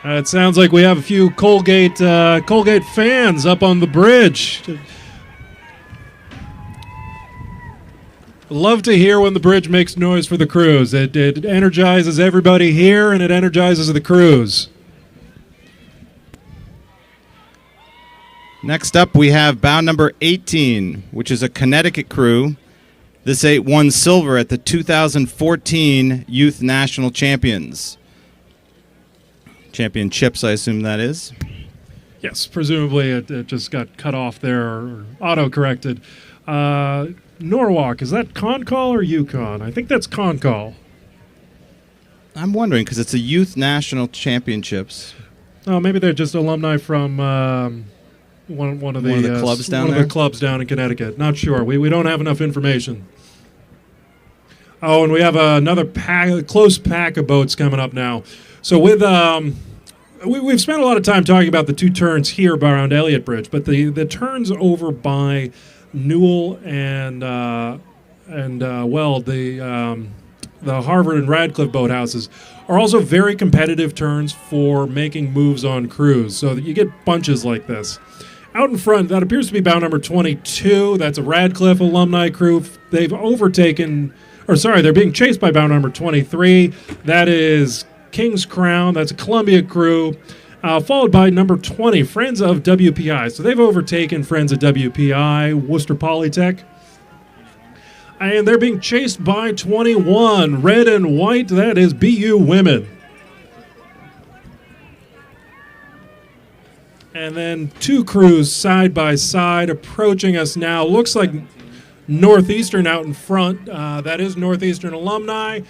It sounds like we have a few Colgate fans up on the bridge. Love to hear when the bridge makes noise for the crews. It energizes everybody here, and it energizes the crews. Next up, we have bout number 18, which is a Connecticut crew. This 8 won silver at the 2014 Youth National Championships, I assume that is. Yes, presumably it just got cut off there or auto-corrected. Norwalk, is that Concall or Yukon? I think that's Concall. I'm wondering, because it's a Youth National Championships. Oh, maybe they're just alumni from one of the clubs down one there? of the clubs down in Connecticut. Not sure. We don't have enough information. Oh, and we have another close pack of boats coming up now. So with we've spent a lot of time talking about the 2 turns here around Elliott Bridge, but the turns over by Newell and Weld, the Harvard and Radcliffe boathouses, are also very competitive turns for making moves on crews, so that you get bunches like this. Out in front, that appears to be bout number 22. That's a Radcliffe alumni crew. They've overtaken, they're being chased by bout number 23. That is King's Crown. That's a Columbia crew. Followed by number 20, Friends of WPI. So they've overtaken Friends of WPI, Worcester Polytech. And they're being chased by 21, Red and White. That is BU Women. And then 2 crews side by side approaching us now. Looks like Northeastern out in front. That is Northeastern alumni.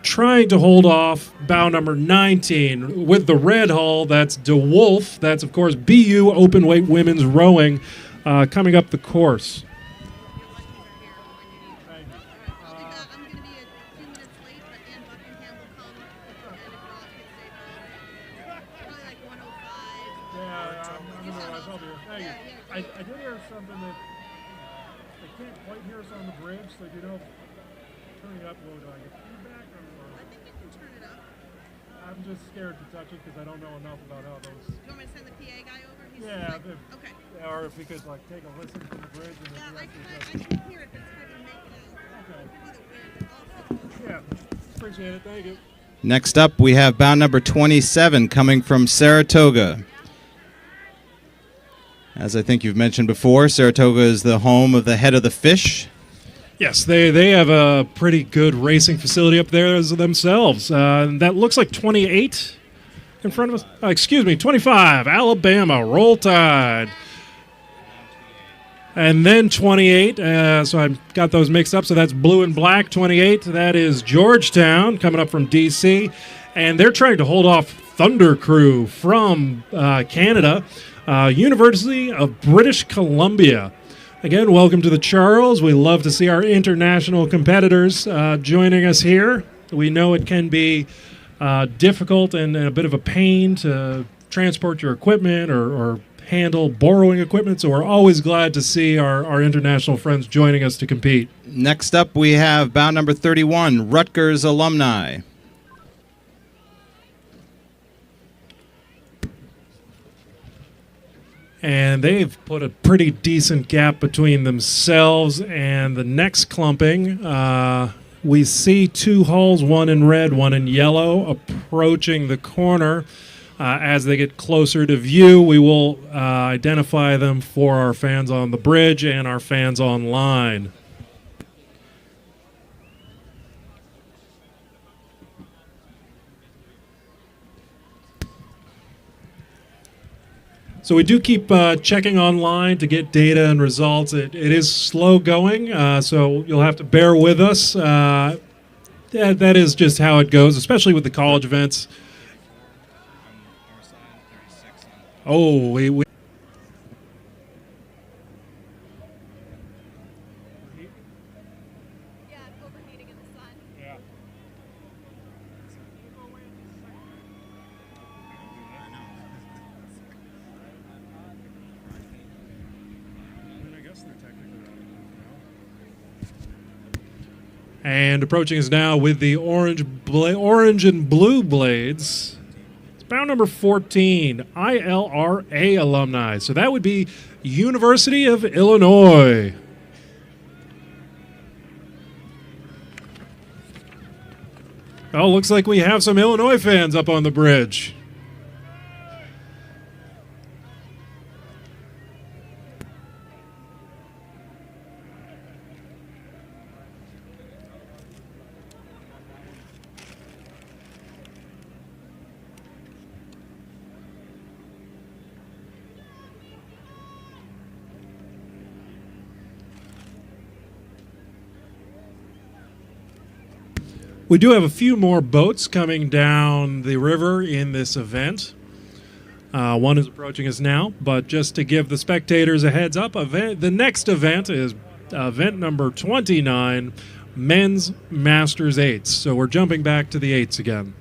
Trying to hold off bow number 19 with the red hull. That's DeWolf. That's, of course, BU open weight women's rowing coming up the course. something that they can't quite hear us on the bridge, so you know, turning it up low, do I get feedback? I think you can turn it up. I'm just scared to touch it because I don't know enough about how those. Do you want me to send the PA guy over? He's Yeah, okay. or if we could like take a listen from the bridge and Yeah, then I actually can hear it, but it's hard to make it out. Okay. Either way, Yeah, appreciate it. Thank you. Next up, we have bound number 27 coming from Saratoga. As I think you've mentioned before, Saratoga is the home of the Head of the Fish. Yes, they have a pretty good racing facility up there as themselves. That looks like 28 in front of us. Excuse me, 25. Alabama, Roll Tide. And then 28. So I got those mixed up. So that's blue and black. 28. That is Georgetown coming up from D.C. And they're trying to hold off Thunder Crew from Canada. University of British Columbia. Again, welcome to the Charles. We love to see our international competitors joining us here. We know it can be difficult and a bit of a pain to transport your equipment or handle borrowing equipment, so we're always glad to see our international friends joining us to compete. Next up, we have bound number 31, Rutgers alumni. And they've put a pretty decent gap between themselves and the next clumping. We see two hulls, one in red, one in yellow, approaching the corner. As they get closer to view, we will identify them for our fans on the bridge and our fans online. So we do keep checking online to get data and results. It is slow going, so you'll have to bear with us. That is just how it goes, especially with the college events. Oh, we Yeah, it's overheating in the sun. yeah. And approaching us now with the orange and blue blades. It's bound number 14, ILRA alumni. So that would be University of Illinois. Oh, looks like we have some Illinois fans up on the bridge. We do have a few more boats coming down the river in this event. One is approaching us now, but just to give the spectators a heads up, the next event is event number 29, Men's Masters 8s. So we're jumping back to the 8s again.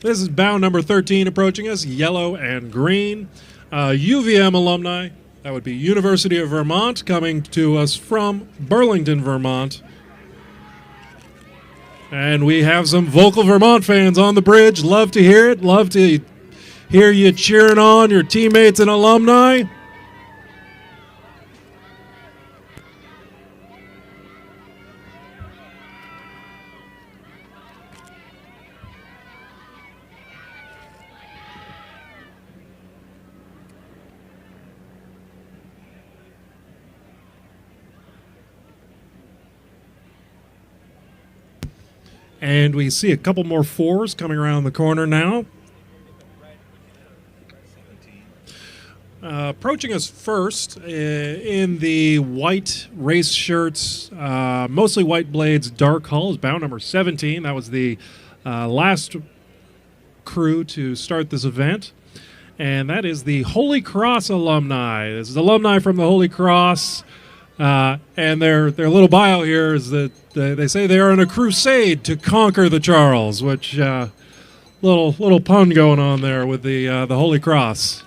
This is bound number 13 approaching us, yellow and green. UVM alumni. That would be University of Vermont, coming to us from Burlington, Vermont. And we have some vocal Vermont fans on the bridge. Love to hear it. Love to hear you cheering on your teammates and alumni. And we see a couple more 4s coming around the corner now. Approaching us first in the white race shirts, mostly white blades, dark hull is bound number 17. That was the last crew to start this event. And that is the Holy Cross alumni. This is alumni from the Holy Cross. And their little bio here is that they say they are on a crusade to conquer the Charles, which a Little pun going on there with the Holy Cross.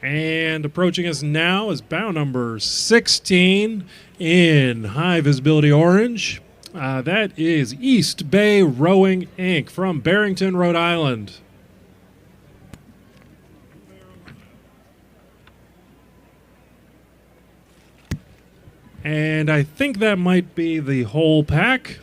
And approaching us now is bow number 16 in high visibility orange. That is East Bay Rowing Inc. from Barrington, Rhode Island. And I think that might be the whole pack.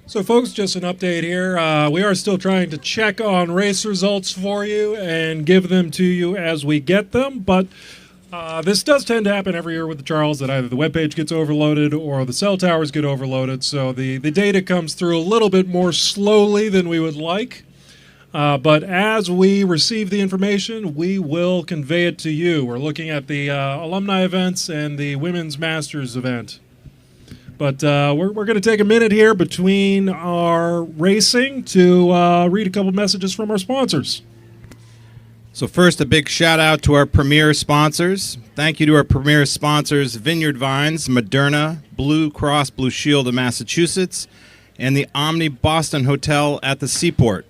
So, folks, just an update here. We are still trying to check on race results for you and give them to you as we get them, but this does tend to happen every year with the Charles, that either the webpage gets overloaded or the cell towers get overloaded, so the data comes through a little bit more slowly than we would like. But as we receive the information, we will convey it to you. We're looking at the alumni events and the Women's Masters event. But we're going to take a minute here between our racing to read a couple messages from our sponsors. So first, a big shout out to our premier sponsors. Thank you to our premier sponsors, Vineyard Vines, Moderna, Blue Cross Blue Shield of Massachusetts, and the Omni Boston Hotel at the Seaport.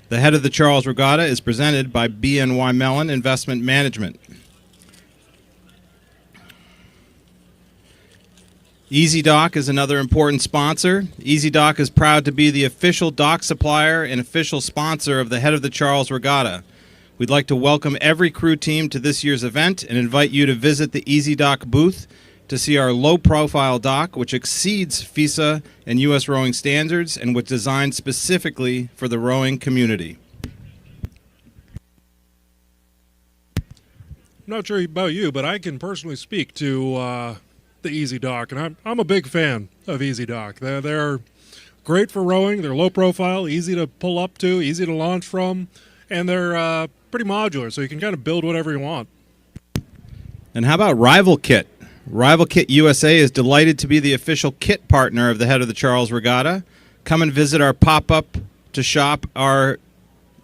The head of the Charles Regatta is presented by BNY Mellon Investment Management. EasyDock is another important sponsor. EasyDock is proud to be the official dock supplier and official sponsor of the head of the Charles Regatta. We'd like to welcome every crew team to this year's event and invite you to visit the EasyDock booth to see our low-profile dock, which exceeds FISA and U.S. rowing standards and was designed specifically for the rowing community. I'm not sure about you, but I can personally speak to the EasyDock, and I'm a big fan of EasyDock. They're great for rowing. They're low profile, easy to pull up to, easy to launch from, and they're pretty modular, so you can kind of build whatever you want. And how about Rival Kit? Rival Kit USA is delighted to be the official kit partner of the head of the Charles Regatta. Come and visit our pop-up to shop our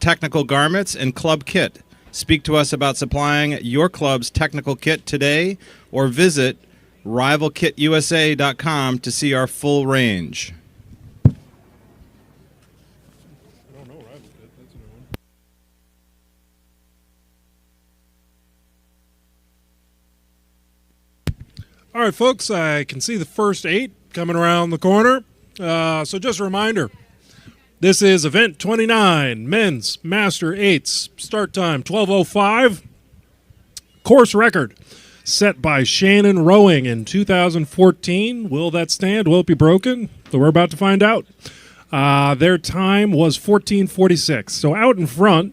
technical garments and club kit. Speak to us about supplying your club's technical kit today, or visit rivalkitusa.com to see our full range. I don't know Rival Kit. That's a new one. All right, folks, I can see the first 8 coming around the corner. So just a reminder, this is event 29, men's master 8s, start time 12:05, course record set by Shannon Rowing in 2014. Will that stand? Will it be broken? So we're about to find out. Their time was 14:46. So out in front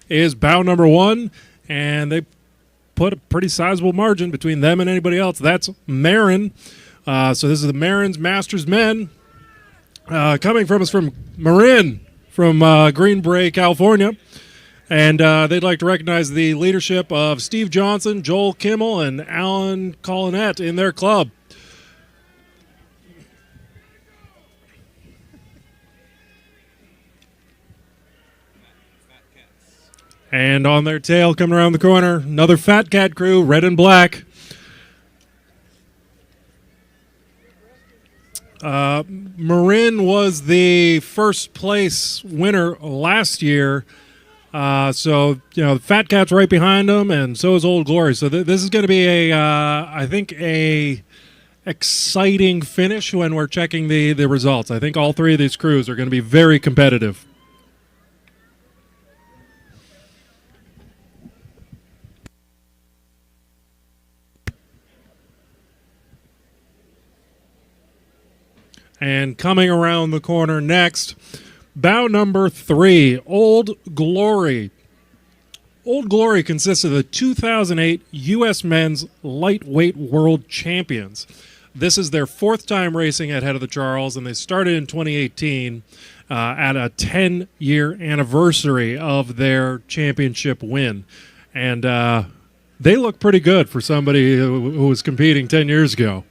is bow number 1, and they put a pretty sizable margin between them and anybody else. That's Marin. So this is the Marin's Masters Men. Coming from us from Marin, from Green Bay, California. And they'd like to recognize the leadership of Steve Johnson, Joel Kimmel, and Alan Collinette in their club. And on their tail, coming around the corner, another Fat Cat crew, red and black. Marin was the first place winner last year. So, the Fat Cat's right behind them, and so is Old Glory. So this is going to be I think, a exciting finish when we're checking the results. I think all three of these crews are going to be very competitive. And coming around the corner next, bow number 3, Old Glory. Old Glory consists of the 2008 U.S. Men's Lightweight World Champions. This is their 4th time racing at Head of the Charles, and they started in 2018 at a 10-year anniversary of their championship win. And they look pretty good for somebody who was competing 10 years ago.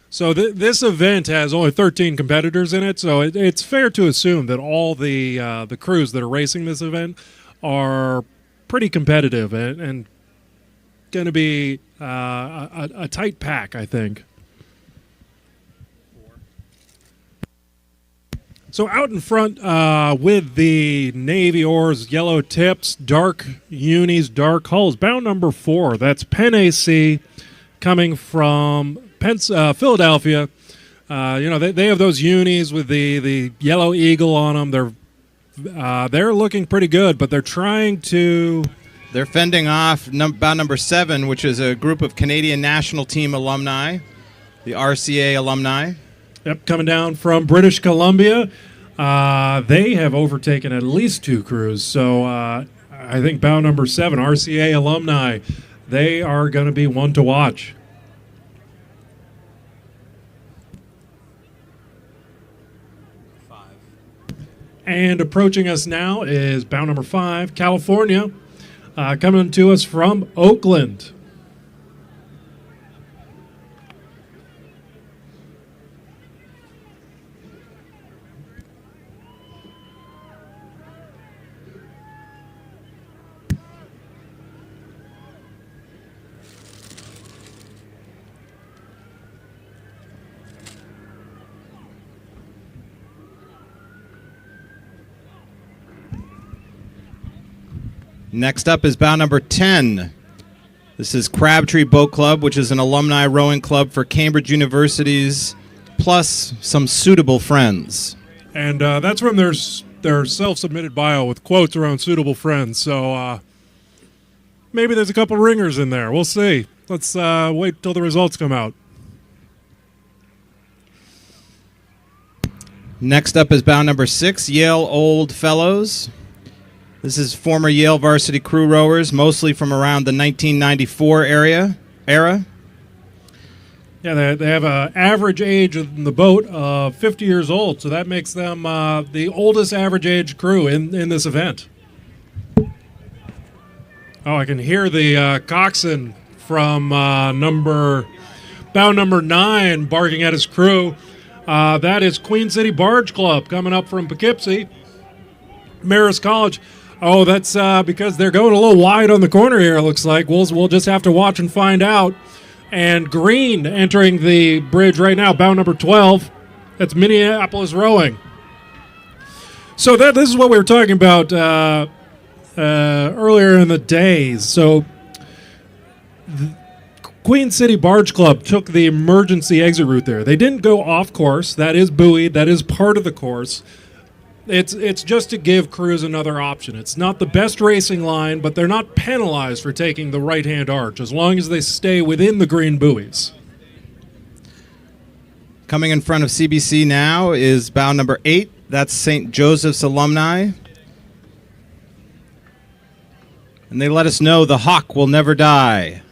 So this event has only 13 competitors in it, so it's fair to assume that all the crews that are racing this event are pretty competitive and going to be a tight pack, I think. So out in front with the navy oars, yellow tips, dark unis, dark hulls, bow number 4. That's Penn AC coming from Philadelphia. They have those unis with the yellow eagle on them. They're looking pretty good, but they're trying to. They're fending off bow number 7, which is a group of Canadian national team alumni, the RCA alumni. Yep, coming down from British Columbia. They have overtaken at least 2 crews. So I think bow number 7, RCA alumni, they are going to be one to watch. And approaching us now is bow number 5, California, coming to us from Oakland. Next up is bow number 10. This is Crabtree Boat Club, which is an alumni rowing club for Cambridge University's, plus some suitable friends. And that's from their self-submitted bio with quotes around suitable friends. So maybe there's a couple ringers in there. We'll see. Let's wait till the results come out. Next up is bow number 6, Yale Old Fellows. This is former Yale varsity crew rowers, mostly from around the 1994 era. Yeah, they have an average age in the boat of 50 years old, so that makes them the oldest average age crew in this event. Oh, I can hear the coxswain from bow number 9 barking at his crew. That is Queen City Barge Club coming up from Poughkeepsie, Marist College. Oh, that's because they're going a little wide on the corner here, it looks like. We'll just have to watch and find out. And Green entering the bridge right now, bow number 12. That's Minneapolis Rowing. So this is what we were talking about earlier in the day. So Queen City Barge Club took the emergency exit route there. They didn't go off course. That is buoyed. That is part of the course. It's just to give crews another option. It's not the best racing line, but they're not penalized for taking the right-hand arch as long as they stay within the green buoys. Coming in front of CBC now is bow number 8. That's St. Joseph's alumni. And they let us know the hawk will never die.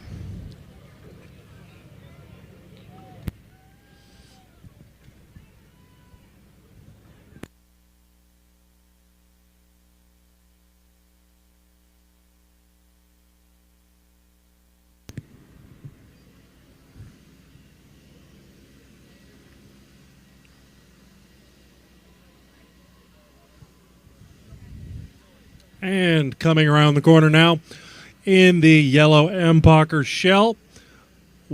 And coming around the corner now, in the yellow Empacher shell,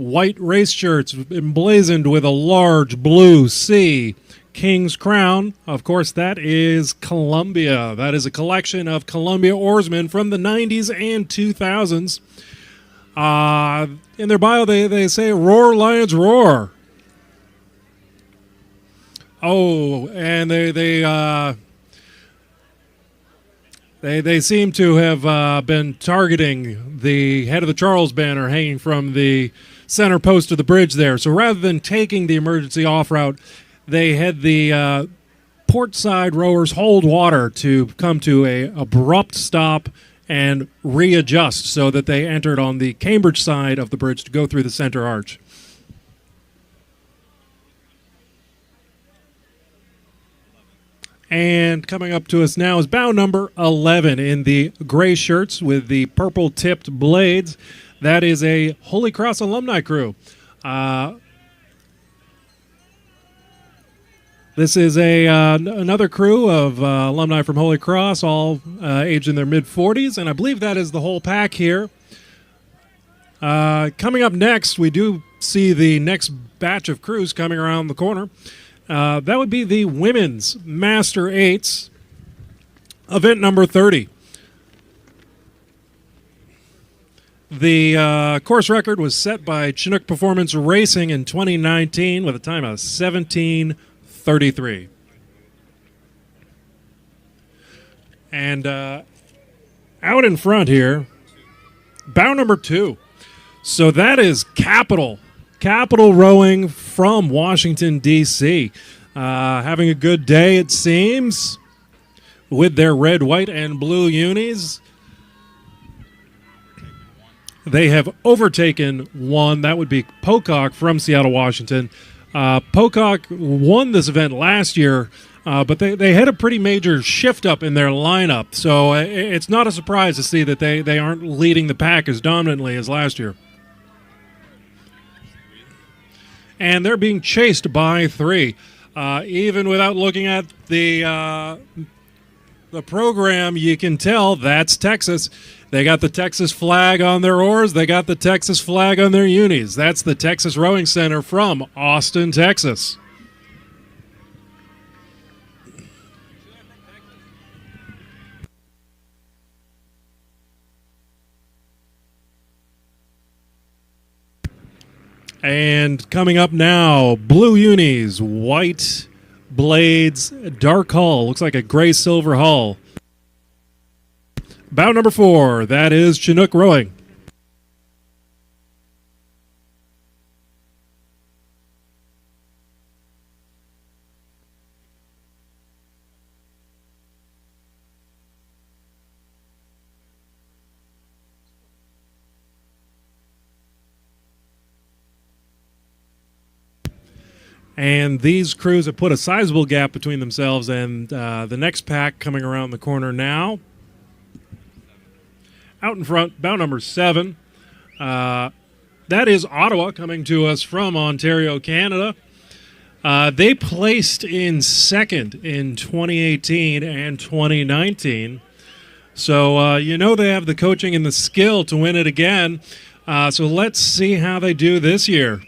white race shirts emblazoned with a large blue C. King's Crown. Of course, that is Columbia. That is a collection of Columbia oarsmen from the 90s and 2000s. In their bio, they say, "Roar, Lions, roar." Oh, and they seem to have been targeting the head of the Charles banner hanging from the center post of the bridge there. So rather than taking the emergency off route, they had the port side rowers hold water to come to a abrupt stop and readjust so that they entered on the Cambridge side of the bridge to go through the center arch. And coming up to us now is bow number 11 in the gray shirts with the purple-tipped blades. That is a Holy Cross alumni crew. This is another crew of alumni from Holy Cross, all aged in their mid-40s, and I believe that is the whole pack here. Coming up next, we do see the next batch of crews coming around the corner. That would be the Women's Master 8s, event number 30. The course record was set by Chinook Performance Racing in 2019 with a time of 17:33. And out in front here, bow number 2. So that is Capital Rowing from Washington, D.C. Having a good day, it seems, with their red, white, and blue unis. They have overtaken one. That would be Pocock from Seattle, Washington. Pocock won this event last year, but they had a pretty major shift up in their lineup. So it's not a surprise to see that they aren't leading the pack as dominantly as last year. And they're being chased by 3. Even without looking at the program, you can tell that's Texas. They got the Texas flag on their oars. They got the Texas flag on their unis. That's the Texas Rowing Center from Austin, Texas. And coming up now, blue unis, white blades, dark hull. Looks like a gray-silver hull. Bow number 4, that is Chinook Rowing. And these crews have put a sizable gap between themselves and the next pack coming around the corner now. Out in front, bow number 7. That is Ottawa coming to us from Ontario, Canada. They placed in second in 2018 and 2019. So they have the coaching and the skill to win it again. So let's see how they do this year.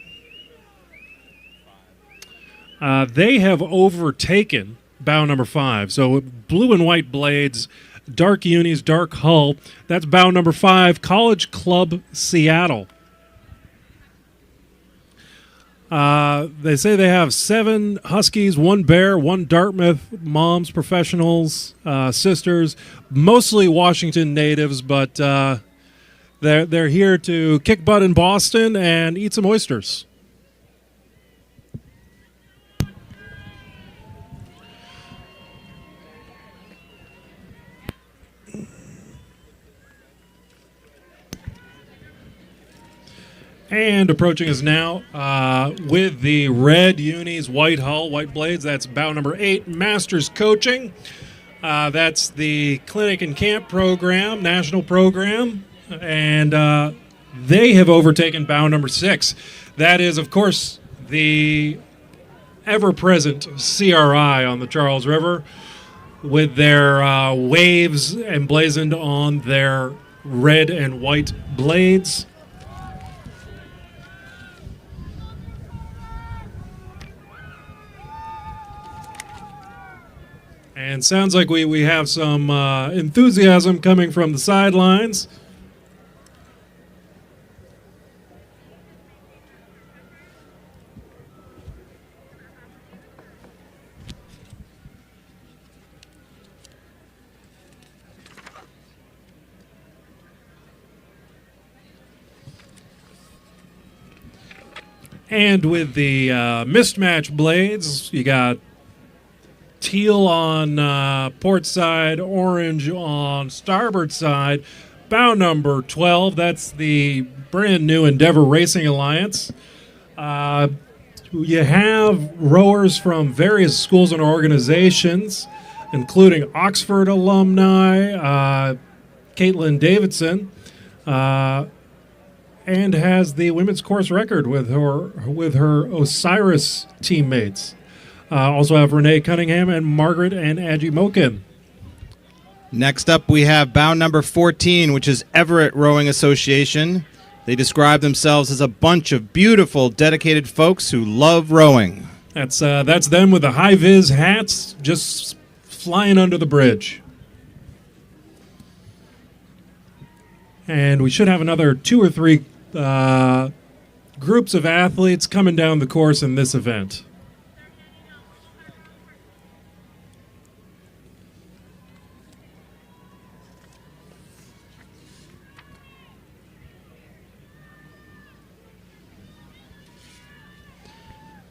They have overtaken bow number 5. So blue and white blades, dark unis, dark hull. That's bow number 5, College Club Seattle. They say they have 7 Huskies, 1 Bear, 1 Dartmouth, moms, professionals, sisters, mostly Washington natives, but they're here to kick butt in Boston and eat some oysters. And approaching us now with the red unis, white hull, white blades. That's bow number 8, Masters Coaching. That's the clinic and camp program, national program. And they have overtaken bow number 6. That is, of course, the ever-present CRI on the Charles River with their waves emblazoned on their red and white blades. And sounds like we have some enthusiasm coming from the sidelines. And with the mismatch blades, you got teal on port side, orange on starboard side. Bow number 12, that's the brand new Endeavor Racing Alliance. You have rowers from various schools and organizations, including Oxford alumni, Caitlin Davidson, and has the women's course record with her Osiris teammates. Also have Renee Cunningham and Margaret and Adji Mokin. Next up, we have bow number 14, which is Everett Rowing Association. They describe themselves as a bunch of beautiful, dedicated folks who love rowing. That's them with the high-vis hats just flying under the bridge. And we should have another 2 or 3 groups of athletes coming down the course in this event.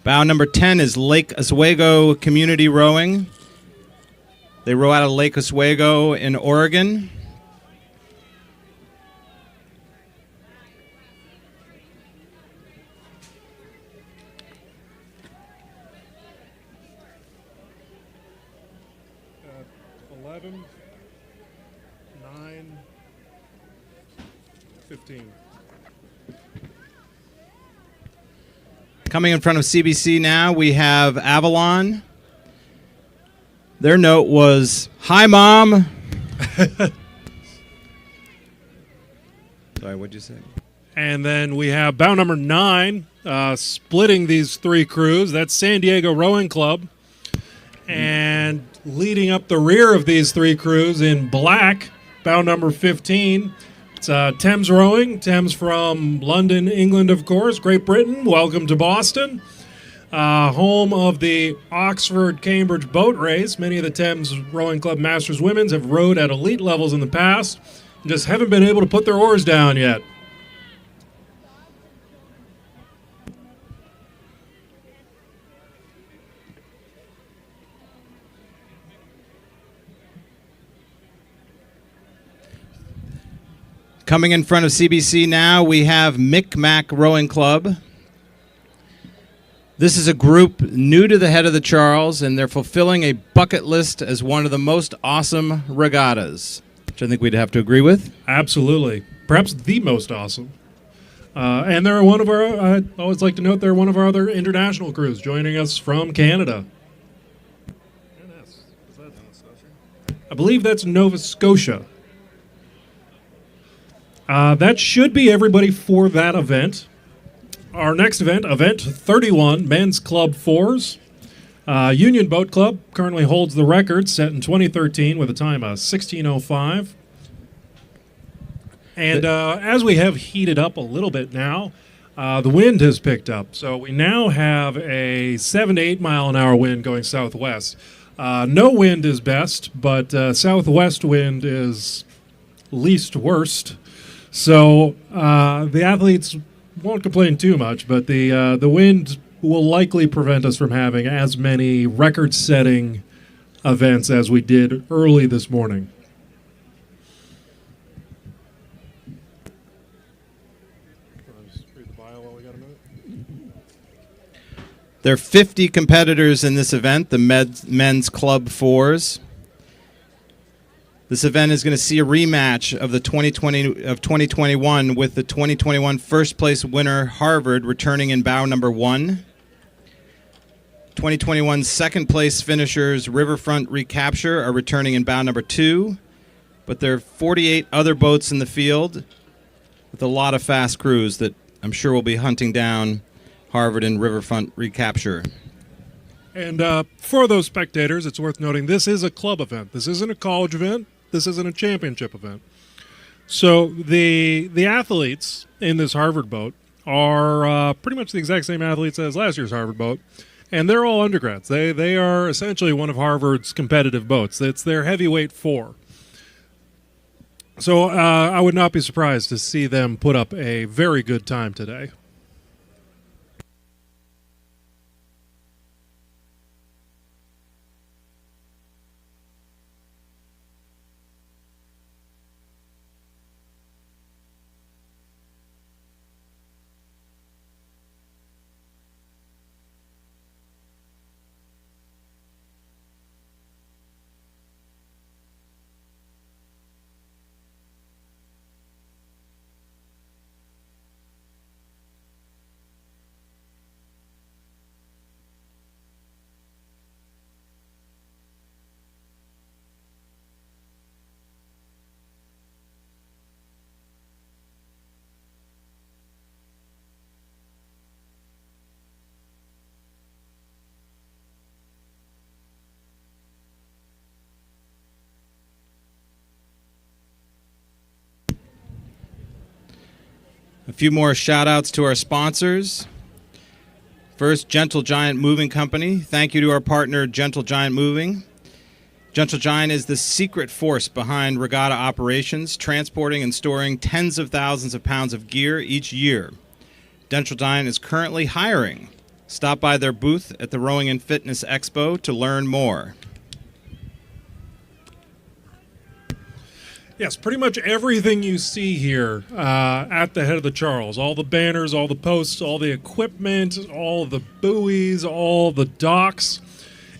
Bow number 10 is Lake Oswego Community Rowing. They row out of Lake Oswego in Oregon. At 11, 9, 15. Coming in front of CBC now, we have Avalon. Their note was, "Hi, Mom." Sorry, what'd you say? And then we have bow number 9, splitting these 3 crews. That's San Diego Rowing Club. And leading up the rear of these 3 crews in black, bow number 15. It's Thames Rowing. Thames from London, England, of course. Great Britain. Welcome to Boston. Home of the Oxford-Cambridge boat race. Many of the Thames Rowing Club Masters Women's have rowed at elite levels in the past and just haven't been able to put their oars down yet. Coming in front of CBC now, we have Micmac Rowing Club. This is a group new to the head of the Charles, and they're fulfilling a bucket list as one of the most awesome regattas, which I think we'd have to agree with. Absolutely. Perhaps the most awesome. And they're one of our, I always like to note, they're one of our other international crews joining us from Canada. I believe that's Nova Scotia. That should be everybody for that event. Our next event, Event 31, Men's Club 4s. Union Boat Club currently holds the record, set in 2013 with a time of 16:05. And as we have heated up a little bit now, the wind has picked up. So we now have a 7 to 8 mile an hour wind going southwest. No wind is best, but southwest wind is least worst. So the athletes won't complain too much, but the wind will likely prevent us from having as many record-setting events as we did early this morning. There are 50 competitors in this event, the Men's Club 4s. This event is going to see a rematch of the 2021 with the 2021 first place winner Harvard returning in bow number 1. 2021 second place finishers Riverfront Recapture are returning in bow number 2, but there are 48 other boats in the field with a lot of fast crews that I'm sure will be hunting down Harvard and Riverfront Recapture. And for those spectators, it's worth noting this is a club event. This isn't a college event. This isn't a championship event. So the athletes in this Harvard boat are pretty much the exact same athletes as last year's Harvard boat, and they're all undergrads. They are essentially one of Harvard's competitive boats. It's their heavyweight four. So I would not be surprised to see them put up a very good time today. A few more shout outs to our sponsors. First, Gentle Giant Moving Company. Thank you to our partner, Gentle Giant Moving. Gentle Giant is the secret force behind regatta operations, transporting and storing tens of thousands of pounds of gear each year. Gentle Giant is currently hiring. Stop by their booth at the Rowing and Fitness Expo to learn more. Yes, pretty much everything you see here at the head of the Charles, all the banners, all the posts, all the equipment, all the buoys, all the docks,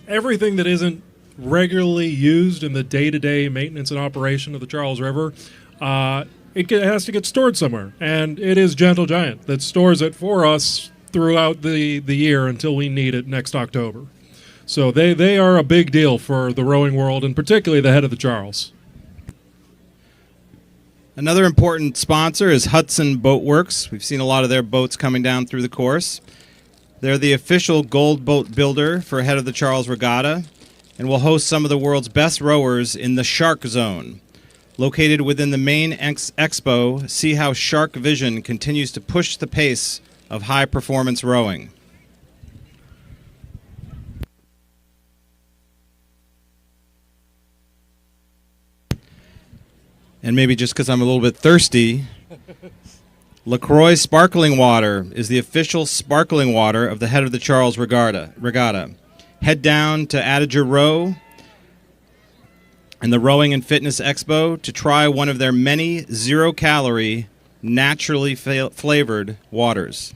everything that isn't regularly used in the day-to-day maintenance and operation of the Charles River, it has to get stored somewhere. And it is Gentle Giant that stores it for us throughout the year until we need it next October. So they are a big deal for the rowing world, and particularly the head of the Charles. Another important sponsor is Hudson Boat Works. We've seen a lot of their boats coming down through the course. They're the official gold boat builder for Head of the Charles Regatta and will host some of the world's best rowers in the Shark Zone. Located within the main expo, see how Shark Vision continues to push the pace of high-performance rowing. And maybe just because I'm a little bit thirsty, LaCroix Sparkling Water is the official sparkling water of the Head of the Charles Regatta. Head down to Adager Row and the Rowing and Fitness Expo to try one of their many zero-calorie, naturally flavored waters.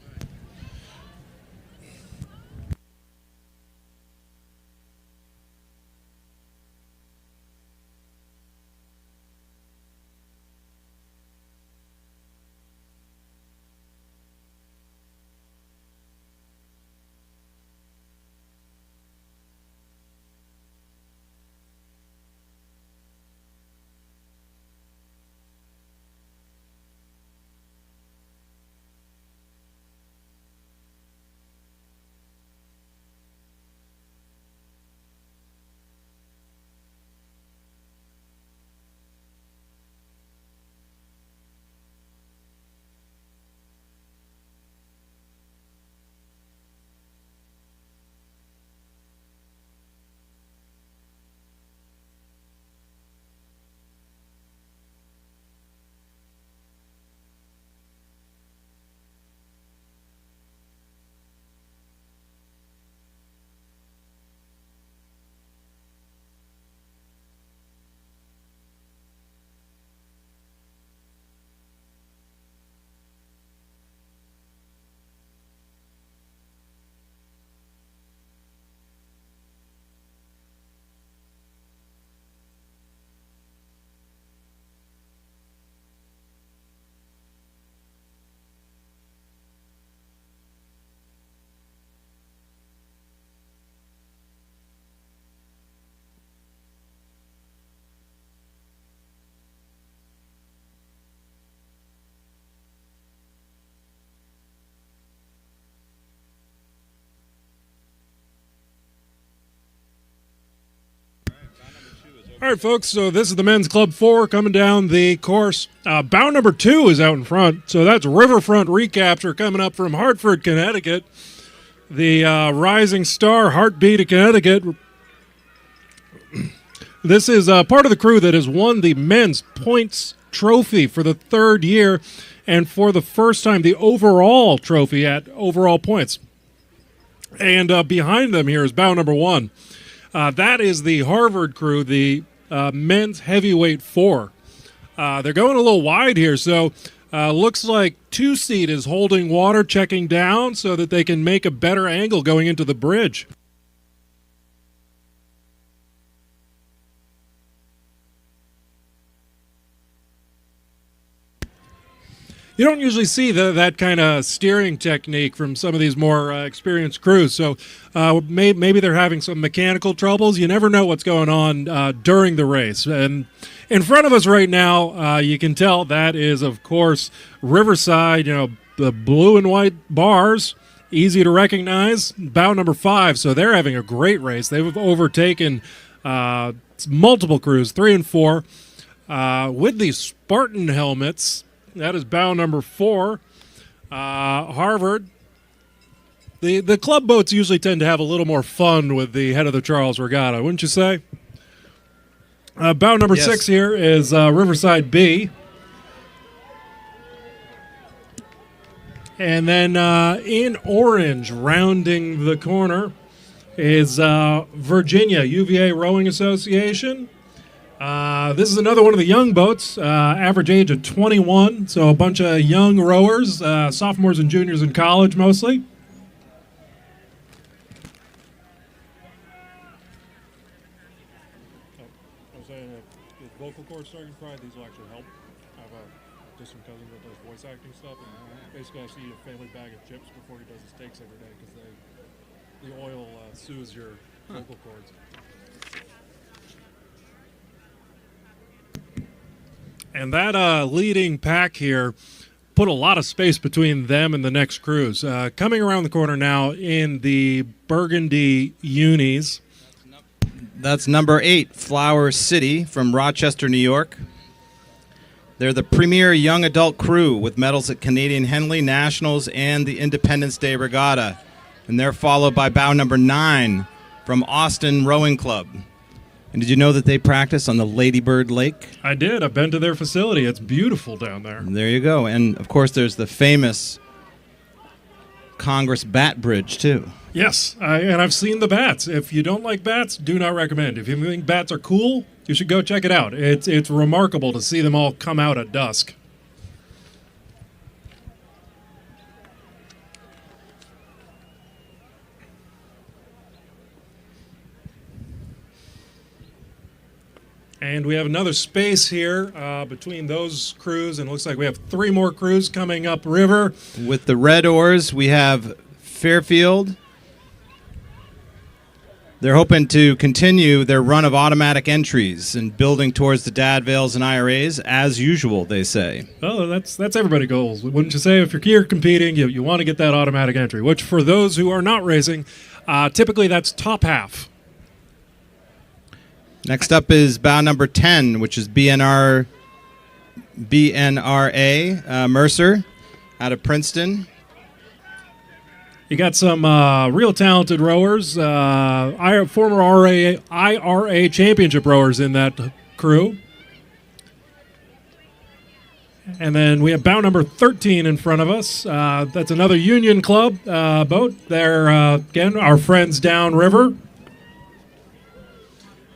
All right, folks, so this is the men's Club 4 coming down the course. Bound number 2 is out in front, so that's Riverfront Recapture coming up from Hartford, Connecticut. The Rising Star Heartbeat of Connecticut. This is part of the crew that has won the men's points trophy for the third year, and for the first time, the overall trophy at overall points. And behind them here is bound number 1. That is the Harvard crew, the men's heavyweight 4. They're going a little wide here, so looks like 2 seed is holding water, checking down so that they can make a better angle going into the bridge. You don't usually see that kind of steering technique from some of these more experienced crews. So maybe they're having some mechanical troubles. You never know what's going on during the race. And in front of us right now, you can tell that is, of course, Riverside, the blue and white bars, easy to recognize. Bound number 5, so they're having a great race. They've overtaken multiple crews, 3 and 4, with these Spartan helmets. That is bound number 4. Harvard. The club boats usually tend to have a little more fun with the head of the Charles Regatta, wouldn't you say? Bound number 6 here is Riverside B. And then in orange, rounding the corner, is Virginia UVA Rowing Association. This is another one of the young boats, average age of 21, so a bunch of young rowers, sophomores and juniors in college mostly. I was saying, the vocal cords starting to cry, these will actually help. I have a distant cousin that does voice acting stuff, and basically I see a family bag of chips before he does his takes every day, because the oil soothes your vocal cords. And that leading pack here put a lot of space between them and the next crews. Coming around the corner now in the Burgundy Unis. That's number 8, Flower City from Rochester, New York. They're the premier young adult crew with medals at Canadian Henley Nationals and the Independence Day Regatta. And they're followed by bow number 9 from Austin Rowing Club. And did you know that they practice on the Lady Bird Lake? I did. I've been to their facility. It's beautiful down there. There you go. And, of course, there's the famous Congress Bat Bridge, too. Yes, and I've seen the bats. If you don't like bats, do not recommend. If you think bats are cool, you should go check it out. It's remarkable to see them all come out at dusk. And we have another space here between those crews, and it looks like we have 3 more crews coming up river. With the red oars, we have Fairfield. They're hoping to continue their run of automatic entries and building towards the Dadvales and IRAs, as usual, they say. Well, that's everybody's goals. Wouldn't you say? If you're here competing, you want to get that automatic entry, which for those who are not racing, typically that's top half. Next up is bow number 10, which is BNRA Mercer out of Princeton. You got some real talented rowers, former IRA championship rowers in that crew. And then we have bow number 13 in front of us. That's another Union Club boat. They're, again, our friends downriver.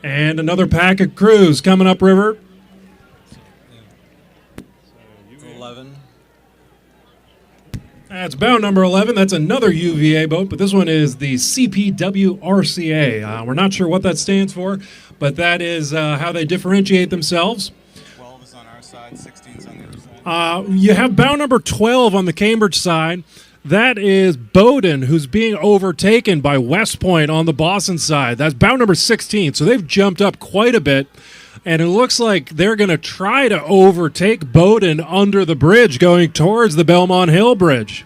And another pack of crews coming up river. 11. That's bow number 11. That's another UVA boat, but this one is the CPWRCA. We're not sure what that stands for, but that is how they differentiate themselves. 12 is on our side, 16 is on the other side. You have bow number 12 on the Cambridge side. That is Bowdoin, who's being overtaken by West Point on the Boston side. That's bow number 16, so they've jumped up quite a bit. And it looks like they're going to try to overtake Bowdoin under the bridge going towards the Belmont Hill Bridge.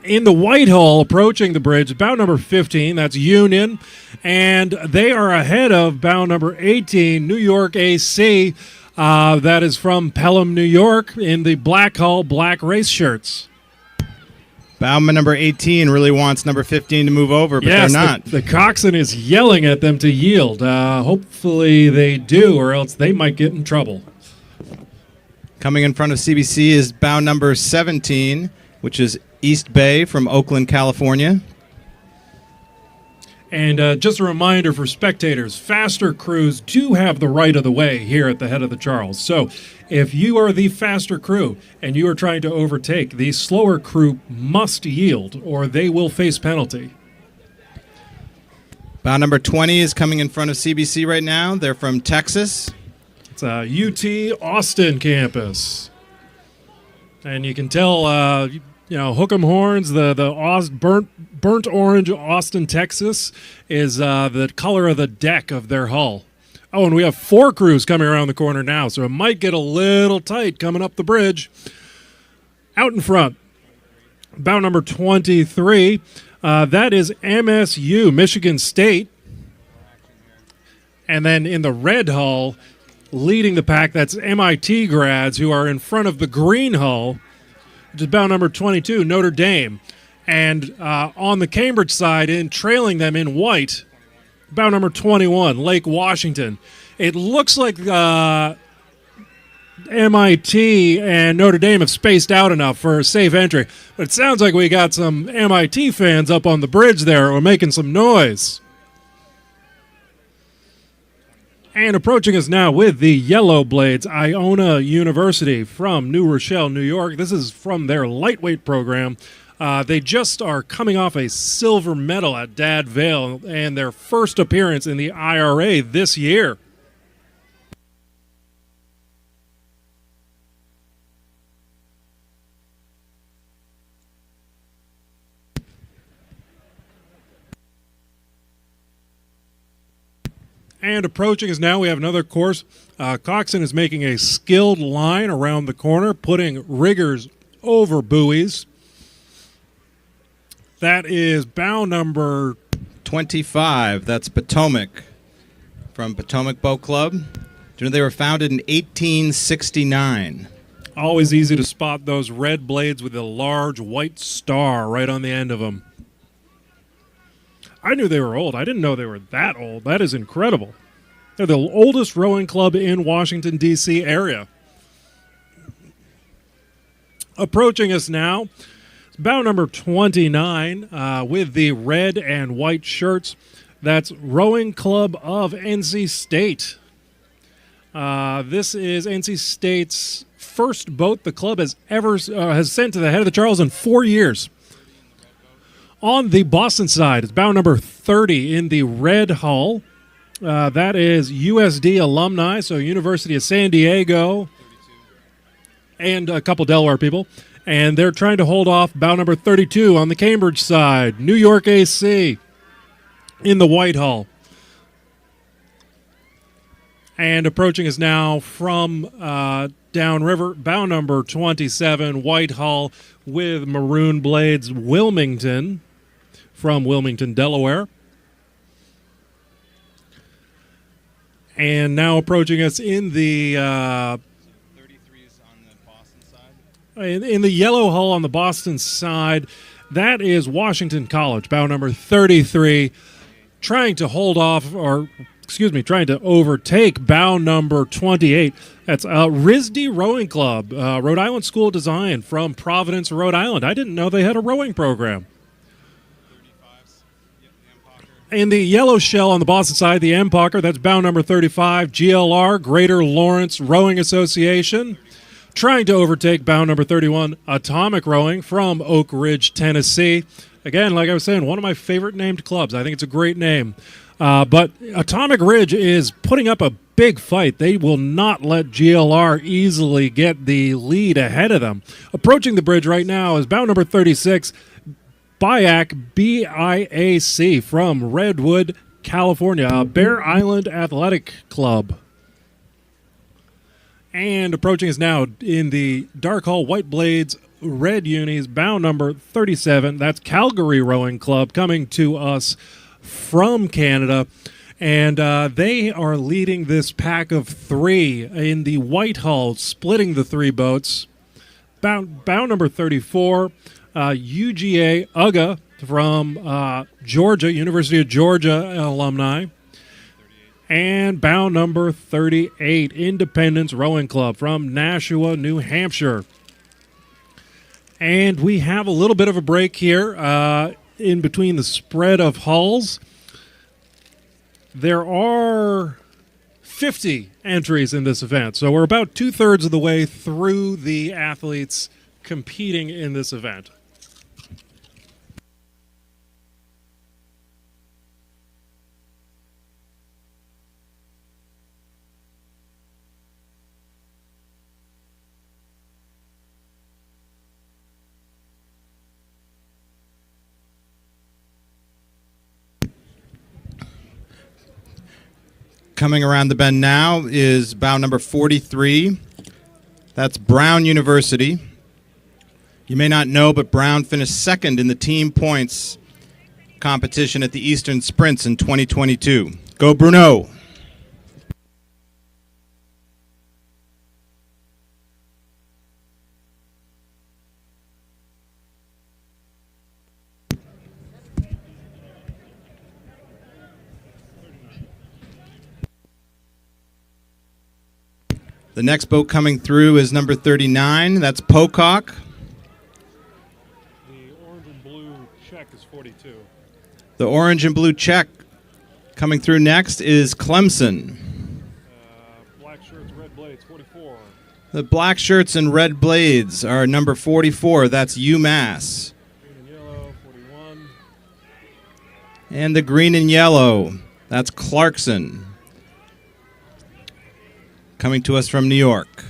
In the Whitehall, approaching the bridge, bow number 15, that's Union, and they are ahead of bow number 18, New York AC. That is from Pelham, New York, in the Black Hull black race shirts. Bowman number 18 really wants number 15 to move over, but Yes, they're not. The coxswain is yelling at them to yield. Hopefully they do, or else they might get in trouble. Coming in front of CBC is bow number 17, which is East Bay from Oakland, California. And just a reminder for spectators, faster crews do have the right of the way here at the head of the Charles. So if you are the faster crew and you are trying to overtake, the slower crew must yield or they will face penalty. Bow number 20 is coming in front of CBC right now. They're from Texas. It's UT Austin campus. And you can tell, hook 'em horns, the burnt orange Austin, Texas is the color of the deck of their hull. Oh, and we have 4 crews coming around the corner now, so it might get a little tight coming up the bridge. Out in front, bow number 23, that is MSU, Michigan State. And then in the red hull, leading the pack, that's MIT grads who are in front of the green hull, which is bow number 22, Notre Dame. And on the Cambridge side, trailing them in white, bow number 21, Lake Washington. It looks like MIT and Notre Dame have spaced out enough for a safe entry. But it sounds like we got some MIT fans up on the bridge there who are making some noise. And approaching us now with the Yellow Blades, Iona University from New Rochelle, New York. This is from their lightweight program. They just are coming off a silver medal at Dad Vale and their first appearance in the IRA this year. And approaching us now, we have another course. Coxon is making a skilled line around the corner, putting riggers over buoys. That is bow number 25. That's Potomac from Potomac Boat Club. Do you know they were founded in 1869? Always easy to spot those red blades with a large white star right on the end of them. I knew they were old. I didn't know they were that old. That is incredible. They're the oldest rowing club in Washington, D.C. area. Approaching us now, it's bow number 29 with the red and white shirts. That's Rowing Club of NC State. This is NC State's first boat the club has ever has sent to the head of the Charles in 4 years. On the Boston side, it's bow number 30 in the red hull. That is USD alumni, so University of San Diego, and a couple Delaware people. And they're trying to hold off bow number 32 on the Cambridge side, New York AC in the white hull. And approaching us now from downriver, bow number 27, white hull with maroon blades, Wilmington, from Wilmington, Delaware. And now approaching us in the 33s on the Boston side. in the yellow hull on the Boston side, that is Washington College, bow number 33, trying to trying to overtake bow number 28. That's RISD Rowing Club, Rhode Island School of Design from Providence, Rhode Island. I didn't know they had a rowing program. In the yellow shell on the Boston side, the MPOCR, that's bow number 35, GLR, Greater Lawrence Rowing Association. Trying to overtake bow number 31, Atomic Rowing from Oak Ridge, Tennessee. Again, like I was saying, one of my favorite named clubs. I think it's a great name. But Atomic Ridge is putting up a big fight. They will not let GLR easily get the lead ahead of them. Approaching the bridge right now is bow number 36, BIAC, BIAC from Redwood, California, Bear Island Athletic Club. And approaching us now in the dark hull, white blades red unis, bound number 37. That's Calgary Rowing Club coming to us from Canada. And they are leading this pack of three in the white hull, splitting the three boats. Bound number 34, UGA from Georgia, University of Georgia alumni. And bound number 38, Independence Rowing Club from Nashua, New Hampshire. And we have a little bit of a break here in between the spread of hulls. There are 50 entries in this event, so we're about 2/3 of the way through the athletes competing in this event. Coming around the bend now is bound number 43. That's Brown University. You may not know, but Brown finished second in the team points competition at the Eastern Sprints in 2022. Go Bruno! The next boat coming through is number 39. That's Pocock. The orange and blue check is 42. The orange and blue check coming through next is Clemson. Black shirts, red blades, 44. The black shirts and red blades are number 44. That's UMass. Green and yellow, 41. And the green and yellow, that's Clarkson. Coming to us from New York.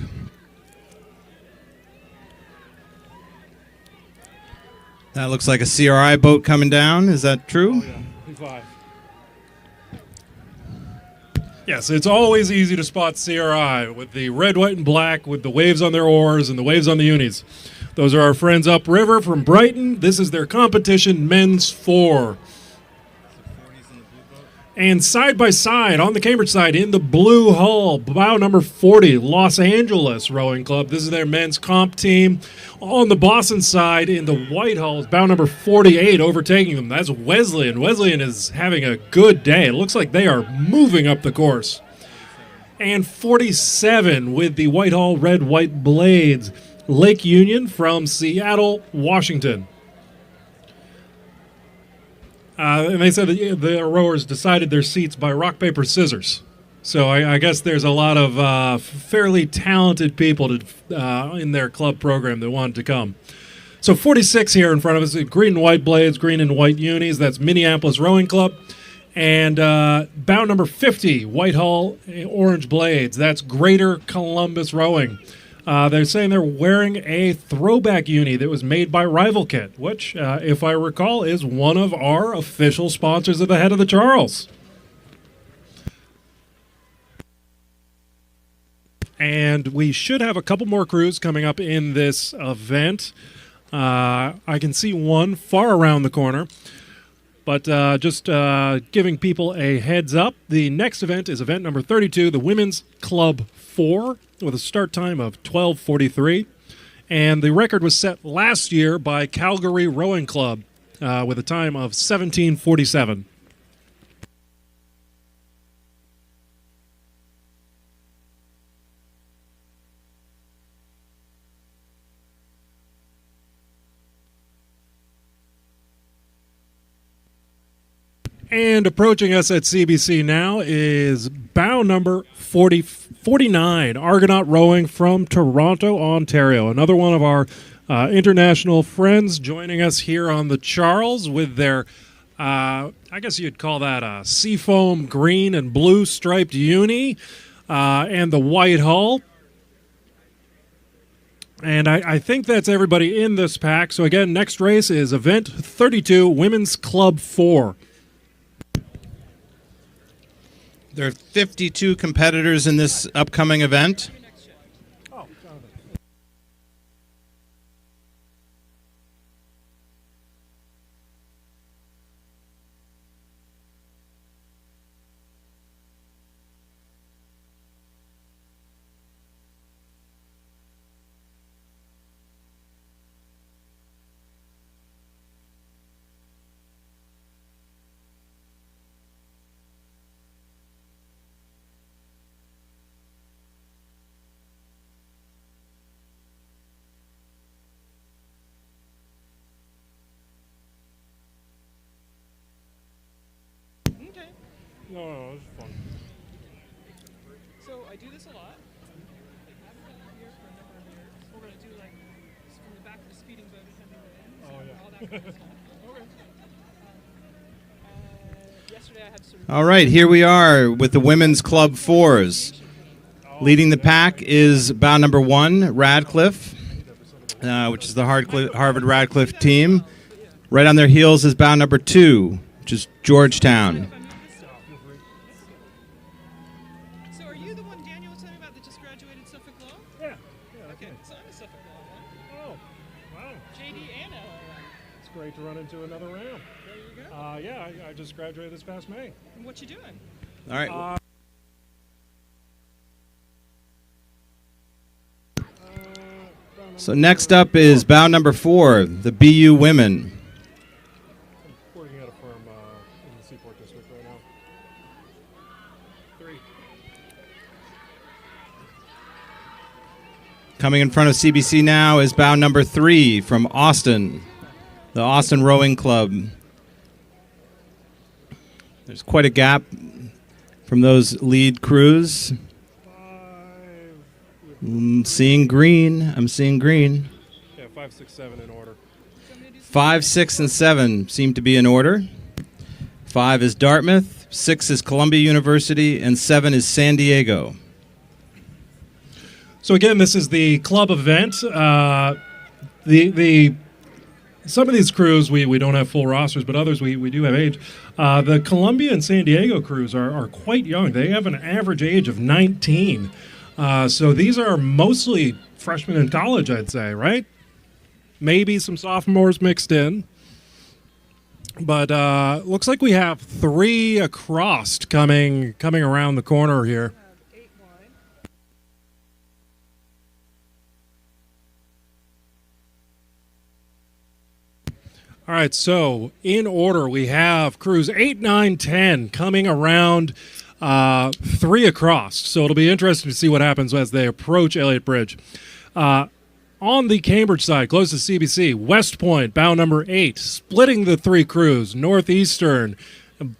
That looks like a CRI boat coming down. Is that true? Oh, yeah. P5. Yes, it's always easy to spot CRI with the red, white, and black with the waves on their oars and the waves on the unis. Those are our friends upriver from Brighton. This is their competition, men's 4. And side by side, on the Cambridge side, in the blue hull, bow number 40, Los Angeles Rowing Club. This is their men's comp team. On the Boston side, in the white hull, is bow number 48, overtaking them. That's Wesleyan. Wesleyan is having a good day. It looks like they are moving up the course. And 47 with the white hull, red, white blades, Lake Union from Seattle, Washington. And they said that the rowers decided their seats by rock, paper, scissors. So I guess there's a lot of fairly talented people in their club program that wanted to come. So 46 here in front of us, green and white blades, green and white unis. That's Minneapolis Rowing Club. And bow number 50, white hull, orange blades. That's Greater Columbus Rowing. They're saying they're wearing a throwback uni that was made by Rival Kit, which, if I recall, is one of our official sponsors of the Head of the Charles. And we should have a couple more crews coming up in this event. I can see one far around the corner. But just giving people a heads up, the next event is event number 32, the Women's Club 4, with a start time of 12:43. And the record was set last year by Calgary Rowing Club with a time of 17:47. And approaching us at CBC now is bow number 49, Argonaut Rowing from Toronto, Ontario. Another one of our international friends joining us here on the Charles with their, I guess you'd call that a seafoam green and blue striped uni and the white hull. And I think that's everybody in this pack. So again, next race is event 32, Women's Club 4. There are 52 competitors in this upcoming event. I do this a lot. I've been here for a number of years. We're going to do like from the back of the speeding boat and all that kind of stuff. Yesterday I had sort of All right, here we are with the women's club fours. Leading the pack is bow number 1, Radcliffe, which is the Harvard Radcliffe team. Right on their heels is bow number 2, which is Georgetown. So are you the one Daniel was telling me about that just graduated Suffolk Law? Yeah. Okay, so I'm a Suffolk Law. Oh, wow. JD and LLA. It's great to run into another round. There you go. Yeah, I just graduated this past May. And what you doing? All right. So next up is bow number 4, the BU women. I'm working at a firm in the Seaport District right now. 3. Coming in front of CBC now is bow number 3 from Austin, the Austin Rowing Club. There's quite a gap from those lead crews. I'm seeing green. Yeah, 5, 6, 7 in order. 5, 6, and 7 seem to be in order. 5 is Dartmouth, 6 is Columbia University, and 7 is San Diego. So again, this is the club event. Some of these crews we don't have full rosters, but others we do have age. The Columbia and San Diego crews are quite young. They have an average age of 19. So these are mostly freshmen in college, I'd say, right? Maybe some sophomores mixed in. But looks like we have 3 across coming around the corner here. All right, so in order, we have crews 8, 9, 10 coming around 3 across. So it'll be interesting to see what happens as they approach Elliott Bridge. On the Cambridge side, close to CBC, West Point, bow number 8, splitting the 3 crews. Northeastern,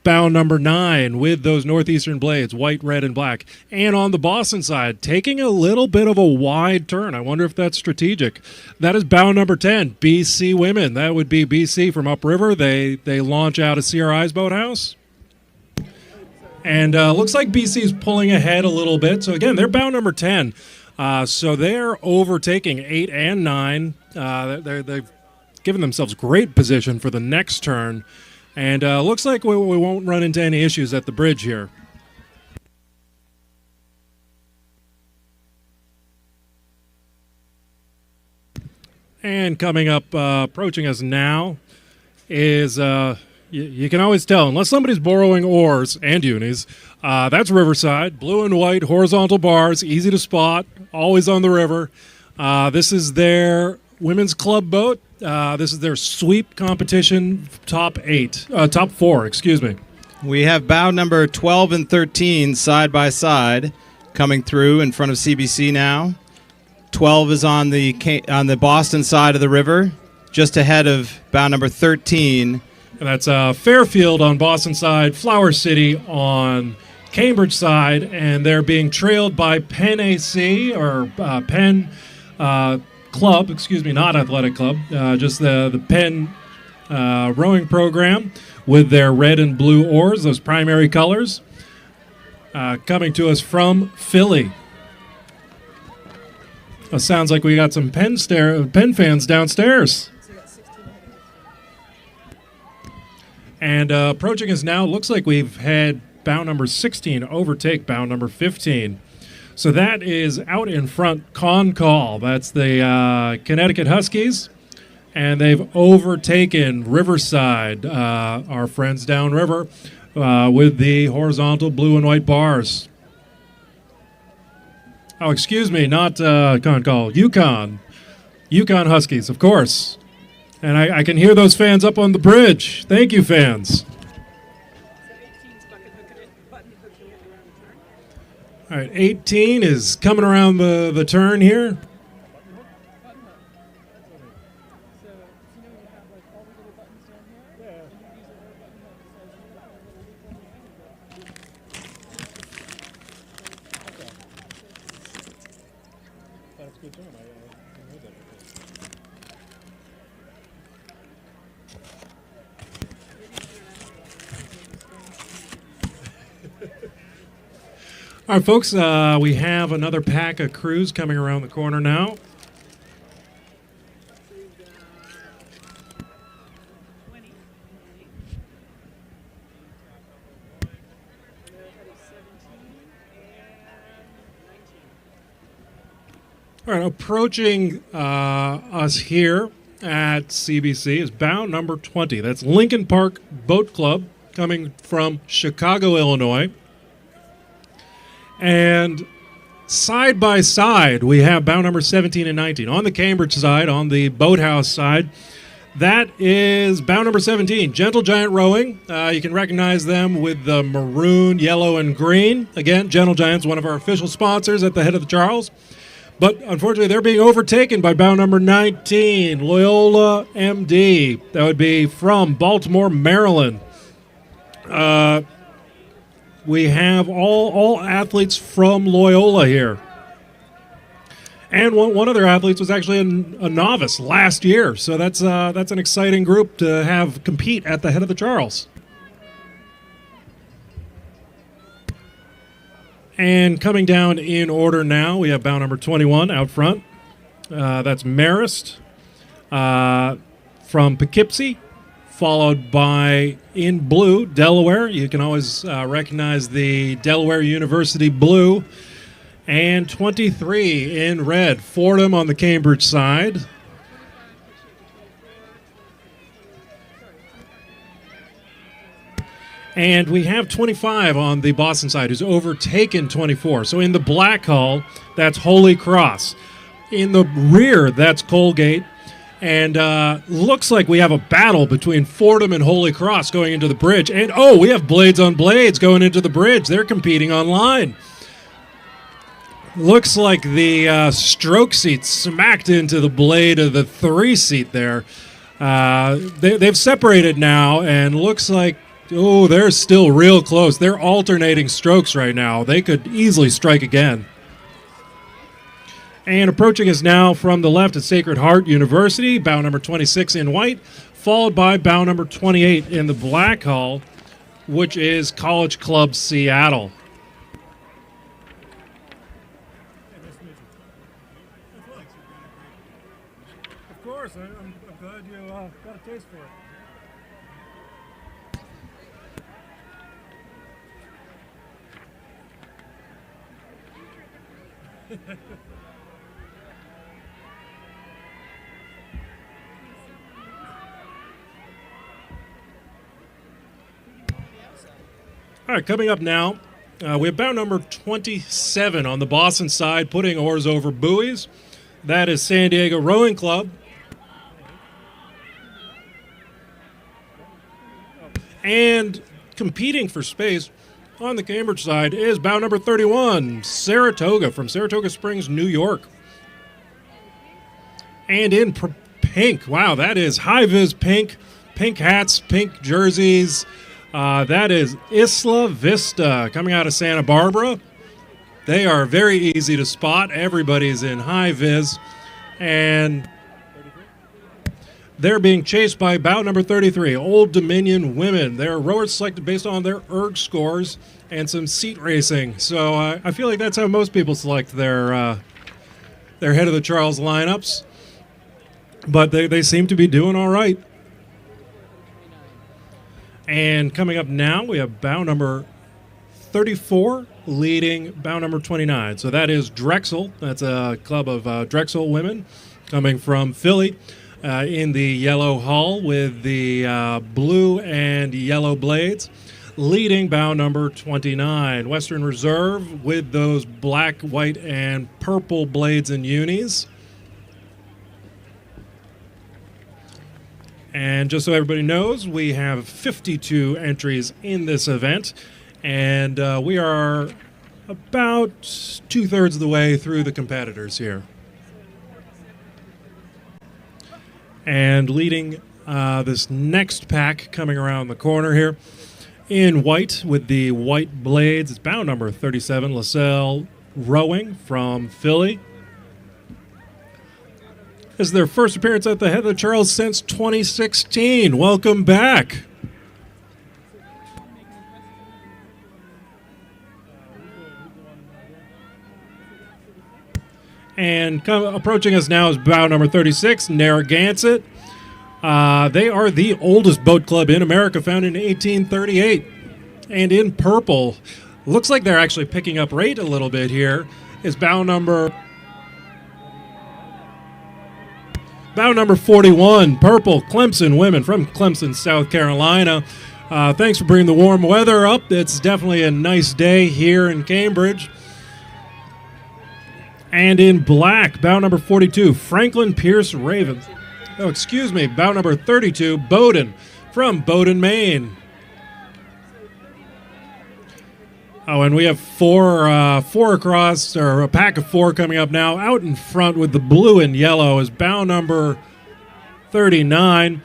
bow number 9, with those Northeastern blades, white, red, and black. And on the Boston side, taking a little bit of a wide turn. I wonder if that's strategic. That is bow number 10, BC Women. That would be BC from upriver. They launch out of CRI's boathouse. And looks like BC's pulling ahead a little bit. So again, they're bow number 10. So they're overtaking 8 and 9. They've given themselves great position for the next turn. And looks like we won't run into any issues at the bridge here. And coming up, approaching us now, is you can always tell, unless somebody's borrowing oars and unis, that's Riverside. Blue and white, horizontal bars, easy to spot, always on the river. This is their women's club boat. This is their sweep competition, top 4, excuse me. We have bow number 12 and 13 side by side coming through in front of CBC now. 12 is on the Boston side of the river, just ahead of bow number 13. And that's Fairfield on Boston side, Flower City on Cambridge side, and they're being trailed by Penn AC, or Penn Club, excuse me, not Athletic Club, just the Penn rowing program with their red and blue oars, those primary colors, coming to us from Philly. It sounds like we got some Penn fans downstairs. And approaching us now, looks like we've had bow number 16 overtake bow number 15. So that is out in front, Con Call. That's the Connecticut Huskies. And they've overtaken Riverside, our friends downriver, with the horizontal blue and white bars. Oh, excuse me, not Con Call, Yukon Huskies, of course. And I can hear those fans up on the bridge. Thank you, fans. All right, 18 is coming around the turn here. All right, folks, we have another pack of crews coming around the corner now. All right, approaching us here at CBC is bound number 20. That's Lincoln Park Boat Club coming from Chicago, Illinois. And side by side, we have bound number 17 and 19. On the Cambridge side, on the Boathouse side, that is bound number 17, Gentle Giant Rowing. You can recognize them with the maroon, yellow, and green. Again, Gentle Giant's one of our official sponsors at the head of the Charles. But unfortunately, they're being overtaken by bound number 19, Loyola MD. That would be from Baltimore, Maryland. We have all athletes from Loyola here. And one of their athletes was actually a novice last year. So that's an exciting group to have compete at the head of the Charles. And coming down in order now, we have bound number 21 out front. That's Marist from Poughkeepsie, followed by, in blue, Delaware. You can always recognize the Delaware University blue. And 23 in red, Fordham on the Cambridge side. And we have 25 on the Boston side, who's overtaken 24. So in the black hull, that's Holy Cross. In the rear, that's Colgate. And looks like we have a battle between Fordham and Holy Cross going into the bridge. And, oh, we have Blades on Blades going into the bridge. They're competing online. Looks like the stroke seat smacked into the blade of the 3-seat there. They've separated now, and looks like, oh, they're still real close. They're alternating strokes right now. They could easily strike again. And approaching us now from the left at Sacred Heart University, bow number 26 in white, followed by bow number 28 in the black hull, which is College Club Seattle. Of course, I'm glad you got a taste for it. All right, coming up now, we have bow number 27 on the Boston side, putting oars over buoys. That is San Diego Rowing Club. And competing for space on the Cambridge side is bow number 31, Saratoga, from Saratoga Springs, New York. And in pink, wow, that is high-vis pink, pink hats, pink jerseys. That is Isla Vista coming out of Santa Barbara. They are very easy to spot. Everybody's in high-vis. And they're being chased by bow number 33, Old Dominion Women. They're rowers selected based on their erg scores and some seat racing. So I feel like that's how most people select their head of the Charles lineups. But they seem to be doing all right. And coming up now, we have bow number 34 leading bow number 29. So that is Drexel. That's a club of Drexel women coming from Philly in the yellow hull with the blue and yellow blades. Leading bow number 29. Western Reserve with those black, white, and purple blades and unis. And just so everybody knows, we have 52 entries in this event, and we are about 2/3 of the way through the competitors here. And leading this next pack coming around the corner here in white with the white blades, it's bow number 37, LaSalle Rowing from Philly. This is their first appearance at the Head of the Charles since 2016. Welcome back. And approaching us now is bow number 36, Narragansett. They are the oldest boat club in America, founded in 1838. And in purple, looks like they're actually picking up rate a little bit here, is bow number 41, purple, Clemson women from Clemson, South Carolina. Thanks for bringing the warm weather up. It's definitely a nice day here in Cambridge. And in black, bow number 42, Franklin Pierce Ravens. Oh, excuse me, bow number 32, Bowdoin from Bowdoin, Maine. Oh, and we have four across, or a pack of four coming up now. Out in front with the blue and yellow is bow number 39.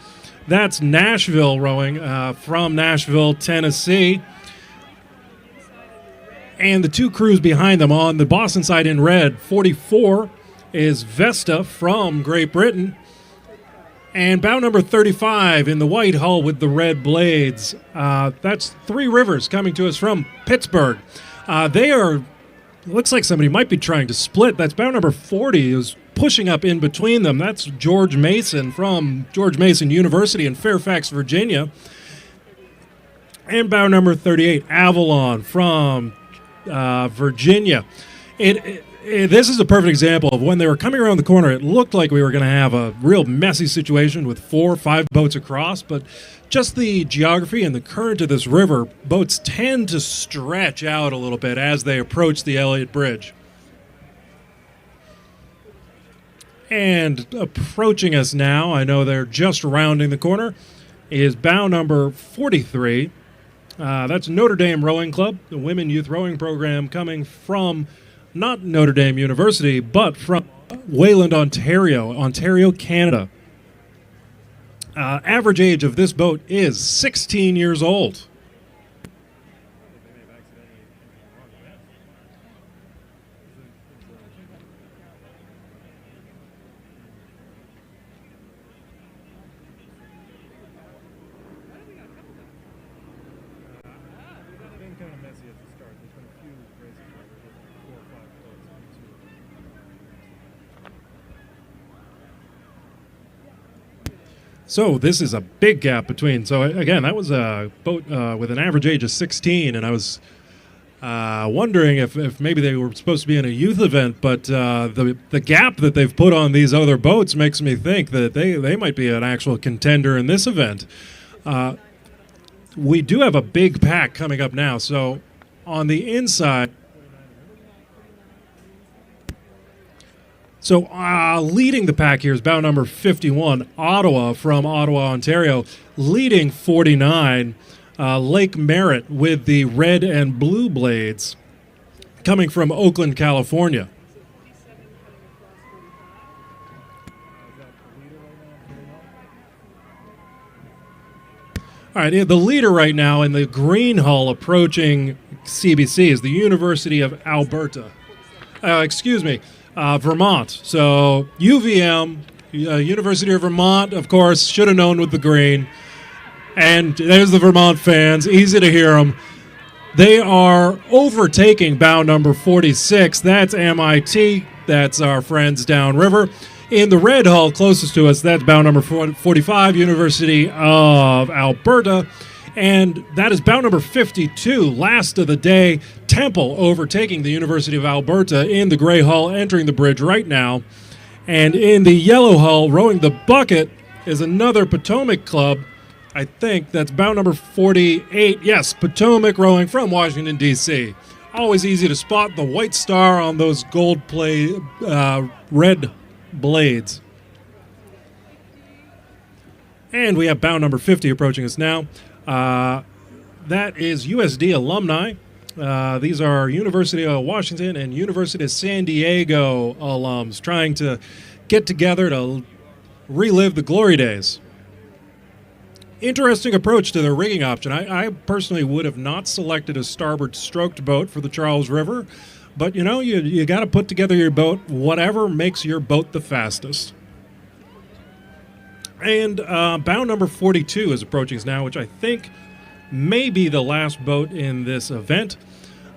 That's Nashville rowing from Nashville, Tennessee. And the two crews behind them on the Boston side in red, 44 is Vesta from Great Britain. And bow number 35 in the white hull with the red blades. That's Three Rivers coming to us from Pittsburgh. Looks like somebody might be trying to split. That's bow number 40 is pushing up in between them. That's George Mason from George Mason University in Fairfax, Virginia. And bow number 38, Avalon from Virginia. This is a perfect example of when they were coming around the corner, it looked like we were going to have a real messy situation with 4 or 5 boats across, but just the geography and the current of this river, boats tend to stretch out a little bit as they approach the Elliott Bridge. And approaching us now, I know they're just rounding the corner, is bow number 43. That's Notre Dame Rowing Club, the women youth rowing program coming from not Notre Dame University, but from Wayland, Ontario, Canada. Average age of this boat is 16 years old. So this is a big gap between. So again, that was a boat with an average age of 16, and I was wondering if maybe they were supposed to be in a youth event, but the gap that they've put on these other boats makes me think that they might be an actual contender in this event. We do have a big pack coming up now. So on the inside. So leading the pack here is bow number 51, Ottawa from Ottawa, Ontario. Leading 49, Lake Merritt with the red and blue blades coming from Oakland, California. All right, the leader right now in the green hull approaching CBC is the University of Alberta. Vermont. So UVM, University of Vermont, of course, should have known with the green. And there's the Vermont fans. Easy to hear them. They are overtaking bow number 46. That's MIT. That's our friends downriver. In the red hull closest to us, that's bow number 45, University of Alberta. And that is bow number 52, last of the day, Temple overtaking the University of Alberta in the gray hull, entering the bridge right now. And in the yellow hull, rowing the bucket, is another Potomac club. I think that's bow number 48. Yes, Potomac rowing from Washington, D.C. Always easy to spot the white star on those red blades. And we have bow number 50 approaching us now. That is USD alumni. These are University of Washington and University of San Diego alums trying to get together to relive the glory days. Interesting approach to their rigging option. I personally would have not selected a starboard stroked boat for the Charles River, but you got to put together your boat whatever makes your boat the fastest. And bound number 42 is approaching us now, which I think may be the last boat in this event.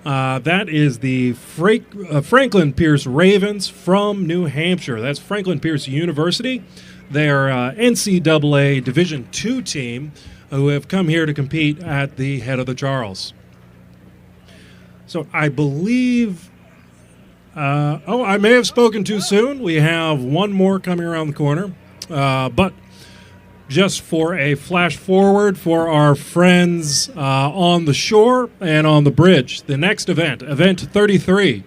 That is the Franklin Pierce Ravens from New Hampshire. That's Franklin Pierce University. They are NCAA Division II team who have come here to compete at the Head of the Charles. So I believe... I may have spoken too soon. We have one more coming around the corner. But just for a flash forward for our friends on the shore and on the bridge, the next event, Event 33,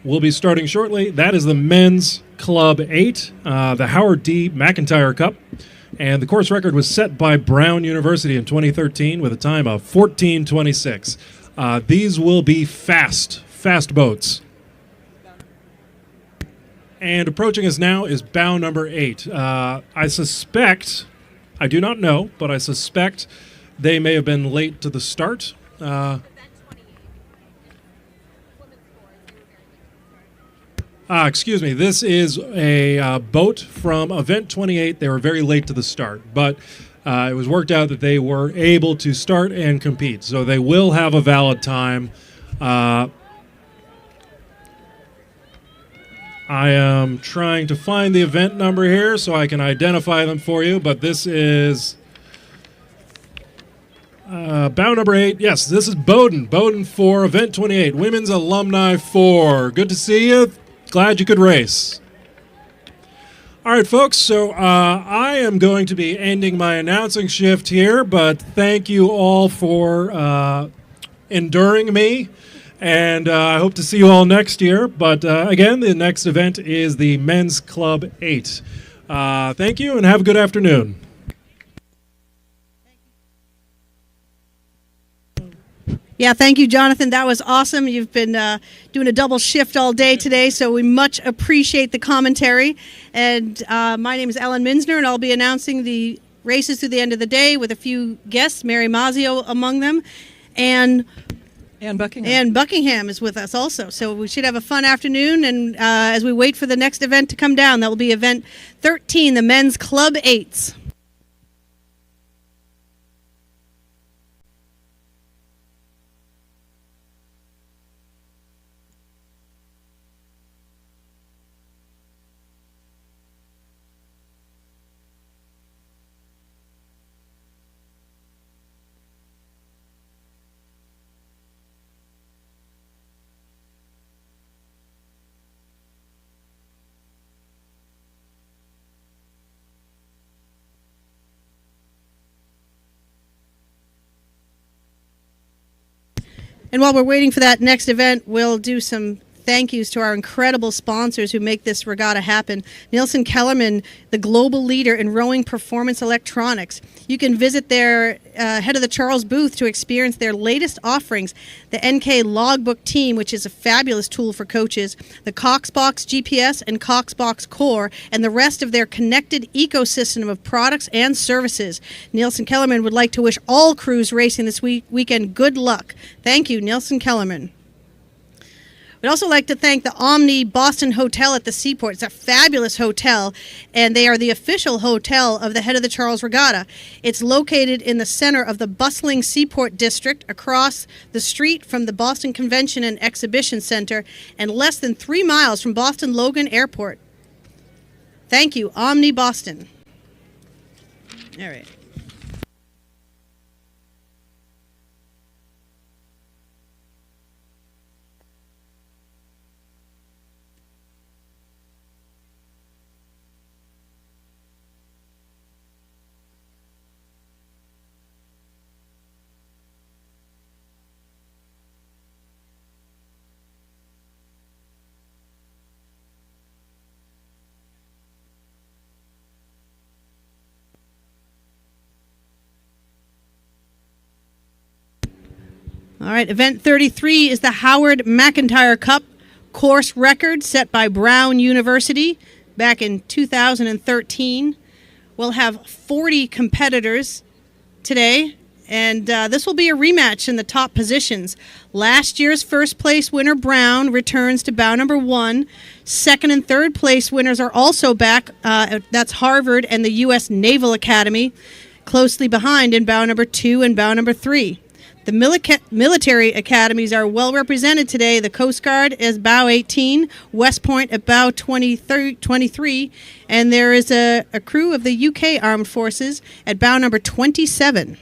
will be starting shortly. That is the Men's Club 8, the Howard D. McIntyre Cup. And the course record was set by Brown University in 2013 with a time of 14:26. These will be fast boats. And approaching us now is bow number 8. I suspect, I do not know, but I suspect they may have been late to the start. Excuse me, this is a boat from Event 28. They were very late to the start, but it was worked out that they were able to start and compete. So they will have a valid time. I am trying to find the event number here so I can identify them for you, but this is bow number 8. Yes, this is Bowdoin. Bowdoin for Event 28, Women's Alumni 4. Good to see you. Glad you could race. All right, folks, so I am going to be ending my announcing shift here, but thank you all for enduring me. And I hope to see you all next year. But again, the next event is the Men's Club 8. Thank you and have a good afternoon. Yeah, thank you, Jonathan. That was awesome. You've been doing a double shift all day today, so we much appreciate the commentary. And my name is Ellen Minsner, and I'll be announcing the races through the end of the day with a few guests, Mary Mazio among them. And Buckingham. And Buckingham is with us also. So we should have a fun afternoon. And as we wait for the next event to come down, that will be Event 13, the Men's Club 8s. And while we're waiting for that next event, we'll do some thank yous to our incredible sponsors who make this regatta happen. Nielsen Kellerman, the global leader in rowing performance electronics. You can visit their Head of the Charles booth to experience their latest offerings. The NK Logbook Team, which is a fabulous tool for coaches, the Coxbox GPS and Coxbox Core, and the rest of their connected ecosystem of products and services. Nielsen Kellerman would like to wish all crews racing this weekend good luck. Thank you, Nielsen Kellerman. We'd also like to thank the Omni Boston Hotel at the Seaport. It's a fabulous hotel, and they are the official hotel of the Head of the Charles Regatta. It's located in the center of the bustling Seaport District, across the street from the Boston Convention and Exhibition Center, and less than 3 miles from Boston Logan Airport. Thank you, Omni Boston. All right. All right, Event 33 is the Howard McIntyre Cup course record set by Brown University back in 2013. We'll have 40 competitors today, And this will be a rematch in the top positions. Last year's first place winner, Brown, returns to bow number 1. Second and third place winners are also back. That's Harvard and the U.S. Naval Academy, closely behind in bow number 2 and bow number 3. The military academies are well represented today. The Coast Guard is bow 18, West Point at bow 23, and there is a crew of the UK Armed Forces at bow number 27.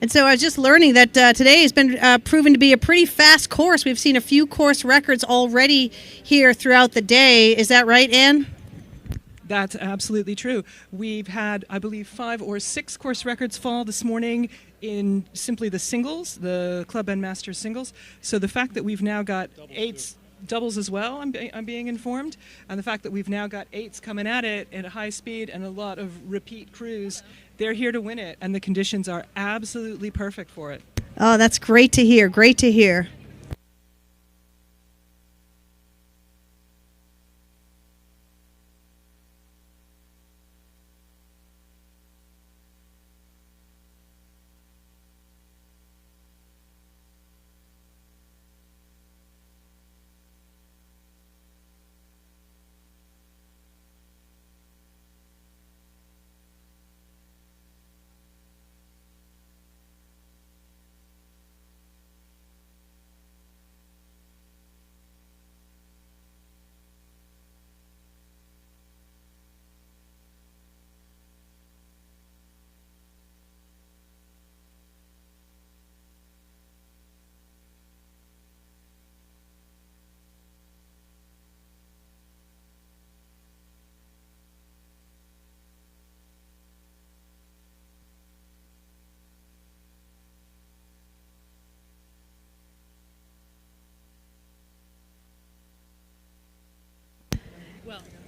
And so I was just learning that today has been proven to be a pretty fast course. We've seen a few course records already here throughout the day. Is that right, Ann? That's absolutely true. We've had, I believe, 5 or 6 course records fall this morning in simply the singles, the Club and Masters singles. So the fact that we've now got doubles as well, I'm being informed, and the fact that we've now got 8s coming at it at a high speed and a lot of repeat crews, they're here to win it, and the conditions are absolutely perfect for it. Oh, that's great to hear. Great to hear.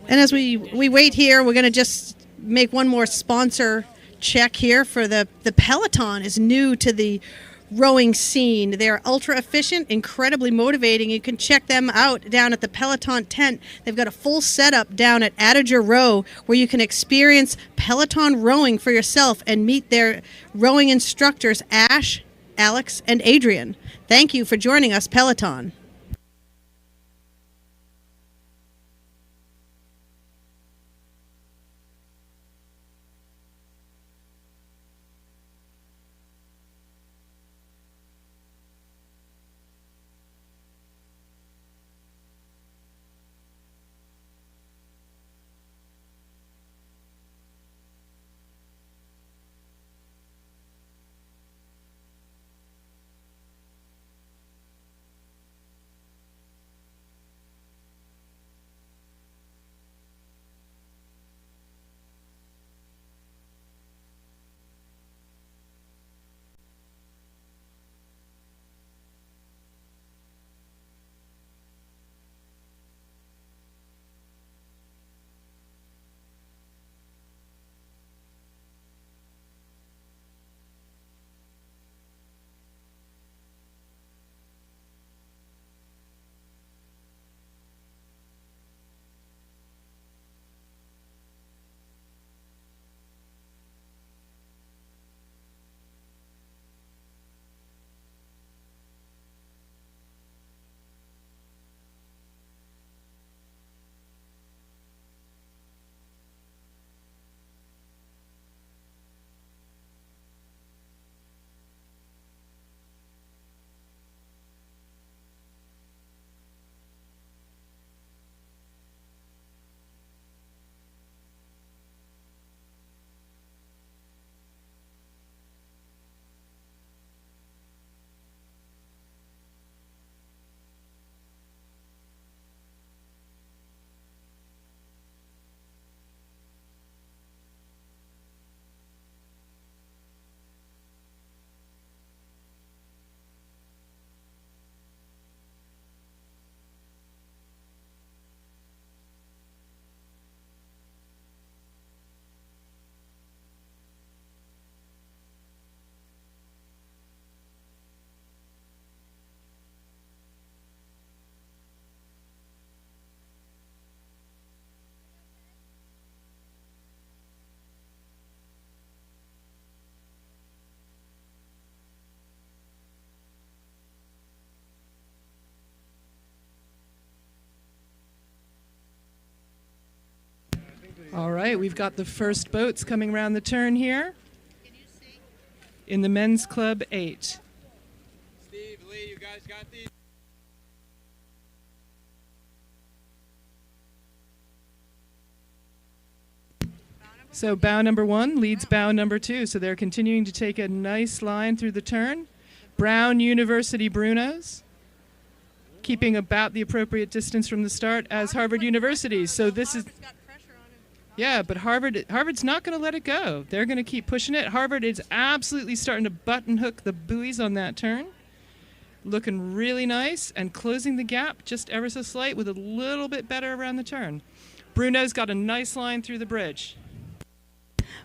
And as we wait here, we're going to just make one more sponsor check here for the Peloton is new to the rowing scene. They're ultra efficient, incredibly motivating. You can check them out down at the Peloton tent. They've got a full setup down at Adager Row where you can experience Peloton rowing for yourself and meet their rowing instructors, Ash, Alex, and Adrian. Thank you for joining us, Peloton. All right, we've got the first boats coming around the turn here in the men's club 8. Steve, Lee, you guys got these? So bow number 1 leads bow number 2. So they're continuing to take a nice line through the turn. Brown University Brunos, keeping about the appropriate distance from the start as Harvard University. So this is, yeah, but Harvard's not going to let it go. They're going to keep pushing it. Harvard is absolutely starting to button hook the buoys on that turn. Looking really nice and closing the gap just ever so slight with a little bit better around the turn. Bruno's got a nice line through the bridge.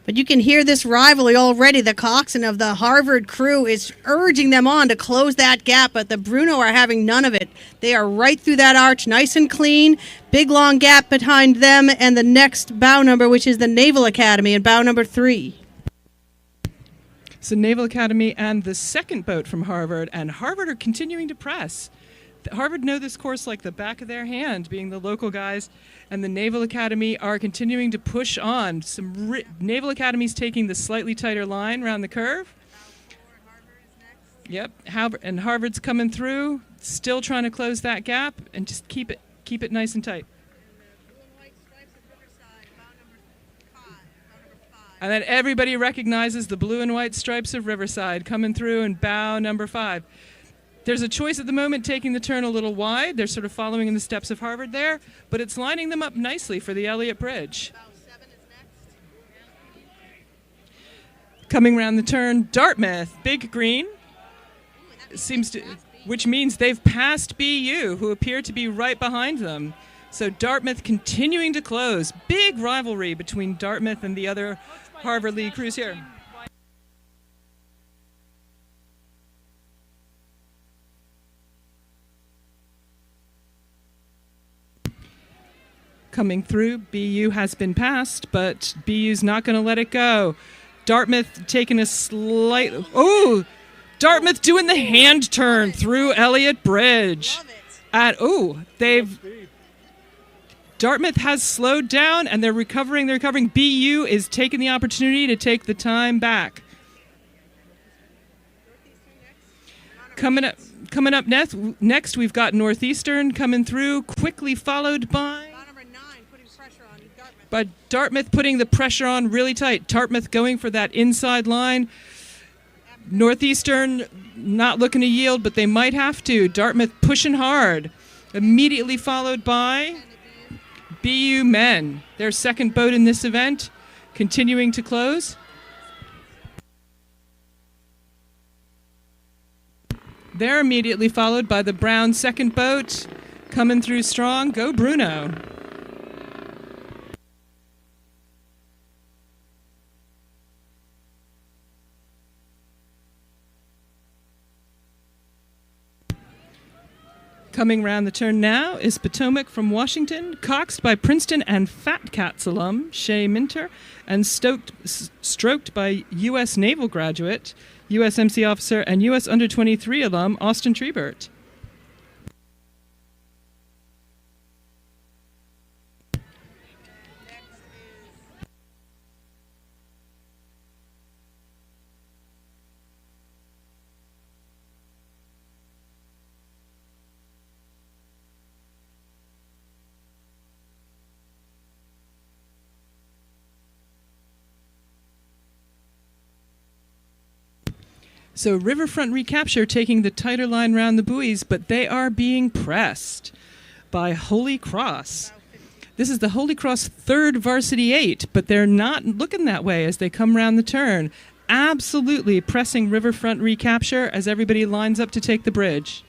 But you can hear this rivalry already. The coxswain of the Harvard crew is urging them on to close that gap, but the Bruno are having none of it. They are right through that arch, nice and clean. Big, long gap behind them and the next bow number, which is the Naval Academy, and bow number 3. So Naval Academy and the second boat from Harvard, and Harvard are continuing to press. Harvard know this course like the back of their hand, being the local guys, and the Naval Academy are continuing to push on. Naval Academy's taking the slightly tighter line around the curve. Yep, and Harvard's coming through, still trying to close that gap, and just keep it nice and tight. And then everybody recognizes the blue and white stripes of Riverside coming through in bow number 5. There's a choice at the moment taking the turn a little wide. They're sort of following in the steps of Harvard there, but it's lining them up nicely for the Elliott Bridge. Coming around the turn, Dartmouth, big green, which means they've passed BU, who appear to be right behind them. So Dartmouth continuing to close. Big rivalry between Dartmouth and the other Harvard League crews here. Coming through, BU has been passed, but BU's not going to let it go. Dartmouth taking a slight... Oh! Dartmouth doing the hand turn through Elliott Bridge. Dartmouth has slowed down, and they're recovering. BU is taking the opportunity to take the time back. Coming up next, we've got Northeastern coming through, quickly followed by Dartmouth putting the pressure on really tight. Dartmouth going for that inside line. Northeastern not looking to yield, but they might have to. Dartmouth pushing hard. Immediately followed by BU men. Their second boat in this event, continuing to close. They're immediately followed by the Brown second boat, coming through strong. Go Bruno. Coming round the turn now is Potomac from Washington, coxed by Princeton and Fat Cats alum Shay Minter, and stroked by U.S. Naval graduate, USMC officer, and U.S. Under-23 alum Austin Trebert. So Riverfront Recapture taking the tighter line around the buoys, but they are being pressed by Holy Cross. This is the Holy Cross third varsity 8, but they're not looking that way as they come around the turn. Absolutely pressing Riverfront Recapture as everybody lines up to take the bridge.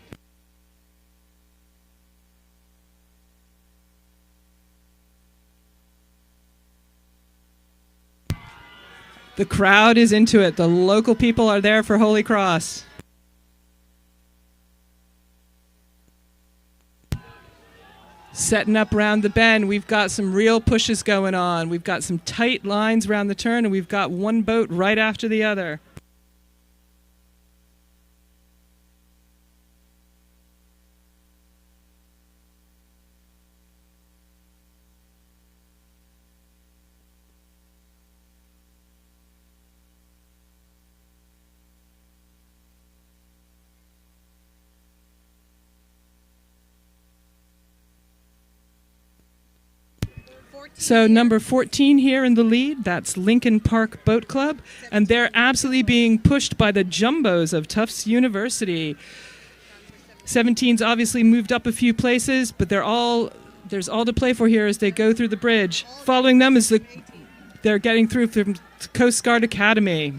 The crowd is into it. The local people are there for Holy Cross. Setting up around the bend, we've got some real pushes going on. We've got some tight lines around the turn, and we've got one boat right after the other. So number 14 here in the lead, that's Lincoln Park Boat Club, and they're absolutely being pushed by the jumbos of Tufts University. 17's obviously moved up a few places, but there's all to play for here as they go through the bridge. Following them is they're getting through from Coast Guard Academy.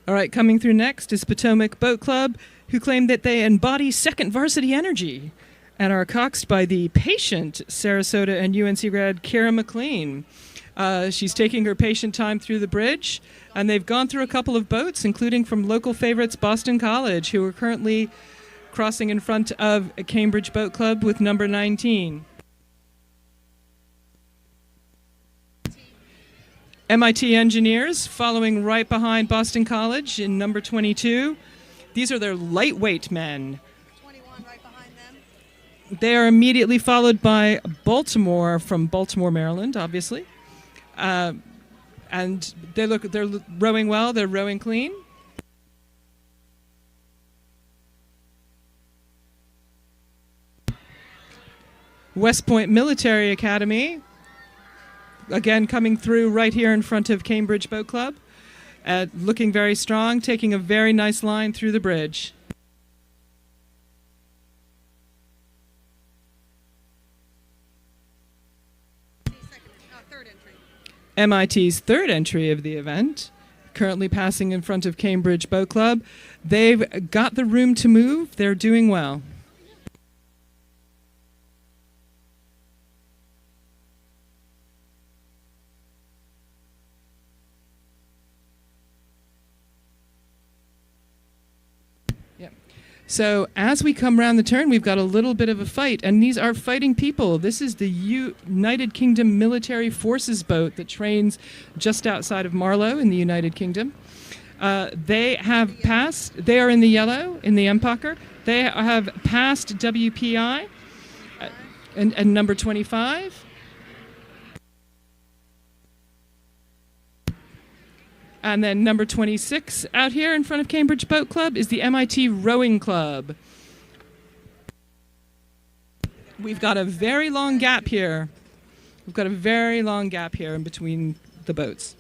All right, coming through next is Potomac Boat Club, who claim that they embody second varsity energy and are coxed by the patient Sarasota and UNC grad Kara McLean. She's taking her patient time through the bridge, and they've gone through a couple of boats, including from local favorites Boston College, who are currently crossing in front of Cambridge Boat Club with number 19. MIT engineers following right behind Boston College in number 22. These are their lightweight men. 21 right behind them. They are immediately followed by Baltimore from Baltimore, Maryland, obviously. And they're rowing well, they're rowing clean. West Point Military Academy, again coming through right here in front of Cambridge Boat Club, looking very strong, taking a very nice line through the bridge. Third entry. MIT's third entry of the event, currently passing in front of Cambridge Boat Club. They've got the room to move. They're doing well. So as we come around the turn, we've got a little bit of a fight, and these are fighting people. This is the United Kingdom Military Forces boat that trains just outside of Marlow in the United Kingdom. They have passed, they are in the yellow, in the MPOCR. They have passed WPI and number 25. And then number 26 out here in front of Cambridge Boat Club is the MIT Rowing Club. We've got a very long gap here. We've got a very long gap here in between the boats.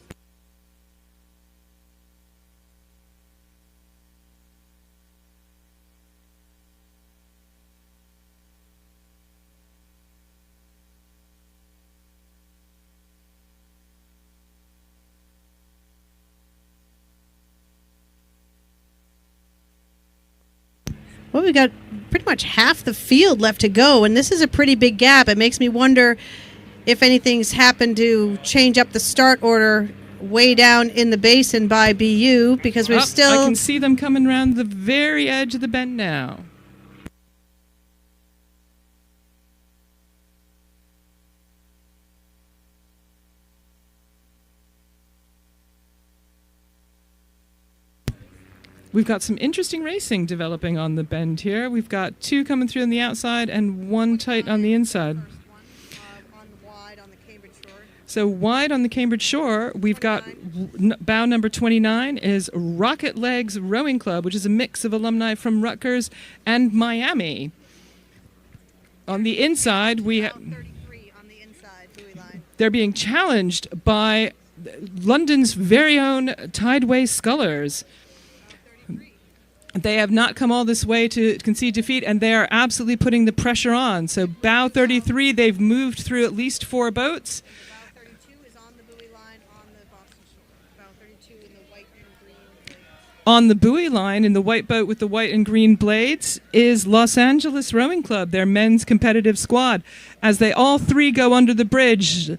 Well, we've got pretty much half the field left to go, and this is a pretty big gap. It makes me wonder if anything's happened to change up the start order way down in the basin by BU, because we're still... I can see them coming around the very edge of the bend now. We've got some interesting racing developing on the bend here. We've got two coming through on the outside and one tight on the inside. So wide on the Cambridge shore, we've got bow number 29 is Rocket Legs Rowing Club, which is a mix of alumni from Rutgers and Miami. On the inside, we have... They're being challenged by London's very own Tideway Scullers. They have not come all this way to concede defeat, and they are absolutely putting the pressure on. So bow 33, they've moved through at least 4 boats. Bow 32 is on the buoy line on the Boston shore. Bow 32 in the white and green blades. On the buoy line in the white boat with the white and green blades is Los Angeles Rowing Club, their men's competitive squad. As they all three go under the bridge,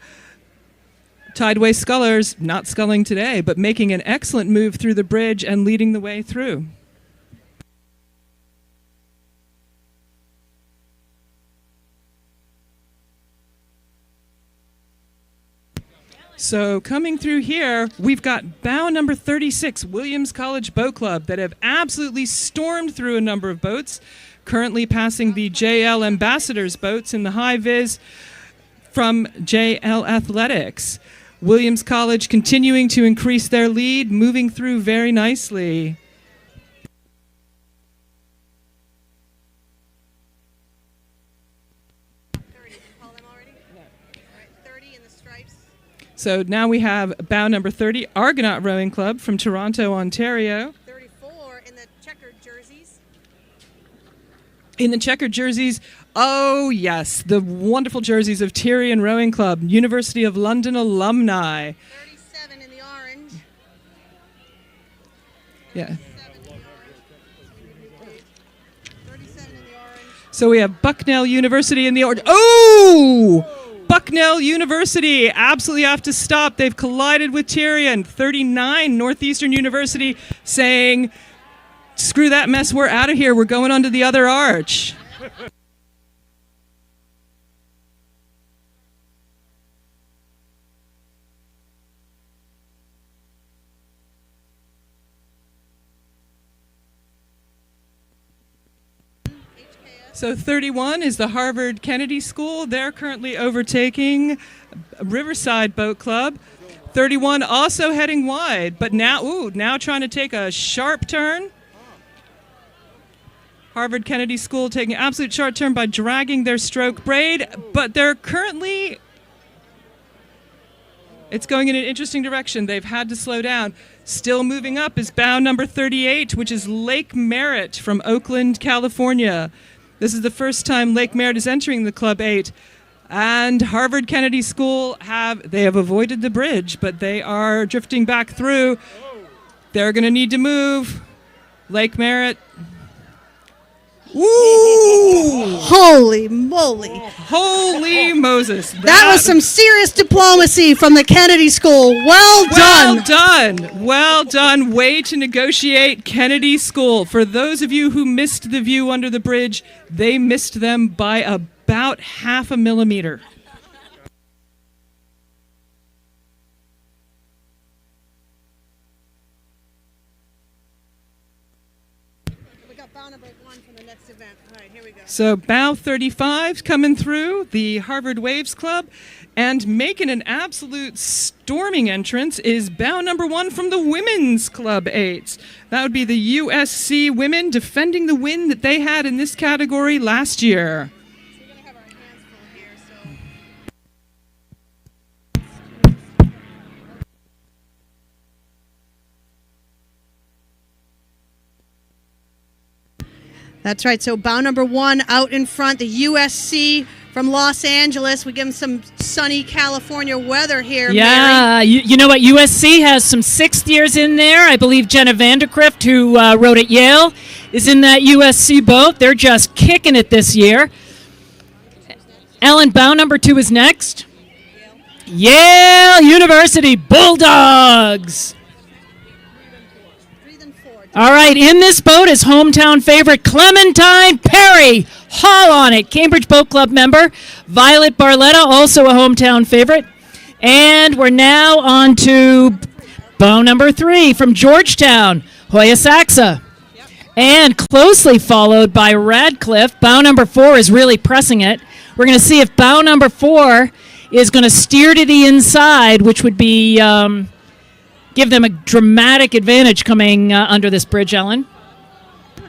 Tideway Scullers, not sculling today, but making an excellent move through the bridge and leading the way through. So coming through here, we've got bow number 36, Williams College Boat Club, that have absolutely stormed through a number of boats, currently passing the JL Ambassadors boats in the high vis from JL Athletics. Williams College continuing to increase their lead, moving through very nicely. So now we have bow number 30, Argonaut Rowing Club from Toronto, Ontario. 34 in the checkered jerseys. In the checkered jerseys, oh yes, the wonderful jerseys of Tyrian Rowing Club, University of London alumni. 37 in the orange. Yeah. 37 in the orange. So we have Bucknell University in the orange. Oh! Bucknell University absolutely have to stop. They've collided with Tyrian. 39 Northeastern University saying, screw that mess, we're out of here. We're going onto the other arch. So 31 is the Harvard Kennedy School. They're currently overtaking Riverside Boat Club. 31 also heading wide, but now trying to take a sharp turn. Harvard Kennedy School taking an absolute sharp turn by dragging their stroke braid, but they're currently, it's going in an interesting direction. They've had to slow down. Still moving up is bow number 38, which is Lake Merritt from Oakland, California. This is the first time Lake Merritt is entering the Club 8. And Harvard Kennedy School have avoided the bridge, but they are drifting back through. They're going to need to move. Lake Merritt. Woo! Holy moly. Holy Moses. That was some serious diplomacy from the Kennedy School. Well done. Well done. Well done. Way to negotiate, Kennedy School. For those of you who missed the view under the bridge, they missed them by about half a millimeter. We got bow number 1 from the next event. All right, here we go. So bow 35 coming through, the Harvard Waves Club, and making an absolute storming entrance is bow number 1 from the Women's Club 8. That would be the USC women defending the win that they had in this category last year. So we're going to have our hands full here, so... That's right. So bow number 1 out in front, the USC from Los Angeles. We give them some sunny California weather here. Yeah, you know what? USC has some sixth years in there. I believe Jenna Vandercrift, who rode at Yale, is in that USC boat. They're just kicking it this year. Ellen, bow number 2 is next. Yale University Bulldogs. All right, in this boat is hometown favorite Clementine Perry. Haul on it. Cambridge Boat Club member. Violet Barletta, also a hometown favorite. And we're now on to bow number 3 from Georgetown, Hoya Saxa. And closely followed by Radcliffe. Bow number 4 is really pressing it. We're going to see if bow number 4 is going to steer to the inside, which would be... give them a dramatic advantage coming under this bridge, Ellen.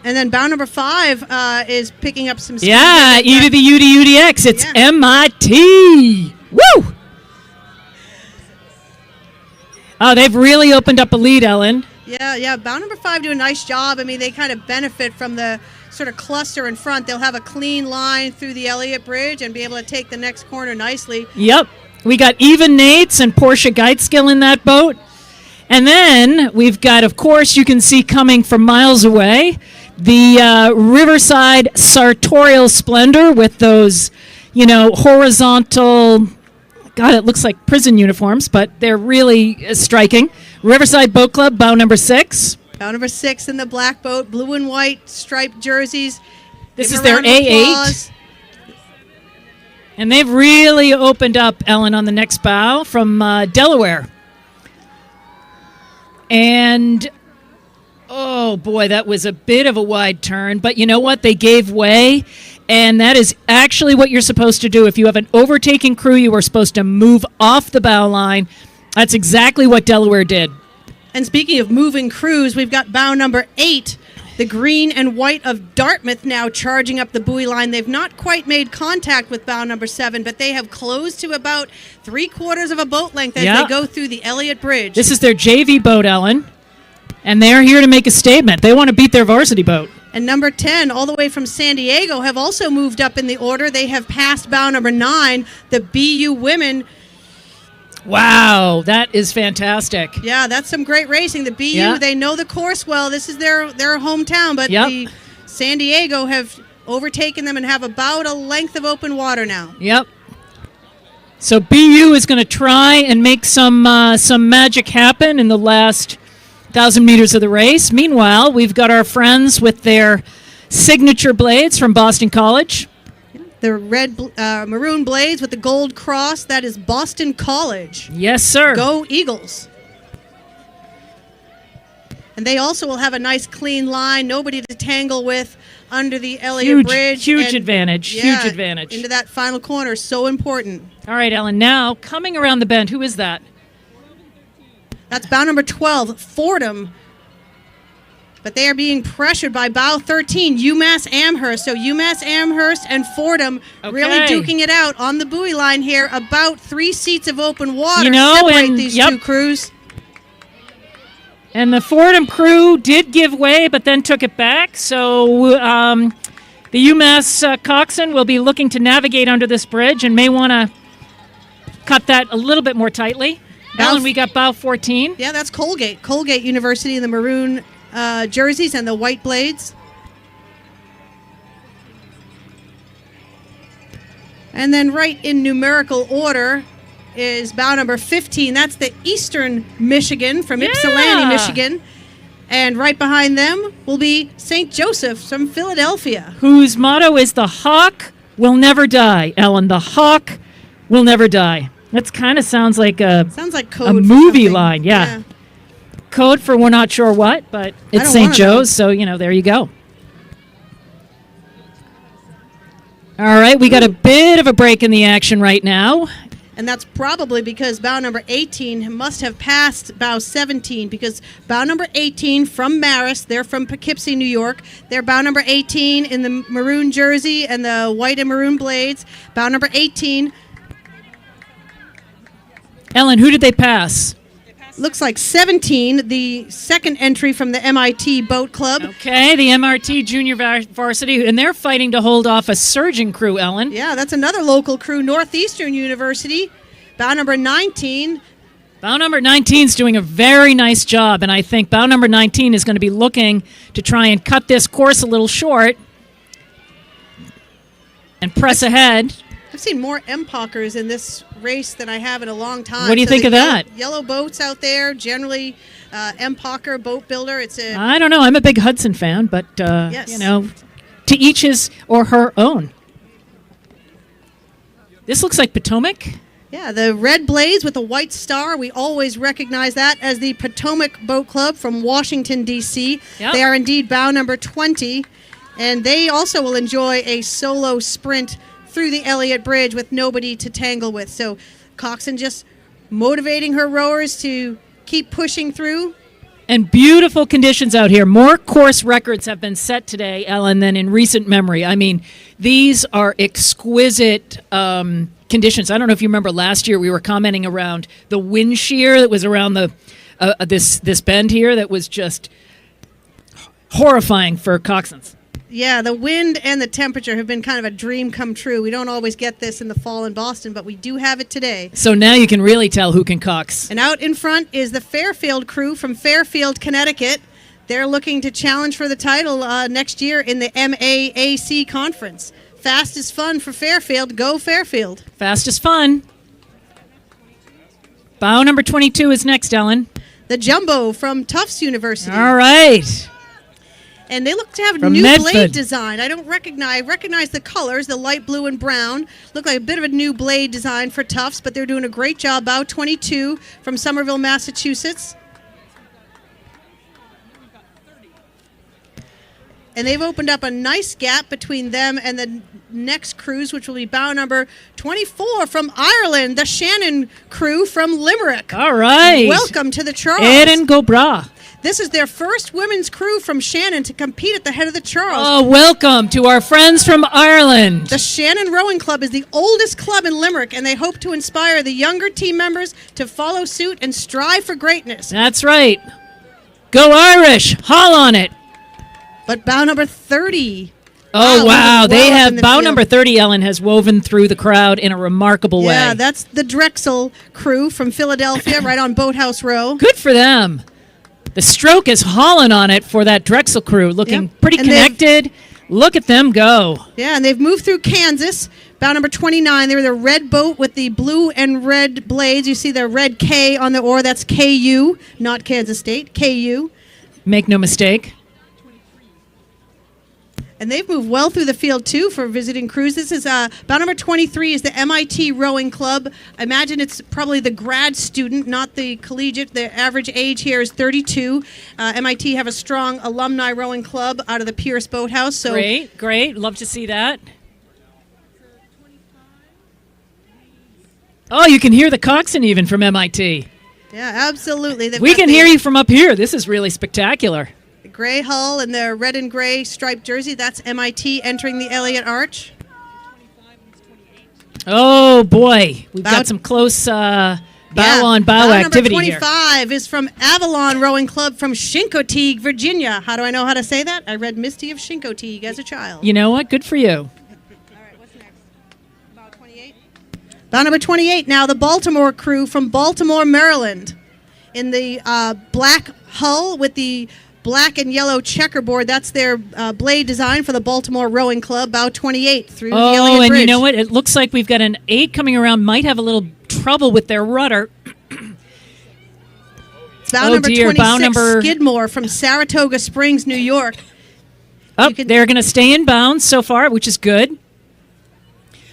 And then bow number 5 is picking up some speed. Yeah, E to the U to UDX. It's MIT. Woo! Oh, they've really opened up a lead, Ellen. Yeah. Bow number 5 do a nice job. I mean, they kind of benefit from the sort of cluster in front. They'll have a clean line through the Elliott Bridge and be able to take the next corner nicely. Yep. We got Eva Nates and Portia Geitskill in that boat. And then we've got, of course, you can see coming from miles away, the Riverside Sartorial Splendor with those, horizontal, God, it looks like prison uniforms, but they're really striking. Riverside Boat Club, bow number 6. Bow number 6 in the black boat, blue and white striped jerseys. This Give is a their round of A8. applause. And they've really opened up, Ellen, on the next bow from Delaware. And, oh boy, that was a bit of a wide turn. But you know what? They gave way. And that is actually what you're supposed to do. If you have an overtaking crew, you are supposed to move off the bow line. That's exactly what Delaware did. And speaking of moving crews, we've got bow number 8, the green and white of Dartmouth, now charging up the buoy line. They've not quite made contact with bow number 7, but they have closed to about 3/4 of a boat length as they go through the Elliott Bridge. This is their JV boat, Ellen. And they're here to make a statement. They want to beat their varsity boat. And number 10, all the way from San Diego, have also moved up in the order. They have passed bow number 9, the BU women. Wow, that is fantastic. Yeah, that's some great racing. The BU, they know the course well. This is their hometown, but the San Diego have overtaken them and have about a length of open water now. Yep. So BU is going to try and make some magic happen in the last 1,000 meters of the race. Meanwhile, we've got our friends with their signature blades from Boston College. The red, maroon blades with the gold cross, that is Boston College. Yes, sir. Go Eagles. And they also will have a nice clean line, nobody to tangle with under the Elliott Bridge. Huge advantage, huge advantage. Into that final corner, so important. All right, Ellen, now coming around the bend, who is that? That's bow number 12, Fordham. But they are being pressured by bow 13, UMass Amherst. So UMass Amherst and Fordham really duking it out on the buoy line here. About 3 seats of open water separate these two crews. And the Fordham crew did give way, but then took it back. So the UMass coxswain will be looking to navigate under this bridge and may want to cut that a little bit more tightly. Ellen, we got bow 14. Yeah, that's Colgate. Colgate University in the maroon jerseys and the white blades. And then right in numerical order is bow number 15. That's the Eastern Michigan from Ypsilanti, Michigan. And right behind them will be St. Joseph from Philadelphia. Whose motto is "The Hawk will never die," Ellen. The Hawk will never die. That kind of sounds like code a movie line. Yeah. Code for we're not sure what, but it's St. Joe's, so, there you go. All right, we got a bit of a break in the action right now. And that's probably because bow number 18 must have passed bow 17, because bow number 18 from Marist, they're from Poughkeepsie, New York. They're bow number 18 in the maroon jersey and the white and maroon blades. Bow number 18. Ellen, who did they pass? Looks like 17, the second entry from the MIT Boat Club. Okay, the MRT Junior Varsity, and they're fighting to hold off a surging crew, Ellen. Yeah, that's another local crew, Northeastern University. Bow number 19. Bow number 19 is doing a very nice job, and I think bow number 19 is going to be looking to try and cut this course a little short and press ahead. I've seen more MPOCers in this race than I have in a long time. What do you think of that? Yellow boats out there, generally MPOCer, boat builder. I don't know. I'm a big Hudson fan, but, to each his or her own. This looks like Potomac. Yeah, the red blaze with the white star. We always recognize that as the Potomac Boat Club from Washington, D.C. Yep. They are indeed bow number 20, and they also will enjoy a solo sprint through the Elliott Bridge with nobody to tangle with. So coxswain just motivating her rowers to keep pushing through. And beautiful conditions out here. More course records have been set today, Ellen, than in recent memory. I mean, these are exquisite conditions. I don't know if you remember last year we were commenting around the wind shear that was around the this bend here that was just horrifying for coxswains. Yeah, the wind and the temperature have been kind of a dream come true. We don't always get this in the fall in Boston, but we do have it today. So now you can really tell who can cox. And out in front is the Fairfield crew from Fairfield, Connecticut. They're looking to challenge for the title next year in the MAAC conference. Fast is fun for Fairfield. Go Fairfield. Fast is fun. Bow number 22 is next, Ellen. The Jumbo from Tufts University. All right. And they look to have From new Medford. blade design. I recognize the colors, the light blue and brown. Look like a bit of a new blade design for Tufts, but they're doing a great job. Bow 22 from Somerville, Massachusetts. And they've opened up a nice gap between them and the next cruise, which will be bow number 24 from Ireland, the Shannon crew from Limerick. All right. Welcome to the Charles. Erin Gobra. This is their first women's crew from Shannon to compete at the head of the Charles. Oh, welcome to our friends from Ireland. The Shannon Rowing Club is the oldest club in Limerick, and they hope to inspire the younger team members to follow suit and strive for greatness. That's right. Go Irish. Haul on it. But bow number 30. Oh, wow. moving They well up have in the bow field. number 30, Ellen, has woven through the crowd in a remarkable way. Yeah, that's the Drexel crew from Philadelphia, right on Boathouse Row. Good for them. The stroke is hauling on it for that Drexel crew, looking Yep. pretty And they've- connected. Look at them go. Yeah, and they've moved through Kansas. Bow number 29, they're the red boat with the blue and red blades. You see the red K on the oar. That's KU, not Kansas State, KU. Make no mistake. And they've moved well through the field, too, for visiting crews. This is bow number 23 is the MIT Rowing Club. I imagine it's probably the grad student, not the collegiate. The average age here is 32. MIT have a strong alumni rowing club out of the Pierce Boathouse. So Great, great. Love to see that. Oh, you can hear the coxswain even from MIT. yeah, absolutely. They've We got can the- hear you from up here. This is really spectacular. The gray hull and the red and gray striped jersey. That's MIT entering the Elliott Arch. Oh, boy. We've Bow- got some close bow Yeah, on bow activity number here. 25 is from Avalon Rowing Club from Chincoteague, Virginia. How do I know how to say that? I read Misty of Chincoteague as a child. You know what? Good for you. All right, what's next? Bow 28. Bow number 28 now, the Baltimore crew from Baltimore, Maryland. In the black hull with the black and yellow checkerboard. That's their blade design for the Baltimore Rowing Club. Bow 28 through the Oh, Elliott and Bridge. you know what? It looks like we've got an 8 coming around. Might have a little trouble with their rudder. Bow Oh, number dear, 26, bow number- Skidmore from Saratoga Springs, New York. Oh, You can- they're going to stay in bounds so far, which is good.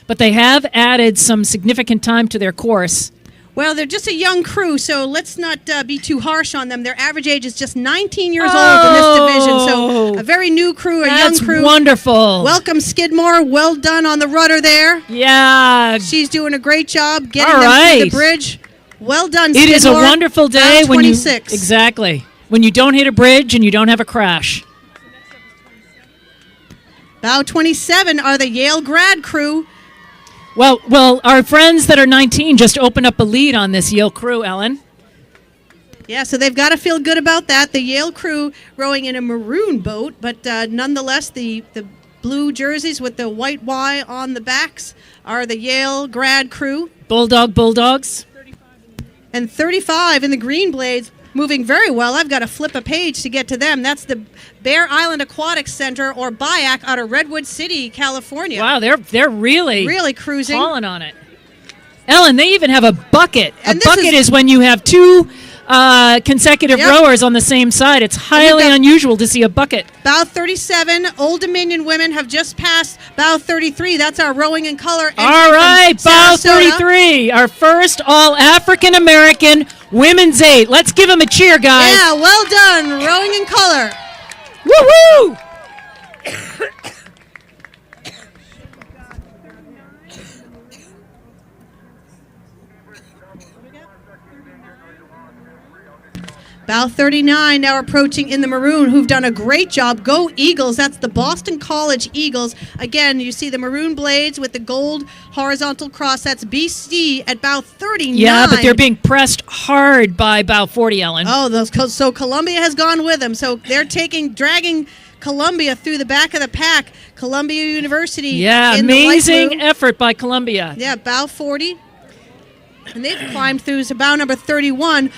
But they have added some significant time to their course. Well, they're just a young crew, so let's not be too harsh on them. Their average age is just 19 years old in this division, so a very new crew, a That's young crew. wonderful. Welcome, Skidmore. Well done on the rudder there. Yeah. She's doing a great job getting All them through right. the bridge. Well done, It Skidmore. is a wonderful day Bow when you 26. exactly when you don't hit a bridge and you don't have a crash. Bow 27 are the Yale grad crew. Well, our friends that are 19 just opened up a lead on this Yale crew, Ellen. Yeah, so they've got to feel good about that. The Yale crew rowing in a maroon boat, but nonetheless, the blue jerseys with the white Y on the backs are the Yale grad crew. Bulldogs. And 35 in the green blades, moving very well. I've got to flip a page to get to them. That's the Bear Island Aquatic Center, or BIAC, out of Redwood City, California. Wow, they're really cruising. hauling on it. Ellen, they even have a bucket. And A this bucket is- is when you have two consecutive Yep. rowers on the same side. It's highly got- unusual to see a bucket. Bow 37, Old Dominion women have just passed Bow 33. That's our rowing in color. entry All from right, bow Sarasota. 33, our first all African American women's 8. Let's give them a cheer, guys. Yeah, well done. Rowing in color. Woo-hoo! Bow 39 now approaching in the maroon, who've done a great job. Go Eagles. That's the Boston College Eagles. Again, you see the maroon blades with the gold horizontal cross. That's BC at bow 39. Yeah, but they're being pressed hard by bow 40, Ellen. Oh, so Columbia has gone with them. So they're dragging Columbia through the back of the pack. Columbia University. Yeah, in the light amazing blue. effort by Columbia. Yeah, bow 40. And they've climbed through to bow number 31.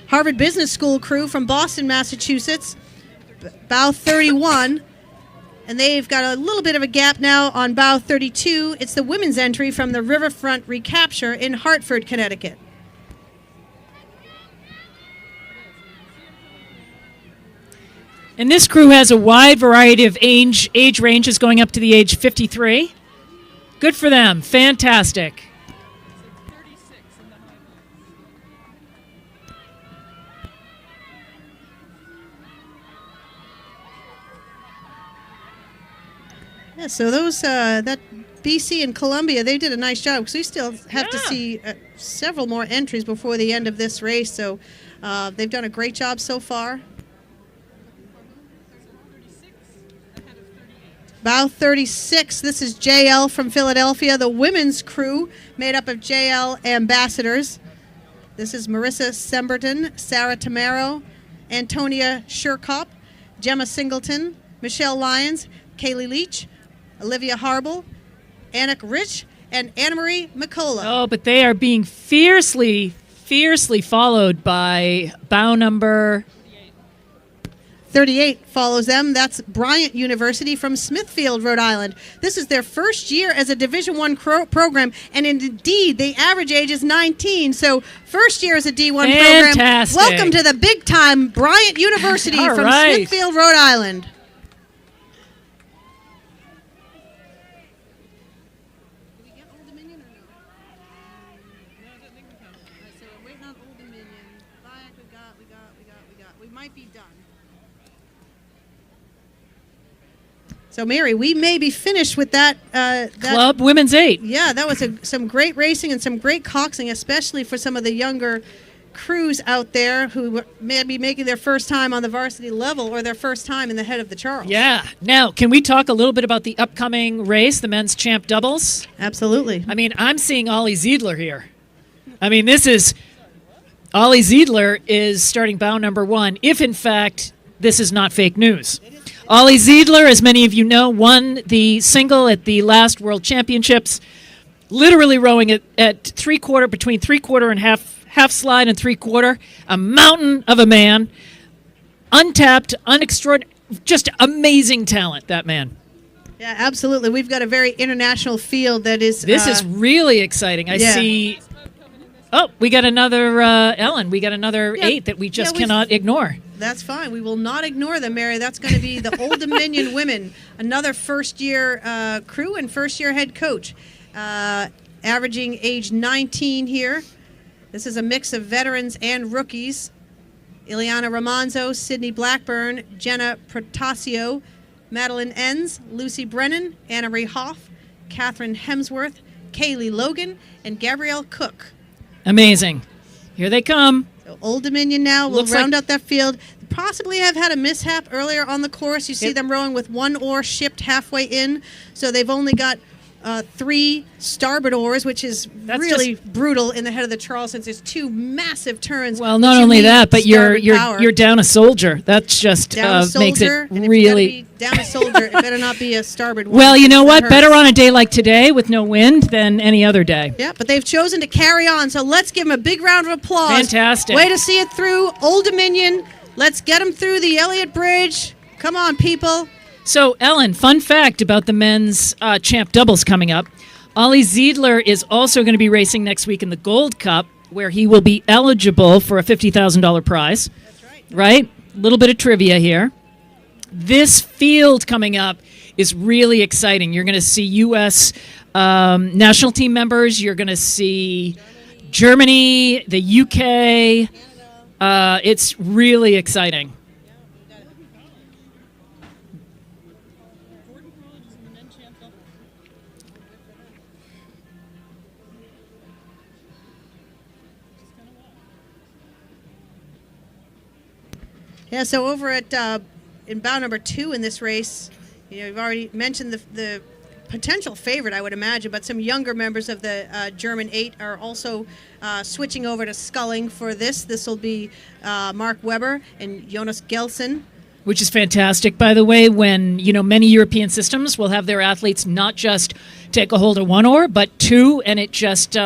Harvard Business School crew from Boston, Massachusetts. Bow 31. And they've got a little bit of a gap now on bow 32. It's the women's entry from the Riverfront Recapture in Hartford, Connecticut. And this crew has a wide variety of age ranges going up to the age 53. Good for them. Fantastic. Yeah, so those that BC and Columbia, they did a nice job because we still have to see several more entries before the end of this race. So they've done a great job so far. Bow 36, this is JL from Philadelphia, the women's crew made up of JL ambassadors. This is Marissa Semberton, Sarah Tamaro, Antonia Sherkop, Gemma Singleton, Michelle Lyons, Kaylee Leach, Olivia Harble, Anik Rich, and Anna-Marie McCullough. Oh, but they are being fiercely followed by bow number 38 follows them. That's Bryant University from Smithfield, Rhode Island. This is their first year as a Division I program, and indeed, the average age is 19. So, first year as a D1 Fantastic. program. Welcome to the big time Bryant University All from right. Smithfield, Rhode Island. So, Mary, we may be finished with that. Club Women's 8. Yeah, that was some great racing and some great coxing, especially for some of the younger crews out there who may be making their first time on the varsity level or their first time in the head of the Charles. Yeah. Now, can we talk a little bit about the upcoming race, the men's champ doubles? Absolutely. I mean, I'm seeing Ollie Ziedler here. I mean, Ollie Ziedler is starting bow number 1, if in fact this is not fake news. Ollie Ziedler, as many of you know, won the single at the last World Championships, literally rowing at three-quarter, between three-quarter and half slide and three-quarter, a mountain of a man, untapped, just amazing talent, that man. Yeah, absolutely. We've got a very international field that is... This is really exciting. I see... Oh, we got another, Ellen, we got another 8 that we just cannot ignore. That's fine. We will not ignore them, Mary. That's going to be the Old Dominion women, another first-year crew and first-year head coach, averaging age 19 here. This is a mix of veterans and rookies. Ileana Ramonzo, Sydney Blackburn, Jenna Protasio, Madeline Enns, Lucy Brennan, Anna-Marie Hoff, Catherine Hemsworth, Kaylee Logan, and Gabrielle Cook. Amazing. Here they come. So Old Dominion now will Looks round like- out that field. Possibly have had a mishap earlier on the course. You see them rowing with one oar shipped halfway in. So they've only got 3 starboard oars, which is really brutal in the head of the Charles since there's 2 massive turns. Well, not which you only need that, but starboard power. you're down a soldier. That's just down a soldier, makes it and if you really. gotta be down a soldier, it better not be a starboard one. Well, you know That what? hurts. Better on a day like today with no wind than any other day. Yeah, but they've chosen to carry on, so let's give them a big round of applause. Fantastic. Way to see it through. Old Dominion, let's get them through the Elliott Bridge. Come on, people. So, Ellen, fun fact about the men's champ doubles coming up. Ollie Ziedler is also going to be racing next week in the Gold Cup, where he will be eligible for a $50,000 prize. That's right. Right? A little bit of trivia here. This field coming up is really exciting. You're going to see U.S. National team members. You're going to see Germany, the U.K. It's really exciting. Yeah, so over at in bow number 2 in this race, you've already mentioned the potential favorite, I would imagine, but some younger members of the German 8 are also switching over to sculling for this. This will be Mark Weber and Jonas Gelson. Which is fantastic, by the way, when, many European systems will have their athletes not just take a hold of one oar, but 2, and it just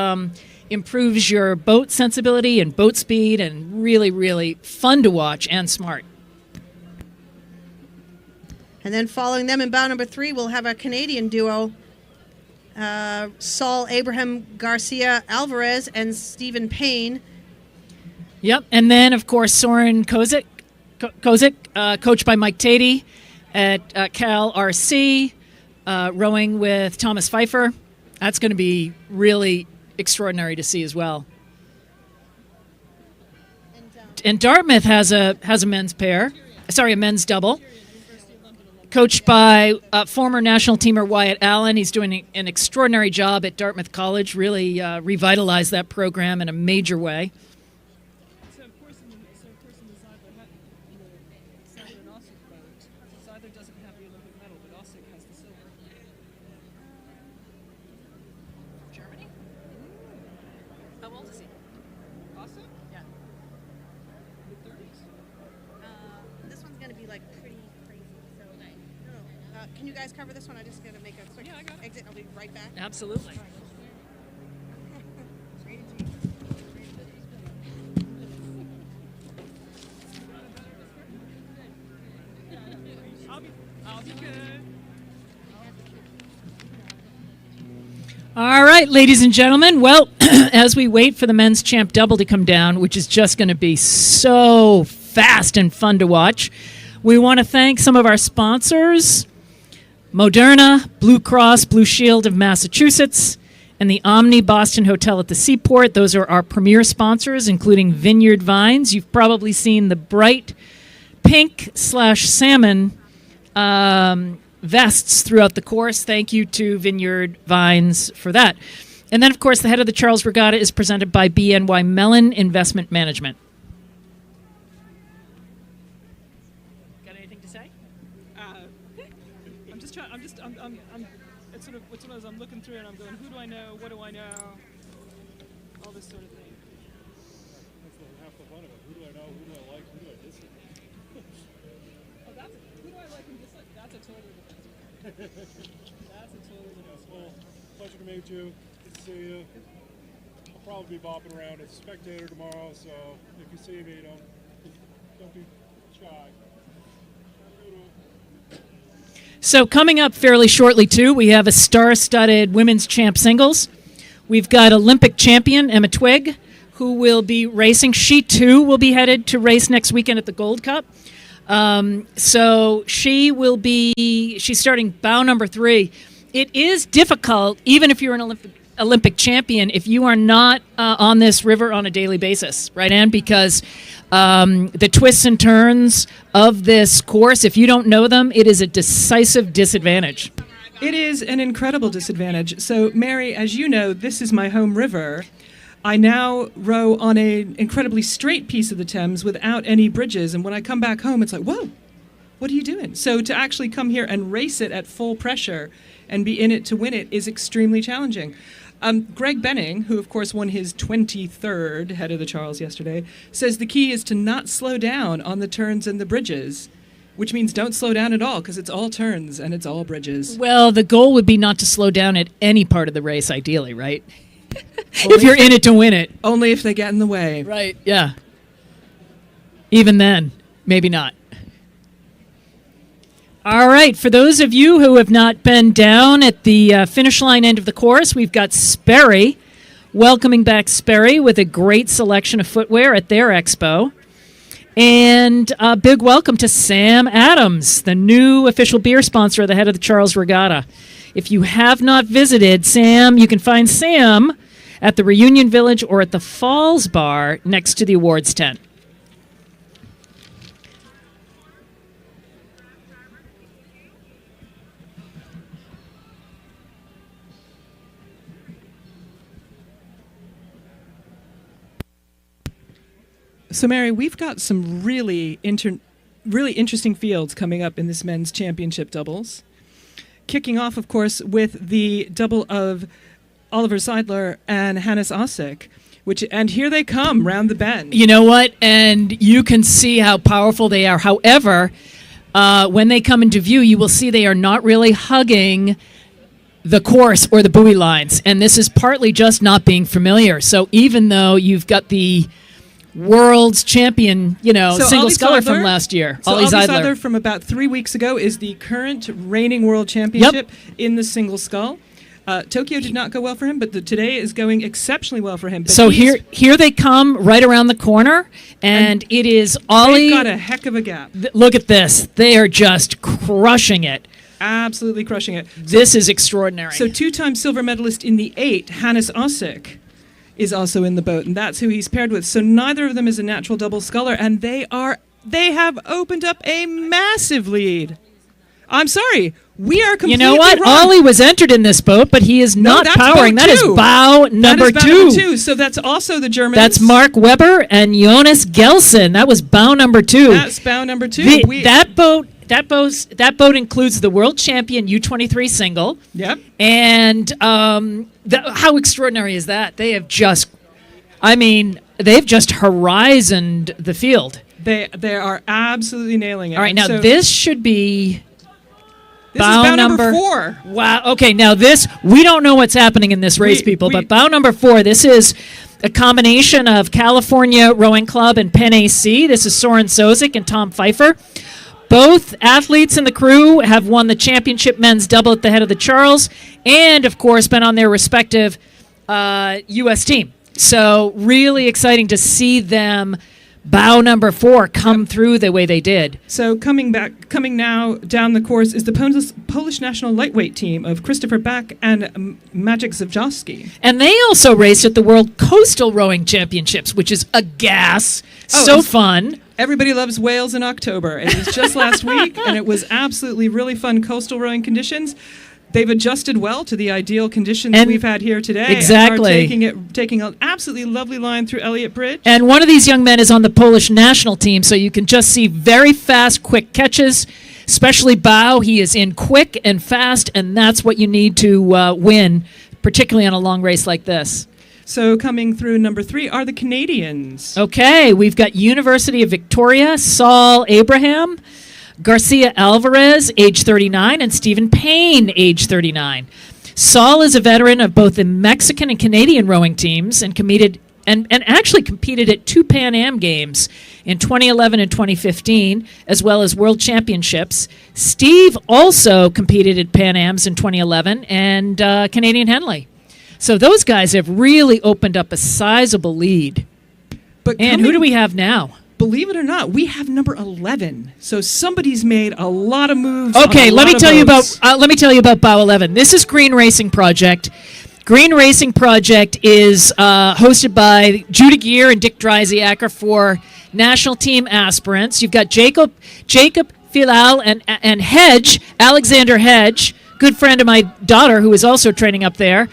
improves your boat sensibility and boat speed, and really, really fun to watch and smart. And then following them in bow number 3, we'll have a Canadian duo, Saul Abraham Garcia Alvarez and Stephen Payne. Yep, and then, of course, Soren Kozik Kozik, coached by Mike Tatey at Cal RC, rowing with Thomas Pfeiffer. That's going to be really extraordinary to see as well. And Dartmouth has a men's a men's double, coached by former national teamer Wyatt Allen. He's doing an extraordinary job at Dartmouth College, really revitalized that program in a major way. So of course in the Sadler and Ossick boat, Sadler doesn't have the Olympic medal, but Ossick has the silver. Germany? How old is he? Ossick? Yeah. Mid-30s. This one's going to be like pretty crazy. So, can you guys cover this one? I'm just going to make a quick exit. I'll be right back. Absolutely. I'll be good. All right, ladies and gentlemen. Well, as we wait for the men's champ double to come down, which is just going to be so fast and fun to watch, we want to thank some of our sponsors, Moderna, Blue Cross Blue Shield of Massachusetts, and the Omni Boston Hotel at the Seaport. Those are our premier sponsors, including Vineyard Vines. You've probably seen the bright pink/salmon vests throughout the course. Thank you to Vineyard Vines for that. And then, of course, the head of the Charles Regatta is presented by BNY Mellon Investment Management. Got anything to say? I'm just trying. It's sort of what's one of those. I'm looking through and I'm going, who do I know? What do I know? All this sort of thing. That's half the fun of it. Who do I know? Who do I like? Who do I dislike? Oh, who do I like and dislike? That's a totally different answer. That's a totally different answer. Well, pleasure to meet you. Good to see you. I'll probably be bopping around as a spectator tomorrow, so if you see me, don't be shy. So coming up fairly shortly, too, we have a star-studded women's champ singles. We've got Olympic champion Emma Twigg, who will be racing. She, too, will be headed to race next weekend at the Gold Cup. So she's starting bow number 3. It is difficult, even if you're an Olympic champion, if you are not on this river on a daily basis, right, Ann? Because the twists and turns of this course, if you don't know them, it is a decisive disadvantage. It is an incredible disadvantage. So, Mary, as you know, this is my home river. I now row on an incredibly straight piece of the Thames without any bridges, and when I come back home, it's like, whoa, what are you doing? So to actually come here and race it at full pressure and be in it to win it is extremely challenging. Greg Benning, who of course won his 23rd head of the Charles yesterday, says the key is to not slow down on the turns and the bridges, which means don't slow down at all because it's all turns and it's all bridges. Well, the goal would be not to slow down at any part of the race, ideally, right? If you're in it to win it. Only if they get in the way. Right, yeah. Even then, maybe not. All right, for those of you who have not been down at the finish line end of the course, we've got Sperry, welcoming back Sperry with a great selection of footwear at their expo. And a big welcome to Sam Adams, the new official beer sponsor of the head of the Charles Regatta. If you have not visited Sam, you can find Sam at the Reunion Village or at the Falls Bar next to the awards tent. So, Mary, we've got some really interesting fields coming up in this men's championship doubles. Kicking off, of course, with the double of Oliver Seidler and Hannes Ossick, and here they come round the bend. You know what? And you can see how powerful they are. However, when they come into view, you will see they are not really hugging the course or the buoy lines. And this is partly just not being familiar. So even though you've got the world's champion, single sculler from last year. So Ollie Seidler from about 3 weeks ago is the current reigning world championship in the single scull. Tokyo did not go well for him, but today is going exceptionally well for him. But So here they come right around the corner, and it is Ollie. They've got a heck of a gap. Look at this. They are just crushing it. Absolutely crushing it. This is extraordinary. So two-time silver medalist in the 8, Hannes Ossik, is also in the boat, and that's who he's paired with. So neither of them is a natural double sculler, and they have opened up a massive lead. I'm sorry. We are completely You know what? wrong. Ollie was entered in this boat, but he is not that's powering. boat That is two. bow number That is bow two. number 2. So that's also the Germans. That's Mark Weber and Jonas Gelson. That was bow number 2. That's bow number 2. That boat includes the world champion U23 single. Yep. And how extraordinary is that? They have just, they've just horizoned the field. They are absolutely nailing it. All right, now So this should be this is bow number 4. Wow. Okay, now we don't know what's happening in this race, people, but bow number 4, this is a combination of California Rowing Club and Penn AC. This is Soren Sozik and Tom Pfeiffer. Both athletes in the crew have won the championship men's double at the head of the Charles and, of course, been on their respective U.S. team. So really exciting to see them bow number 4 come through the way they did. So coming now down the course is the Polish national lightweight team of Christopher Bach and Maciek Zawczewski. And they also raced at the World Coastal Rowing Championships, which is a gas. So fun. Everybody loves Wales in October. It was just last week, and it was absolutely really fun coastal rowing conditions. They've adjusted well to the ideal conditions we've had here today. Exactly. And are taking an absolutely lovely line through Elliott Bridge. And one of these young men is on the Polish national team, so you can just see very fast, quick catches, especially bow. He is in quick and fast, and that's what you need to win, particularly on a long race like this. So coming through number 3 are the Canadians. Okay, we've got University of Victoria, Saul Abraham, Garcia Alvarez, age 39, and Stephen Payne, age 39. Saul is a veteran of both the Mexican and Canadian rowing teams and actually competed at 2 Pan Am Games in 2011 and 2015, as well as World Championships. Steve also competed at Pan Ams in 2011 and Canadian Henley. So those guys have really opened up a sizable lead. And who do we have now? Believe it or not, we have number 11. So somebody's made a lot of moves. Okay, let me tell you about bow 11. This is Green Racing Project. Green Racing Project is hosted by Judah Gear and Dick Drysiacker for national team aspirants. You've got Jacob Filal and Hedge, Alexander Hedge, good friend of my daughter who is also training up there.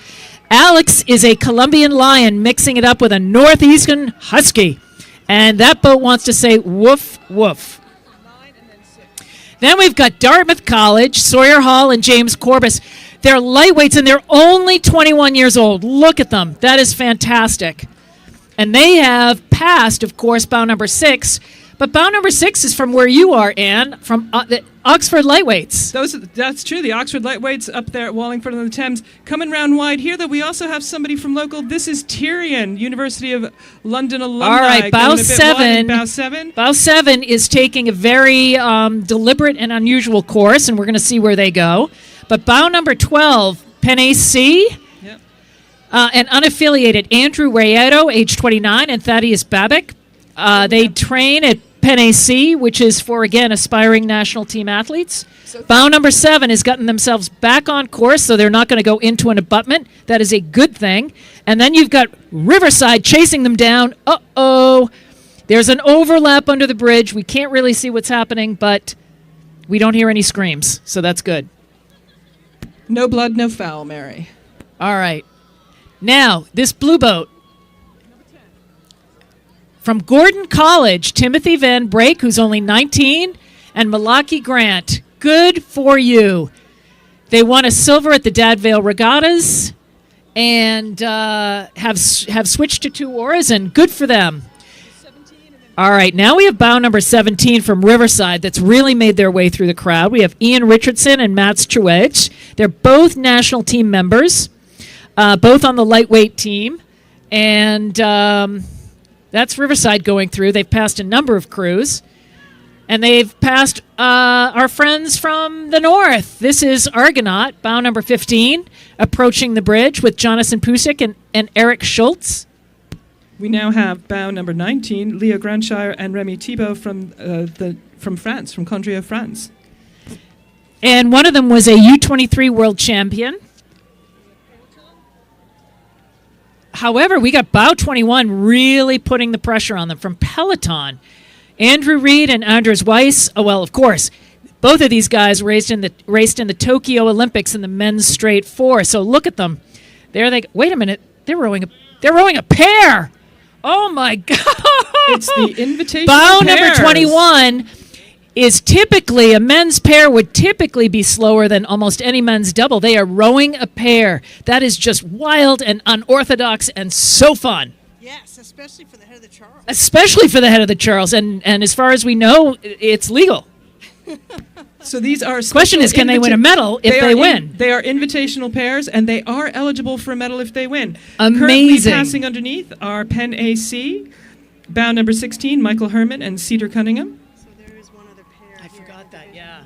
Alex is a Colombian Lion mixing it up with a Northeastern Husky. And that boat wants to say woof, woof. Then we've got Dartmouth College, Sawyer Hall, and James Corbis. They're lightweights, and they're only 21 years old. Look at them. That is fantastic. And they have passed, of course, bow number 6. But bow number 6 is from where you are, Anne, from the Oxford Lightweights. That's true. The Oxford Lightweights up there at Wallingford on the Thames. Coming round wide here, though, we also have somebody from local. This is Tyrion, University of London alumni. All right, bow 7. Bow 7. Bow 7 is taking a very deliberate and unusual course, and we're going to see where they go. But bow number 12, Penn AC. Yep. And unaffiliated Andrew Rayetto, age 29, and Thaddeus Babick. They train at Penn AC, which is for, again, aspiring national team athletes. Bow number 7 has gotten themselves back on course, so they're not going to go into an abutment. That is a good thing. And then you've got Riverside chasing them down. Uh-oh. There's an overlap under the bridge. We can't really see what's happening, but we don't hear any screams, so that's good. No blood, no foul, Mary. All right. Now, this blue boat. From Gordon College, Timothy Van Brake, who's only 19, and Malaki Grant. Good for you. They won a silver at the Dadvale Regattas and have switched to 2 oars, and good for them. All right, now we have bow number 17 from Riverside that's really made their way through the crowd. We have Ian Richardson and Mats Truex. They're both national team members, both on the lightweight team, and that's Riverside going through. They've passed a number of crews. And they've passed our friends from the north. This is Argonaut, bow number 15, approaching the bridge with Jonathan Pusick and Eric Schultz. We now have bow number 19, Leo Grandshire and Remy Thibault from France, from Condrieu, France. And one of them was a U23 world champion. However, we got bow 21 really putting the pressure on them from Peloton. Andrew Reed and Anders Weiss. Oh, well, of course, both of these guys raced in the Tokyo Olympics in the men's straight four. So look at them. There they go. Wait a minute. They're rowing a pair. Oh my God. It's the invitation. Bow number 21 is typically, a men's pair would typically be slower than almost any men's double. They are rowing a pair. That is just wild and unorthodox and so fun. Yes, especially for the head of the Charles. Especially for the head of the Charles. And as far as we know, it's legal. So these are question is, can they win a medal if they win? They are invitational pairs, and they are eligible for a medal if they win. Amazing. Currently passing underneath are Penn AC, bow number 16, Michael Herman and Cedar Cunningham. So there is one other pair. I forgot that, yeah.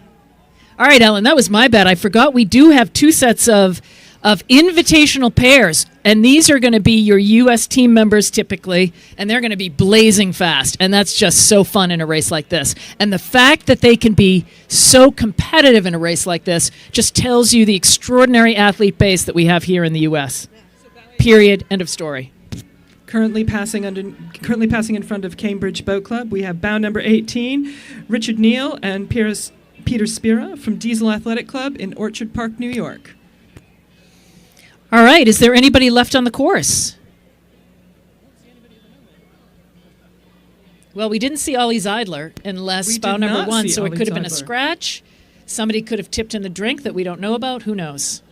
All right, Ellen, that was my bad. I forgot we do have two sets of invitational pairs, and these are going to be your U.S. team members typically, and they're going to be blazing fast, and that's just so fun in a race like this. And the fact that they can be so competitive in a race like this just tells you the extraordinary athlete base that we have here in the U.S. Period. End of story. Currently passing in front of Cambridge Boat Club, we have bow number 18, Richard Neal and Peter Spira from Diesel Athletic Club in Orchard Park, New York. All right, is there anybody left on the course? Well, we didn't see Ollie Zeidler unless bow number 1, so it could have been a scratch. Somebody could have tipped in the drink that we don't know about. Who knows?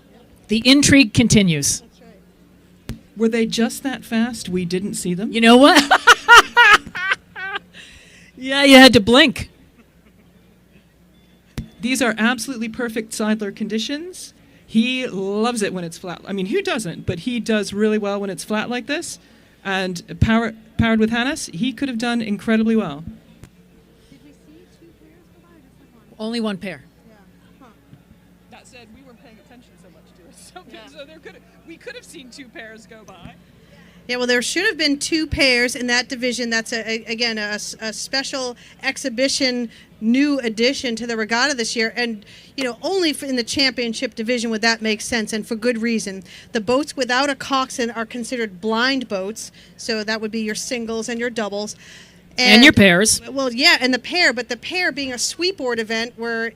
The intrigue continues. Were they just that fast? We didn't see them. You know what? Yeah, you had to blink. These are absolutely perfect Seidler conditions. He loves it when it's flat. I mean, who doesn't? But he does really well when it's flat like this. And powered with Hannes, he could have done incredibly well. Did we see 2 pairs go by or just like 1? Only one pair. Yeah. Huh. That said, we weren't paying attention so much to it. So we could have seen 2 pairs go by. Yeah, well, there should have been 2 pairs in that division. That's, again, a special exhibition, new addition to the regatta this year. And, only in the championship division would that make sense, and for good reason. The boats without a coxswain are considered blind boats, so that would be your singles and your doubles. And your pairs. Well, yeah, and the pair, but the pair being a sweepboard event where,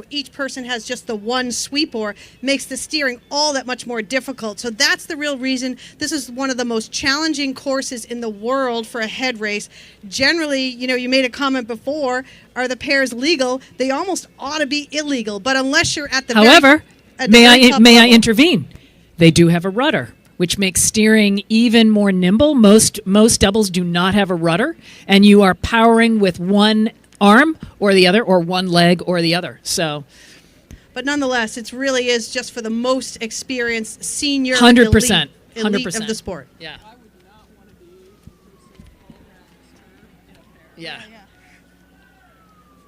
each person has just the one sweepboard makes the steering all that much more difficult. So that's the real reason. This is one of the most challenging courses in the world for a head race. Generally, you made a comment before, are the pairs legal? They almost ought to be illegal, but unless you're at the However, may I level. intervene? They do have a rudder, which makes steering even more nimble. Most doubles do not have a rudder, and you are powering with one arm or the other, or one leg or the other. So, but nonetheless, it really is just for the most experienced senior 100%, elite 100% of the sport. Yeah. Yeah.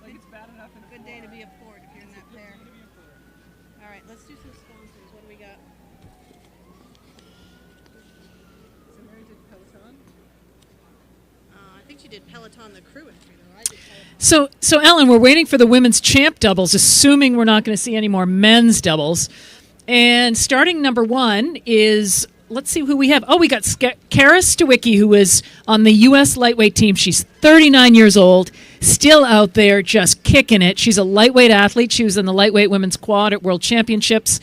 Like it's bad enough and a good day to be a port if you're in that pair. All right, let's do some sponsors. What do we got? I think she did Peloton the crew entry, though. I did Peloton. So Ellen, we're waiting for the women's champ doubles, assuming we're not going to see any more men's doubles. And starting number 1 is, let's see who we have. Oh, we got Kara Stawicki, who is on the U.S. lightweight team. She's 39 years old, still out there just kicking it. She's a lightweight athlete. She was in the lightweight women's quad at World Championships.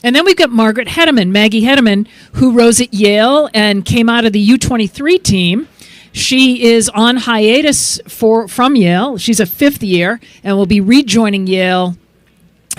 And then we've got Margaret Hedeman, Maggie Hedeman, who rose at Yale and came out of the U23 team. She is on hiatus from Yale. She's a 5th year and will be rejoining Yale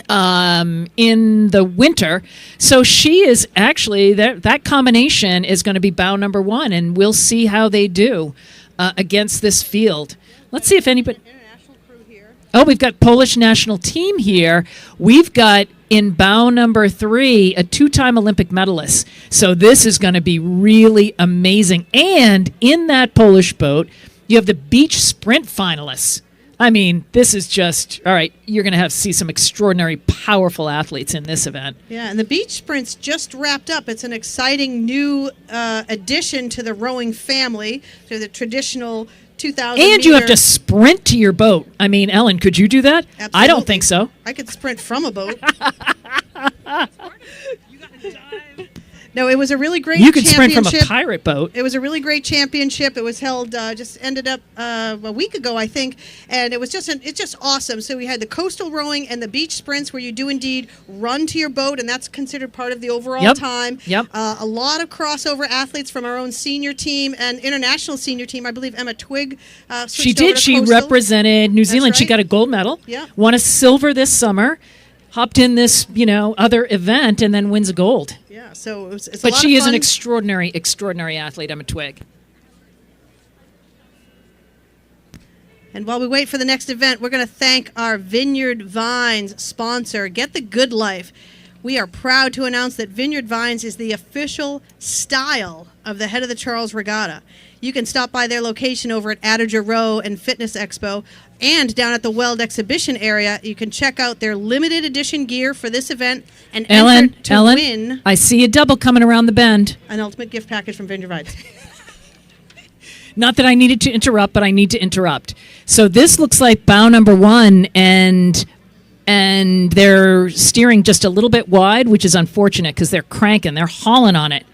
in the winter. So she is actually, that combination is going to be bow number 1, and we'll see how they do against this field. Let's see if anybody... International crew here. Oh, we've got Polish national team here. We've got in bow number 3 a 2-time Olympic medalist. So this is going to be really amazing. And in that Polish boat, you have the beach sprint finalists, I mean, this is just, all right, you're going to see some extraordinary, powerful athletes in this event. Yeah, and the beach sprints just wrapped up. It's an exciting new addition to the rowing family, to the traditional 2,000 And you have to sprint to your boat. I mean, Ellen, could you do that? Absolutely. I don't think so. I could sprint from a boat. No, it was a really great You could sprint championship. from a pirate boat. It was a really great championship. It was held, just ended up a week ago, I think, and it was it's just awesome. So we had the coastal rowing and the beach sprints where you do indeed run to your boat, and that's considered part of the overall time. Yep. A lot of crossover athletes from our own senior team and international senior team. I believe Emma Twigg switched She over did. to She coastal. represented New Zealand. She right. got a gold medal. Yeah. Won a silver this summer. Hopped in this, other event and then wins a gold. Yeah, so it's a But lot she of is an fun. extraordinary, extraordinary athlete, Emma Twigg. And while we wait for the next event, we're going to thank our Vineyard Vines sponsor, Get the Good Life. We are proud to announce that Vineyard Vines is the official style of the Head of the Charles Regatta. You can stop by their location over at Adager Row and Fitness Expo, and down at the Weld Exhibition area, you can check out their limited edition gear for this event and enter to win I see a double coming around the bend. an ultimate gift package from Vineyard Vines. Not that I needed to interrupt, but I need to interrupt. So this looks like bow number 1, and they're steering just a little bit wide, which is unfortunate because they're cranking, they're hauling on it.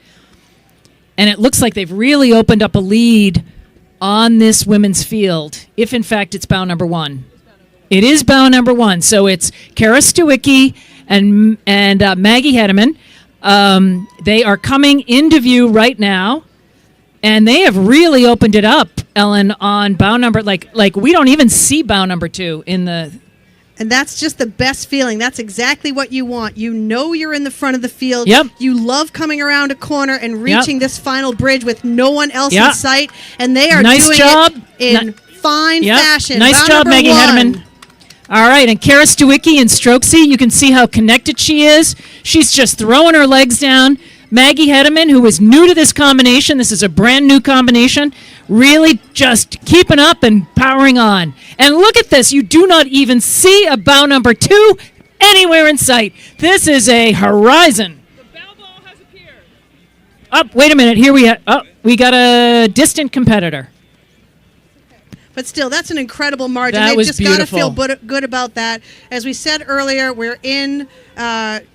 And it looks like they've really opened up a lead on this women's field, if in fact it's bow number 1. It is bow number 1. So it's Kara Stewicki and Maggie Hedeman. They are coming into view right now, and they have really opened it up, Ellen, on bow number, like we don't even see bow number 2 in the... And that's just the best feeling. That's exactly what you want. You know you're in the front of the field. Yep. You love coming around a corner and reaching Yep. this final bridge with no one else Yep. in sight. And they are Nice doing job. it in fine Yep. fashion. Nice Bow job, number Maggie 1. Hedeman. All right, and Kara Stewicki and Strokesy, you can see how connected she is. She's just throwing her legs down. Maggie Hedeman, who is new to this combination, this is a brand new combination, really just keeping up and powering on. And look at this, you do not even see a bow number 2 anywhere in sight. This is a horizon. The bow ball has appeared. Wait a minute, here we got a distant competitor. But still, that's an incredible margin. That They've was just got to feel beautiful. good about that. As we said earlier, we're in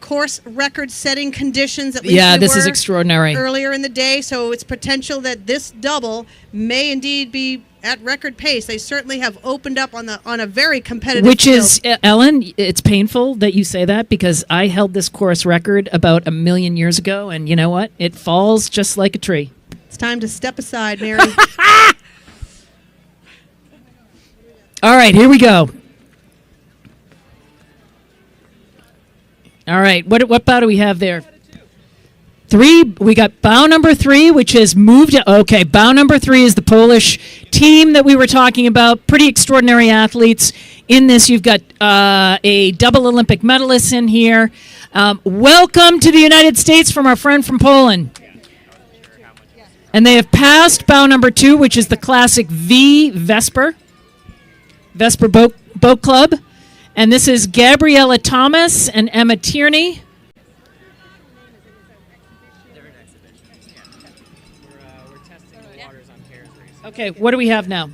course record-setting conditions. At least Yeah, we this is were extraordinary. earlier in the day, so it's potential that this double may indeed be at record pace. They certainly have opened up on a very competitive Which field. is, Ellen, it's painful that you say that because I held this course record about 1 million years ago, and you know what? It falls just like a tree. It's time to step aside, Mary. All right, here we go. All right, what bow do we have there? 3. We got bow number 3, which has moved. Okay, bow number 3 is the Polish team that we were talking about. Pretty extraordinary athletes in this. You've got a double Olympic medalist in here. Welcome to the United States from our friend from Poland. And they have passed bow number 2, which is the classic V Vesper Boat Club. And this is Gabriella Thomas and Emma Tierney. We're testing the waters on pairs racing. Okay, what do we have now?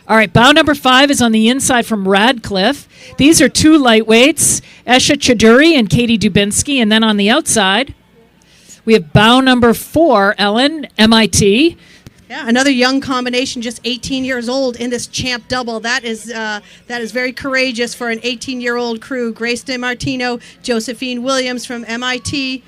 All right, bow number 5 is on the inside from Radcliffe. These are 2 lightweights, Esha Chaduri and Katie Dubinsky. And then on the outside, we have bow number 4, Ellen, MIT. Yeah, another young combination, just 18 years old in this champ double. That is very courageous for an 18-year-old crew. Grace DeMartino, Josephine Williams from MIT.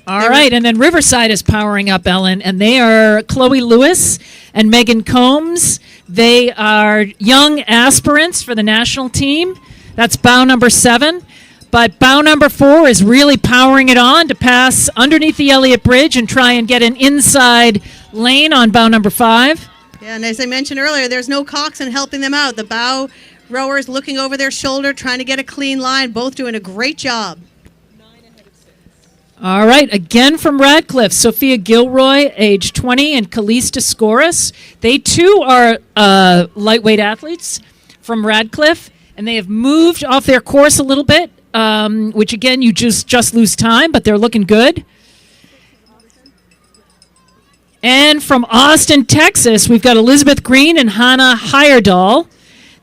All right, and then Riverside is powering up, Ellen, and they are Chloe Lewis and Megan Combs. They are young aspirants for the national team. That's bow number 7. But bow number 4 is really powering it on to pass underneath the Elliott Bridge and try and get an inside lane on bow number 5. Yeah, and as I mentioned earlier, there's no coxswain helping them out. The bow rowers looking over their shoulder, trying to get a clean line, both doing a great job. All right, again from Radcliffe, Sophia Gilroy, age 20, and Calista Scoris. They too are lightweight athletes from Radcliffe, and they have moved off their course a little bit, which again, you just lose time, but they're looking good. And from Austin, Texas, we've got Elizabeth Green and Hannah Heyerdahl.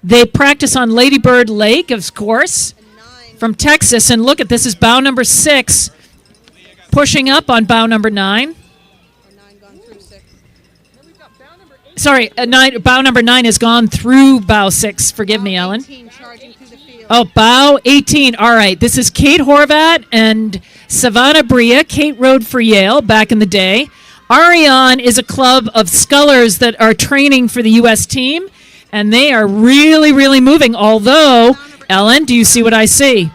They practice on Lady Bird Lake, of course, from Texas. And look at this is bow number 6, pushing up on bow number 9. Sorry, bow number 9 has gone through bow 6. Forgive me, Ellen. Oh, bow 18. All right, this is Kate Horvat and Savannah Bria. Kate rode for Yale back in the day. Ariane is a club of scullers that are training for the U.S. team, and they are really, really moving. Although, Ellen, do you see what I see?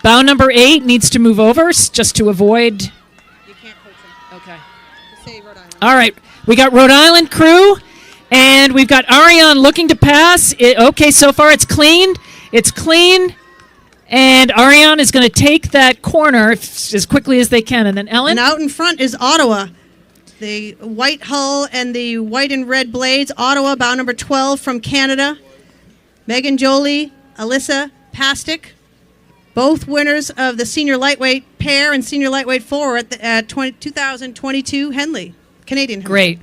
Bow number 8 needs to move over just to avoid. You can't coach them. Okay. Say Rhode Island. All right. We got Rhode Island crew, and we've got Ariane looking to pass. Okay, so far it's clean. It's clean. And Ariane is going to take that corner as quickly as they can. And then Ellen? And out in front is Ottawa. The white hull and the white and red blades. Ottawa, bow number 12 from Canada. Megan Jolie, Alyssa Pastic, both winners of the senior lightweight pair and senior lightweight four at 2022 Henley, Canadian Henley. Great.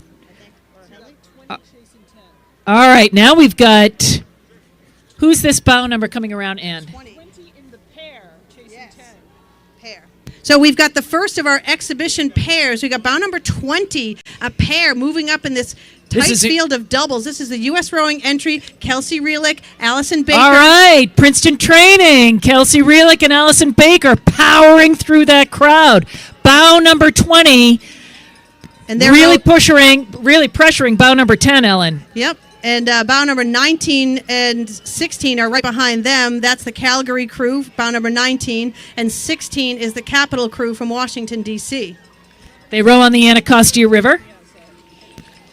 All right, now we've got, who's this bow number coming around, Ann? 20 in the pair, chasing 10. Pair. So we've got the first of our exhibition pairs. We've got bow number 20, a pair moving up in this tight field of doubles. This is the U.S. rowing entry, Kelsey Reelick, Allison Baker. All right, Princeton training. Kelsey Reelick and Allison Baker powering through that crowd. Bow number 20, And they're really pressuring bow number 10, Ellen. Yep. And bow number 19 and 16 are right behind them. That's the Calgary crew, bow number 19. And 16 is the Capital crew from Washington, D.C. They row on the Anacostia River.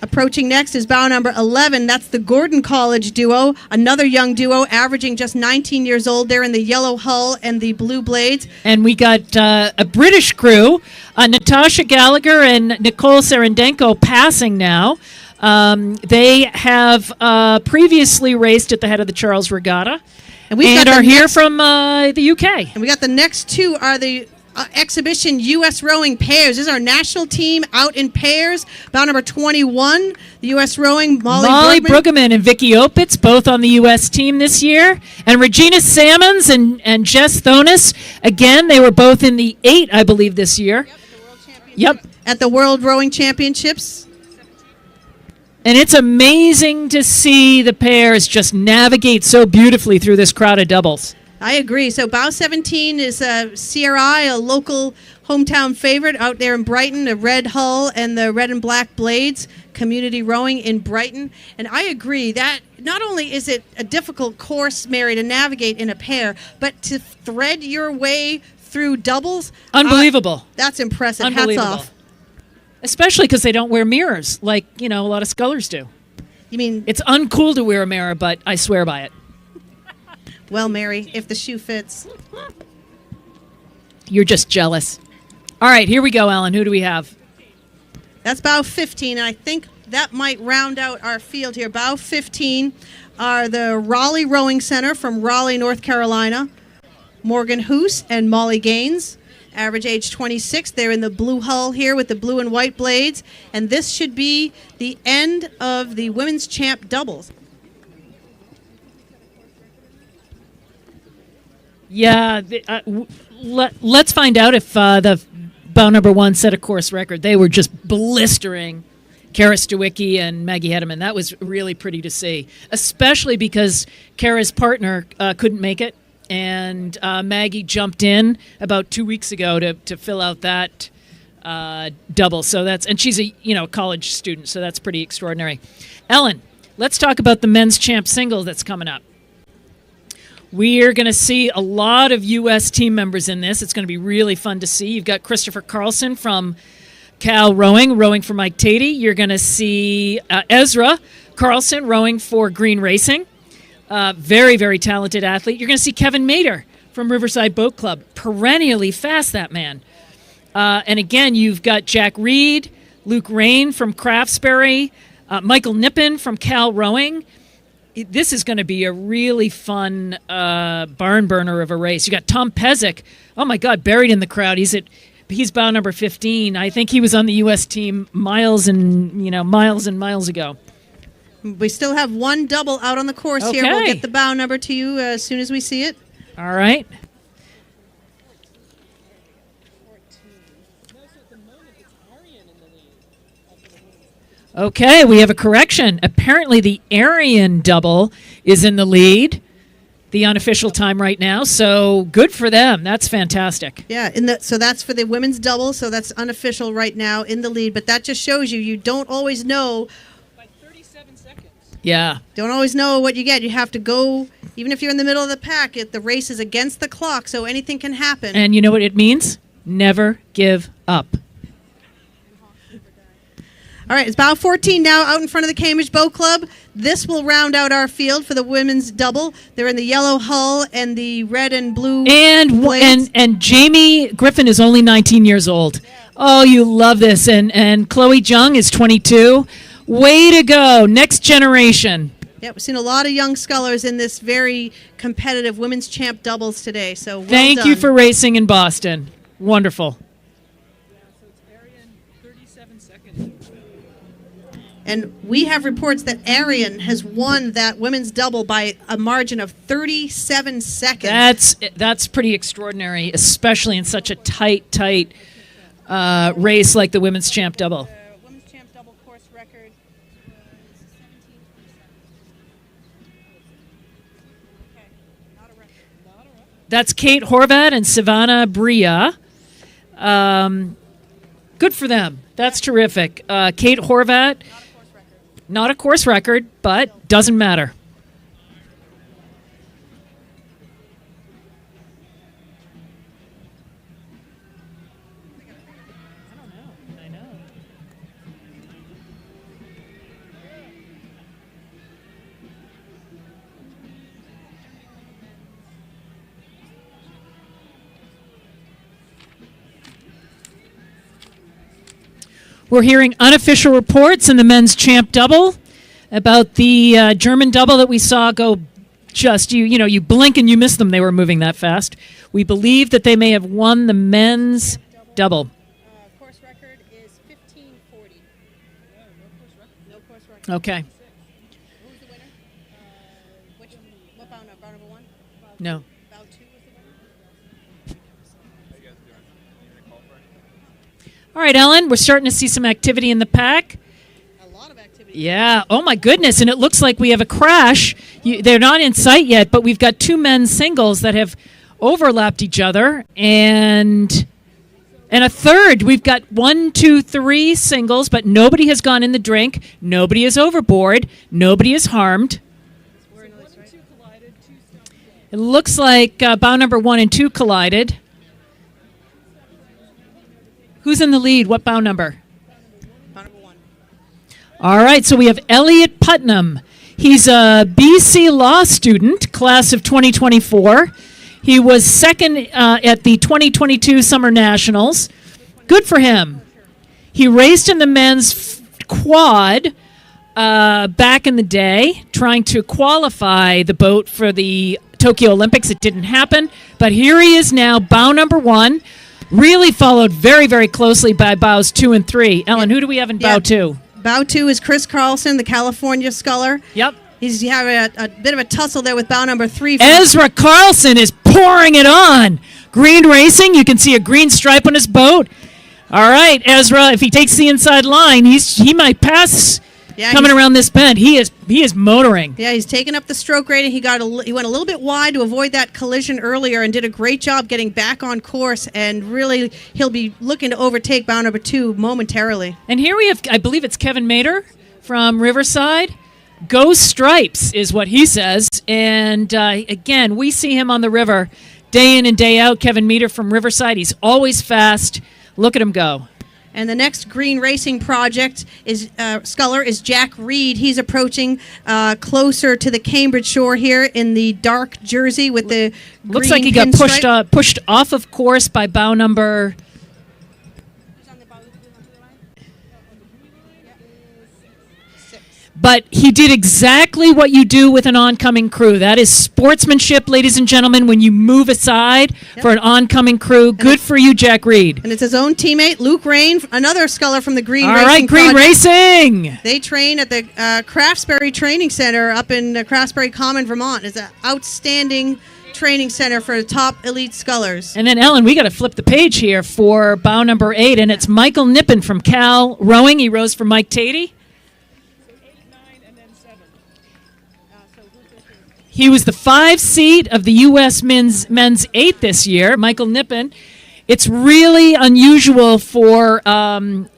Approaching next is bow number 11. That's the Gordon College duo, another young duo, averaging just 19 years old. They're in the yellow hull and the blue blades. And we got a British crew, Natasha Gallagher and Nicole Serendenko passing now. They have previously raced at the head of the Charles Regatta and are here from the UK. And we got the next two are the exhibition U.S. rowing pairs. This is our national team out in pairs. Bow number 21, the U.S. rowing, Molly Brueggemann and Vicky Opitz, both on the U.S. team this year. And Regina Salmons and Jess Thonis, again, they were both in the 8, I believe, this year. Yep. At the World Rowing Championships. And it's amazing to see the pairs just navigate so beautifully through this crowd of doubles. I agree. So bow 17 is CRI, a local hometown favorite out there in Brighton, the red hull and the red and black blades, community rowing in Brighton. And I agree that not only is it a difficult course, Mary, to navigate in a pair, but to thread your way through doubles. Unbelievable. That's impressive. Unbelievable. Hats off. Especially because they don't wear mirrors like, a lot of scullers do. You mean? It's uncool to wear a mirror, but I swear by it. Well, Mary, if the shoe fits. You're just jealous. All right, here we go, Ellen. Who do we have? That's bow 15, and I think that might round out our field here. Bow 15 are the Raleigh Rowing Center from Raleigh, North Carolina. Morgan Hoos and Molly Gaines. Average age 26. They're in the blue hull here with the blue and white blades. And this should be the end of the women's champ doubles. Yeah, let's find out if the bow number 1 set a course record. They were just blistering Kara Stewicki and Maggie Hedeman. That was really pretty to see, especially because Kara's partner couldn't make it, and Maggie jumped in about 2 weeks ago to fill out that double. So and she's a college student, so that's pretty extraordinary. Ellen, let's talk about the men's champ single that's coming up. We're going to see a lot of U.S. team members in this. It's going to be really fun to see. You've got Christopher Carlson from Cal rowing for Mike Tatey. You're going to see Ezra Carlson rowing for Green Racing. Very, very talented athlete. You're going to see Kevin Mader from Riverside Boat Club. Perennially fast, that man. And again, you've got Jack Reed, Luke Rain from Craftsbury, Michael Nippen from Cal Rowing. This is going to be a really fun barn burner of a race. You got Tom Pezic. Oh my God, buried in the crowd. He's bow number 15. I think he was on the U.S. team miles and miles ago. We still have one double out on the course here. We'll get the bow number to you as soon as we see it. All right. Okay, we have a correction. Apparently the Aryan double is in the lead, the unofficial time right now, so good for them. That's fantastic. Yeah, so that's for the women's double, so that's unofficial right now in the lead, but that just shows you don't always know. By 37 seconds. Yeah. Don't always know what you get. You have to go, even if you're in the middle of the pack, the race is against the clock, so anything can happen. And you know what it means? Never give up. All right, it's bow 14 now out in front of the Cambridge Boat Club. This will round out our field for the women's double. They're in the yellow hull and the red and blue blades. And Jamie Griffin is only 19 years old. Oh, you love this. And Chloe Jung is 22. Way to go. Next generation. Yeah, we've seen a lot of young scullers in this very competitive women's champ doubles today. So well Thank done. you for racing in Boston. Wonderful. So it's Arian, 37 seconds. And we have reports that Arian has won that women's double by a margin of 37 seconds. That's pretty extraordinary, especially in such a tight race like the women's champ double. Women's champ double course record was 17:27. Okay, not a record. That's Kate Horvat and Savannah Bria. Good for them. That's terrific. Kate Horvat. Not a course record, but doesn't matter. I know. We're hearing unofficial reports in the men's champ double about the German double that we saw go you blink and you miss them. They were moving that fast. We believe that they may have won the men's double. Course record is 15:40. No course record. Okay. Who's the winner? What bow number? Bow number 1? No. Bow 2 was the winner? All right, Ellen, we're starting to see some activity in the pack. A lot of activity. Yeah. Oh, my goodness. And it looks like we have a crash. They're not in sight yet, but we've got two men's singles that have overlapped each other. And a third. We've got 1, 2, 3 singles, but nobody has gone in the drink. Nobody is overboard. Nobody is harmed. It looks like bow number 1 and 2 collided. Who's in the lead? What bow number? Bow number 1. All right, so we have Elliot Putnam. He's a BC law student, class of 2024. He was second at the 2022 Summer Nationals. Good for him. He raced in the men's quad back in the day, trying to qualify the boat for the Tokyo Olympics. It didn't happen, but here he is now, bow number 1. Really followed very, very closely by bows 2 and 3. Ellen, who do we have in bow 2? Bow 2 is Chris Carlson, the California sculler. Yep. He's having a bit of a tussle there with bow number 3. Ezra Carlson is pouring it on. Green racing. You can see a green stripe on his boat. All right, Ezra, if he takes the inside line, he might pass coming around this bend. He is motoring. Yeah, he's taken up the stroke rating. He went a little bit wide to avoid that collision earlier and did a great job getting back on course, and really he'll be looking to overtake bow number 2 momentarily. And here we have, I believe it's Kevin Mater from Riverside. Go Stripes is what he says. And again, we see him on the river day in and day out. Kevin Mater from Riverside. He's always fast. Look at him go. And the next green racing project sculler is Jack Reed. He's approaching closer to the Cambridge shore here in the dark jersey with the Looks green like he got pinstripe. pushed off of course by bow number But he did exactly what you do with an oncoming crew. That is sportsmanship, ladies and gentlemen, when you move aside for an oncoming crew. Good for you, Jack Reed. And it's his own teammate, Luke Rain, another sculler from the Green All Racing right, Green Project. Racing. They train at the Craftsbury Training Center up in Craftsbury Common, Vermont. It's an outstanding training center for top elite scullers. And then, Ellen, we got to flip the page here for bow number 8, and it's Michael Nippen from Cal Rowing. He rows for Mike Tatey. He was the 5 seed of the U.S. men's 8 this year, Michael Nippen. It's really unusual for an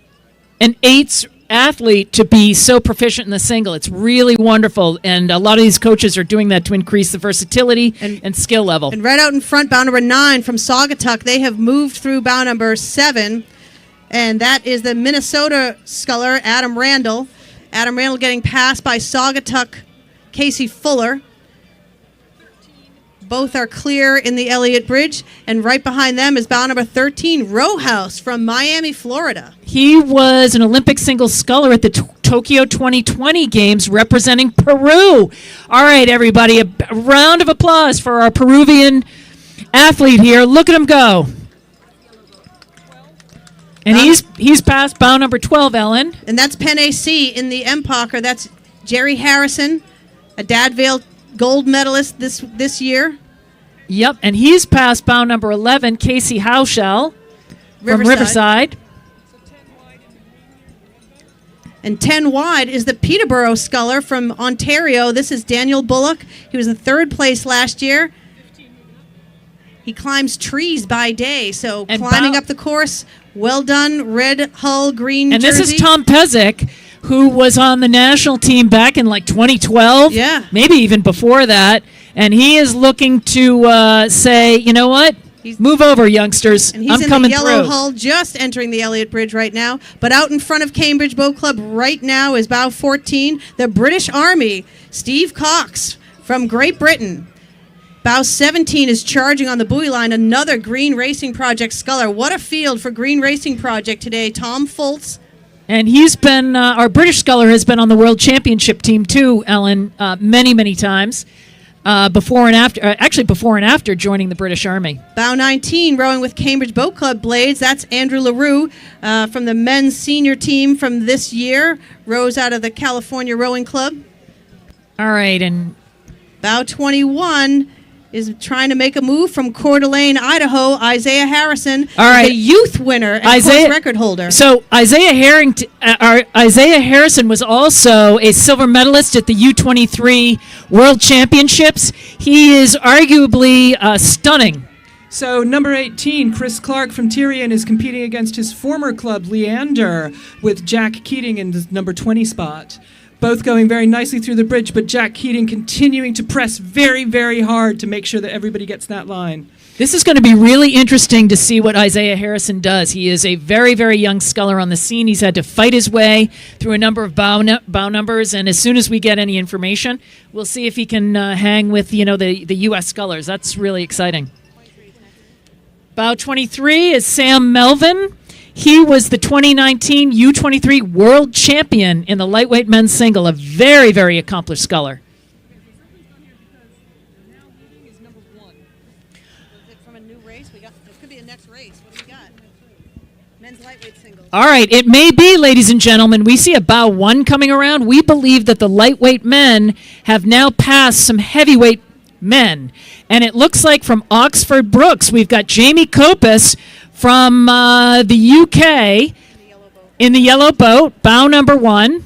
8s athlete to be so proficient in the single. It's really wonderful, and a lot of these coaches are doing that to increase the versatility and skill level. And right out in front, bow number 9 from Saugatuck, they have moved through bow number 7, and that is the Minnesota sculler, Adam Randall. Adam Randall getting passed by Saugatuck Casey Fuller. Both are clear in the Elliott Bridge, and right behind them is bow number 13, Rowhouse from Miami, Florida. He was an Olympic single sculler at the Tokyo 2020 Games representing Peru. All right, everybody, a round of applause for our Peruvian athlete here. Look at him go. And he's past bow number 12, Ellen. And that's Penn AC in the MPOCR. That's Jerry Harrison, a Dadvale gold medalist this year. Yep, and he's past bow number 11, Casey Hauschel from Riverside. And 10 wide is the Peterborough sculler from Ontario. This is Daniel Bullock. He was in 3rd place last year. He climbs trees by day, so And climbing up the course, well done, red hull, green And jersey. this is Tom Pezic, who was on the national team back in like 2012. Yeah. Maybe even before that. And he is looking to say, you know what? Move over, youngsters. And he's I'm in coming the yellow through. hull, just entering the Elliott Bridge right now. But out in front of Cambridge Boat Club right now is bow 14, the British Army, Steve Cox from Great Britain. Bow 17 is charging on the buoy line, another Green Racing Project sculler. What a field for Green Racing Project today. Tom Foltz. And he's been, our British sculler has been on the World Championship team too, Ellen, many, many times. Before and after joining the British Army. Bow 19, rowing with Cambridge Boat Club blades. That's Andrew LaRue from the men's senior team from this year. Rows out of the California Rowing Club. All right, and bow 21 is trying to make a move from Coeur d'Alene, Idaho. Isaiah Harrison, all right, the youth winner and course record holder. So Isaiah Harrison was also a silver medalist at the U23 World Championships. He is arguably stunning. So number 18, Chris Clark from Tyrian, is competing against his former club, Leander, with Jack Keating in the number 20 spot. Both going very nicely through the bridge, but Jack Keating continuing to press very, very hard to make sure that everybody gets that line. This is going to be really interesting to see what Isaiah Harrison does. He is a very, very young sculler on the scene. He's had to fight his way through a number of bow numbers, and as soon as we get any information, we'll see if he can hang with the U.S. scullers. That's really exciting. Bow 23 is Sam Melvin. He was the 2019 U23 World Champion in the lightweight men's single, a very, very accomplished sculler. From a new race, this could be a next race. What do we got? Men's lightweight single. All right, it may be, ladies and gentlemen, we see a bow 1 coming around. We believe that the lightweight men have now passed some heavyweight men. And it looks like from Oxford Brooks, we've got Jamie Copus from the UK in the yellow boat, bow number 1.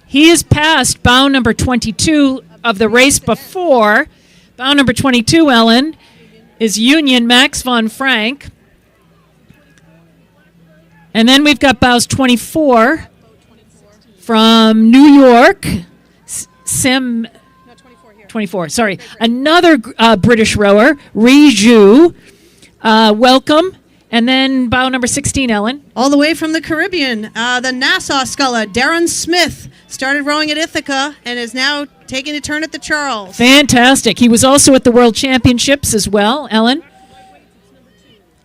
He is past bow number 22 of the race before. Bow number 22, Ellen, is Union Max von Frank. And then we've got bows 24 from New York, 24, sorry. Another British rower, Ri Zhu. Welcome. And then bow number 16, Ellen. All the way from the Caribbean, the Nassau sculler, Darren Smith, started rowing at Ithaca and is now taking a turn at the Charles. Fantastic. He was also at the World Championships as well, Ellen.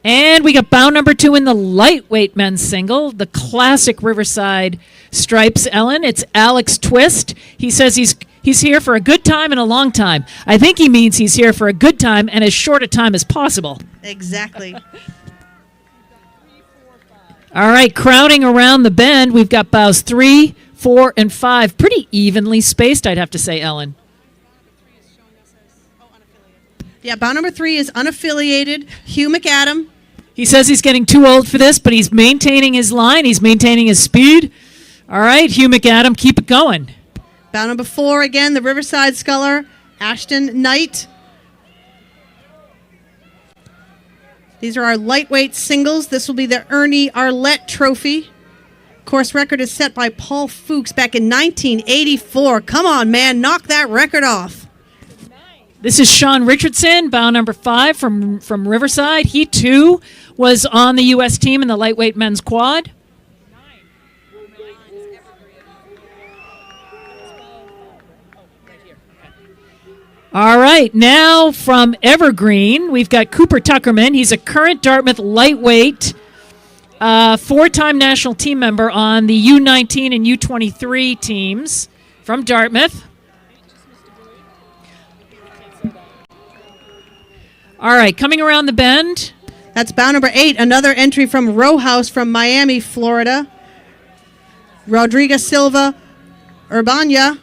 And we got bow number 2 in the lightweight men's single, the classic Riverside stripes, Ellen. It's Alex Twist. He says he's here for a good time and a long time. I think he means he's here for a good time and as short a time as possible. Exactly. All right, crowding around the bend, we've got bows 3, 4, and 5. Pretty evenly spaced, I'd have to say, Ellen. Yeah, bow number 3 is unaffiliated. Hugh McAdam. He says he's getting too old for this, but he's maintaining his line. He's maintaining his speed. All right, Hugh McAdam, keep it going. Bow number 4, again, the Riverside sculler, Ashton Knight. These are our lightweight singles. This will be the Ernie Arlett Trophy. Course record is set by Paul Fuchs back in 1984. Come on, man, knock that record off. This is Sean Richardson, bow number 5 from Riverside. He, too, was on the U.S. team in the lightweight men's quad. All right, now from Evergreen, we've got Cooper Tuckerman. He's a current Dartmouth lightweight, 4-time national team member on the U19 and U23 teams from Dartmouth. All right, coming around the bend. That's bow number 8, another entry from Row House from Miami, Florida. Rodriguez Silva Urbana.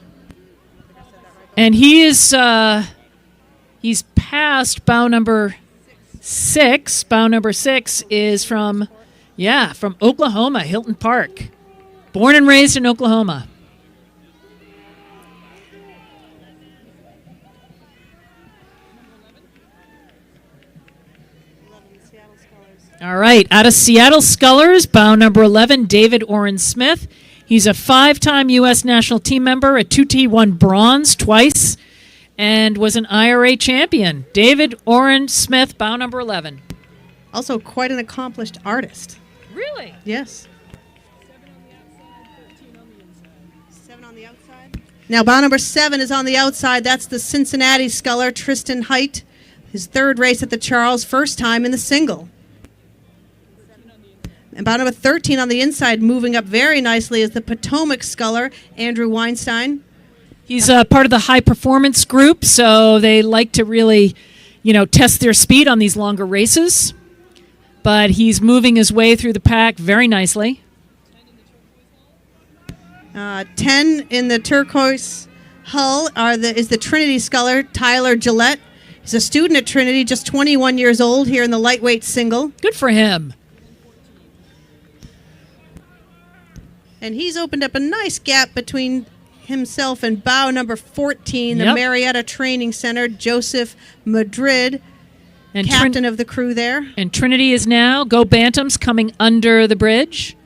And he is he's past bow number 6. Bow number 6 is from Oklahoma, Hilton Park. Born and raised in Oklahoma. All right, out of Seattle Scullers, bow number 11, David Oren Smith. He's a 5-time U.S. national team member, a 2T1 bronze twice, and was an IRA champion. David Oren Smith, bow number 11. Also quite an accomplished artist. Really? Yes. 7 on the outside. Now, bow number 7 is on the outside. That's the Cincinnati sculler, Tristan Height. His 3rd race at the Charles, first time in the single. And bow number 13 on the inside, moving up very nicely, is the Potomac sculler, Andrew Weinstein. He's part of the high performance group, so they like to really, test their speed on these longer races. But he's moving his way through the pack very nicely. 10 in the turquoise hull is the Trinity sculler, Tyler Gillette. He's a student at Trinity, just 21 years old here in the lightweight single. Good for him. And he's opened up a nice gap between himself and bow number 14, the Marietta Training Center, Joseph Madrid, and captain of the crew there. And Trinity is now, Go Bantams, coming under the bridge.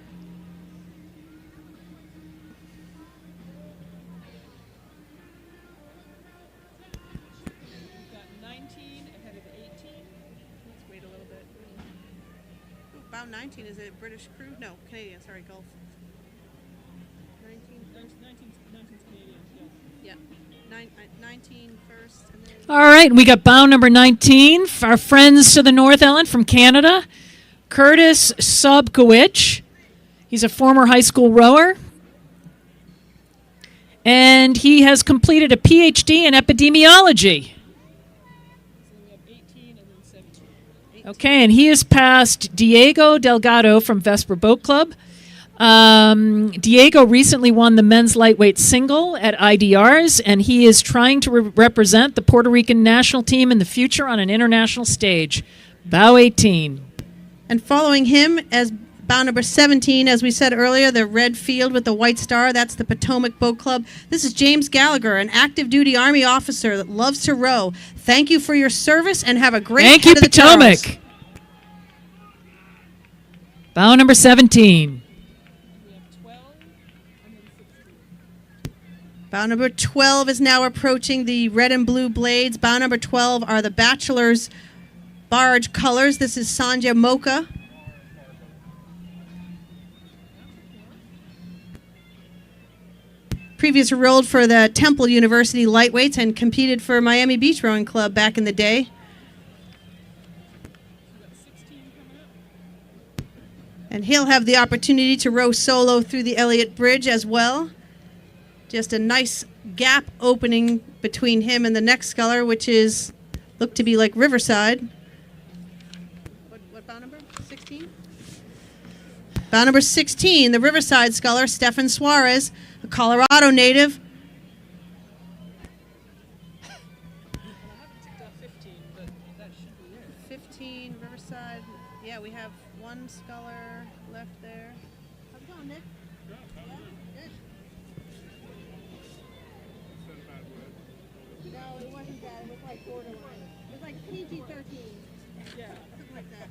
We've got 19 ahead of 18. Let's wait a little bit. Ooh, bow 19, is it British crew? No, Canadian, sorry, Gulf. 19's Canadian, yeah. 19 first. And then All right, we got bow number 19, our friends to the north, Ellen, from Canada, Curtis Sobkowicz. He's a former high school rower. And he has completed a PhD in epidemiology. Okay, and he has passed Diego Delgado from Vesper Boat Club. Diego recently won the men's lightweight single at IDRs, and he is trying to represent the Puerto Rican national team in the future on an international stage. Bow 18. And following him as bow number 17, as we said earlier, the red field with the white star, that's the Potomac Boat Club. This is James Gallagher, an active duty Army officer that loves to row. Thank you for your service and have a great Thank head you, of the Potomac. Charles. Bow number 17. Bow number 12 is now approaching the red and blue blades. Bow number 12 are the Bachelor's barge colors. This is Sanja Mocha. Previously rowed for the Temple University Lightweights and competed for Miami Beach Rowing Club back in the day. And he'll have the opportunity to row solo through the Elliott Bridge as well. Just a nice gap opening between him and the next sculler, which is looked to be like Riverside. What bow number? 16? Bow number 16, the Riverside sculler, Stefan Suarez, a Colorado native. 15, Riverside. Yeah, we have one sculler left there. How's it going, Nick? Yeah, good. No, it wasn't that. It was like borderline. It was like PG-13. Yeah. Something like that.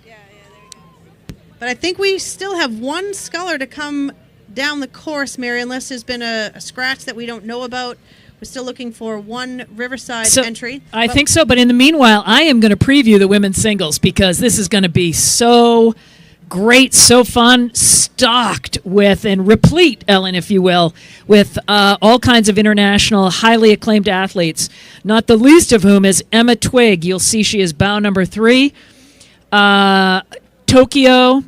Yeah, there you go. But I think we still have one sculler to come down the course, Mary, unless there's been a scratch that we don't know about. We're still looking for one Riverside entry. I think so, but in the meanwhile, I am going to preview the women's singles because this is going to be so great, so fun, stocked with and replete, Ellen, if you will, with all kinds of international, highly acclaimed athletes, not the least of whom is Emma Twigg. You'll see she is bow number 3. Tokyo,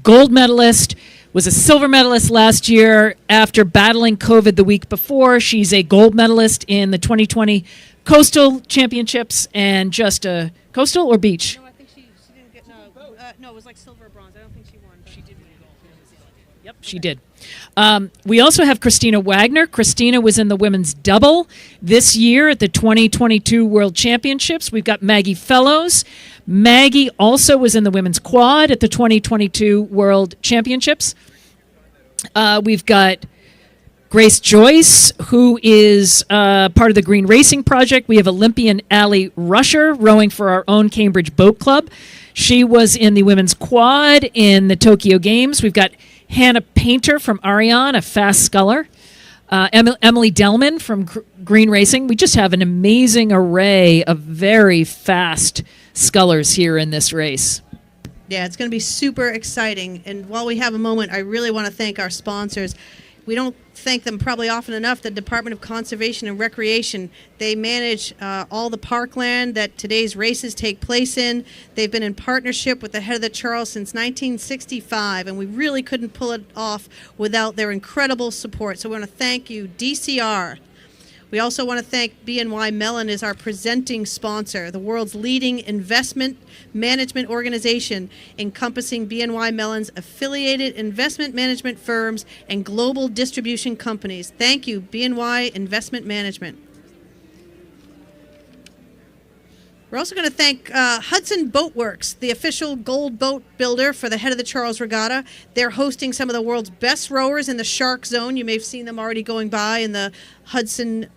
gold medalist, was a silver medalist last year after battling COVID the week before. She's a gold medalist in the 2020 Coastal Championships and just a Coastal or Beach? No, I think she didn't get no, it was like silver or bronze. I don't think she won. She did win gold. Yep, she did. We also have Christina Wagner. Christina was in the women's double this year at the 2022 World Championships. We've got Maggie Fellows. Maggie also was in the women's quad at the 2022 World Championships. We've got Grace Joyce, who is part of the Green Racing Project. We have Olympian Allie Rusher rowing for our own Cambridge Boat Club. She was in the women's quad in the Tokyo Games. We've got Hannah Painter from Arion, a fast sculler. Emily Delman from Green Racing. We just have an amazing array of very fast scullers here in this race. Yeah, it's going to be super exciting. And while we have a moment, I really want to thank our sponsors. We don't thank them probably often enough. The Department of Conservation and Recreation, they manage all the parkland that today's races take place in. They've been in partnership with the head of the Charles since 1965, and we really couldn't pull it off without their incredible support. So we want to thank you, DCR. We also want to thank BNY Mellon as our presenting sponsor, the world's leading investment management organization encompassing BNY Mellon's affiliated investment management firms and global distribution companies. Thank you, BNY Investment Management. We're also going to thank Hudson Boat Works, the official gold boat builder for the head of the Charles Regatta. They're hosting some of the world's best rowers in the Shark Zone. You may have seen them already going by in the Hudson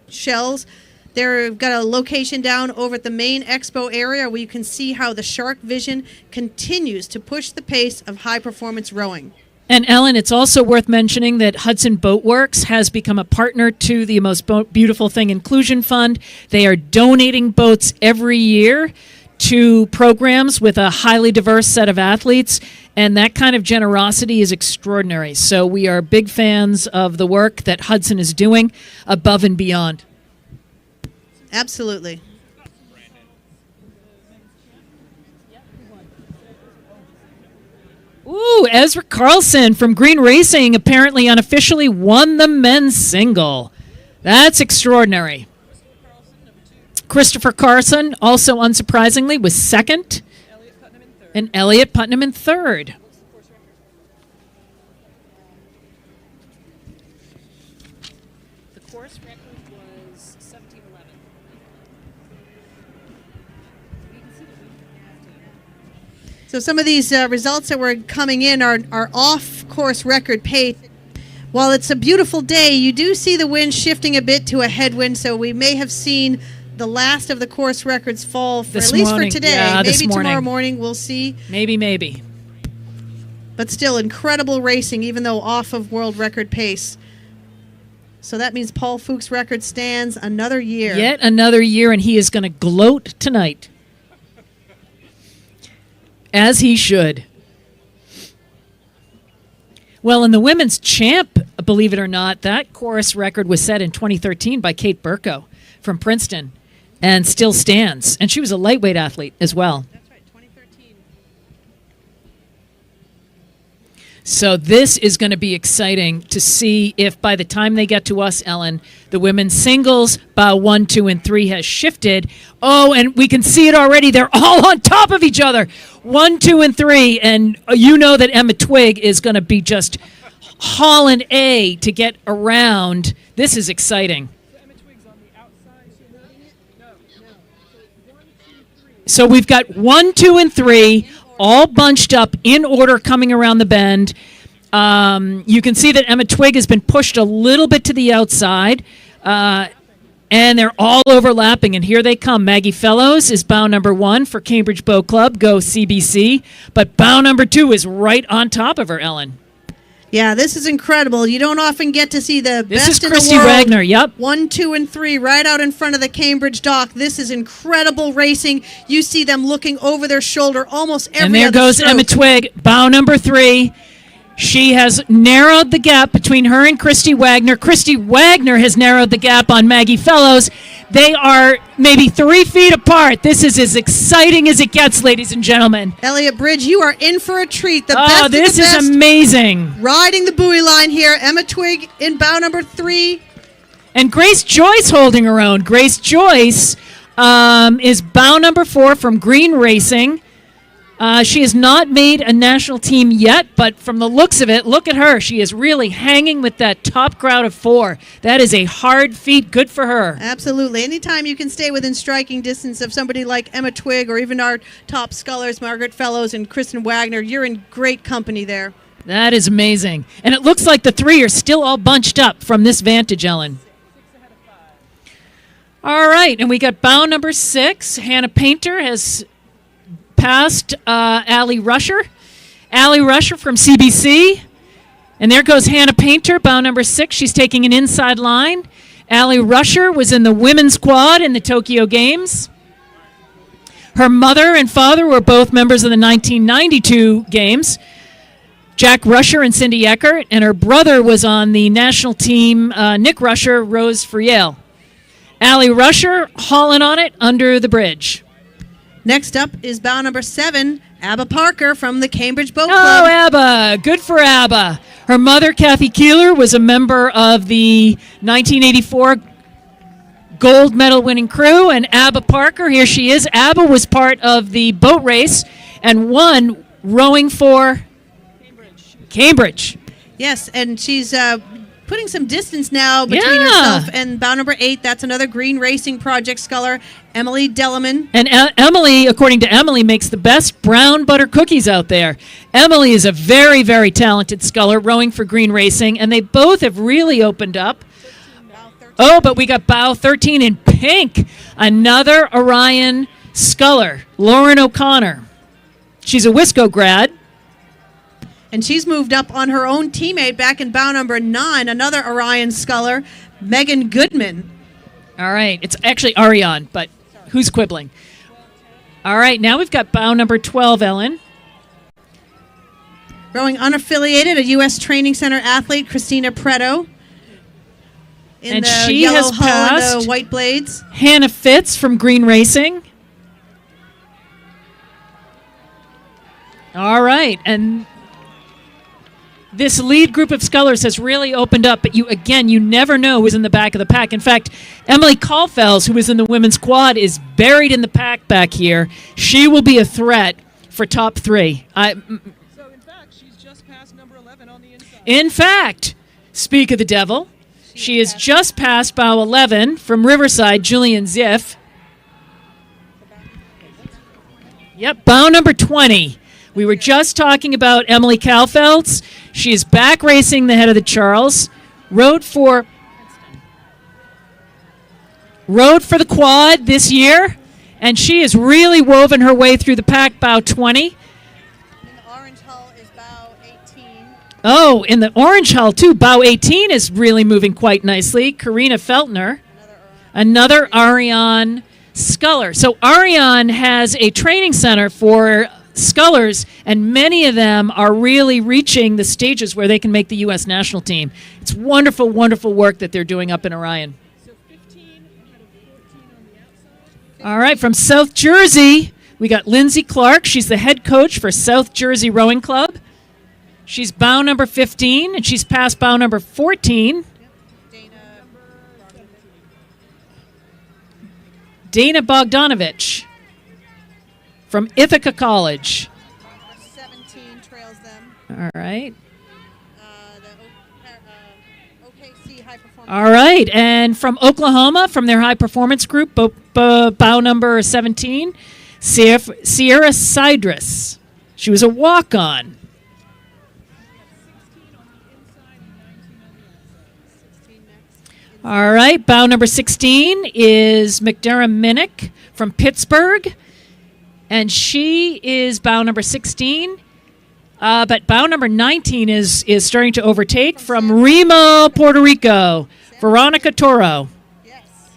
shells. They've got a location down over at the main expo area where you can see how the Shark Vision continues to push the pace of high-performance rowing. And Ellen, it's also worth mentioning that Hudson Boat Works has become a partner to the Most Beautiful Thing Inclusion Fund. They are donating boats every year to programs with a highly diverse set of athletes, and that kind of generosity is extraordinary. So we are big fans of the work that Hudson is doing above and beyond. Absolutely. Ooh, Ezra Carlson from Green Racing apparently unofficially won the men's single. That's extraordinary. Christopher Carson, also unsurprisingly, was second, and Elliott Putnam in third. The course record was 17:11. So some of these results that were coming in are off-course record pace. While it's a beautiful day, you do see the wind shifting a bit to a headwind, so we may have seen the last of the course records fall for This at least morning. for today. Yeah, this maybe morning. tomorrow morning we'll see. Maybe. But still incredible racing, even though off of world record pace. So that means Paul Fuchs' record stands another year. Yet another year, and he is going to gloat tonight. As he should. Well, in the women's champ, believe it or not, that course record was set in 2013 by Kate Burko from Princeton and still stands. And she was a lightweight athlete as well. That's right, 2013. So this is going to be exciting to see if by the time they get to us, Ellen, the women's singles bow 1, 2, and 3 has shifted. Oh, and we can see it already. They're all on top of each other. 1, 2, and 3. And you know that Emma Twigg is going to be just hauling A to get around. This is exciting. So we've got 1, 2, and 3 all bunched up in order coming around the bend. You can see that Emma Twigg has been pushed a little bit to the outside, and they're all overlapping, and here they come. Maggie Fellows is bow number 1 for Cambridge Boat Club, go CBC, but bow number 2 is right on top of her, Ellen. Yeah, this is incredible. You don't often get to see the This best is in Christy the world. Wagner, yep. 1, 2, and 3 right out in front of the Cambridge dock. This is incredible racing. You see them looking over their shoulder almost every And there other goes stroke. Emma Twigg, bow number 3. She has narrowed the gap between her and Christy Wagner. Christy Wagner has narrowed the gap on Maggie Fellows. They are maybe 3 feet apart. This is as exciting as it gets, ladies and gentlemen. Elliott Bridge, you are in for a treat. The Oh, best of this the is best. amazing. Riding the buoy line here. Emma Twigg in bow number 3. And Grace Joyce holding her own. Grace Joyce is bow number 4 from Green Racing. She has not made a national team yet, but from the looks of it, look at her. She is really hanging with that top crowd of 4. That is a hard feat. Good for her. Absolutely. Anytime you can stay within striking distance of somebody like Emma Twigg or even our top scullers, Margaret Fellows and Kristen Wagner, you're in great company there. That is amazing. And it looks like the 3 are still all bunched up from this vantage, Ellen. All right, and we got bow number 6. Hannah Painter has passed Allie Rusher. Allie Rusher from CBC. And there goes Hannah Painter, bow number 6. She's taking an inside line. Allie Rusher was in the women's quad in the Tokyo Games. Her mother and father were both members of the 1992 Games. Jack Rusher and Cindy Eckert. And her brother was on the national team, Nick Rusher, rose for Yale. Allie Rusher hauling on it under the bridge. Next up is bow number 7, Abba Parker from the Cambridge Boat Oh, Club. ABBA. Good for ABBA. Her mother, Kathy Keeler, was a member of the 1984 gold medal winning crew, and ABBA Parker, here she is. ABBA was part of the boat race and won rowing for Cambridge. Yes, and she's putting some distance now between Yeah. herself and bow number 8. That's another Green Racing Project sculler, Emily Delleman. And Emily, according to Emily, makes the best brown butter cookies out there. Emily is a very, very talented sculler rowing for Green Racing, and they both have really opened up. Oh, but we got bow 13 in pink. Another Orion sculler, Lauren O'Connor. She's a Wisco grad. And she's moved up on her own teammate back in bow number 9, another Orion sculler, Megan Goodman. All right. It's actually Ariane, but who's quibbling? All right. Now we've got bow number 12, Ellen. Rowing unaffiliated, a U.S. Training Center athlete, Christina Preto. In And the she yellow has hull and passed the white blades. Hannah Fitz from Green Racing. All right. And this lead group of scullers has really opened up, but you never know who's in the back of the pack. In fact, Emily Caulfels, who was in the women's quad, is buried in the pack back here. She will be a threat for top 3. So, in fact, she's just past number 11 on the inside. In fact, speak of the devil, she is just past bow 11 from Riverside, Julian Ziff. Yep, bow number 20. We were just talking about Emily Caulfels. She is back racing the head of the Charles. Rode for the quad this year, and she has really woven her way through the pack, bow 20. In the orange hull is bow 18. Oh, in the orange hull, too. Bow 18 is really moving quite nicely. Karina Feltner, another Ariane sculler. So Ariane has a training center for scullers, and many of them are really reaching the stages where they can make the U.S. national team. It's wonderful, wonderful work that they're doing up in Orion. So 15 out of 14 on the outside. All right, from South Jersey, we got Lindsay Clark. She's the head coach for South Jersey Rowing Club. She's bow number 15, and she's past bow number 14. Dana Bogdanovich from Ithaca College. 17 trails them. All right. The OKC High Performance. All right. And from Oklahoma, from their high performance group, bow number 17, Sierra Sidris. She was a walk-on. All right, bow number 16 is McDara Minnick from Pittsburgh, and she is bow number 16. But bow number 19 is starting to overtake from Remo, Puerto Rico, Veronica Toro.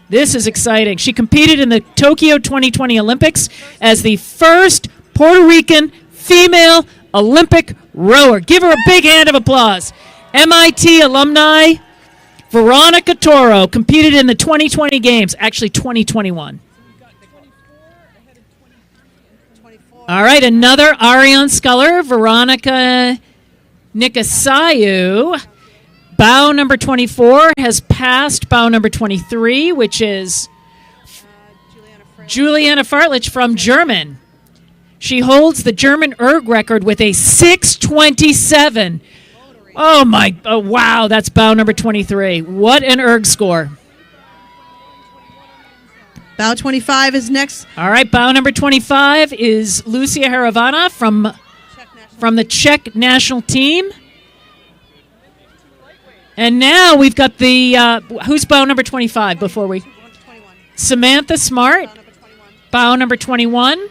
This is exciting. She competed in the Tokyo 2020 Olympics as the first Puerto Rican female Olympic rower. Give her a big hand of applause. MIT alumni Veronica Toro competed in the 2020 games, actually 2021. All right, another Arion Sculler, Veronica Nikasayu. Bow number 24 has passed bow number 23, which is Juliana Fartlich from German. She holds the German erg record with a 627. Oh, wow, that's bow number 23. What an erg score. Bow 25 is next. All right, bow number 25 is Lucia Haravana from the Czech national team. And now we've got the, who's bow number 25 before we? Samantha Smart, bow number 21.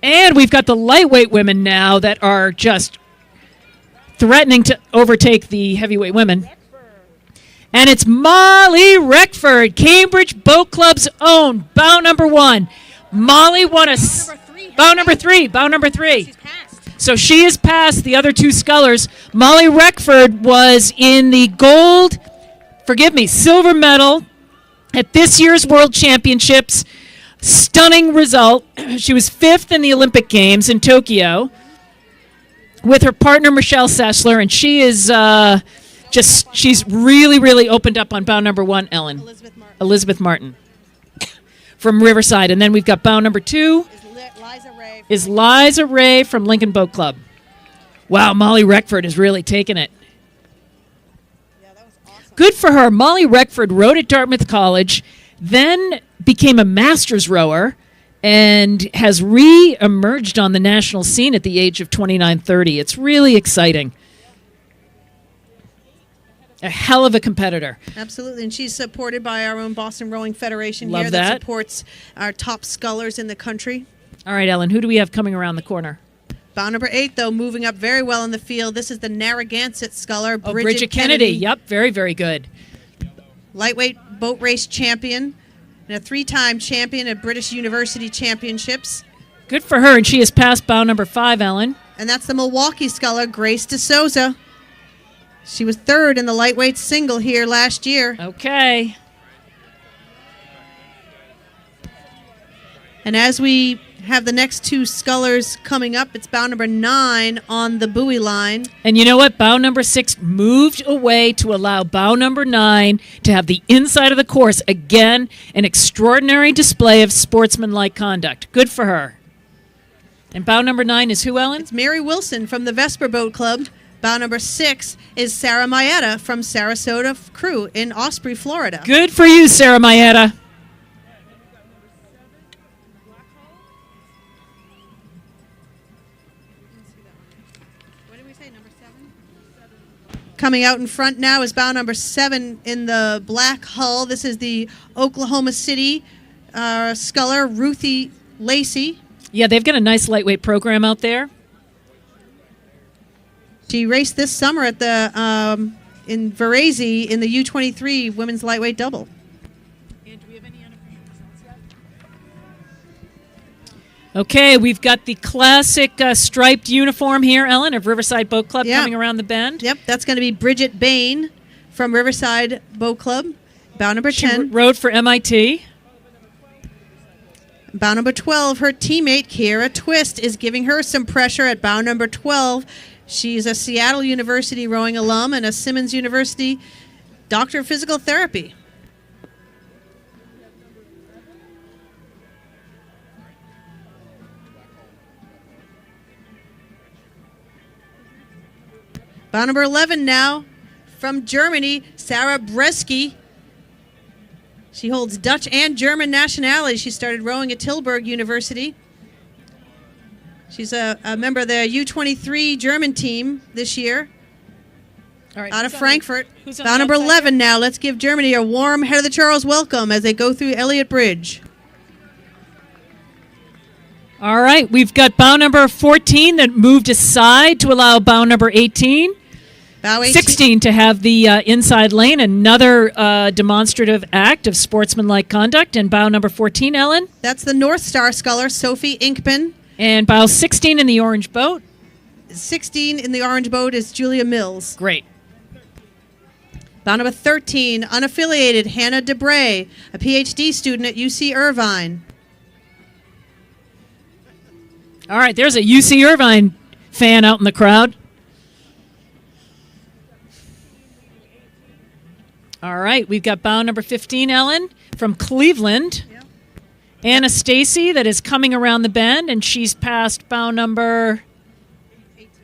And we've got the lightweight women now that are just threatening to overtake the heavyweight women. And it's Molly Reckford, Cambridge Boat Club's own, bow number 1. Molly won a bow number three. So she has passed the other two scullers. Molly Reckford was in the silver medal at this year's World Championships. Stunning result. She was 5th in the Olympic Games in Tokyo with her partner Michelle Sessler, and she is she's really, really opened up on bow number 1, Ellen. Elizabeth Martin from Riverside. And then we've got bow number 2 is Liza Ray from Lincoln Boat Club. Wow, Molly Reckford has really taken it. Good for her. Molly Reckford rowed at Dartmouth College, then became a master's rower, and has re-emerged on the national scene at the age of 29-30. It's really exciting. A hell of a competitor. Absolutely, and she's supported by our own Boston Rowing Federation Love here that supports our top scullers in the country. All right, Ellen, who do we have coming around the corner? Bow number 8, though, moving up very well in the field. This is the Narragansett sculler, Bridget Kennedy. Yep, very, very good. Lightweight boat race champion and a 3-time champion at British University Championships. Good for her, and she has passed bow number 5, Ellen. And that's the Milwaukee sculler, Grace DeSouza. She was 3rd in the lightweight single here last year. Okay. And as we have the next two scullers coming up, it's bow number 9 on the buoy line. And you know what? Bow number 6 moved away to allow bow number 9 to have the inside of the course. Again, an extraordinary display of sportsmanlike conduct. Good for her. And bow number 9 is who, Ellen? It's Mary Wilson from the Vesper Boat Club. Bow number 6 is Sarah Maeta from Sarasota Crew in Osprey, Florida. Good for you, Sarah Maeta. Coming out in front now is bow number 7 in the black hull. This is the Oklahoma City sculler, Ruthie Lacey. Yeah, they've got a nice lightweight program out there. She raced this summer at the in Varese in the U23 women's lightweight double. Okay, we've got the classic striped uniform here, Ellen, of Riverside Boat Club coming around the bend. Yep, that's going to be Bridget Bain from Riverside Boat Club, bow number 10. She rode for MIT. Bow number 12, her teammate, Kiera Twist, is giving her some pressure at bow number 12. She's a Seattle University rowing alum and a Simmons University doctor of physical therapy. Bow number 11 now, from Germany, Sarah Bresky. She holds Dutch and German nationality. She started rowing at Tilburg University. She's a member of the U23 German team this year. All right, Out of who's on Frankfurt. the- who's on Bow the number outside 11 now. Let's give Germany a warm Head of the Charles welcome as they go through Elliott Bridge. All right, we've got bow number 14 that moved aside to allow bow number 18. Bow 18. 16 to have the inside lane, another demonstrative act of sportsmanlike conduct. And bow number 14, Ellen. That's the North Star sculler, Sophie Inkman. And bow 16 in the orange boat. 16 in the orange boat is Julia Mills. Great. Bow number 13, unaffiliated, Hannah DeBray, a PhD student at UC Irvine. All right, there's a UC Irvine fan out in the crowd. All right, we've got bow number 15, Ellen, from Cleveland. Yep. Anna Stacy that is coming around the bend, and she's past bow number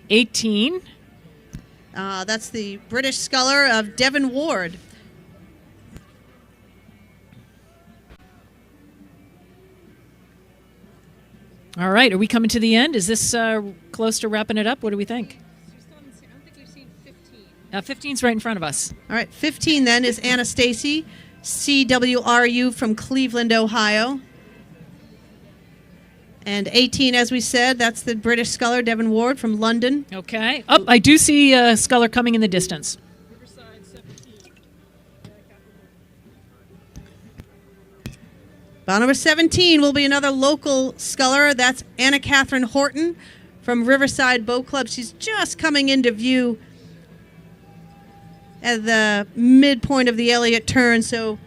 18. That's the British sculler of Devon Ward. All right, are we coming to the end? Is this close to wrapping it up? What do we think? 15's right in front of us. All right, 15 then is Anna Stacy, CWRU from Cleveland, Ohio. And 18, as we said, that's the British sculler, Devon Ward from London. Okay. Oh, I do see a sculler coming in the distance. Bow number 17 will be another local sculler. That's Anna Catherine Horton from Riverside Boat Club. She's just coming into view at the midpoint of the Elliott turn, so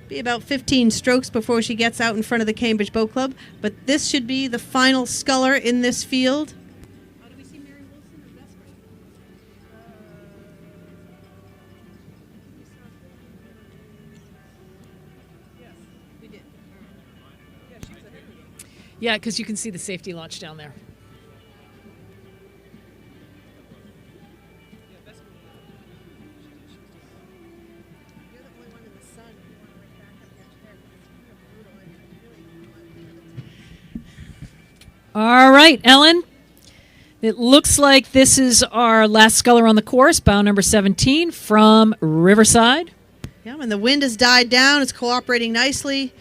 be about 15 strokes before she gets out in front of the Cambridge Boat Club. But this should be the final sculler in this field. Do we see Mary Wilson or Vesper? Yes, we did. Yeah, she was ahead of you. Yeah, because you can see the safety launch down there. All right, Ellen. It looks like this is our last sculler on the course, bow number 17 from Riverside. Yeah, and the wind has died down. It's cooperating nicely.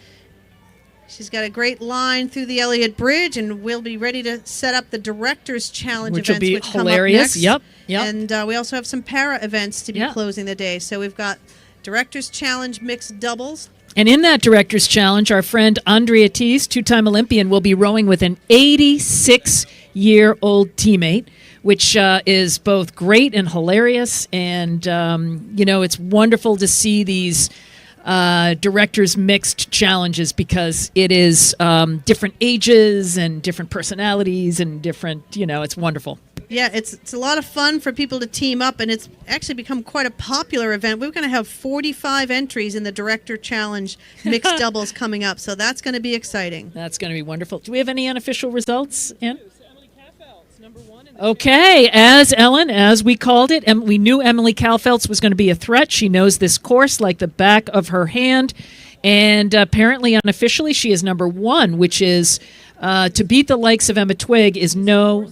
She's got a great line through the Elliott Bridge, and we'll be ready to set up the Director's Challenge Which will events, be which hilarious. come up next. Yep. And we also have some para events to be Yeah. closing the day. So we've got Director's Challenge mixed doubles. And in that Director's Challenge, our friend Andrea Tees, two-time Olympian, will be rowing with an 86-year-old teammate, which is both great and hilarious. And, it's wonderful to see these directors mixed challenges because it is different ages and different personalities and different, it's wonderful. Yeah, it's a lot of fun for people to team up, and it's actually become quite a popular event. We're going to have 45 entries in the Director Challenge mixed doubles coming up, so that's going to be exciting. That's going to be wonderful. Do we have any unofficial results, Ann? Okay, as we called it, and we knew Emily Calfeltz was going to be a threat. She knows this course like the back of her hand, and apparently unofficially she is number one, which is to beat the likes of Emma Twigg is no...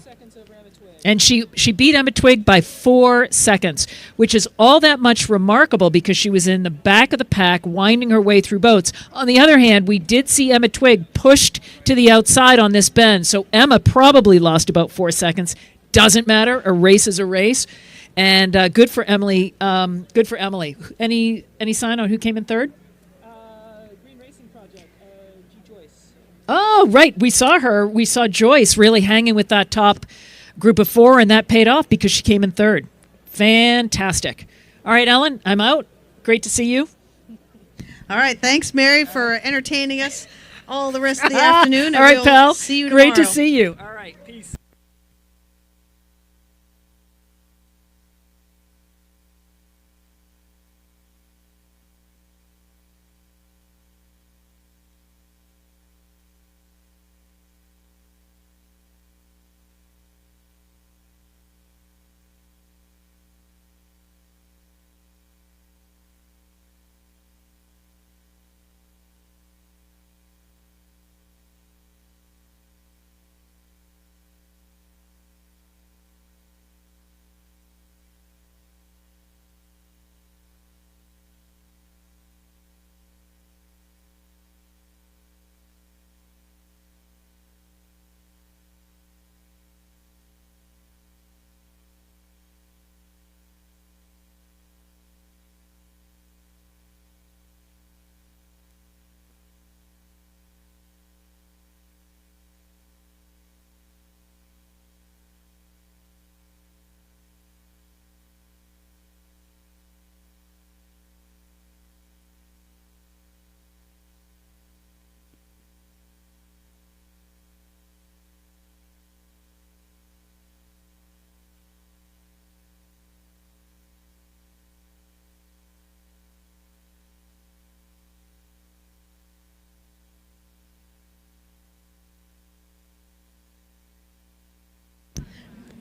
And she beat Emma Twigg by 4 seconds, which is all that much remarkable because she was in the back of the pack winding her way through boats. On the other hand, we did see Emma Twigg pushed to the outside on this bend, so Emma probably lost about 4 seconds. Doesn't matter. A race is a race. And good for Emily. Good for Emily. Any sign on who came in third? Green Racing Project, Joyce. Oh, right. We saw her. We saw Joyce really hanging with that top group of 4, and that paid off because she came in third. Fantastic. All right, Ellen, I'm out. Great to see you. All right, thanks, Mary, for entertaining us. all the rest of the afternoon. All and right, we'll pal. See you Great to tomorrow. see you. All right. Peace.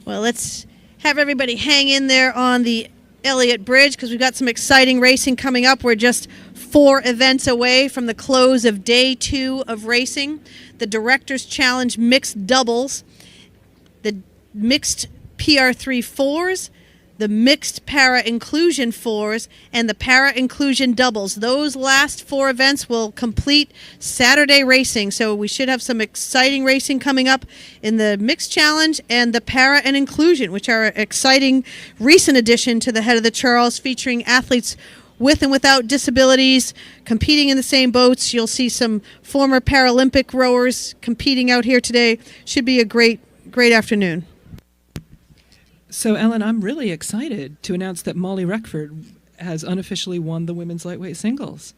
Well, let's have everybody hang in there on the Elliott Bridge because we've got some exciting racing coming up. We're just 4 events away from the close of day 2 of racing. The Directors Challenge mixed doubles, the mixed PR3 fours, the mixed para-inclusion fours, and the para-inclusion doubles. Those last 4 events will complete Saturday racing, so we should have some exciting racing coming up in the mixed challenge and the para and inclusion, which are an exciting recent addition to the Head of the Charles, featuring athletes with and without disabilities competing in the same boats. You'll see some former Paralympic rowers competing out here today. Should be a great afternoon. So, Ellen, I'm really excited to announce that Molly Reckford has unofficially won the women's lightweight singles.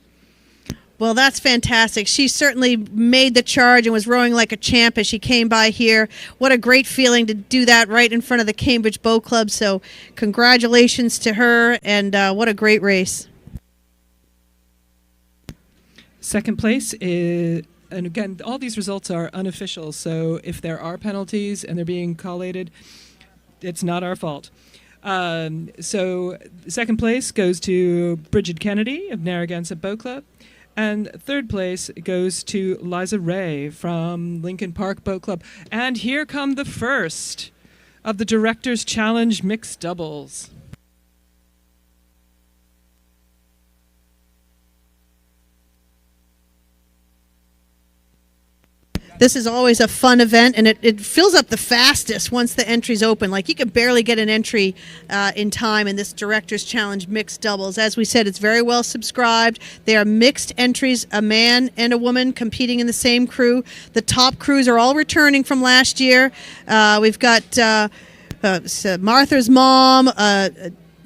Well, that's fantastic. She certainly made the charge and was rowing like a champ as she came by here. What a great feeling to do that right in front of the Cambridge Boat Club. So congratulations to her, and what a great race. Second place is, and again, all these results are unofficial, so if there are penalties and they're being collated, it's not our fault. So second place goes to Bridget Kennedy of Narragansett Boat Club. And third place goes to Liza Ray from Lincoln Park Boat Club. And here come the first of the Directors Challenge mixed doubles. This is always a fun event, and it fills up the fastest once the entries open. Like, you can barely get an entry in time in this Directors Challenge mixed doubles. As we said, it's very well subscribed. They are mixed entries, a man and a woman competing in the same crew. The top crews are all returning from last year. We've got Martha's mom,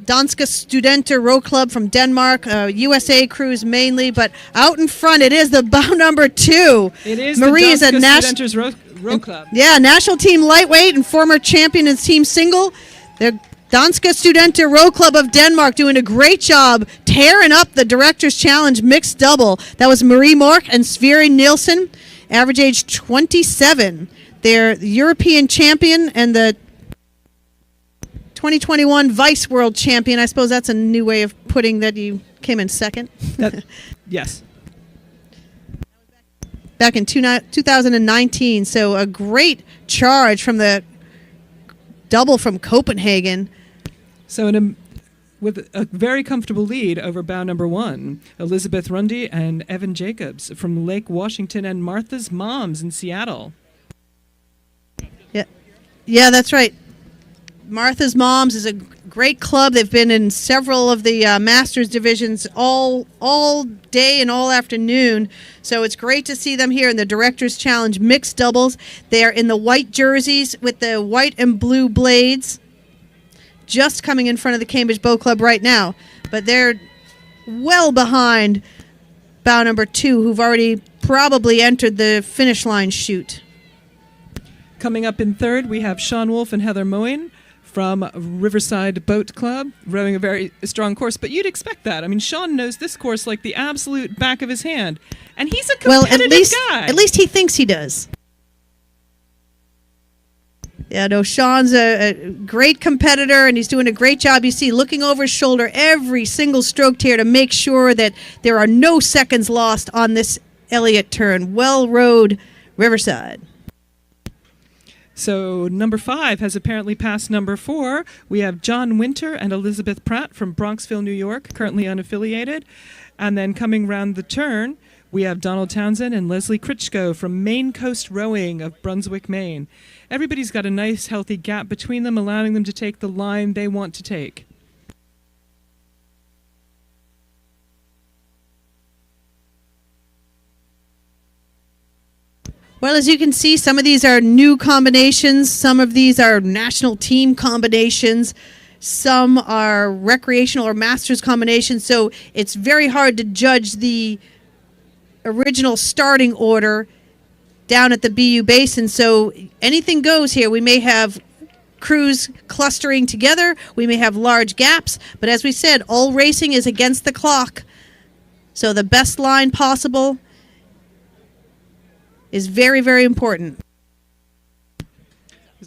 Danske Studenter Row Club from Denmark, USA crews mainly, but out in front it is the bow number 2. It is Marie the is a Danske Studenters Row Club. Yeah, national team lightweight and former champion in team single. The Danske Studenter Row Club of Denmark doing a great job tearing up the Directors Challenge mixed double. That was Marie Mork and Sverre Nielsen, average age 27. They're the European champion and the 2021 Vice World Champion. I suppose that's a new way of putting that you came in second. Yes. Back in 2019. So a great charge from the double from Copenhagen. So with a very comfortable lead over bow number 1, Elizabeth Rundy and Evan Jacobs from Lake Washington and Martha's Moms in Seattle. Yeah, that's right. Martha's Moms is a great club. They've been in several of the Masters divisions all day and all afternoon. So it's great to see them here in the Directors Challenge mixed doubles. They are in the white jerseys with the white and blue blades, just coming in front of the Cambridge Boat Club right now. But they're well behind bow number 2, who've already probably entered the finish line chute. Coming up in third, we have Sean Wolf and Heather Moyne from Riverside Boat Club, rowing a very strong course. But you'd expect that. I mean, Sean knows this course like the absolute back of his hand. And he's a competitive guy. At least he thinks he does. Yeah, no, Sean's a great competitor, and he's doing a great job. You see, looking over his shoulder every single stroke here to make sure that there are no seconds lost on this Elliott turn. Well rowed, Riverside. So number 5 has apparently passed number 4. We have John Winter and Elizabeth Pratt from Bronxville, New York, currently unaffiliated. And then coming round the turn, we have Donald Townsend and Leslie Critchko from Maine Coast Rowing of Brunswick, Maine. Everybody's got a nice, healthy gap between them, allowing them to take the line they want to take. Well, as you can see, some of these are new combinations. Some of these are national team combinations. Some are recreational or masters combinations. So it's very hard to judge the original starting order down at the BU Basin. So anything goes here. We may have crews clustering together. We may have large gaps. But as we said, all racing is against the clock. So the best line possible is very, very important.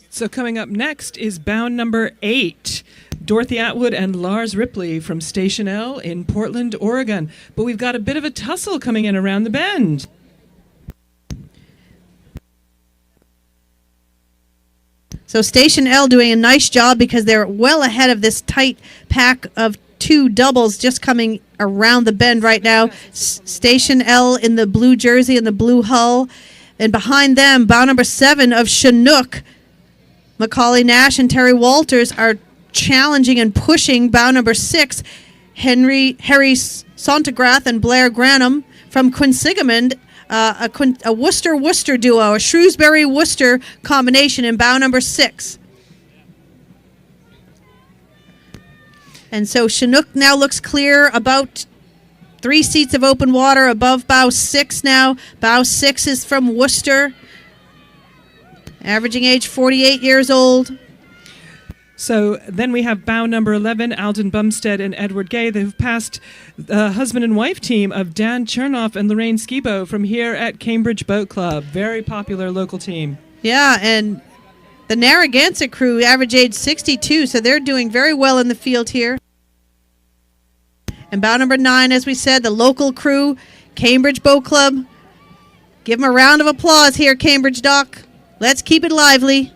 So coming up next is bound number 8, Dorothy Atwood and Lars Ripley from Station L in Portland, Oregon. But we've got a bit of a tussle coming in around the bend. So Station L doing a nice job because they're well ahead of this tight pack of 2 doubles just coming around the bend right now. Station L in the blue jersey and the blue hull. And behind them, bow number 7 of Chinook, Macaulay Nash and Terry Walters are challenging and pushing bow number 6, Harry Sontagrath and Blair Granum from Quinsigamond, a Worcester duo, a Shrewsbury-Worcester combination in bow number 6. And so Chinook now looks clear, about 3 seats of open water above bow 6 now. Bow 6 is from Worcester, averaging age 48 years old. So then we have bow number 11, Alden Bumstead and Edward Gay. They've passed the husband and wife team of Dan Chernoff and Lorraine Skibo from here at Cambridge Boat Club. Very popular local team. Yeah, and the Narragansett crew, average age 62, so they're doing very well in the field here. And bow number 9, as we said, the local crew, Cambridge Boat Club. Give them a round of applause here, Cambridge Dock. Let's keep it lively.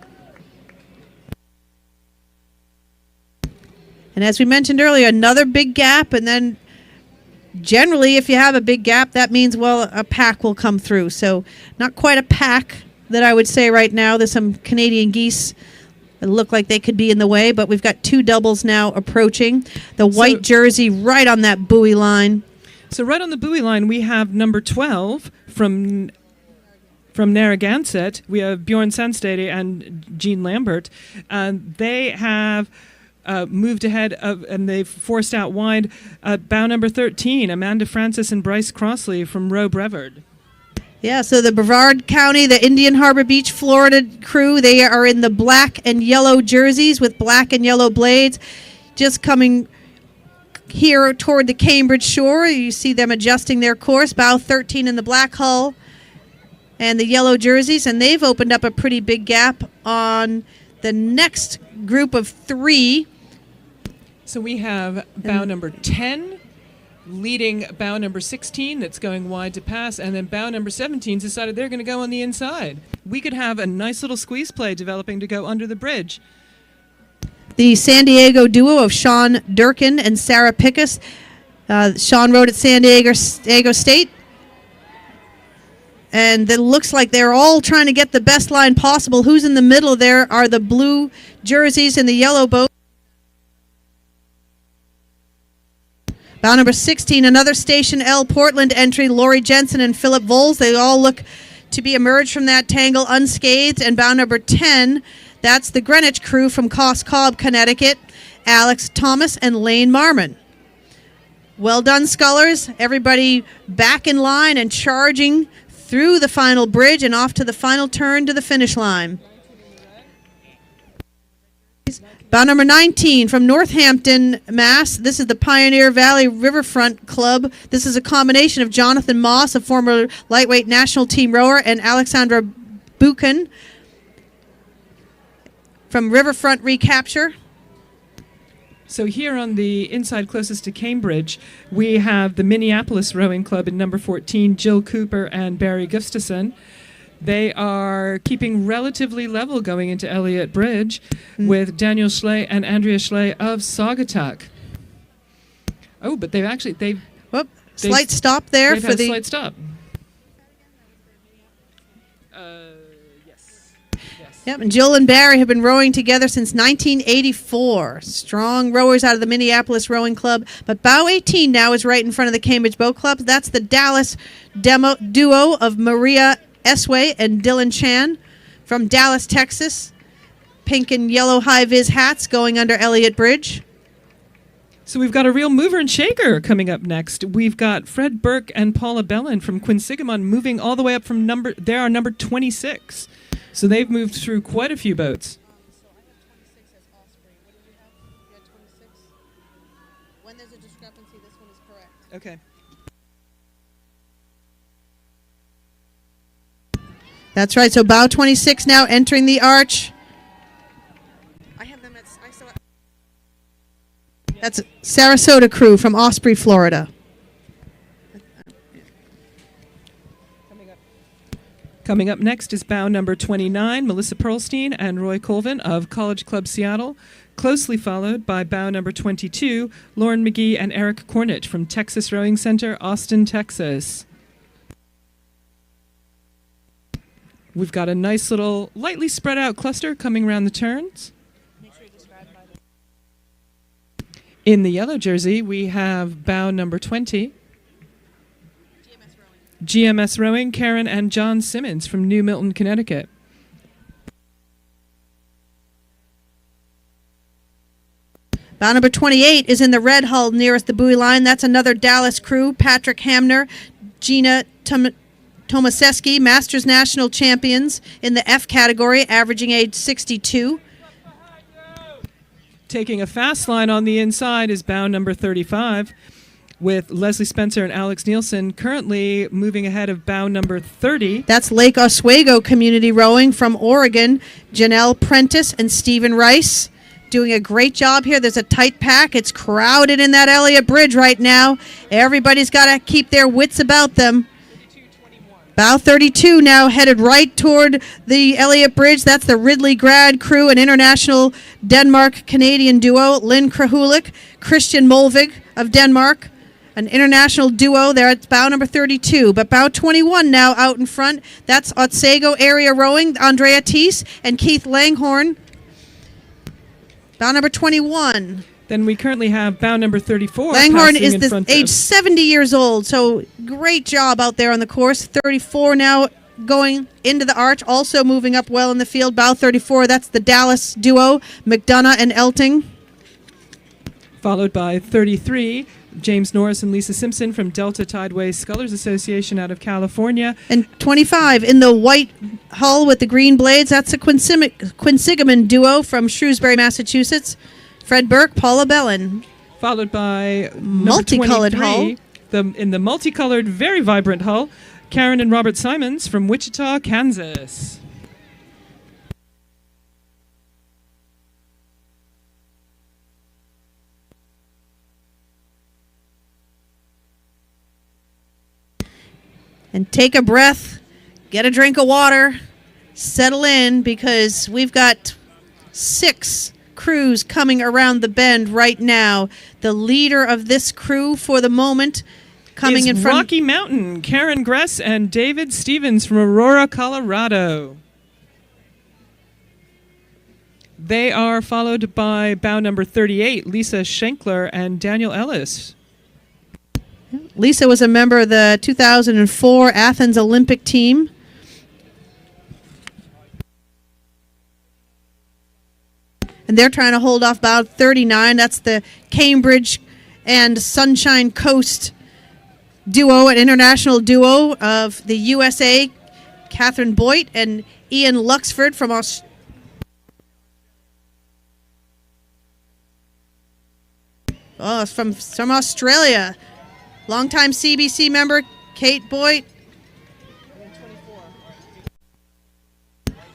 And as we mentioned earlier, another big gap, and then generally if you have a big gap, that means, well, a pack will come through. So not quite a pack that I would say right now. There's some Canadian geese that look like they could be in the way, but we've got 2 doubles now approaching. The white jersey right on that buoy line. So right on the buoy line, we have number 12 from Narragansett. We have Bjorn Sandstede and Jean Lambert. They have moved ahead of, and they've forced out wide bow number 13, Amanda Francis and Bryce Crossley from Roe Brevard. Yeah, so the Brevard County, the Indian Harbor Beach, Florida crew, they are in the black and yellow jerseys with black and yellow blades. Just coming here toward the Cambridge shore, you see them adjusting their course. Bow 13 in the black hull and the yellow jerseys, and they've opened up a pretty big gap on the next group of 3. So we have bow number 10 leading bow number 16 that's going wide to pass, and then bow number 17 decided they're going to go on the inside. We could have a nice little squeeze play developing to go under the bridge. The San Diego duo of Sean Durkin and Sarah Pickus. Sean rode at San Diego State. And it looks like they're all trying to get the best line possible. Who's in the middle there are the blue jerseys and the yellow boat. Bow number 16, another Station L Portland entry, Lori Jensen and Philip Voles. They all look to be emerged from that tangle unscathed. And bow number 10, that's the Greenwich crew from Cos Cob, Connecticut, Alex Thomas and Lane Marmon. Well done, scullers. Everybody back in line and charging through the final bridge and off to the final turn to the finish line. Bow number 19 from Northampton, Mass. This is the Pioneer Valley Riverfront Club. This is a combination of Jonathan Moss, a former lightweight national team rower, and Alexandra Buchan from Riverfront Recapture. So here on the inside closest to Cambridge, we have the Minneapolis Rowing Club in number 14, Jill Cooper and Barry Gustafson. They are keeping relatively level going into Elliott Bridge with Daniel Schley and Andrea Schley of Saugatuck. Oh, but Slight stop there they've for had the a slight stop. Yep, and Jill and Barry have been rowing together since 1984. Strong rowers out of the Minneapolis Rowing Club. But bow 18 now is right in front of the Cambridge Boat Club. That's the Dallas duo of Maria Esway and Dylan Chan from Dallas, Texas. Pink and yellow high-vis hats going under Elliott Bridge. So we've got a real mover and shaker coming up next. We've got Fred Burke and Paula Bellin from Quinsigamon moving all the way up from number 26. So they've moved through quite a few boats. When there's a discrepancy, this one is correct. Okay. That's right. So bow 26 now entering the arch. I have them That's Sarasota crew from Osprey, Florida. Coming up next is bow number 29, Melissa Pearlstein and Roy Colvin of College Club Seattle, closely followed by bow number 22, Lauren McGee and Eric Cornitt from Texas Rowing Center, Austin, Texas. We've got a nice little lightly spread out cluster coming around the turns. In the yellow jersey, we have bow number 20. GMS Rowing, Karen and John Simmons from New Milton, Connecticut. Bow number 28 is in the red hull nearest the buoy line. That's another Dallas crew, Patrick Hamner, Gina Tomaseski, Masters National Champions in the F category, averaging age 62. Taking a fast line on the inside is bow number 35. With Leslie Spencer and Alex Nielsen currently moving ahead of bow number 30. That's Lake Oswego Community Rowing from Oregon. Janelle Prentice and Stephen Rice doing a great job here. There's a tight pack. It's crowded in that Elliott Bridge right now. Everybody's got to keep their wits about them. Bow 32 now headed right toward the Elliott Bridge. That's the Ridley Grad crew, an international Denmark-Canadian duo. Lynn Krahulik, Christian Molvig of Denmark. An international duo there at bow number 32. But bow 21 now out in front. That's Otsego area rowing, Andrea Teese and Keith Langhorn. Bow number 21. Then we currently have bow number 34. Langhorn is age 70 years old, so great job out there on the course. 34 now going into the arch, also moving up well in the field. Bow 34, that's the Dallas duo, McDonough and Elting. Followed by 33, James Norris and Lisa Simpson from Delta Tideway Scullers Association out of California. And 25 in the white hull with the green blades, that's a Quinsigamon duo from Shrewsbury, Massachusetts. Fred Burke, Paula Bellin. Followed by multicolored hull. In the multicolored, very vibrant hull, Karen and Robert Simons from Wichita, Kansas. And take a breath, get a drink of water, settle in, because we've got 6 crews coming around the bend right now. The leader of this crew for the moment coming in front. Rocky Mountain, Karen Gress and David Stevens from Aurora, Colorado. They are followed by bow number 38, Lisa Schenkler and Daniel Ellis. Lisa was a member of the 2004 Athens Olympic team. And they're trying to hold off bow 39. That's the Cambridge and Sunshine Coast duo, an international duo of the USA, Catherine Boyd and Ian Luxford from from Australia. Longtime CBC member Kate Boyd.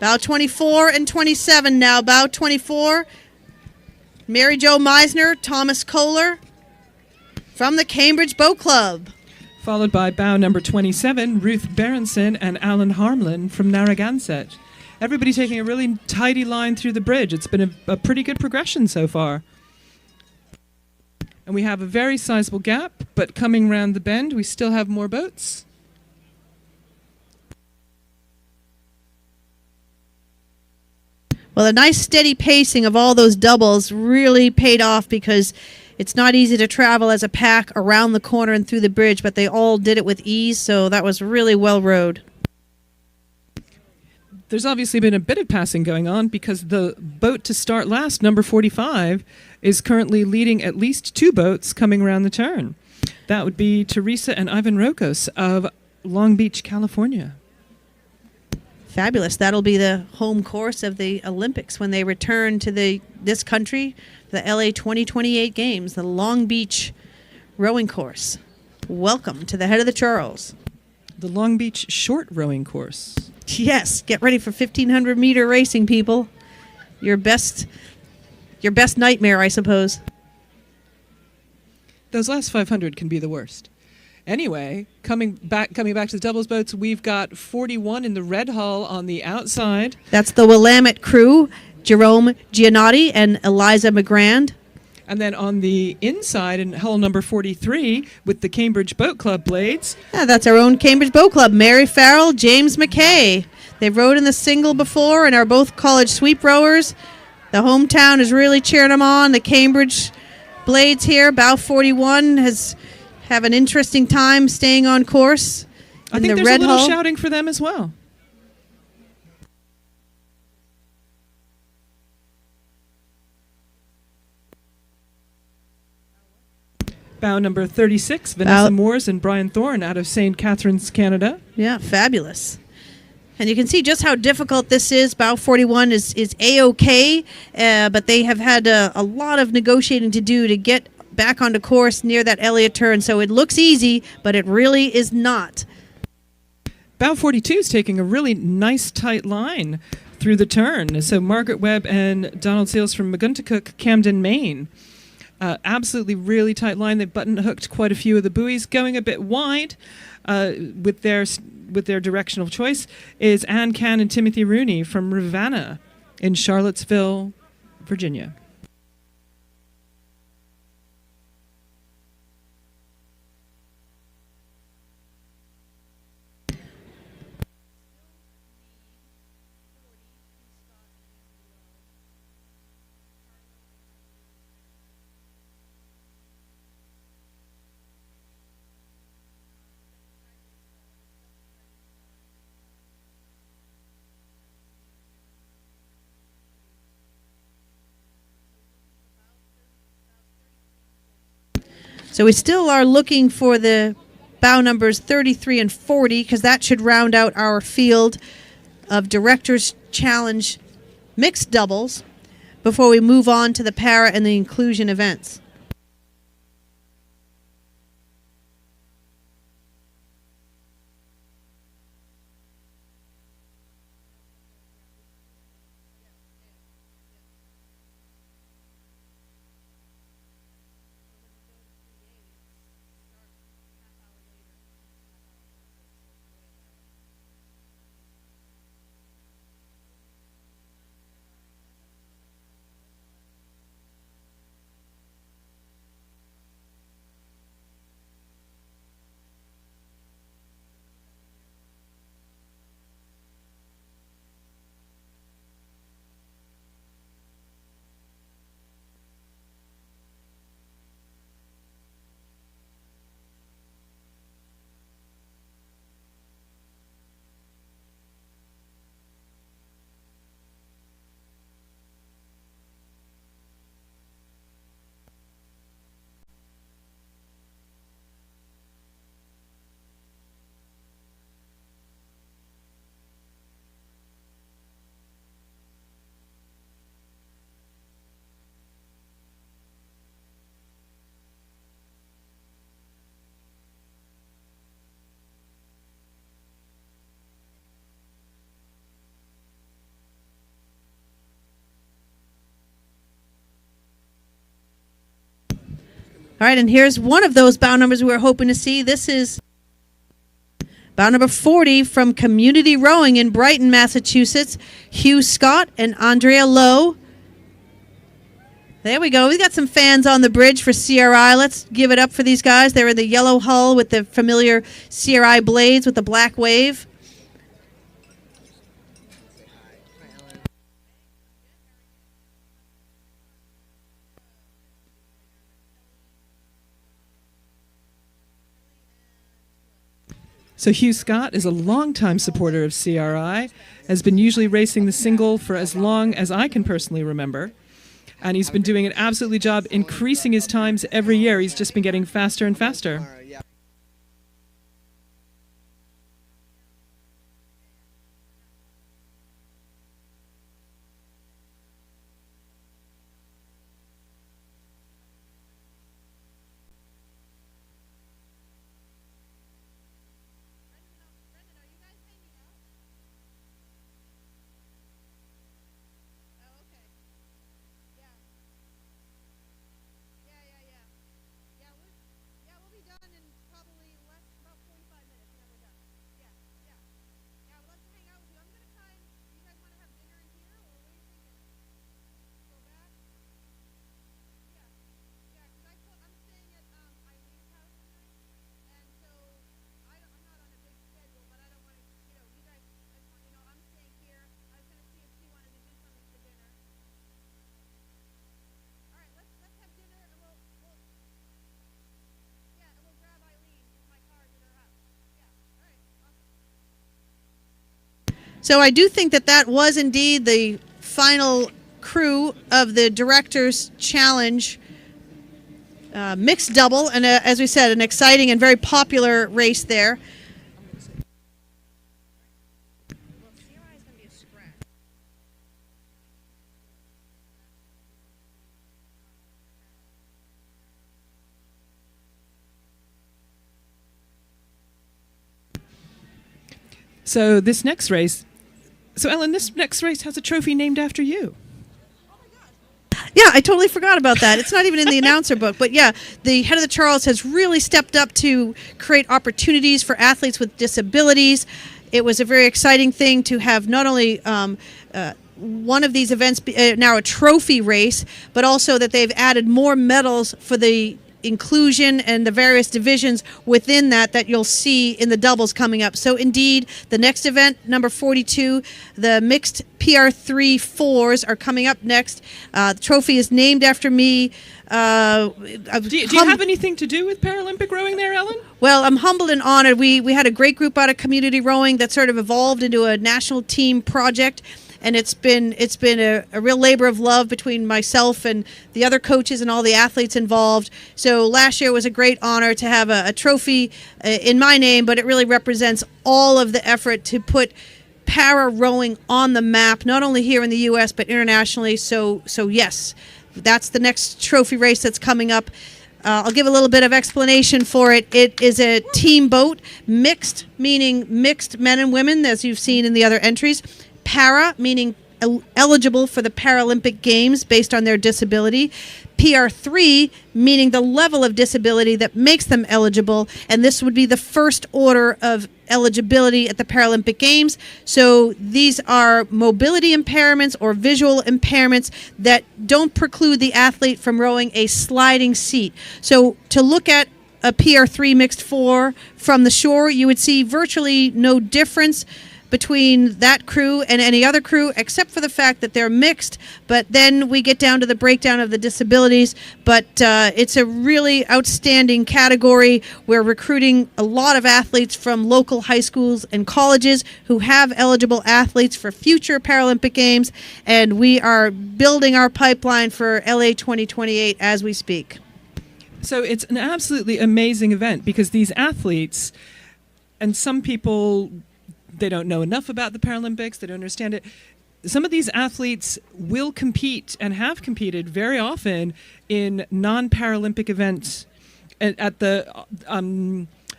Bow 24 and 27 now. Bow 24, Mary Jo Meisner, Thomas Kohler from the Cambridge Boat Club. Followed by bow number 27, Ruth Berenson and Alan Harmlin from Narragansett. Everybody taking a really tidy line through the bridge. It's been a pretty good progression so far. And we have a very sizable gap, but coming round the bend, we still have more boats. Well, the nice steady pacing of all those doubles really paid off because it's not easy to travel as a pack around the corner and through the bridge, but they all did it with ease, so that was really well rowed. There's obviously been a bit of passing going on because the boat to start last, number 45, is currently leading at least 2 boats coming around the turn. That would be Teresa and Ivan Rokos of Long Beach, California. Fabulous. That'll be the home course of the Olympics when they return to this country, the LA 2028 Games, the Long Beach rowing course. Welcome to the head of the Charles. The Long Beach short rowing course. Yes, get ready for 1,500-meter racing, people. Your best nightmare, I suppose. Those last 500 can be the worst. Anyway, coming back to the doubles boats, we've got 41 in the red hull on the outside. That's the Willamette crew, Jerome Giannotti and Eliza McGrand. And then on the inside in hull number 43 with the Cambridge Boat Club blades. Yeah, that's our own Cambridge Boat Club, Mary Farrell, James McKay. They've rowed in the single before and are both college sweep rowers. The hometown is really cheering them on. The Cambridge blades here, bow 41 have an interesting time staying on course. I think there's a little shouting for them as well. Bow number 36, Vanessa Moores and Brian Thorne out of St. Catharines, Canada. Yeah, fabulous. And you can see just how difficult this is. Bow 41 is A-OK, but they have had a lot of negotiating to do to get back onto course near that Elliott turn. So it looks easy, but it really is not. Bow 42 is taking a really nice tight line through the turn. So Margaret Webb and Donald Seals from Maguntacook, Camden, Maine. Absolutely really tight line. They've button hooked quite a few of the buoys. Going a bit wide with their directional choice is Ann Cann and Timothy Rooney from Ravenna in Charlottesville, Virginia. So we still are looking for the bow numbers 33 and 40 because that should round out our field of Directors' Challenge mixed doubles before we move on to the para and the inclusion events. All right, and here's one of those bound numbers we were hoping to see. This is bound number 40 from Community Rowing in Brighton, Massachusetts. Hugh Scott and Andrea Lowe. There we go. We got some fans on the bridge for CRI. Let's give it up for these guys. They're in the yellow hull with the familiar CRI blades with the black wave. So Hugh Scott is a longtime supporter of CRI, has been usually racing the single for as long as I can personally remember. And he's been doing an absolutely job increasing his times every year. He's just been getting faster and faster. So I do think that that was indeed the final crew of the Directors' Challenge mixed double, and as we said, an exciting and very popular race there. So this next race, so Ellen, this next race has a trophy named after you. Yeah, I totally forgot about that. It's not even in the announcer book. But yeah, the head of the Charles has really stepped up to create opportunities for athletes with disabilities. It was a very exciting thing to have not only one of these events be, now a trophy race, but also that they've added more medals for the inclusion and the various divisions within that you'll see in the doubles coming up. So indeed, the next event, number 42, the mixed PR3 fours are coming up next. The trophy is named after me. Do you have anything to do with Paralympic rowing there, Ellen? Well, I'm humbled and honored. We had a great group out of community rowing that sort of evolved into a national team project. And it's been a real labor of love between myself and the other coaches and all the athletes involved. So last year was a great honor to have a trophy in my name, but it really represents all of the effort to put para rowing on the map, not only here in the U.S., but internationally. So yes, that's the next trophy race that's coming up. I'll give a little bit of explanation for it. It is a team boat, mixed, meaning mixed men and women, as you've seen in the other entries. Para, meaning eligible for the Paralympic Games based on their disability. PR3, meaning the level of disability that makes them eligible. And this would be the first order of eligibility at the Paralympic Games. So these are mobility impairments or visual impairments that don't preclude the athlete from rowing a sliding seat. So to look at a PR3 mixed 4 from the shore, you would see virtually no difference between that crew and any other crew, except for the fact that they're mixed. But then we get down to the breakdown of the disabilities. But it's a really outstanding category. We're recruiting a lot of athletes from local high schools and colleges who have eligible athletes for future Paralympic Games. And we are building our pipeline for LA 2028 as we speak. So it's an absolutely amazing event because these athletes, and some people, they don't know enough about the Paralympics, they don't understand it. Some of these athletes will compete and have competed very often in non-Paralympic events at the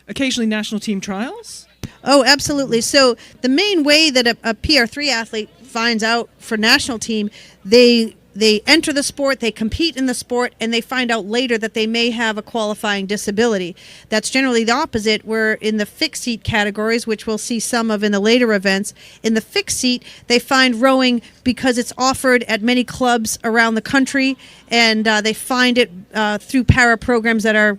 occasionally national team trials. Oh, absolutely. So the main way that a PR3 athlete finds out for national team, they they enter the sport, they compete in the sport, and they find out later that they may have a qualifying disability. That's generally the opposite, where in the fixed seat categories, which we'll see some of in the later events, in the fixed seat, they find rowing because it's offered at many clubs around the country, and they find it through para programs that are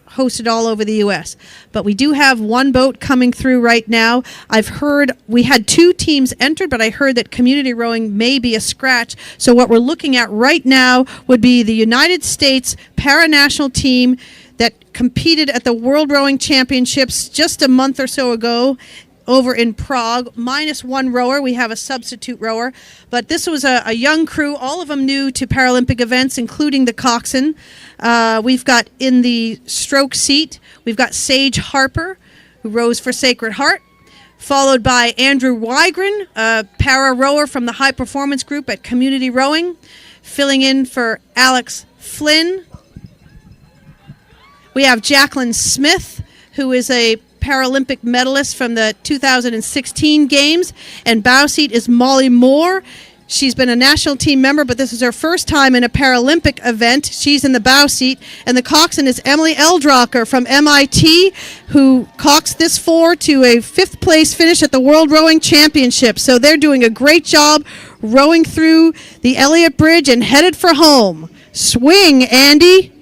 hosted all over the U.S. But we do have one boat coming through right now. I've heard we had 2 teams entered, but I heard that community rowing may be a scratch. So what we're looking at right now would be the United States para-national team that competed at the World Rowing Championships just a month or so ago over in Prague, minus 1 rower. We have a substitute rower. But this was a young crew, all of them new to Paralympic events, including the coxswain. We've got in the stroke seat, we've got Sage Harper, who rows for Sacred Heart, followed by Andrew Wygren, a para rower from the high performance group at Community Rowing, filling in for Alex Flynn. We have Jacqueline Smith, who is a Paralympic medalist from the 2016 Games, and bow seat is Molly Moore. She's been a national team member, but this is her first time in a Paralympic event. She's in the bow seat, and the coxswain is Emily Eldrocker from MIT, who coxed this 4 to a 5th place finish at the World Rowing Championship. So they're doing a great job rowing through the Elliott Bridge and headed for home. Swing, Andy.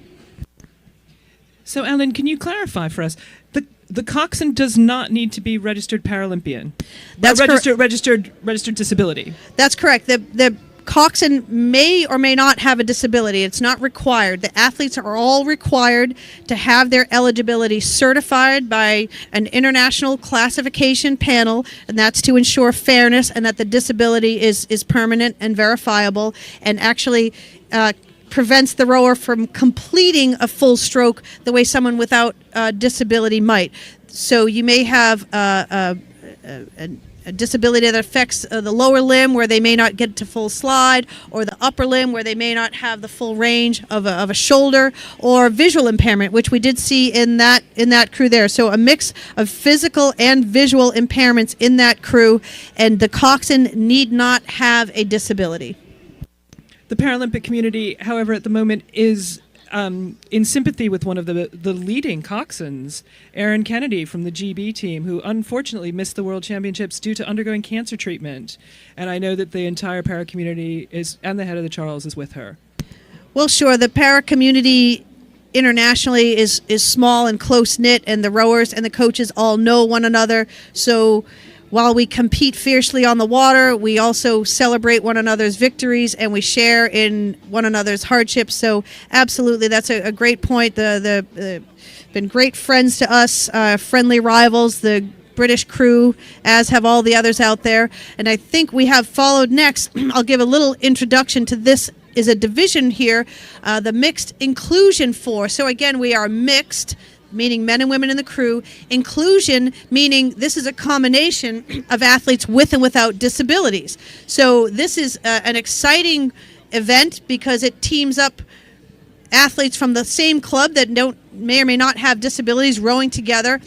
So, Ellen, can you clarify for us? The coxswain does not need to be registered Paralympian. That's registered disability. That's correct. The coxswain may or may not have a disability. It's not required. The athletes are all required to have their eligibility certified by an international classification panel, and that's to ensure fairness and that the disability is permanent and verifiable, and actually prevents the rower from completing a full stroke the way someone without disability might. So you may have a disability that affects the lower limb where they may not get to full slide, or the upper limb where they may not have the full range of a shoulder, or visual impairment, which we did see in that crew there. So a mix of physical and visual impairments in that crew, and the coxswain need not have a disability. The Paralympic community, however, at the moment is in sympathy with one of the leading coxswains, Aaron Kennedy from the GB team, who unfortunately missed the World Championships due to undergoing cancer treatment. And I know that the entire para community and the head of the Charles is with her. Well, sure. The para community internationally is small and close-knit, and the rowers and the coaches all know one another. So while we compete fiercely on the water, we also celebrate one another's victories, and we share in one another's hardships. So absolutely, that's a great point. The been great friends to us, friendly rivals, the British crew, as have all the others out there. And I think we have followed next. I'll give a little introduction to this. Is a division here, the mixed inclusion force. So again, we are mixed, meaning men and women in the crew. Inclusion, meaning this is a combination of athletes with and without disabilities. So this is an exciting event because it teams up athletes from the same club that may or may not have disabilities rowing together.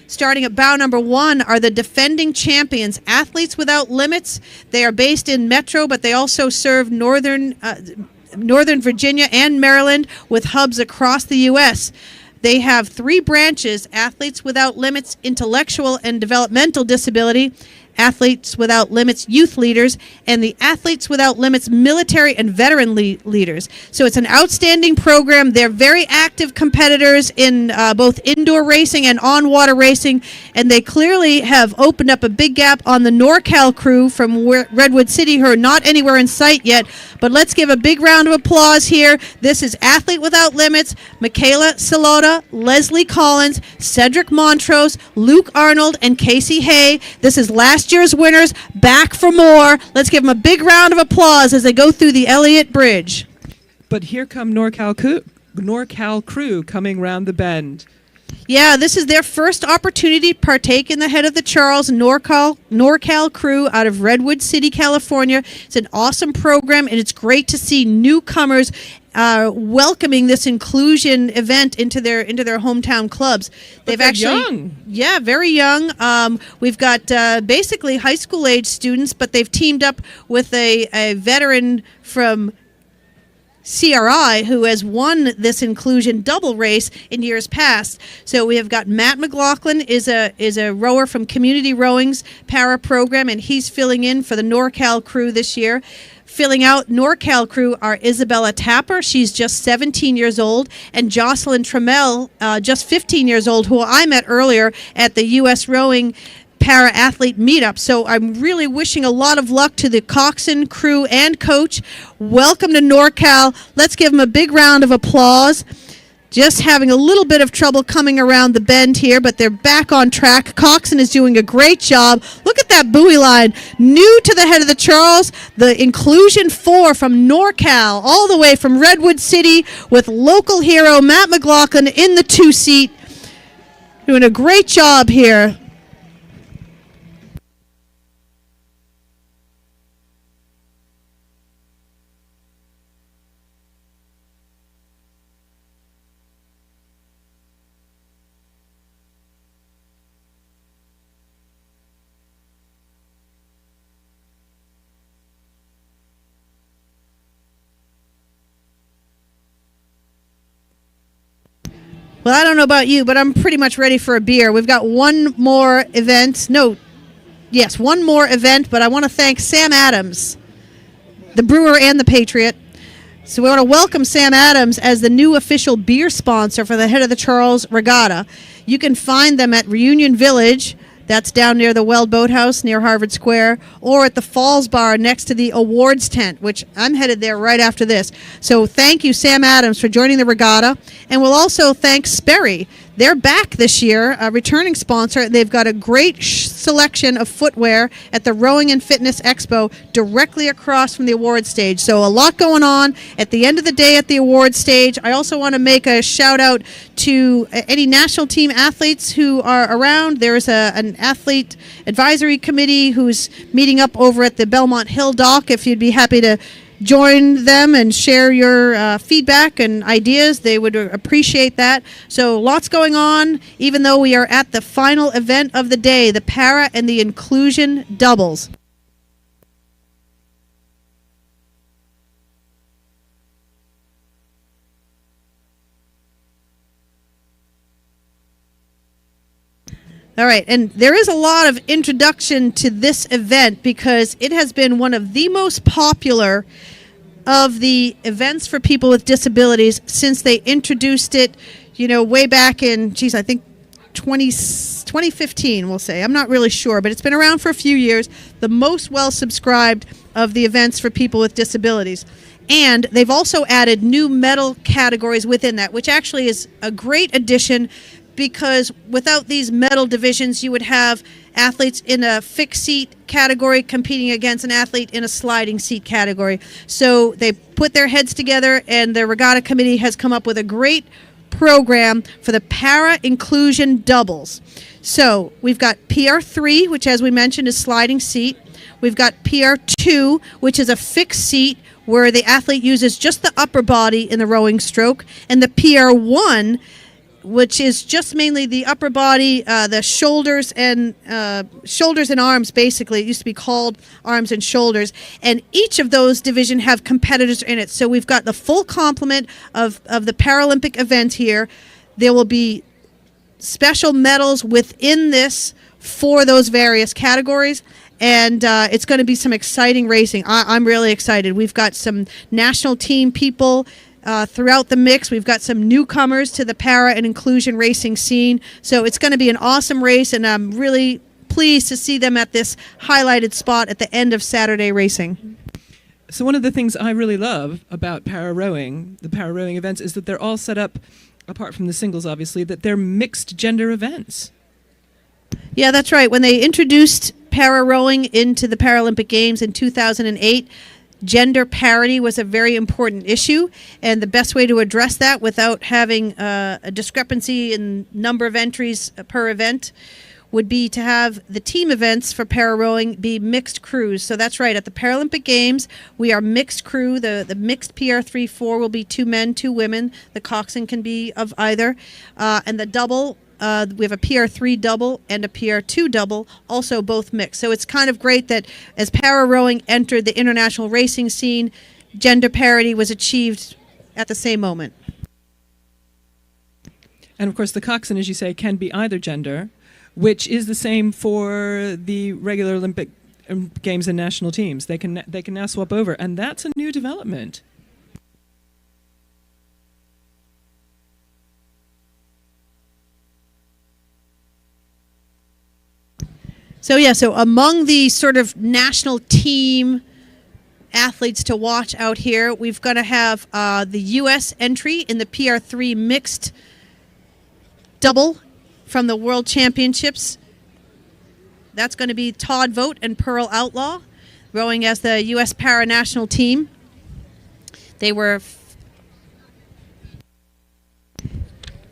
Starting at bow number 1 are the defending champions, Athletes Without Limits. They are based in Metro, but they also serve Northern Virginia and Maryland with hubs across the U.S. They have 3 branches: Athletes Without Limits Intellectual and Developmental Disability, Athletes Without Limits Youth Leaders, and the Athletes Without Limits Military and Veteran Leaders. So it's an outstanding program. They're very active competitors in both indoor racing and on-water racing, and they clearly have opened up a big gap on the NorCal crew from Redwood City, who are not anywhere in sight yet. But let's give a big round of applause here. This is Athlete Without Limits, Michaela Salota, Leslie Collins, Cedric Montrose, Luke Arnold, and Casey Hay. This is last year's winners, back for more. Let's give them a big round of applause as they go through the Elliott Bridge. But here come NorCal crew coming round the bend. Yeah, this is their first opportunity to partake in the Head of the Charles NorCal crew out of Redwood City, California. It's an awesome program, and it's great to see newcomers welcoming this inclusion event into their hometown clubs. They're young. Yeah, very young. We've got basically high school age students, but they've teamed up with a veteran from CRI, who has won this inclusion double race in years past. So we have got Matt McLaughlin is a rower from Community Rowing's para program, and he's filling in for the NorCal crew this year. Filling out NorCal crew are Isabella Tapper, she's just 17 years old, and Jocelyn Trammell, just 15 years old, who I met earlier at the U.S. Rowing para-athlete meetup. So I'm really wishing a lot of luck to the coxswain crew and coach. Welcome to NorCal. Let's give them a big round of applause. Just having a little bit of trouble coming around the bend here, but they're back on track. Coxswain is doing a great job. Look at that buoy line. New to the head of the Charles, the Inclusion 4 from NorCal, all the way from Redwood City with local hero Matt McLaughlin in the 2-seat. Doing a great job here. Well, I don't know about you, but I'm pretty much ready for a beer. We've got one more event. One more event, but I want to thank Sam Adams, the brewer and the patriot. So we want to welcome Sam Adams as the new official beer sponsor for the Head of the Charles Regatta. You can find them at Reunion Village. That's down near the Weld Boathouse near Harvard Square, or at the Falls Bar next to the awards tent, which I'm headed there right after this. So thank you, Sam Adams, for joining the regatta. And we'll also thank Sperry. They're back this year, a returning sponsor. They've got a great selection of footwear at the Rowing and Fitness Expo directly across from the awards stage. So a lot going on at the end of the day at the awards stage. I also want to make a shout out to any national team athletes who are around. There's an athlete advisory committee who's meeting up over at the Belmont Hill dock. If you'd be happy to join them and share your feedback and ideas, they would appreciate that. So lots going on, even though we are at the final event of the day, the para and the inclusion doubles. All right, and there is a lot of introduction to this event because it has been one of the most popular of the events for people with disabilities since they introduced it, way back in, I think 2015, we'll say. I'm not really sure, but it's been around for a few years. The most well-subscribed of the events for people with disabilities. And they've also added new medal categories within that, which actually is a great addition because without these medal divisions, you would have athletes in a fixed seat category competing against an athlete in a sliding seat category. So they put their heads together, and the regatta committee has come up with a great program for the para inclusion doubles. So we've got PR3, which as we mentioned is sliding seat. We've got PR2, which is a fixed seat where the athlete uses just the upper body in the rowing stroke, and the PR1, which is just mainly the upper body, the shoulders and arms, basically. It used to be called arms and shoulders. And each of those divisions have competitors in it. So we've got the full complement of the Paralympic event here. There will be special medals within this for those various categories. And it's going to be some exciting racing. I'm really excited. We've got some national team people throughout the mix. We've got some newcomers to the para and inclusion racing scene. So it's going to be an awesome race, and I'm really pleased to see them at this highlighted spot at the end of Saturday racing. So one of the things I really love about para rowing, the para rowing events, is that they're all set up, apart from the singles obviously, that they're mixed gender events. Yeah, that's right. When they introduced para rowing into the Paralympic Games in 2008, gender parity was a very important issue, and the best way to address that without having a discrepancy in number of entries per event would be to have the team events for para rowing be mixed crews. So that's right, at the Paralympic Games, we are mixed crew. The mixed PR3-4 will be 2 men, 2 women. The coxswain can be of either. And the double, we have a PR3 double and a PR2 double, also both mixed. So it's kind of great that as para rowing entered the international racing scene, gender parity was achieved at the same moment. And of course, the coxswain, as you say, can be either gender, which is the same for the regular Olympic Games and national teams. They can now swap over, and that's a new development. So among the sort of national team athletes to watch out here, we've got to have the U.S. entry in the PR3 mixed double from the World Championships. That's going to be Todd Vogt and Pearl Outlaw, rowing as the U.S. para-national team. They were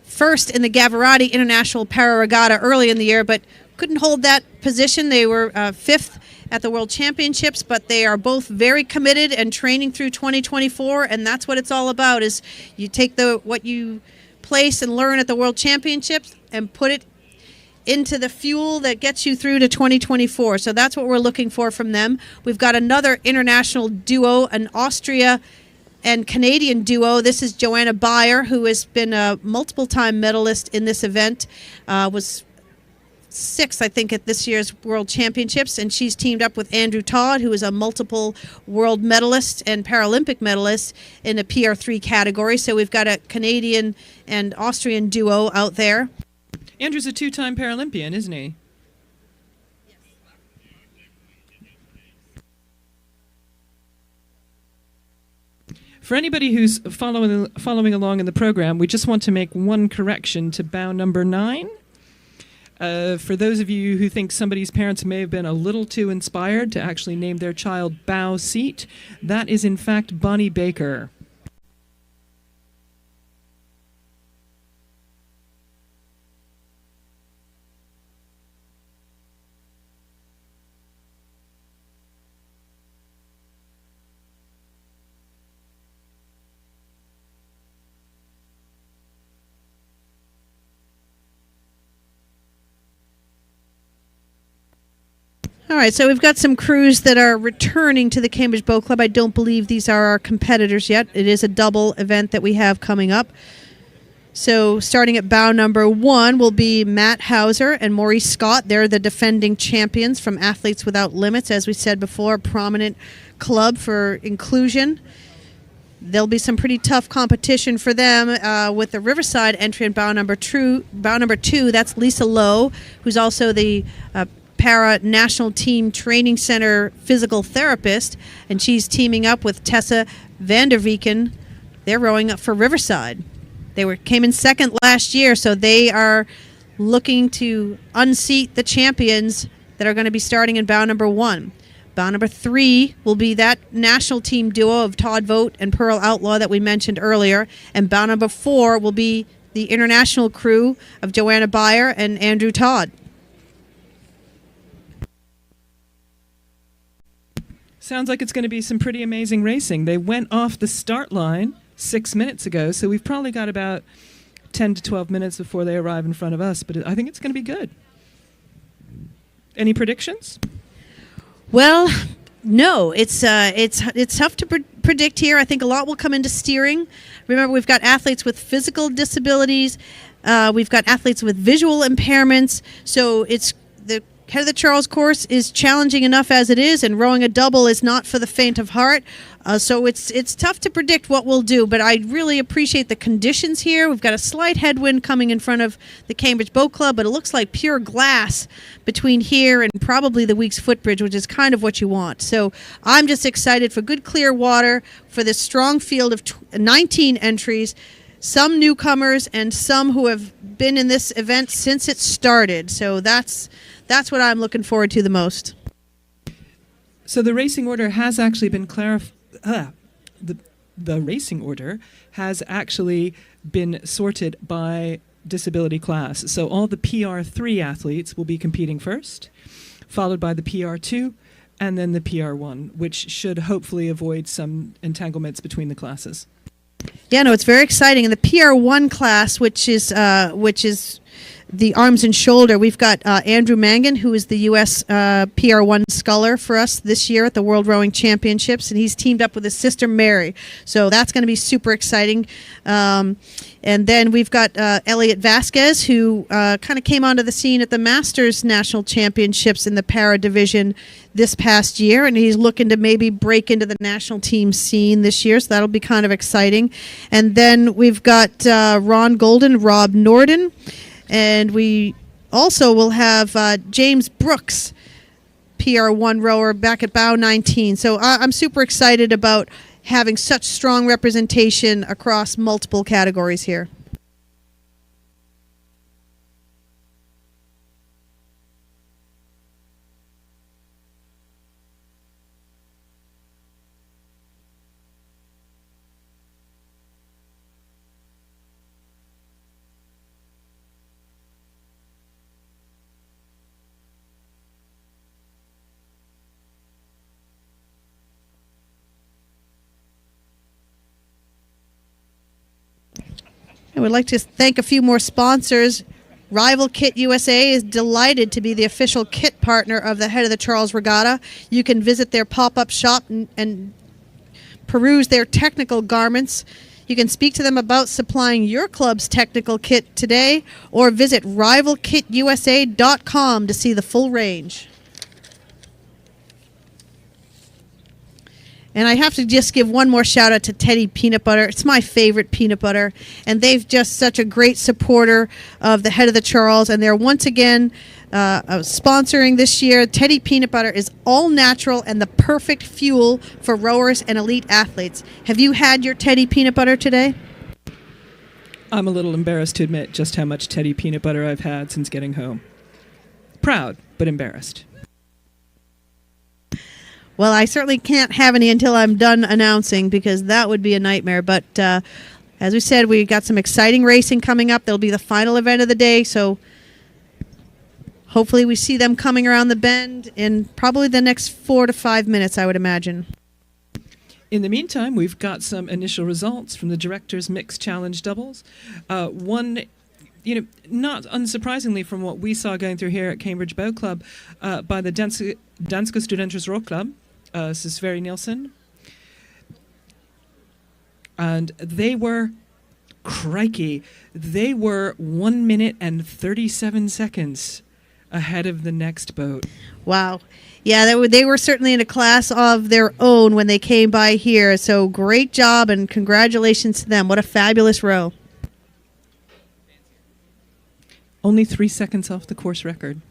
first in the Gavirati International Para Regatta early in the year, but couldn't hold that position. They were fifth at the World Championships, but they are both very committed and training through 2024, and that's what it's all about, is you take what you place and learn at the World Championships and put it into the fuel that gets you through to 2024. So that's what we're looking for from them. We've got another international duo, an Austria and Canadian duo. This is Joanna Beyer, who has been a multiple-time medalist in this event, was sixth, I think, at this year's World Championships, and she's teamed up with Andrew Todd, who is a multiple world medalist and Paralympic medalist in the PR3 category. So we've got a Canadian and Austrian duo out there. Andrew's a two-time Paralympian, isn't he? For anybody who's following along in the program, we just want to make one correction to bow number 9. For those of you who think somebody's parents may have been a little too inspired to actually name their child Bow Seat, that is in fact Bonnie Baker. All right, so we've got some crews that are returning to the Cambridge Boat Club. I don't believe these are our competitors yet. It is a double event that we have coming up. So starting at bow number 1 will be Matt Hauser and Maurice Scott. They're the defending champions from Athletes Without Limits. As we said before, a prominent club for inclusion. There'll be some pretty tough competition for them with the Riverside entry in bow number 2. That's Lisa Lowe, who's also the Para National Team Training Center physical therapist, and she's teaming up with Tessa Vanderveken. They're rowing up for Riverside. They came in second last year, so they are looking to unseat the champions that are going to be starting in bow number 1. Bow number 3 will be that national team duo of Todd Vogt and Pearl Outlaw that we mentioned earlier, and bow number 4 will be the international crew of Joanna Beyer and Andrew Todd. Sounds like it's going to be some pretty amazing racing. They went off the start line 6 minutes ago, so we've probably got about 10 to 12 minutes before they arrive in front of us, but I think it's going to be good. Any predictions? Well, no. It's tough to predict here. I think a lot will come into steering. Remember, we've got athletes with physical disabilities. We've got athletes with visual impairments. So it's the head of the Charles course is challenging enough as it is, and rowing a double is not for the faint of heart. So it's tough to predict what we'll do, but I really appreciate the conditions here. We've got a slight headwind coming in front of the Cambridge Boat Club, but it looks like pure glass between here and probably the Weeks Footbridge, which is kind of what you want. So I'm just excited for good clear water, for this strong field of 19 entries, some newcomers and some who have been in this event since it started. So that's what I'm looking forward to the most. So the racing order has actually been clarified. The racing order has actually been sorted by disability class. So all the PR3 athletes will be competing first, followed by the PR2, and then the PR1, which should hopefully avoid some entanglements between the classes. Yeah, no, it's very exciting. And the PR1 class, which is the arms and shoulder, we've got Andrew Mangan, who is the U.S. PR1 sculler for us this year at the World Rowing Championships, and he's teamed up with his sister Mary. So that's going to be super exciting. And then we've got Elliot Vasquez, who kind of came onto the scene at the Masters National Championships in the para division this past year, and he's looking to maybe break into the national team scene this year, so that'll be kind of exciting. And then we've got Ron Golden, Rob Norden, and we also will have James Brooks, PR1 rower, back at Bow 19. So I'm super excited about having such strong representation across multiple categories here. I would like to thank a few more sponsors. Rival Kit USA is delighted to be the official kit partner of the Head of the Charles Regatta. You can visit their pop-up shop and peruse their technical garments. You can speak to them about supplying your club's technical kit today, or visit rivalkitusa.com to see the full range. And I have to just give one more shout out to Teddy Peanut Butter. It's my favorite peanut butter. And they've just such a great supporter of the Head of the Charles. And they're once again sponsoring this year. Teddy Peanut Butter is all natural and the perfect fuel for rowers and elite athletes. Have you had your Teddy Peanut Butter today? I'm a little embarrassed to admit just how much Teddy Peanut Butter I've had since getting home. Proud, but embarrassed. Well, I certainly can't have any until I'm done announcing, because that would be a nightmare. But as we said, we got some exciting racing coming up. There'll be the final event of the day, so hopefully we see them coming around the bend in probably the next 4 to 5 minutes, I would imagine. In the meantime, we've got some initial results from the Directors Mixed Challenge doubles. One, not unsurprisingly from what we saw going through here at Cambridge Boat Club, by the Danske Studenters Row Club, Sverre Nielsen. And they were, crikey, they were 1 minute and 37 seconds ahead of the next boat. Wow. Yeah, they were certainly in a class of their own when they came by here. So great job and congratulations to them. What a fabulous row. Only 3 seconds off the course record.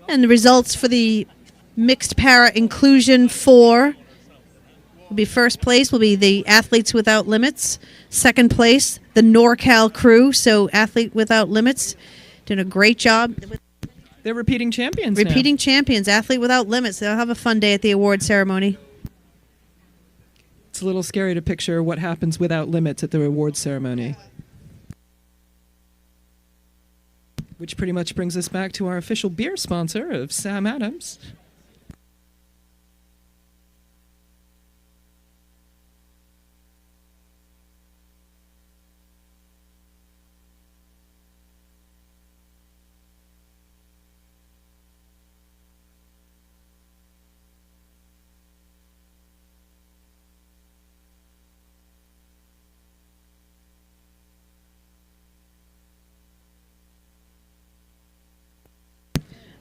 And the results for the mixed para inclusion 4 will be first place will be the Athletes Without Limits. Second place, the NorCal crew. So Athlete Without Limits doing a great job. They're repeating champions now. Repeating champions, Athlete Without Limits. They'll have a fun day at the award ceremony. It's a little scary to picture what happens without limits at the awards ceremony. Which pretty much brings us back to our official beer sponsor of Sam Adams.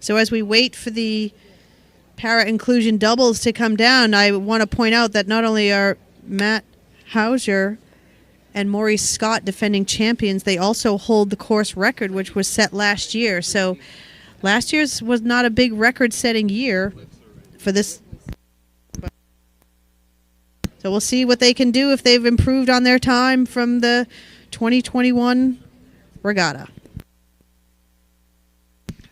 So as we wait for the para-inclusion doubles to come down, I want to point out that not only are Matt Hauser and Maurice Scott defending champions, they also hold the course record, which was set last year. So last year's was not a big record-setting year for this. So we'll see what they can do if they've improved on their time from the 2021 regatta.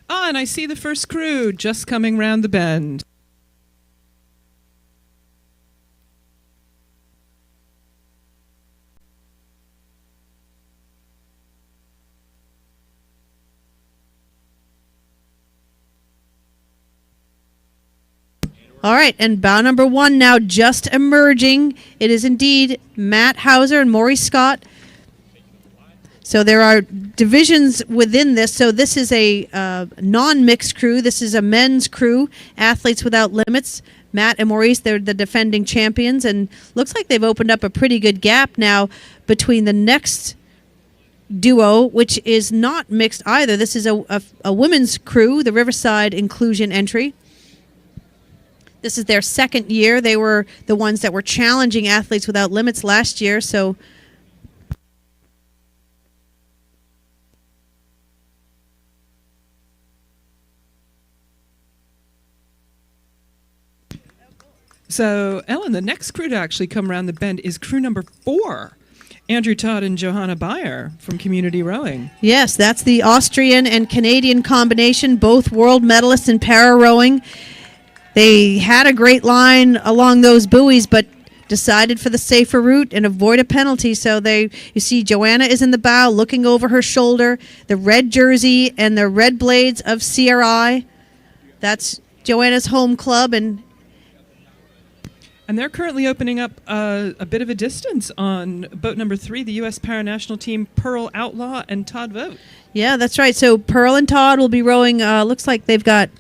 Ah, and I see the first crew just coming round the bend. All right, and bow number 1 now just emerging. It is indeed Matt Hauser and Maurice Scott. So there are divisions within this. So this is a non-mixed crew. This is a men's crew, Athletes Without Limits. Matt and Maurice, they're the defending champions, and looks like they've opened up a pretty good gap now between the next duo, which is not mixed either. This is a women's crew, the Riverside Inclusion entry. This is their second year. They were the ones that were challenging Athletes Without Limits last year, so So, Ellen, the next crew to actually come around the bend is crew number 4, Andrew Todd and Johanna Bayer from Community Rowing. yes, that's the Austrian and Canadian combination, both world medalists in para rowing. They had a great line along those buoys, but decided for the safer route and avoid a penalty. So you see Joanna is in the bow looking over her shoulder, the red jersey and the red blades of CRI. That's Joanna's home club, and they're currently opening up a bit of a distance on boat number 3, the U.S. Paranational Team, Pearl Outlaw and Todd Vogt. yeah, that's right. So Pearl and Todd will be rowing, looks like they've got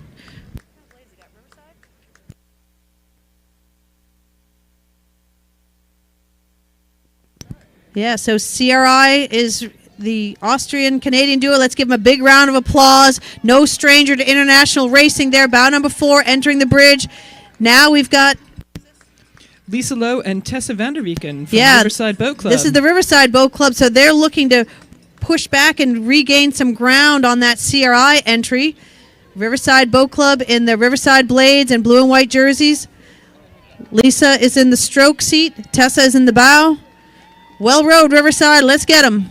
yeah, so CRI is the Austrian-Canadian duo. Let's give them a big round of applause. No stranger to international racing there. Bow number 4 entering the bridge. Now we've got Lisa Lowe and Tessa Vanderweken from Riverside Boat Club. This is the Riverside Boat Club, so they're looking to push back and regain some ground on that CRI entry. Riverside Boat Club in the Riverside Blades and blue and white jerseys. Lisa is in the stroke seat. Tessa is in the bow. Well rowed, Riverside. Let's get them.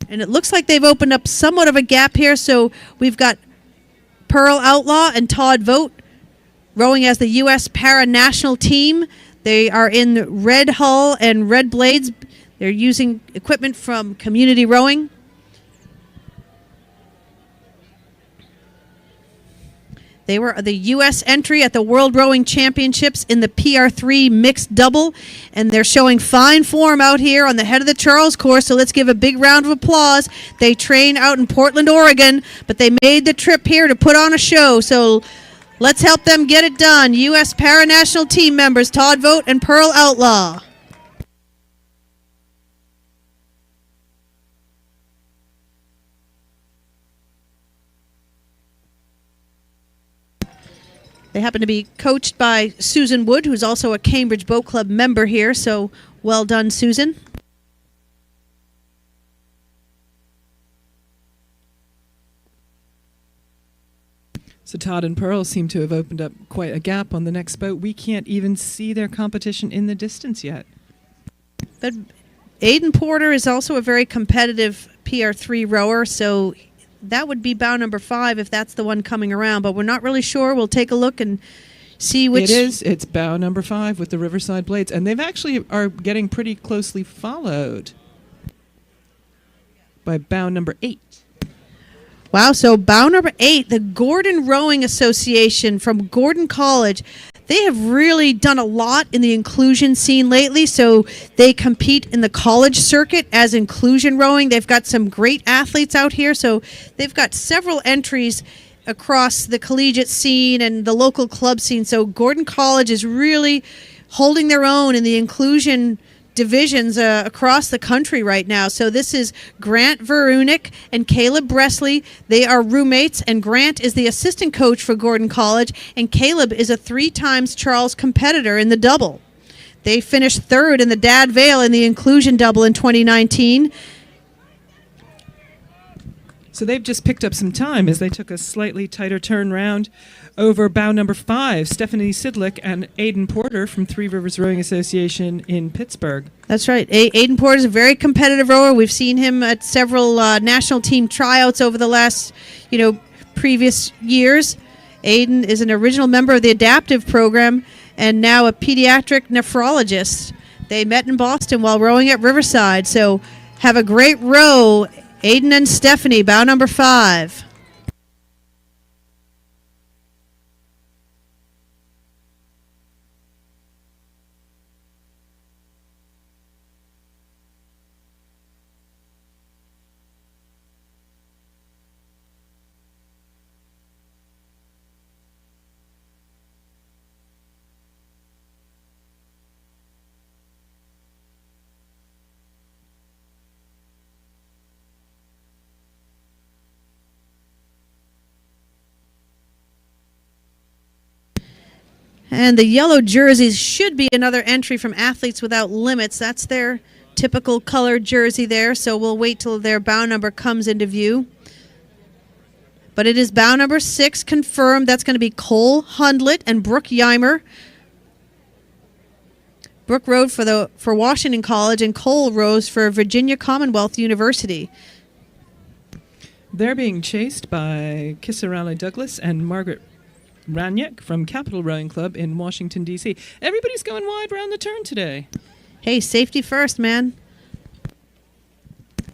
And it looks like they've opened up somewhat of a gap here. So we've got Pearl Outlaw and Todd Vogt rowing as the U.S. Para-National Team. They are in red hull and red blades. They're using equipment from Community Rowing. They were the U.S. entry at the World Rowing Championships in the PR3 mixed double, and they're showing fine form out here on the head of the Charles course, so let's give a big round of applause. They train out in Portland, Oregon, but they made the trip here to put on a show, so let's help them get it done. U.S. Para-National Team members Todd Vogt and Pearl Outlaw. They happen to be coached by Susan Wood, who's also a Cambridge Boat Club member here, so well done, Susan. So Todd and Pearl seem to have opened up quite a gap on the next boat. We can't even see their competition in the distance yet. But Aiden Porter is also a very competitive PR3 rower, so that would be bow number 5 if that's the one coming around. But we're not really sure. We'll take a look and see which. It is. It's bow number 5 with the Riverside Blades, and they've actually are getting pretty closely followed by bow number 8. Wow, so bow number 8, the Gordon Rowing Association from Gordon College. They have really done a lot in the inclusion scene lately, so they compete in the college circuit as inclusion rowing. They've got some great athletes out here, so they've got several entries across the collegiate scene and the local club scene. So Gordon College is really holding their own in the inclusion divisions across the country right now. So this is Grant Verunik and Caleb Bresley. They are roommates, and Grant is the assistant coach for Gordon College, and Caleb is a 3-times Charles competitor in the double. They finished 3rd in the Dad Vale in the inclusion double in 2019. So they've just picked up some time as they took a slightly tighter turn round over bow number 5, Stephanie Sidlick and Aiden Porter from Three Rivers Rowing Association in Pittsburgh. That's right. Aiden Porter is a very competitive rower. We've seen him at several national team tryouts over the last, previous years. Aiden is an original member of the adaptive program and now a pediatric nephrologist. They met in Boston while rowing at Riverside. So have a great row, Aiden and Stephanie, bow number 5. And the yellow jerseys should be another entry from Athletes Without Limits. That's their typical colored jersey there, so we'll wait till their bow number comes into view. But it is bow number 6 confirmed. That's going to be Cole Hundlett and Brooke Yimer. Brooke rowed for Washington College, and Cole rows for Virginia Commonwealth University. They're being chased by Kisarale Douglas and Margaret Raniak from Capital Rowing Club in Washington, D.C. Everybody's going wide round the turn today. Hey, safety first, man.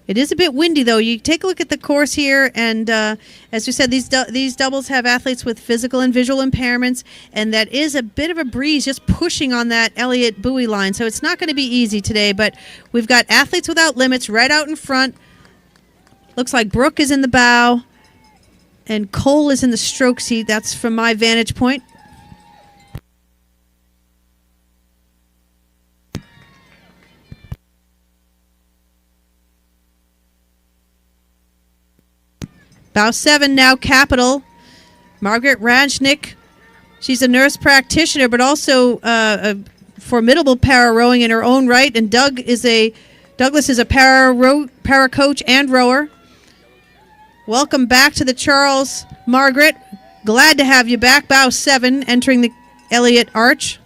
It is a bit windy, though. You take a look at the course here, and as we said, these doubles have athletes with physical and visual impairments, and that is a bit of a breeze just pushing on that Elliott buoy line, so it's not going to be easy today, but we've got Athletes Without Limits right out in front. Looks like Brooke is in the bow, and Cole is in the stroke seat. That's from my vantage point. Bow 7 now, Capital. Margaret Rajnik. She's a nurse practitioner, but also a formidable para rowing in her own right. And Douglas is a para coach and rower. Welcome back to the Charles, Margaret. Glad to have you back. Bow 7 entering the Elliott Arch.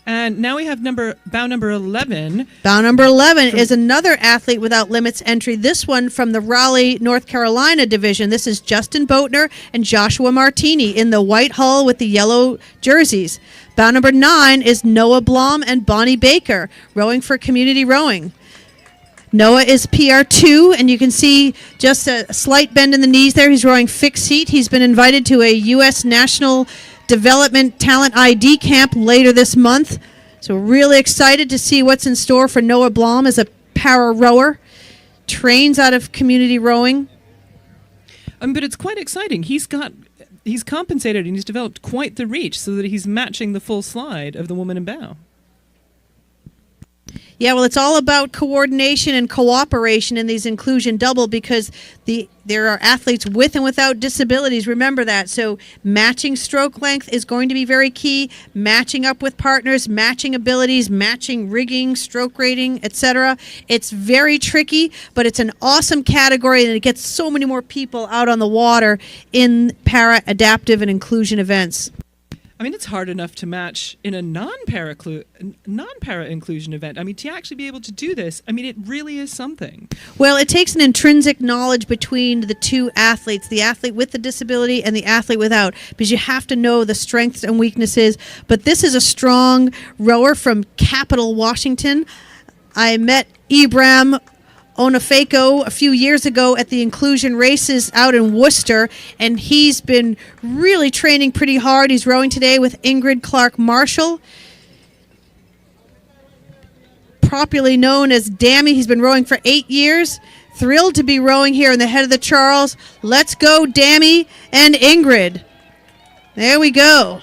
And now we have bow number 11. Bow number 11 is another Athlete Without Limits entry. This one from the Raleigh, North Carolina division. This is Justin Boatner and Joshua Martini in the white hull with the yellow jerseys. Bow number 9 is Noah Blom and Bonnie Baker rowing for Community Rowing. Noah is PR2, and you can see just a slight bend in the knees there. He's rowing fixed seat. He's been invited to a U.S. National Development Talent ID camp later this month. So we're really excited to see what's in store for Noah Blom as a para rower. Trains out of Community Rowing. But it's quite exciting. He's compensated and he's developed quite the reach so that he's matching the full slide of the woman in bow. Yeah, well, it's all about coordination and cooperation in these inclusion double because there are athletes with and without disabilities. Remember that. So matching stroke length is going to be very key. Matching up with partners, matching abilities, matching rigging, stroke rating, etc. It's very tricky, but it's an awesome category, and it gets so many more people out on the water in para adaptive and inclusion events. I mean, it's hard enough to match in a non-para inclusion event. I mean, to actually be able to do this, I mean, it really is something. Well, it takes an intrinsic knowledge between the two athletes, the athlete with the disability and the athlete without, because you have to know the strengths and weaknesses. But this is a strong rower from Capital, Washington. I met Ibram Onafeko a few years ago at the inclusion races out in Worcester, and he's been really training pretty hard. He's rowing today with Ingrid Clark Marshall, popularly known as Dammy. He's been rowing for 8 years. Thrilled to be rowing here in the head of the Charles. Let's go, Dammy and Ingrid. There we go.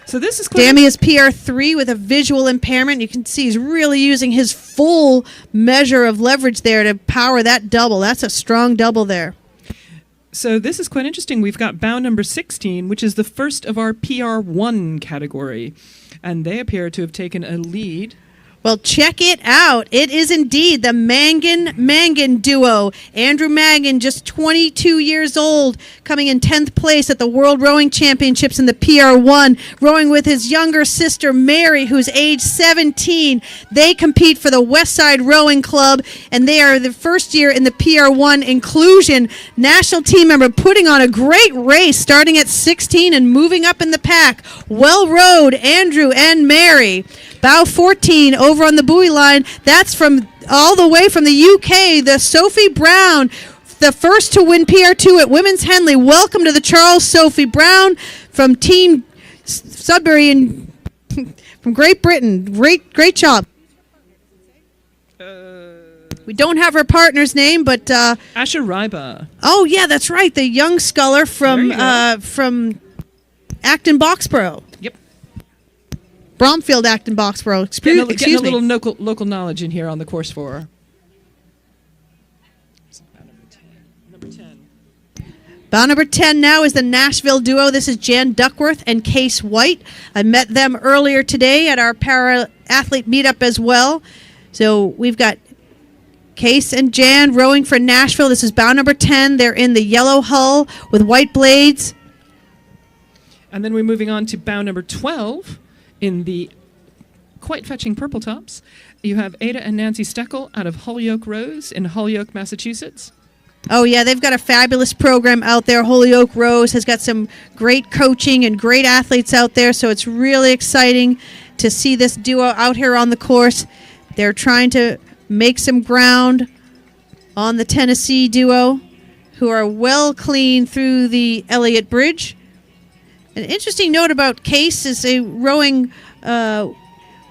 So this is Dammy is PR3 with a visual impairment. You can see he's really using his full measure of leverage there to power that double. That's a strong double there. So this is quite interesting. We've got bow number 16, which is the first of our PR1 category. And they appear to have taken a lead. Well, check it out. It is indeed the Mangan duo. Andrew Mangan, just 22 years old, coming in 10th place at the World Rowing Championships in the PR1, rowing with his younger sister, Mary, who's age 17. They compete for the Westside Rowing Club, and they are the first year in the PR1 inclusion national team member, putting on a great race, starting at 16 and moving up in the pack. Well rowed, Andrew and Mary. Bow 14 over on the buoy line. That's from all the way from the UK, the Sophie Brown, the first to win PR2 at Women's Henley. Welcome to the Charles, Sophie Brown from Team Sudbury and from Great Britain. Great job. We don't have her partner's name, but Asha Raiba. Oh yeah, that's right. The young sculler from Acton Boxborough. Yep. Bromfield, Acton Boxborough. Getting a Excuse me. little local knowledge in here on the course for her. Number 10. Bow number 10 now is the Nashville duo. This is Jan Duckworth and Case White. I met them earlier today at our para-athlete meetup as well. So we've got Case and Jan rowing for Nashville. This is bow number 10. They're in the yellow hull with white blades. And then we're moving on to bow number 12 in the quite fetching purple tops. You have Ada and Nancy Steckel out of Holyoke Rose in Holyoke, Massachusetts. Oh, yeah, they've got a fabulous program out there. Holyoke Rose has got some great coaching and great athletes out there, so it's really exciting to see this duo out here on the course. They're trying to make some ground on the Tennessee duo, who are well clean through the Elliott Bridge. An interesting note about Case is a rowing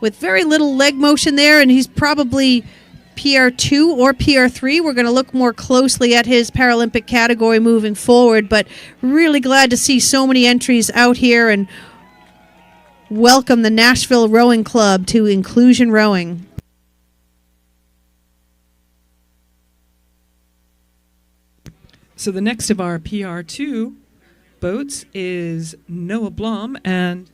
with very little leg motion there, and he's probably PR2 or PR3. We're going to look more closely at his Paralympic category moving forward, but really glad to see so many entries out here and welcome the Nashville Rowing Club to Inclusion Rowing. So the next of our PR2 boats is Noah Blom and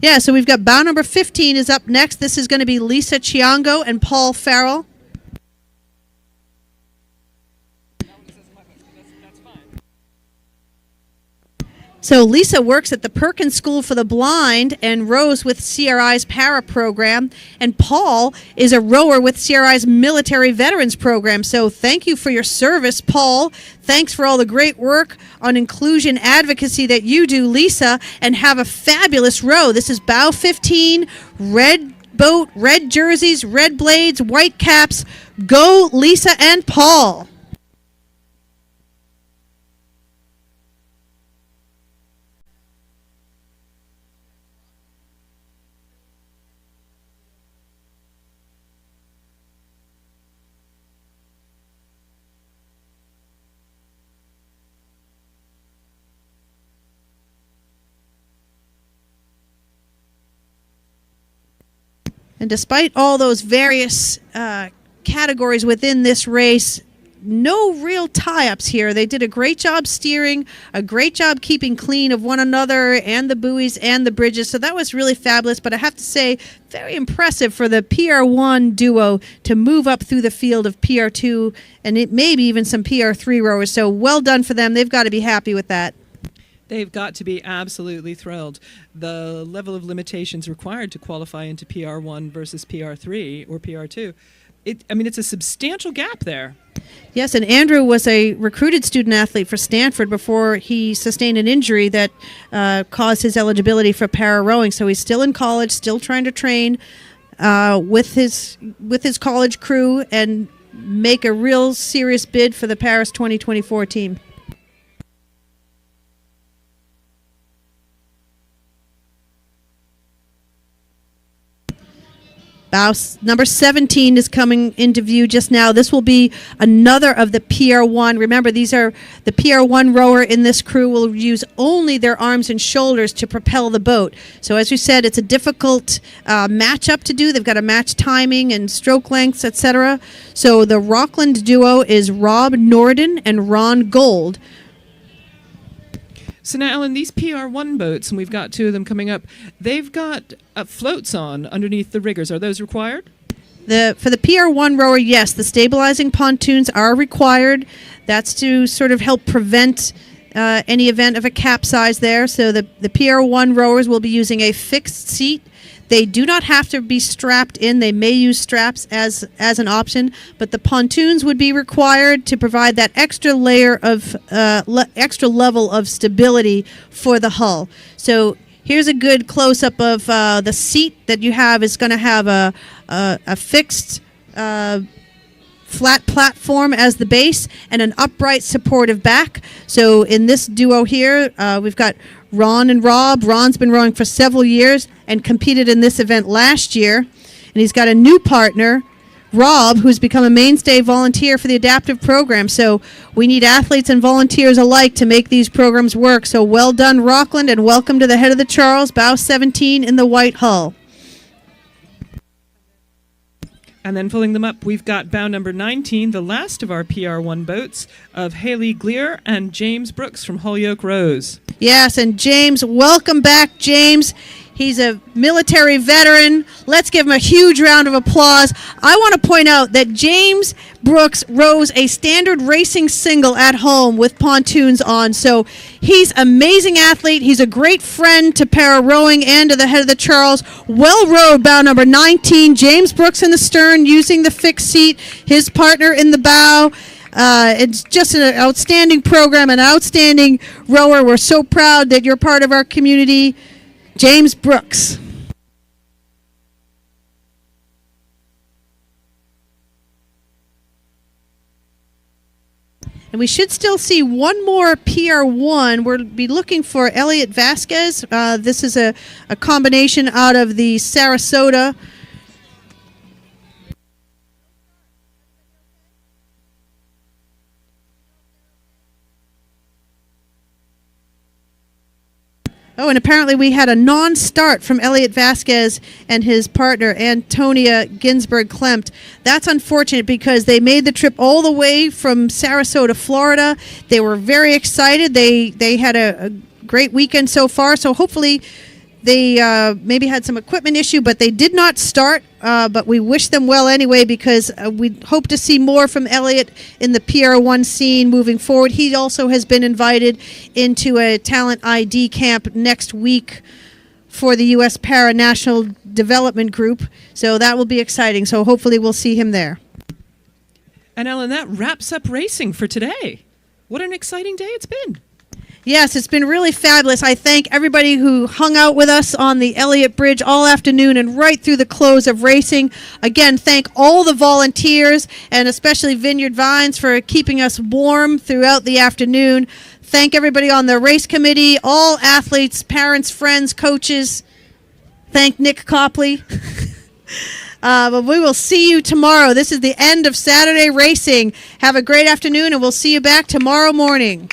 Yeah, so we've got bow number 15 is up next. This is going to be Lisa Chiango and Paul Farrell. So Lisa works at the Perkins School for the Blind and rows with CRI's para program, and Paul is a rower with CRI's military veterans program. So thank you for your service, Paul. Thanks for all the great work on inclusion advocacy that you do, Lisa, and have a fabulous row. This is bow 15, red boat, red jerseys, red blades, white caps. Go, Lisa and Paul. And despite all those various categories within this race, no real tie-ups here. They did a great job steering, a great job keeping clean of one another and the buoys and the bridges. So that was really fabulous. But I have to say, very impressive for the PR1 duo to move up through the field of PR2 and maybe even some PR3 rowers. So well done for them. They've got to be happy with that. They've got to be absolutely thrilled. The level of limitations required to qualify into PR1 versus PR3 or PR2, it's a substantial gap there. Yes, and Andrew was a recruited student athlete for Stanford before he sustained an injury that caused his eligibility for para rowing. So he's still in college, still trying to train with his college crew and make a real serious bid for the Paris 2024 team. Bow number 17 is coming into view just now. This will be another of the PR1. Remember, these are the PR1 rower in this crew will use only their arms and shoulders to propel the boat. So as you said, it's a difficult matchup to do. They've got to match timing and stroke lengths, etc. So the Rockland duo is Rob Norden and Ron Gold. So now, Ellen, these PR1 boats, and we've got two of them coming up, they've got floats on underneath the riggers. Are those required? For the PR1 rower, yes, the stabilizing pontoons are required. That's to sort of help prevent any event of a capsize there. So the PR1 rowers will be using a fixed seat. They do not have to be strapped in. They may use straps as an option, but the pontoons would be required to provide that extra layer of extra level of stability for the hull. So here's a good close-up of the seat that you have is going to have a fixed flat platform as the base and an upright supportive back. So in this duo here, we've got Ron and Rob. Ron's been rowing for several years and competed in this event last year. And he's got a new partner, Rob, who's become a mainstay volunteer for the adaptive program. So we need athletes and volunteers alike to make these programs work. So well done, Rockland, and welcome to the head of the Charles, bow 17 in the white hull. And then pulling them up, we've got bow number 19, the last of our PR1 boats, of Haley Glear and James Brooks from Holyoke Rose. Yes, and James, welcome back, James. He's a military veteran. Let's give him a huge round of applause. I want to point out that James Brooks rows a standard racing single at home with pontoons on. So he's an amazing athlete. He's a great friend to para rowing and to the head of the Charles. Well rowed, bow number 19. James Brooks in the stern using the fixed seat. His partner in the bow. It's just an outstanding program, an outstanding rower. We're so proud that you're part of our community. James Brooks. And we should still see one more PR1. We'll be looking for Elliot Vasquez. This is a combination out of the Sarasota. Oh, and apparently we had a non-start from Elliot Vasquez and his partner, Antonia Ginsberg-Klempt. That's unfortunate because they made the trip all the way from Sarasota, Florida. They were very excited. They had a great weekend so far, so hopefully they maybe had some equipment issue, but they did not start. But we wish them well anyway because we hope to see more from Elliot in the PR1 scene moving forward. He also has been invited into a talent ID camp next week for the U.S. Para National Development Group. So that will be exciting. So hopefully we'll see him there. And Ellen, that wraps up racing for today. What an exciting day it's been. Yes, it's been really fabulous. I thank everybody who hung out with us on the Elliott Bridge all afternoon and right through the close of racing. Again, thank all the volunteers and especially Vineyard Vines for keeping us warm throughout the afternoon. Thank everybody on the race committee, all athletes, parents, friends, coaches. Thank Nick Copley. But we will see you tomorrow. This is the end of Saturday racing. Have a great afternoon, and we'll see you back tomorrow morning.